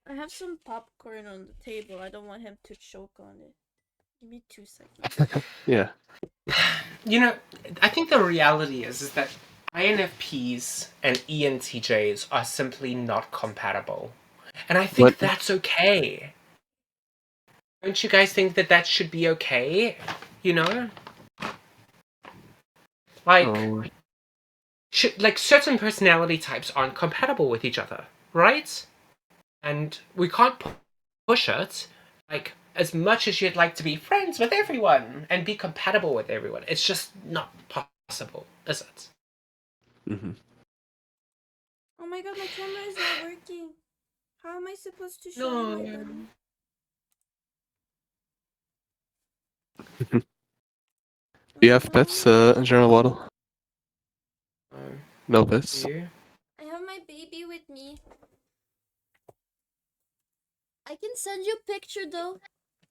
Speaker 5: I have some popcorn on the table. I don't want him to choke on it. Give me 2 seconds.
Speaker 3: Yeah.
Speaker 2: You know, I think the reality is that INFPs and ENTJs are simply not compatible. And I think
Speaker 3: What?
Speaker 2: that's okay. Don't you guys think that that should be okay? You know? Like,
Speaker 3: Oh.
Speaker 2: like certain personality types aren't compatible with each other, right? And we can't push it. Like, as much as you'd like to be friends with everyone and be compatible with everyone, it's just not possible, is it?
Speaker 3: Mm-hmm.
Speaker 5: Oh my god, my camera is not working. How am I supposed to show you my bunny?
Speaker 3: Do you have pets, General Waddle? No pets.
Speaker 5: I have my baby with me. I can send you a picture though.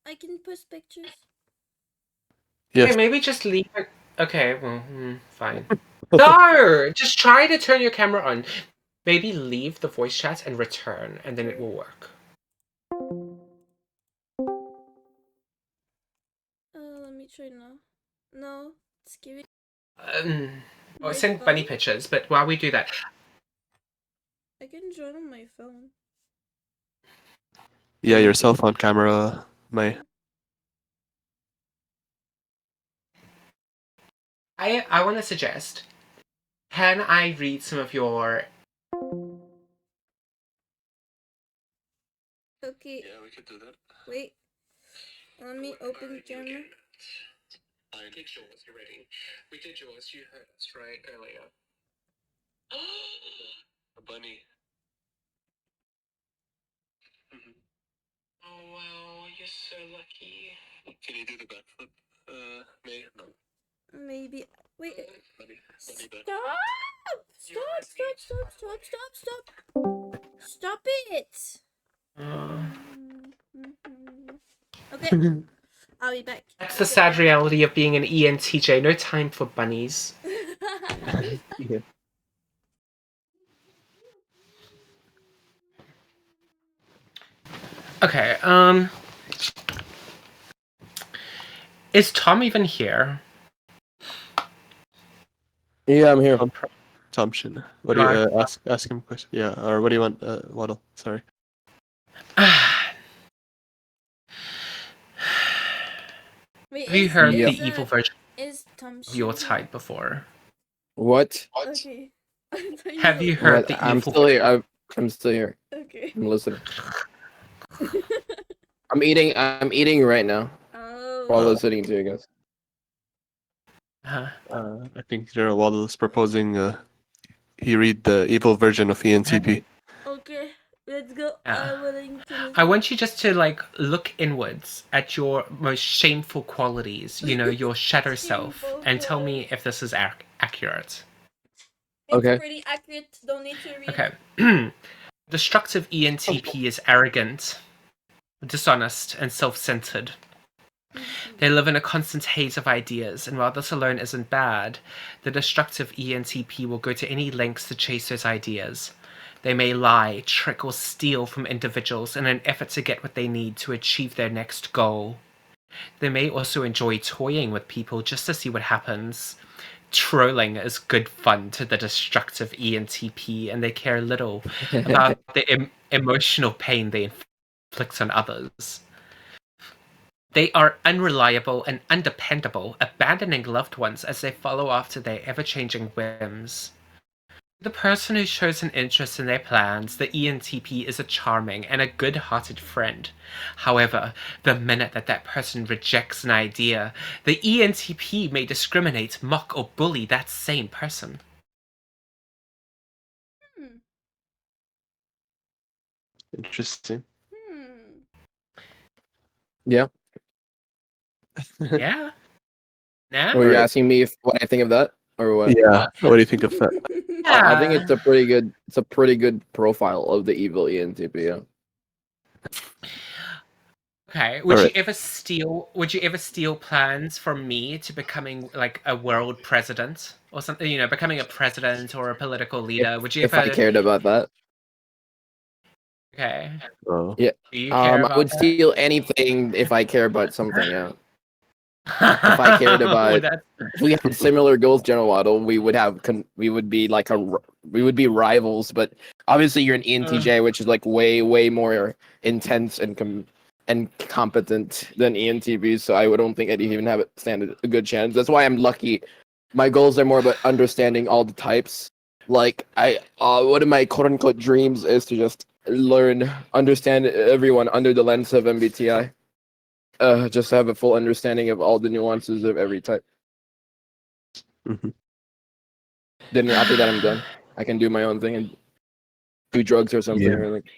Speaker 5: I can post pictures.
Speaker 3: Yes.
Speaker 2: Okay, maybe just leave it. Okay, well, fine. No! Just try to turn your camera on. Maybe leave the voice chat and return, and then it will work.
Speaker 5: Let me try now. No, it's giving.
Speaker 2: I'll send bunny pictures, but while we do that,
Speaker 5: I can join on my phone.
Speaker 3: Yeah, your cell phone camera, May.
Speaker 2: I want to suggest. Can I read some of your?
Speaker 5: Okay. Yeah, we could do that. Wait. Let me open the camera.
Speaker 2: I did yours. You ready? We did yours. You heard us right earlier. A bunny. Oh wow, you're so lucky. Can you do the backflip, May? No.
Speaker 5: Maybe. Wait.
Speaker 2: Bunny
Speaker 5: Stop!
Speaker 2: back.
Speaker 5: Stop! Stop it! Okay. I'll be back.
Speaker 2: That's the sad reality of being an ENTJ. No time for bunnies.
Speaker 3: Yeah.
Speaker 2: Okay, is Tom even here?
Speaker 1: Yeah, I'm here.
Speaker 3: Assumption. What do you ask him a question? Yeah, or what do you want, Waddle? Sorry.
Speaker 5: Wait,
Speaker 2: Have you heard
Speaker 5: is,
Speaker 2: the evil version
Speaker 5: is Tom
Speaker 2: of your
Speaker 5: Shin
Speaker 2: type before?
Speaker 1: What?
Speaker 5: Okay.
Speaker 2: Have you heard
Speaker 1: What?
Speaker 2: the
Speaker 1: I'm
Speaker 2: evil
Speaker 1: still here.
Speaker 2: version?
Speaker 1: I'm still here.
Speaker 5: Okay.
Speaker 1: I'm listening. I'm eating. I'm eating right now. While listening to you guys.
Speaker 3: I think General Waddle is proposing he read the evil version of ENTP.
Speaker 5: Okay, let's go.
Speaker 2: Yeah.
Speaker 5: I'm willing to listen.
Speaker 2: I want you just to like look inwards at your most shameful qualities, you know, your shadow self, and tell me if this is accurate.
Speaker 5: It's pretty accurate. Don't need to read.
Speaker 2: Okay. Destructive ENTP is arrogant, dishonest, and self-centered. They live in a constant haze of ideas, and while this alone isn't bad, the destructive ENTP will go to any lengths to chase those ideas. They may lie, trick, or steal from individuals in an effort to get what they need to achieve their next goal. They may also enjoy toying with people just to see what happens. Trolling is good fun to the destructive ENTP, and they care little about the emotional pain they inflict on others. They are unreliable and undependable, abandoning loved ones as they follow after their ever-changing whims. The person who shows an interest in their plans, the ENTP is a charming and a good-hearted friend. However, the minute that person rejects an idea, the ENTP may discriminate, mock, or bully that same person.
Speaker 3: Interesting.
Speaker 1: Yeah.
Speaker 2: Yeah. Yeah.
Speaker 1: Were you asking me what I think of that, or what?
Speaker 3: Yeah. What do you think of that?
Speaker 1: I think it's a pretty good profile of the evil ENTP. Yeah.
Speaker 2: Okay. Would
Speaker 3: Alright.
Speaker 2: you ever steal plans from me to becoming like a world president or something? You know, becoming a president or a political leader. Would you
Speaker 1: If
Speaker 2: ever?
Speaker 1: I cared about that.
Speaker 2: Okay.
Speaker 3: Oh.
Speaker 1: Yeah.
Speaker 2: Do you care
Speaker 1: I
Speaker 2: about
Speaker 1: would
Speaker 2: that?
Speaker 1: steal anything if I care about something. Yeah. If I cared about, if we had similar goals, General Waddle, we would have, we would be like we would be rivals. But obviously, you're an ENTJ, which is like way more intense and competent than ENTP. So I don't think I'd even have stand a good chance. That's why I'm lucky. My goals are more about understanding all the types. Like one of my quote unquote dreams is to just understand everyone under the lens of MBTI. Just have a full understanding of all the nuances of every type. Then after that, I'm done. I can do my own thing and do drugs or something,
Speaker 3: Yeah.
Speaker 1: or like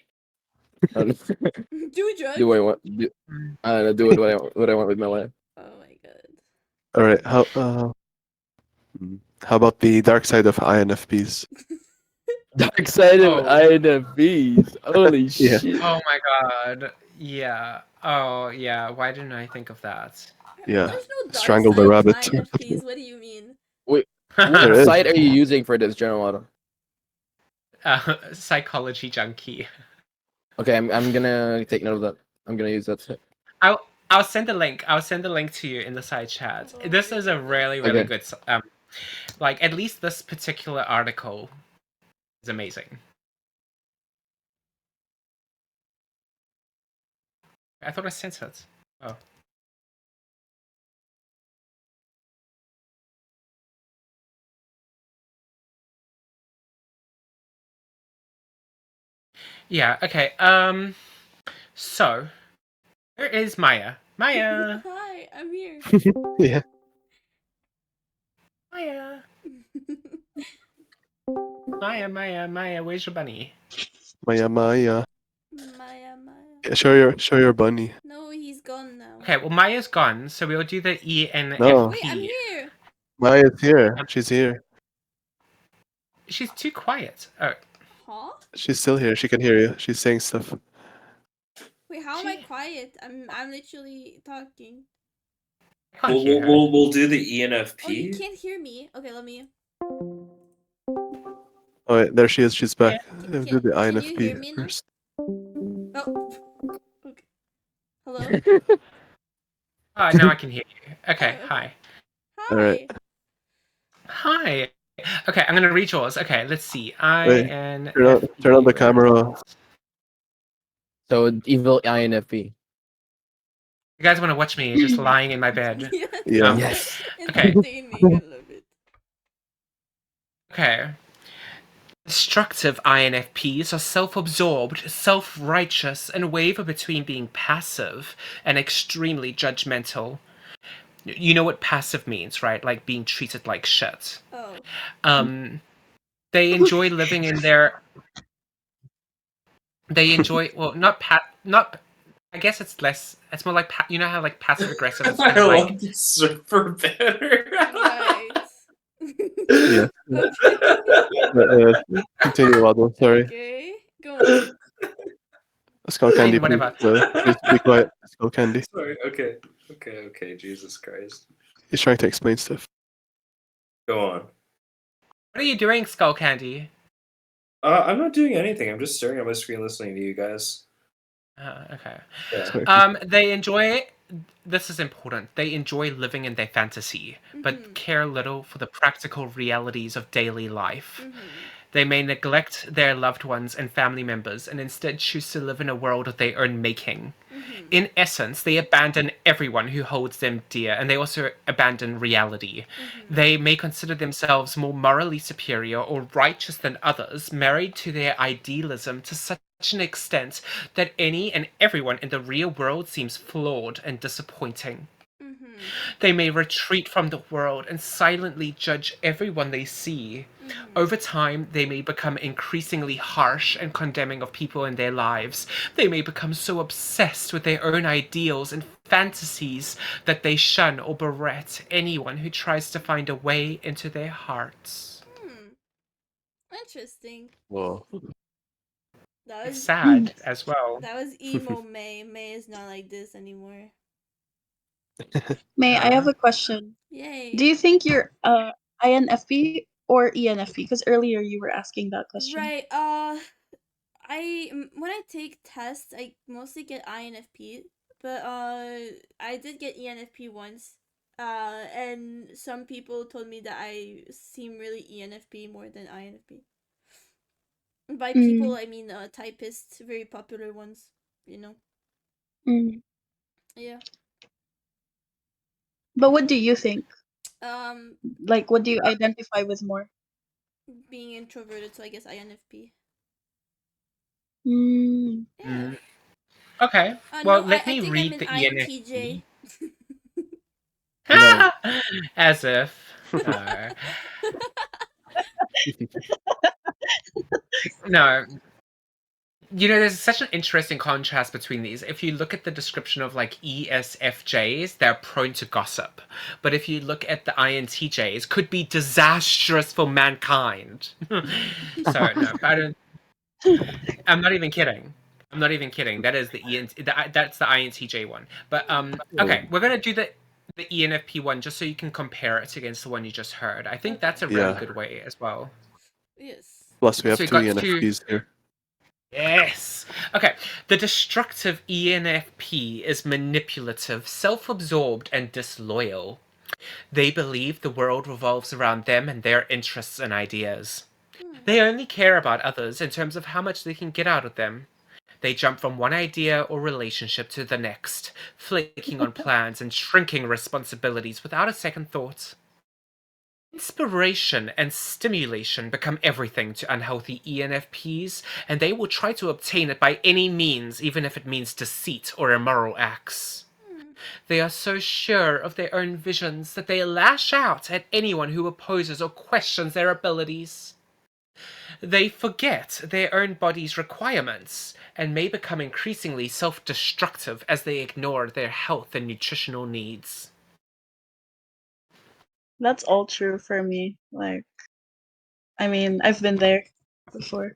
Speaker 1: I don't know.
Speaker 5: Do drugs?
Speaker 1: do what I want. I don't know. Do what I want with my life.
Speaker 5: Oh my god.
Speaker 3: All right. How about the dark side of INFPs?
Speaker 1: Dark side of INFPs. Holy
Speaker 3: Yeah.
Speaker 1: shit.
Speaker 2: Oh my god. Yeah. Oh yeah. Why didn't I think of that?
Speaker 3: Yeah.
Speaker 5: There's no dark
Speaker 3: Strangle the
Speaker 5: side
Speaker 3: rabbit.
Speaker 5: to INFPs. What do you mean?
Speaker 1: Wait,
Speaker 3: There
Speaker 1: what
Speaker 3: is.
Speaker 1: site are you using for this, General Waddle?
Speaker 2: Psychology junkie.
Speaker 1: Okay, I'm gonna take note of that. I'm gonna use that site.
Speaker 2: I'll send the link. I'll send the link to you in the side chat. This is a really
Speaker 1: Okay.
Speaker 2: good. Like at least this particular article is amazing. I thought I sent it. Oh. Yeah. Okay. So, where is Maya? Maya.
Speaker 5: Hi, I'm here.
Speaker 3: Yeah.
Speaker 2: Maya. Maya. Where's your bunny?
Speaker 3: Maya.
Speaker 5: Maya.
Speaker 3: Yeah, show your bunny.
Speaker 5: No, he's gone now.
Speaker 2: Okay. Well, Maya's gone, so we'll do the ENFP.
Speaker 3: No.
Speaker 5: Wait, I'm here.
Speaker 3: Maya's here. She's here.
Speaker 2: She's too quiet. Oh.
Speaker 5: Huh?
Speaker 3: She's still here. She can hear you. She's saying stuff.
Speaker 5: Wait, how am I quiet? I'm literally talking.
Speaker 12: We'll do the
Speaker 5: Oh, you
Speaker 12: ENFP.
Speaker 5: can't hear me. Okay, let me.
Speaker 3: Oh wait, there she is. She's back.
Speaker 5: Can-
Speaker 3: Do the
Speaker 5: can you hear
Speaker 3: INFP
Speaker 5: me now?
Speaker 3: first.
Speaker 5: Oh. Okay. Hello.
Speaker 2: Oh, now I can hear you. Okay. Hi.
Speaker 3: All right.
Speaker 2: Hi. Okay, I'm gonna read yours. Okay, let's see.
Speaker 3: Wait,
Speaker 2: INFP.
Speaker 3: turn on the camera.
Speaker 1: So evil INFP.
Speaker 2: You guys want to watch me just lying in my bed?
Speaker 3: Yeah.
Speaker 1: Yes.
Speaker 2: Okay.
Speaker 5: Entertaining, I love it.
Speaker 2: Okay. Destructive INFPs are self-absorbed, self-righteous, and waver between being passive and extremely judgmental. You know what passive means, right? Like being treated like shit.
Speaker 5: Oh.
Speaker 2: They enjoy living in their. They enjoy not. I guess it's less. It's more like you know how like passive aggressive is kind
Speaker 12: I
Speaker 2: of
Speaker 12: love
Speaker 2: like.
Speaker 12: the surfer better.
Speaker 5: Right.
Speaker 3: Yeah. Continue, Waddle. Sorry.
Speaker 5: Okay. Go on.
Speaker 3: Skull Candy,
Speaker 2: Fine, whatever.
Speaker 3: please be quiet. Skull Candy.
Speaker 12: Sorry. Okay. Okay, Jesus Christ.
Speaker 3: He's trying to explain stuff.
Speaker 12: Go on.
Speaker 2: What are you doing, Skull Candy?
Speaker 12: I'm not doing anything. I'm just staring at my screen listening to you guys.
Speaker 2: Okay.
Speaker 12: Yeah.
Speaker 2: They enjoy. This is important. They enjoy living in their fantasy, but care little for the practical realities of daily life. They may neglect their loved ones and family members and instead choose to live in a world of their own making. In essence, they abandon everyone who holds them dear, and they also abandon reality. They may consider themselves more morally superior or righteous than others, married to their idealism to such an extent that any and everyone in the real world seems flawed and disappointing. They may retreat from the world and silently judge everyone they see. Over time, they may become increasingly harsh and condemning of people in their lives. They may become so obsessed with their own ideals and fantasies that they shun or berate anyone who tries to find a way into their hearts.
Speaker 5: Interesting.
Speaker 3: Whoa.
Speaker 5: That
Speaker 2: It's
Speaker 5: was
Speaker 2: sad as well.
Speaker 5: That was emo May. May is not like this anymore.
Speaker 15: May, I have a question.
Speaker 5: Yay.
Speaker 15: Do you think you're INFP or ENFP? Because earlier you were asking that question.
Speaker 5: Right. When I take tests, I mostly get INFP, but I did get ENFP once. And some people told me that I seem really ENFP more than INFP. By people, I mean typists, very popular ones, you know. Yeah.
Speaker 15: But what do you think?
Speaker 5: Um,
Speaker 15: Like, what do you identify with more?
Speaker 5: being introverted, so I guess INFP.
Speaker 2: Mm. Okay. Well,
Speaker 5: No,
Speaker 2: let
Speaker 5: I
Speaker 2: me
Speaker 5: think
Speaker 2: read
Speaker 5: I'm
Speaker 2: the
Speaker 5: an
Speaker 2: ENFP.
Speaker 5: INTJ.
Speaker 2: As if. No. You know, there's such an interesting contrast between these. If you look at the description of like ESFJs, they're prone to gossip. But if you look at the INTJs, could be disastrous for mankind. So no, I'm not even kidding. I'm not even kidding. That is that's the INTJ one. But okay, we're gonna do the ENFP one just so you can compare it against the one you just heard. I think that's a really
Speaker 3: Yeah.
Speaker 2: good way as well.
Speaker 5: Yes.
Speaker 3: Plus, we have
Speaker 2: So you
Speaker 3: two
Speaker 2: got two-
Speaker 3: ENFPs here.
Speaker 2: Yes. Okay. The destructive ENFP is manipulative, self-absorbed, and disloyal. They believe the world revolves around them and their interests and ideas. They only care about others in terms of how much they can get out of them. They jump from one idea or relationship to the next, flaking on plans and shrinking responsibilities without a second thought. Inspiration and stimulation become everything to unhealthy ENFPs, and they will try to obtain it by any means, even if it means deceit or immoral acts. They are so sure of their own visions that they lash out at anyone who opposes or questions their abilities. They forget their own body's requirements and may become increasingly self-destructive as they ignore their health and nutritional needs.
Speaker 15: That's all true for me. Like, I mean, I've been there before.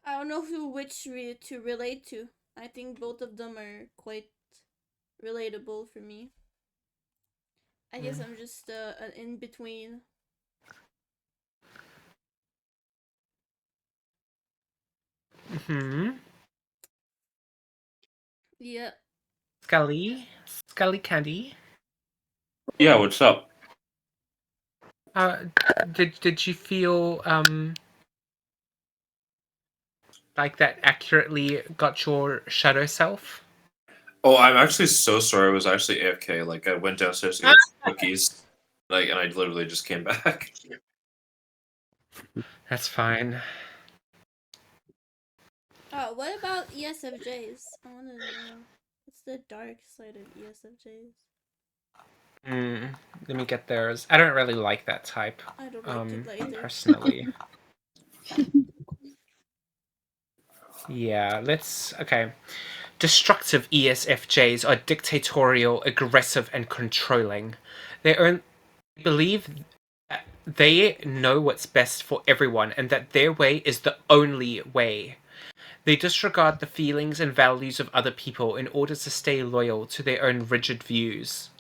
Speaker 5: I don't know which to relate to. I think both of them are quite relatable for me. I guess I'm just an in between. Yeah.
Speaker 2: Scully Candy.
Speaker 12: Yeah, what's up?
Speaker 2: Did you feel like that accurately got your shadow self?
Speaker 12: Oh, I'm actually so sorry. I was actually AFK. Like, I went downstairs to get some cookies, like, and I literally just came back.
Speaker 2: That's fine.
Speaker 5: What about ESFJs? I want to know. What's the dark side of ESFJs?
Speaker 2: Let me get theirs. I don't really like that type.
Speaker 5: I don't like it either.
Speaker 2: Personally. Yeah, okay. Destructive ESFJs are dictatorial, aggressive, and controlling. They believe they know what's best for everyone and that their way is the only way. They disregard the feelings and values of other people in order to stay loyal to their own rigid views.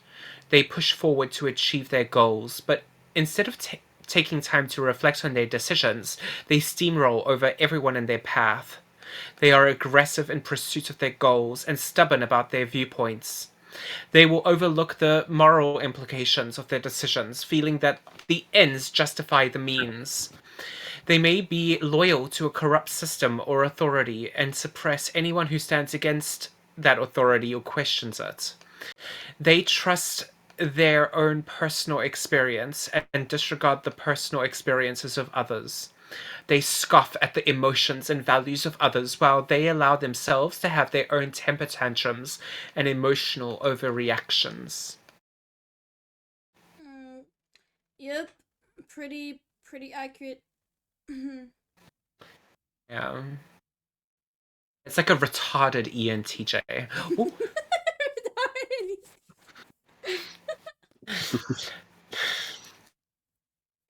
Speaker 2: They push forward to achieve their goals, but instead of taking time to reflect on their decisions, they steamroll over everyone in their path. They are aggressive in pursuit of their goals and stubborn about their viewpoints. They will overlook the moral implications of their decisions, feeling that the ends justify the means. They may be loyal to a corrupt system or authority and suppress anyone who stands against that authority or questions it. They trust their own personal experience and disregard the personal experiences of others. They scoff at the emotions and values of others while they allow themselves to have their own temper tantrums and emotional overreactions.
Speaker 5: Yep, pretty accurate.
Speaker 2: Yeah. It's like a retarded ENTJ. Ooh.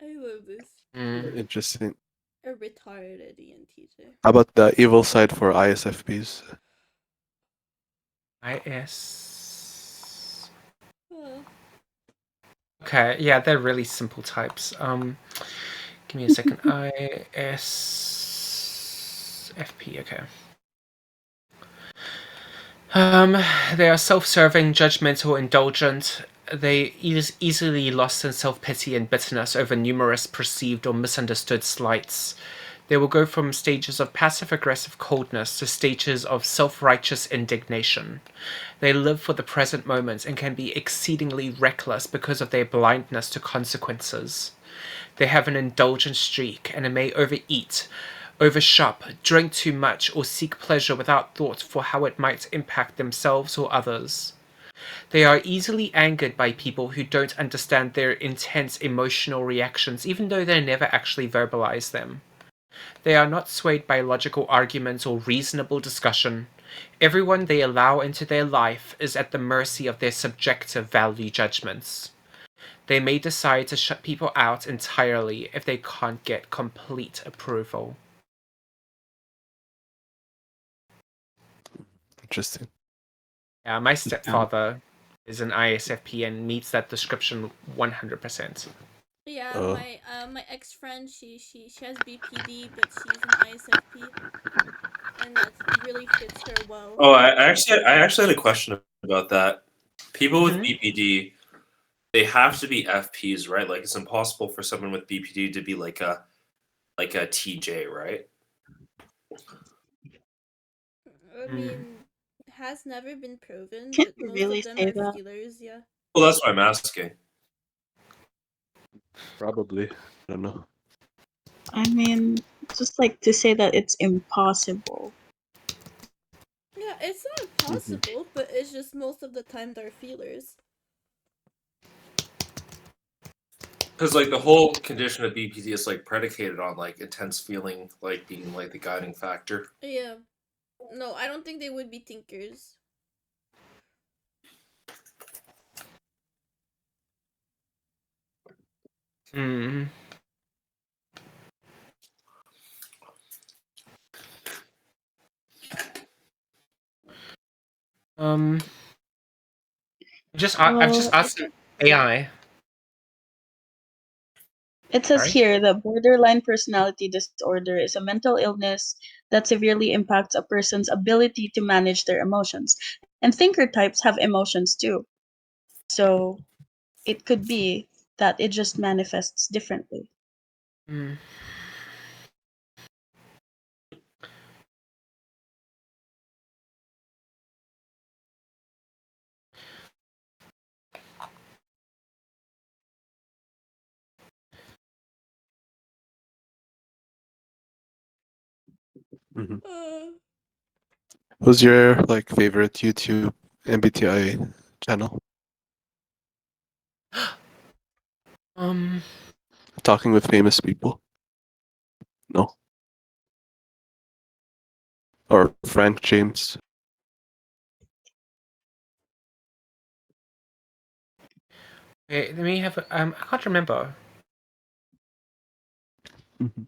Speaker 5: I love this.
Speaker 3: Interesting.
Speaker 5: A retarded ENTJ.
Speaker 3: How about the evil side for ISFPs?
Speaker 2: IS.
Speaker 5: Oh.
Speaker 2: Okay, yeah, they're really simple types. Give me a second. ISFP, okay. They are self-serving, judgmental, indulgent. They easily lost in self-pity and bitterness over numerous perceived or misunderstood slights. They will go from stages of passive-aggressive coldness to stages of self-righteous indignation. They live for the present moment and can be exceedingly reckless because of their blindness to consequences. They have an indulgent streak and may overeat, overshop, drink too much, or seek pleasure without thought for how it might impact themselves or others. They are easily angered by people who don't understand their intense emotional reactions, even though they never actually verbalize them. They are not swayed by logical arguments or reasonable discussion. Everyone they allow into their life is at the mercy of their subjective value judgments. They may decide to shut people out entirely if they can't get complete approval.
Speaker 3: Interesting.
Speaker 2: Yeah, my stepfather is an ISFP and meets that description 100%.
Speaker 5: Yeah,
Speaker 3: Oh.
Speaker 5: my ex friend, she has BPD, but she's an ISFP, and that really fits her well.
Speaker 12: Oh, I actually had a question about that. People with
Speaker 2: Mhm.
Speaker 12: BPD, they have to be FPs, right? Like it's impossible for someone with BPD to be like a TJ, right?
Speaker 5: I mean, has never been proven,
Speaker 15: Can't
Speaker 5: but
Speaker 15: you
Speaker 5: most
Speaker 15: really
Speaker 5: of them
Speaker 15: say
Speaker 5: are
Speaker 15: that?
Speaker 5: feelers. Yeah.
Speaker 12: Well, that's what I'm asking.
Speaker 3: Probably. I don't know.
Speaker 15: I mean, just like to say that it's impossible.
Speaker 5: Yeah, it's not possible, but it's just most of the time they're feelers.
Speaker 12: Because like the whole condition of BPD is like predicated on like intense feeling, like being like the guiding factor.
Speaker 5: Yeah. No, I don't think they would be thinkers.
Speaker 2: Mm. I've just
Speaker 15: Well,
Speaker 2: asked AI.
Speaker 15: it says
Speaker 2: Sorry?
Speaker 15: here that borderline personality disorder is a mental illness that severely impacts a person's ability to manage their emotions. And thinker types have emotions too. So it could be that it just manifests differently.
Speaker 2: Mm.
Speaker 3: Mhm.
Speaker 5: Uh,
Speaker 3: Who's your like favorite YouTube MBTI channel?
Speaker 2: Um,
Speaker 3: Talking with famous people? No. Or Frank James?
Speaker 2: let me have. I can't remember.
Speaker 3: Mhm.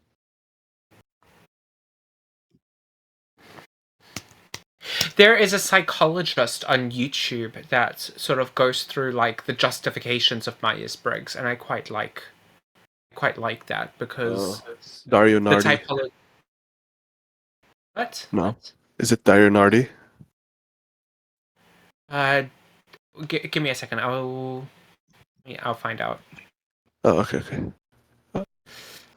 Speaker 2: There is a psychologist on YouTube that sort of goes through like the justifications of Myers-Briggs, and I quite like that because
Speaker 3: Dario
Speaker 2: the
Speaker 3: Nardi.
Speaker 2: typology. What?
Speaker 3: No. Is it Dario Nardi?
Speaker 2: Give me a second. I'll find out.
Speaker 3: Oh, okay, okay.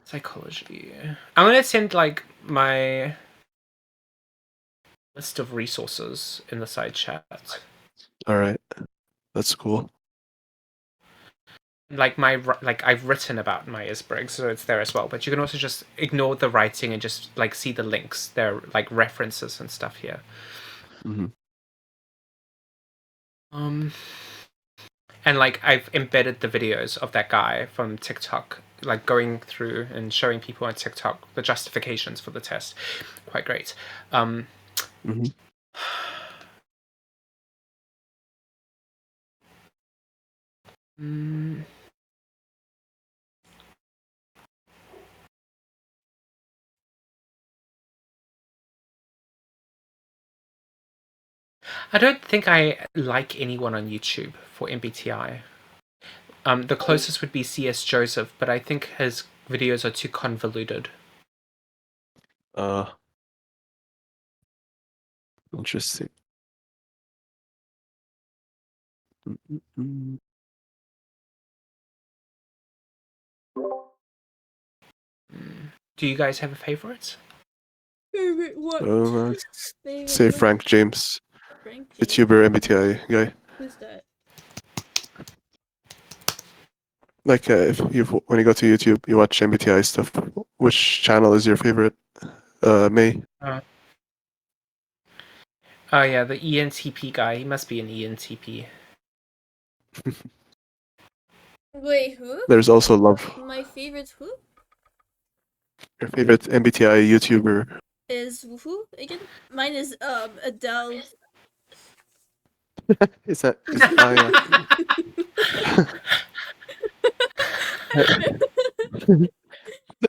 Speaker 2: Psychology. I'm gonna send like my list of resources in the side chat.
Speaker 3: All right, that's cool.
Speaker 2: Like I've written about Myers-Briggs, so it's there as well. But you can also just ignore the writing and just like see the links. There are like references and stuff here.
Speaker 3: Mm-hmm.
Speaker 2: And like I've embedded the videos of that guy from TikTok, like going through and showing people on TikTok the justifications for the test. Quite great.
Speaker 3: Mm-hmm.
Speaker 2: I don't think I like anyone on YouTube for MBTI. The closest would be CS Joseph, but I think his videos are too convoluted.
Speaker 3: Interesting. Mm-mm-mm.
Speaker 2: Do you guys have a favorite?
Speaker 5: Favorite what? Favorite
Speaker 3: Say
Speaker 5: what?
Speaker 3: Frank James,
Speaker 5: Frank James.
Speaker 3: YouTuber MBTI guy.
Speaker 5: Who's that?
Speaker 3: Like, if you when you go to YouTube, you watch MBTI stuff. Which channel is your favorite? May.
Speaker 2: Oh yeah, the ENTP guy. He must be an ENTP.
Speaker 5: Wait, who?
Speaker 3: There's also Love.
Speaker 5: My favorite who?
Speaker 3: Your favorite MBTI YouTuber.
Speaker 5: Is who again? Mine is Adele.
Speaker 3: Is that? Yeah.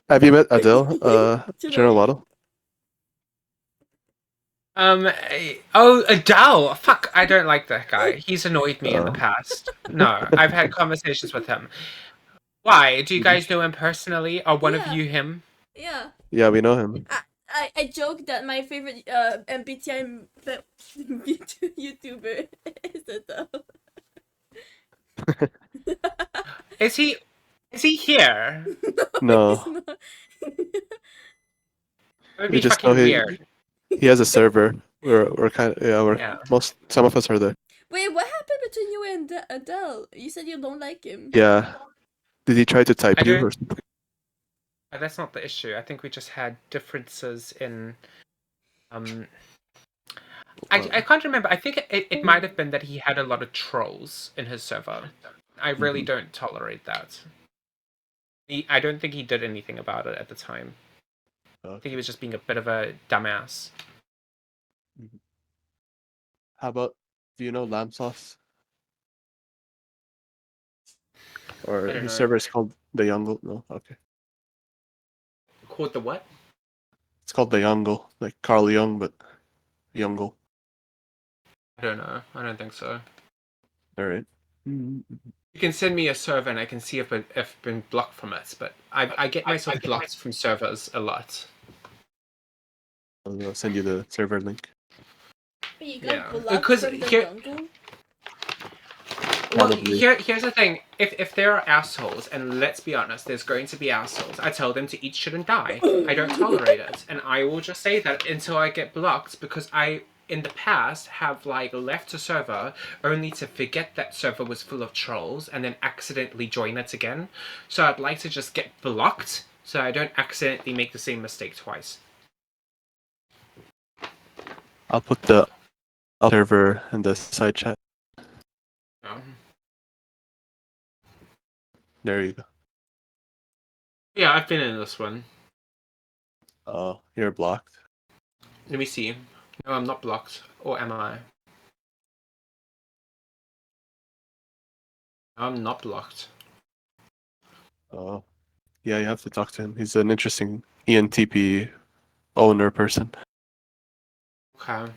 Speaker 3: Have you met Adele? General Waddle.
Speaker 2: Adele. Fuck, I don't like that guy. He's annoyed me in the past. No, I've had conversations with him. Why? Do you guys know him personally? Or one of you him?
Speaker 5: Yeah.
Speaker 3: Yeah, we know him.
Speaker 5: I joke that my favorite MBTI YouTuber is Adele.
Speaker 2: Is he here?
Speaker 3: No.
Speaker 5: He's not.
Speaker 2: That would
Speaker 3: We
Speaker 2: be
Speaker 3: just know
Speaker 2: fucking weird.
Speaker 3: he has a server. We're kind of some of us are there.
Speaker 5: Wait, what happened between you and Adele? You said you don't like him.
Speaker 3: Yeah. Did he try to type
Speaker 2: I
Speaker 3: you
Speaker 2: don't-
Speaker 3: or something?
Speaker 2: That's not the issue. I think we just had differences in I can't remember. I think it might have been that he had a lot of trolls in his server. I really don't tolerate that. I don't think he did anything about it at the time. I think he was just being a bit of a dumbass.
Speaker 3: How about, do you know Lamb Sauce? Or
Speaker 2: I don't
Speaker 3: his
Speaker 2: know.
Speaker 3: server is called the Youngle? No, okay.
Speaker 2: Called the what?
Speaker 3: It's called the Youngle, like Carl Jung, but Youngle.
Speaker 2: I don't know. I don't think so.
Speaker 3: All right.
Speaker 2: You can send me a server and I can see if I've been blocked from it, but I get myself blocked from servers a lot.
Speaker 3: I'll send you the server link.
Speaker 5: You got
Speaker 2: Yeah.
Speaker 5: blocked
Speaker 2: Because
Speaker 5: from the
Speaker 2: here-
Speaker 5: jungle?
Speaker 2: Well,
Speaker 3: Probably.
Speaker 2: here's the thing. If there are assholes, and let's be honest, there's going to be assholes, I tell them to eat shit and die. I don't tolerate it. And I will just say that until I get blocked, because I, in the past, have like left a server only to forget that server was full of trolls and then accidentally join it again. So I'd like to just get blocked so I don't accidentally make the same mistake twice.
Speaker 3: I'll put the server in the side chat. There you go.
Speaker 2: Yeah, I've been in this one.
Speaker 3: Oh, you're blocked.
Speaker 2: Let me see. No, I'm not blocked. Or am I? I'm not blocked.
Speaker 3: Oh, yeah, you have to talk to him. He's an interesting ENTP owner person.
Speaker 2: Okay.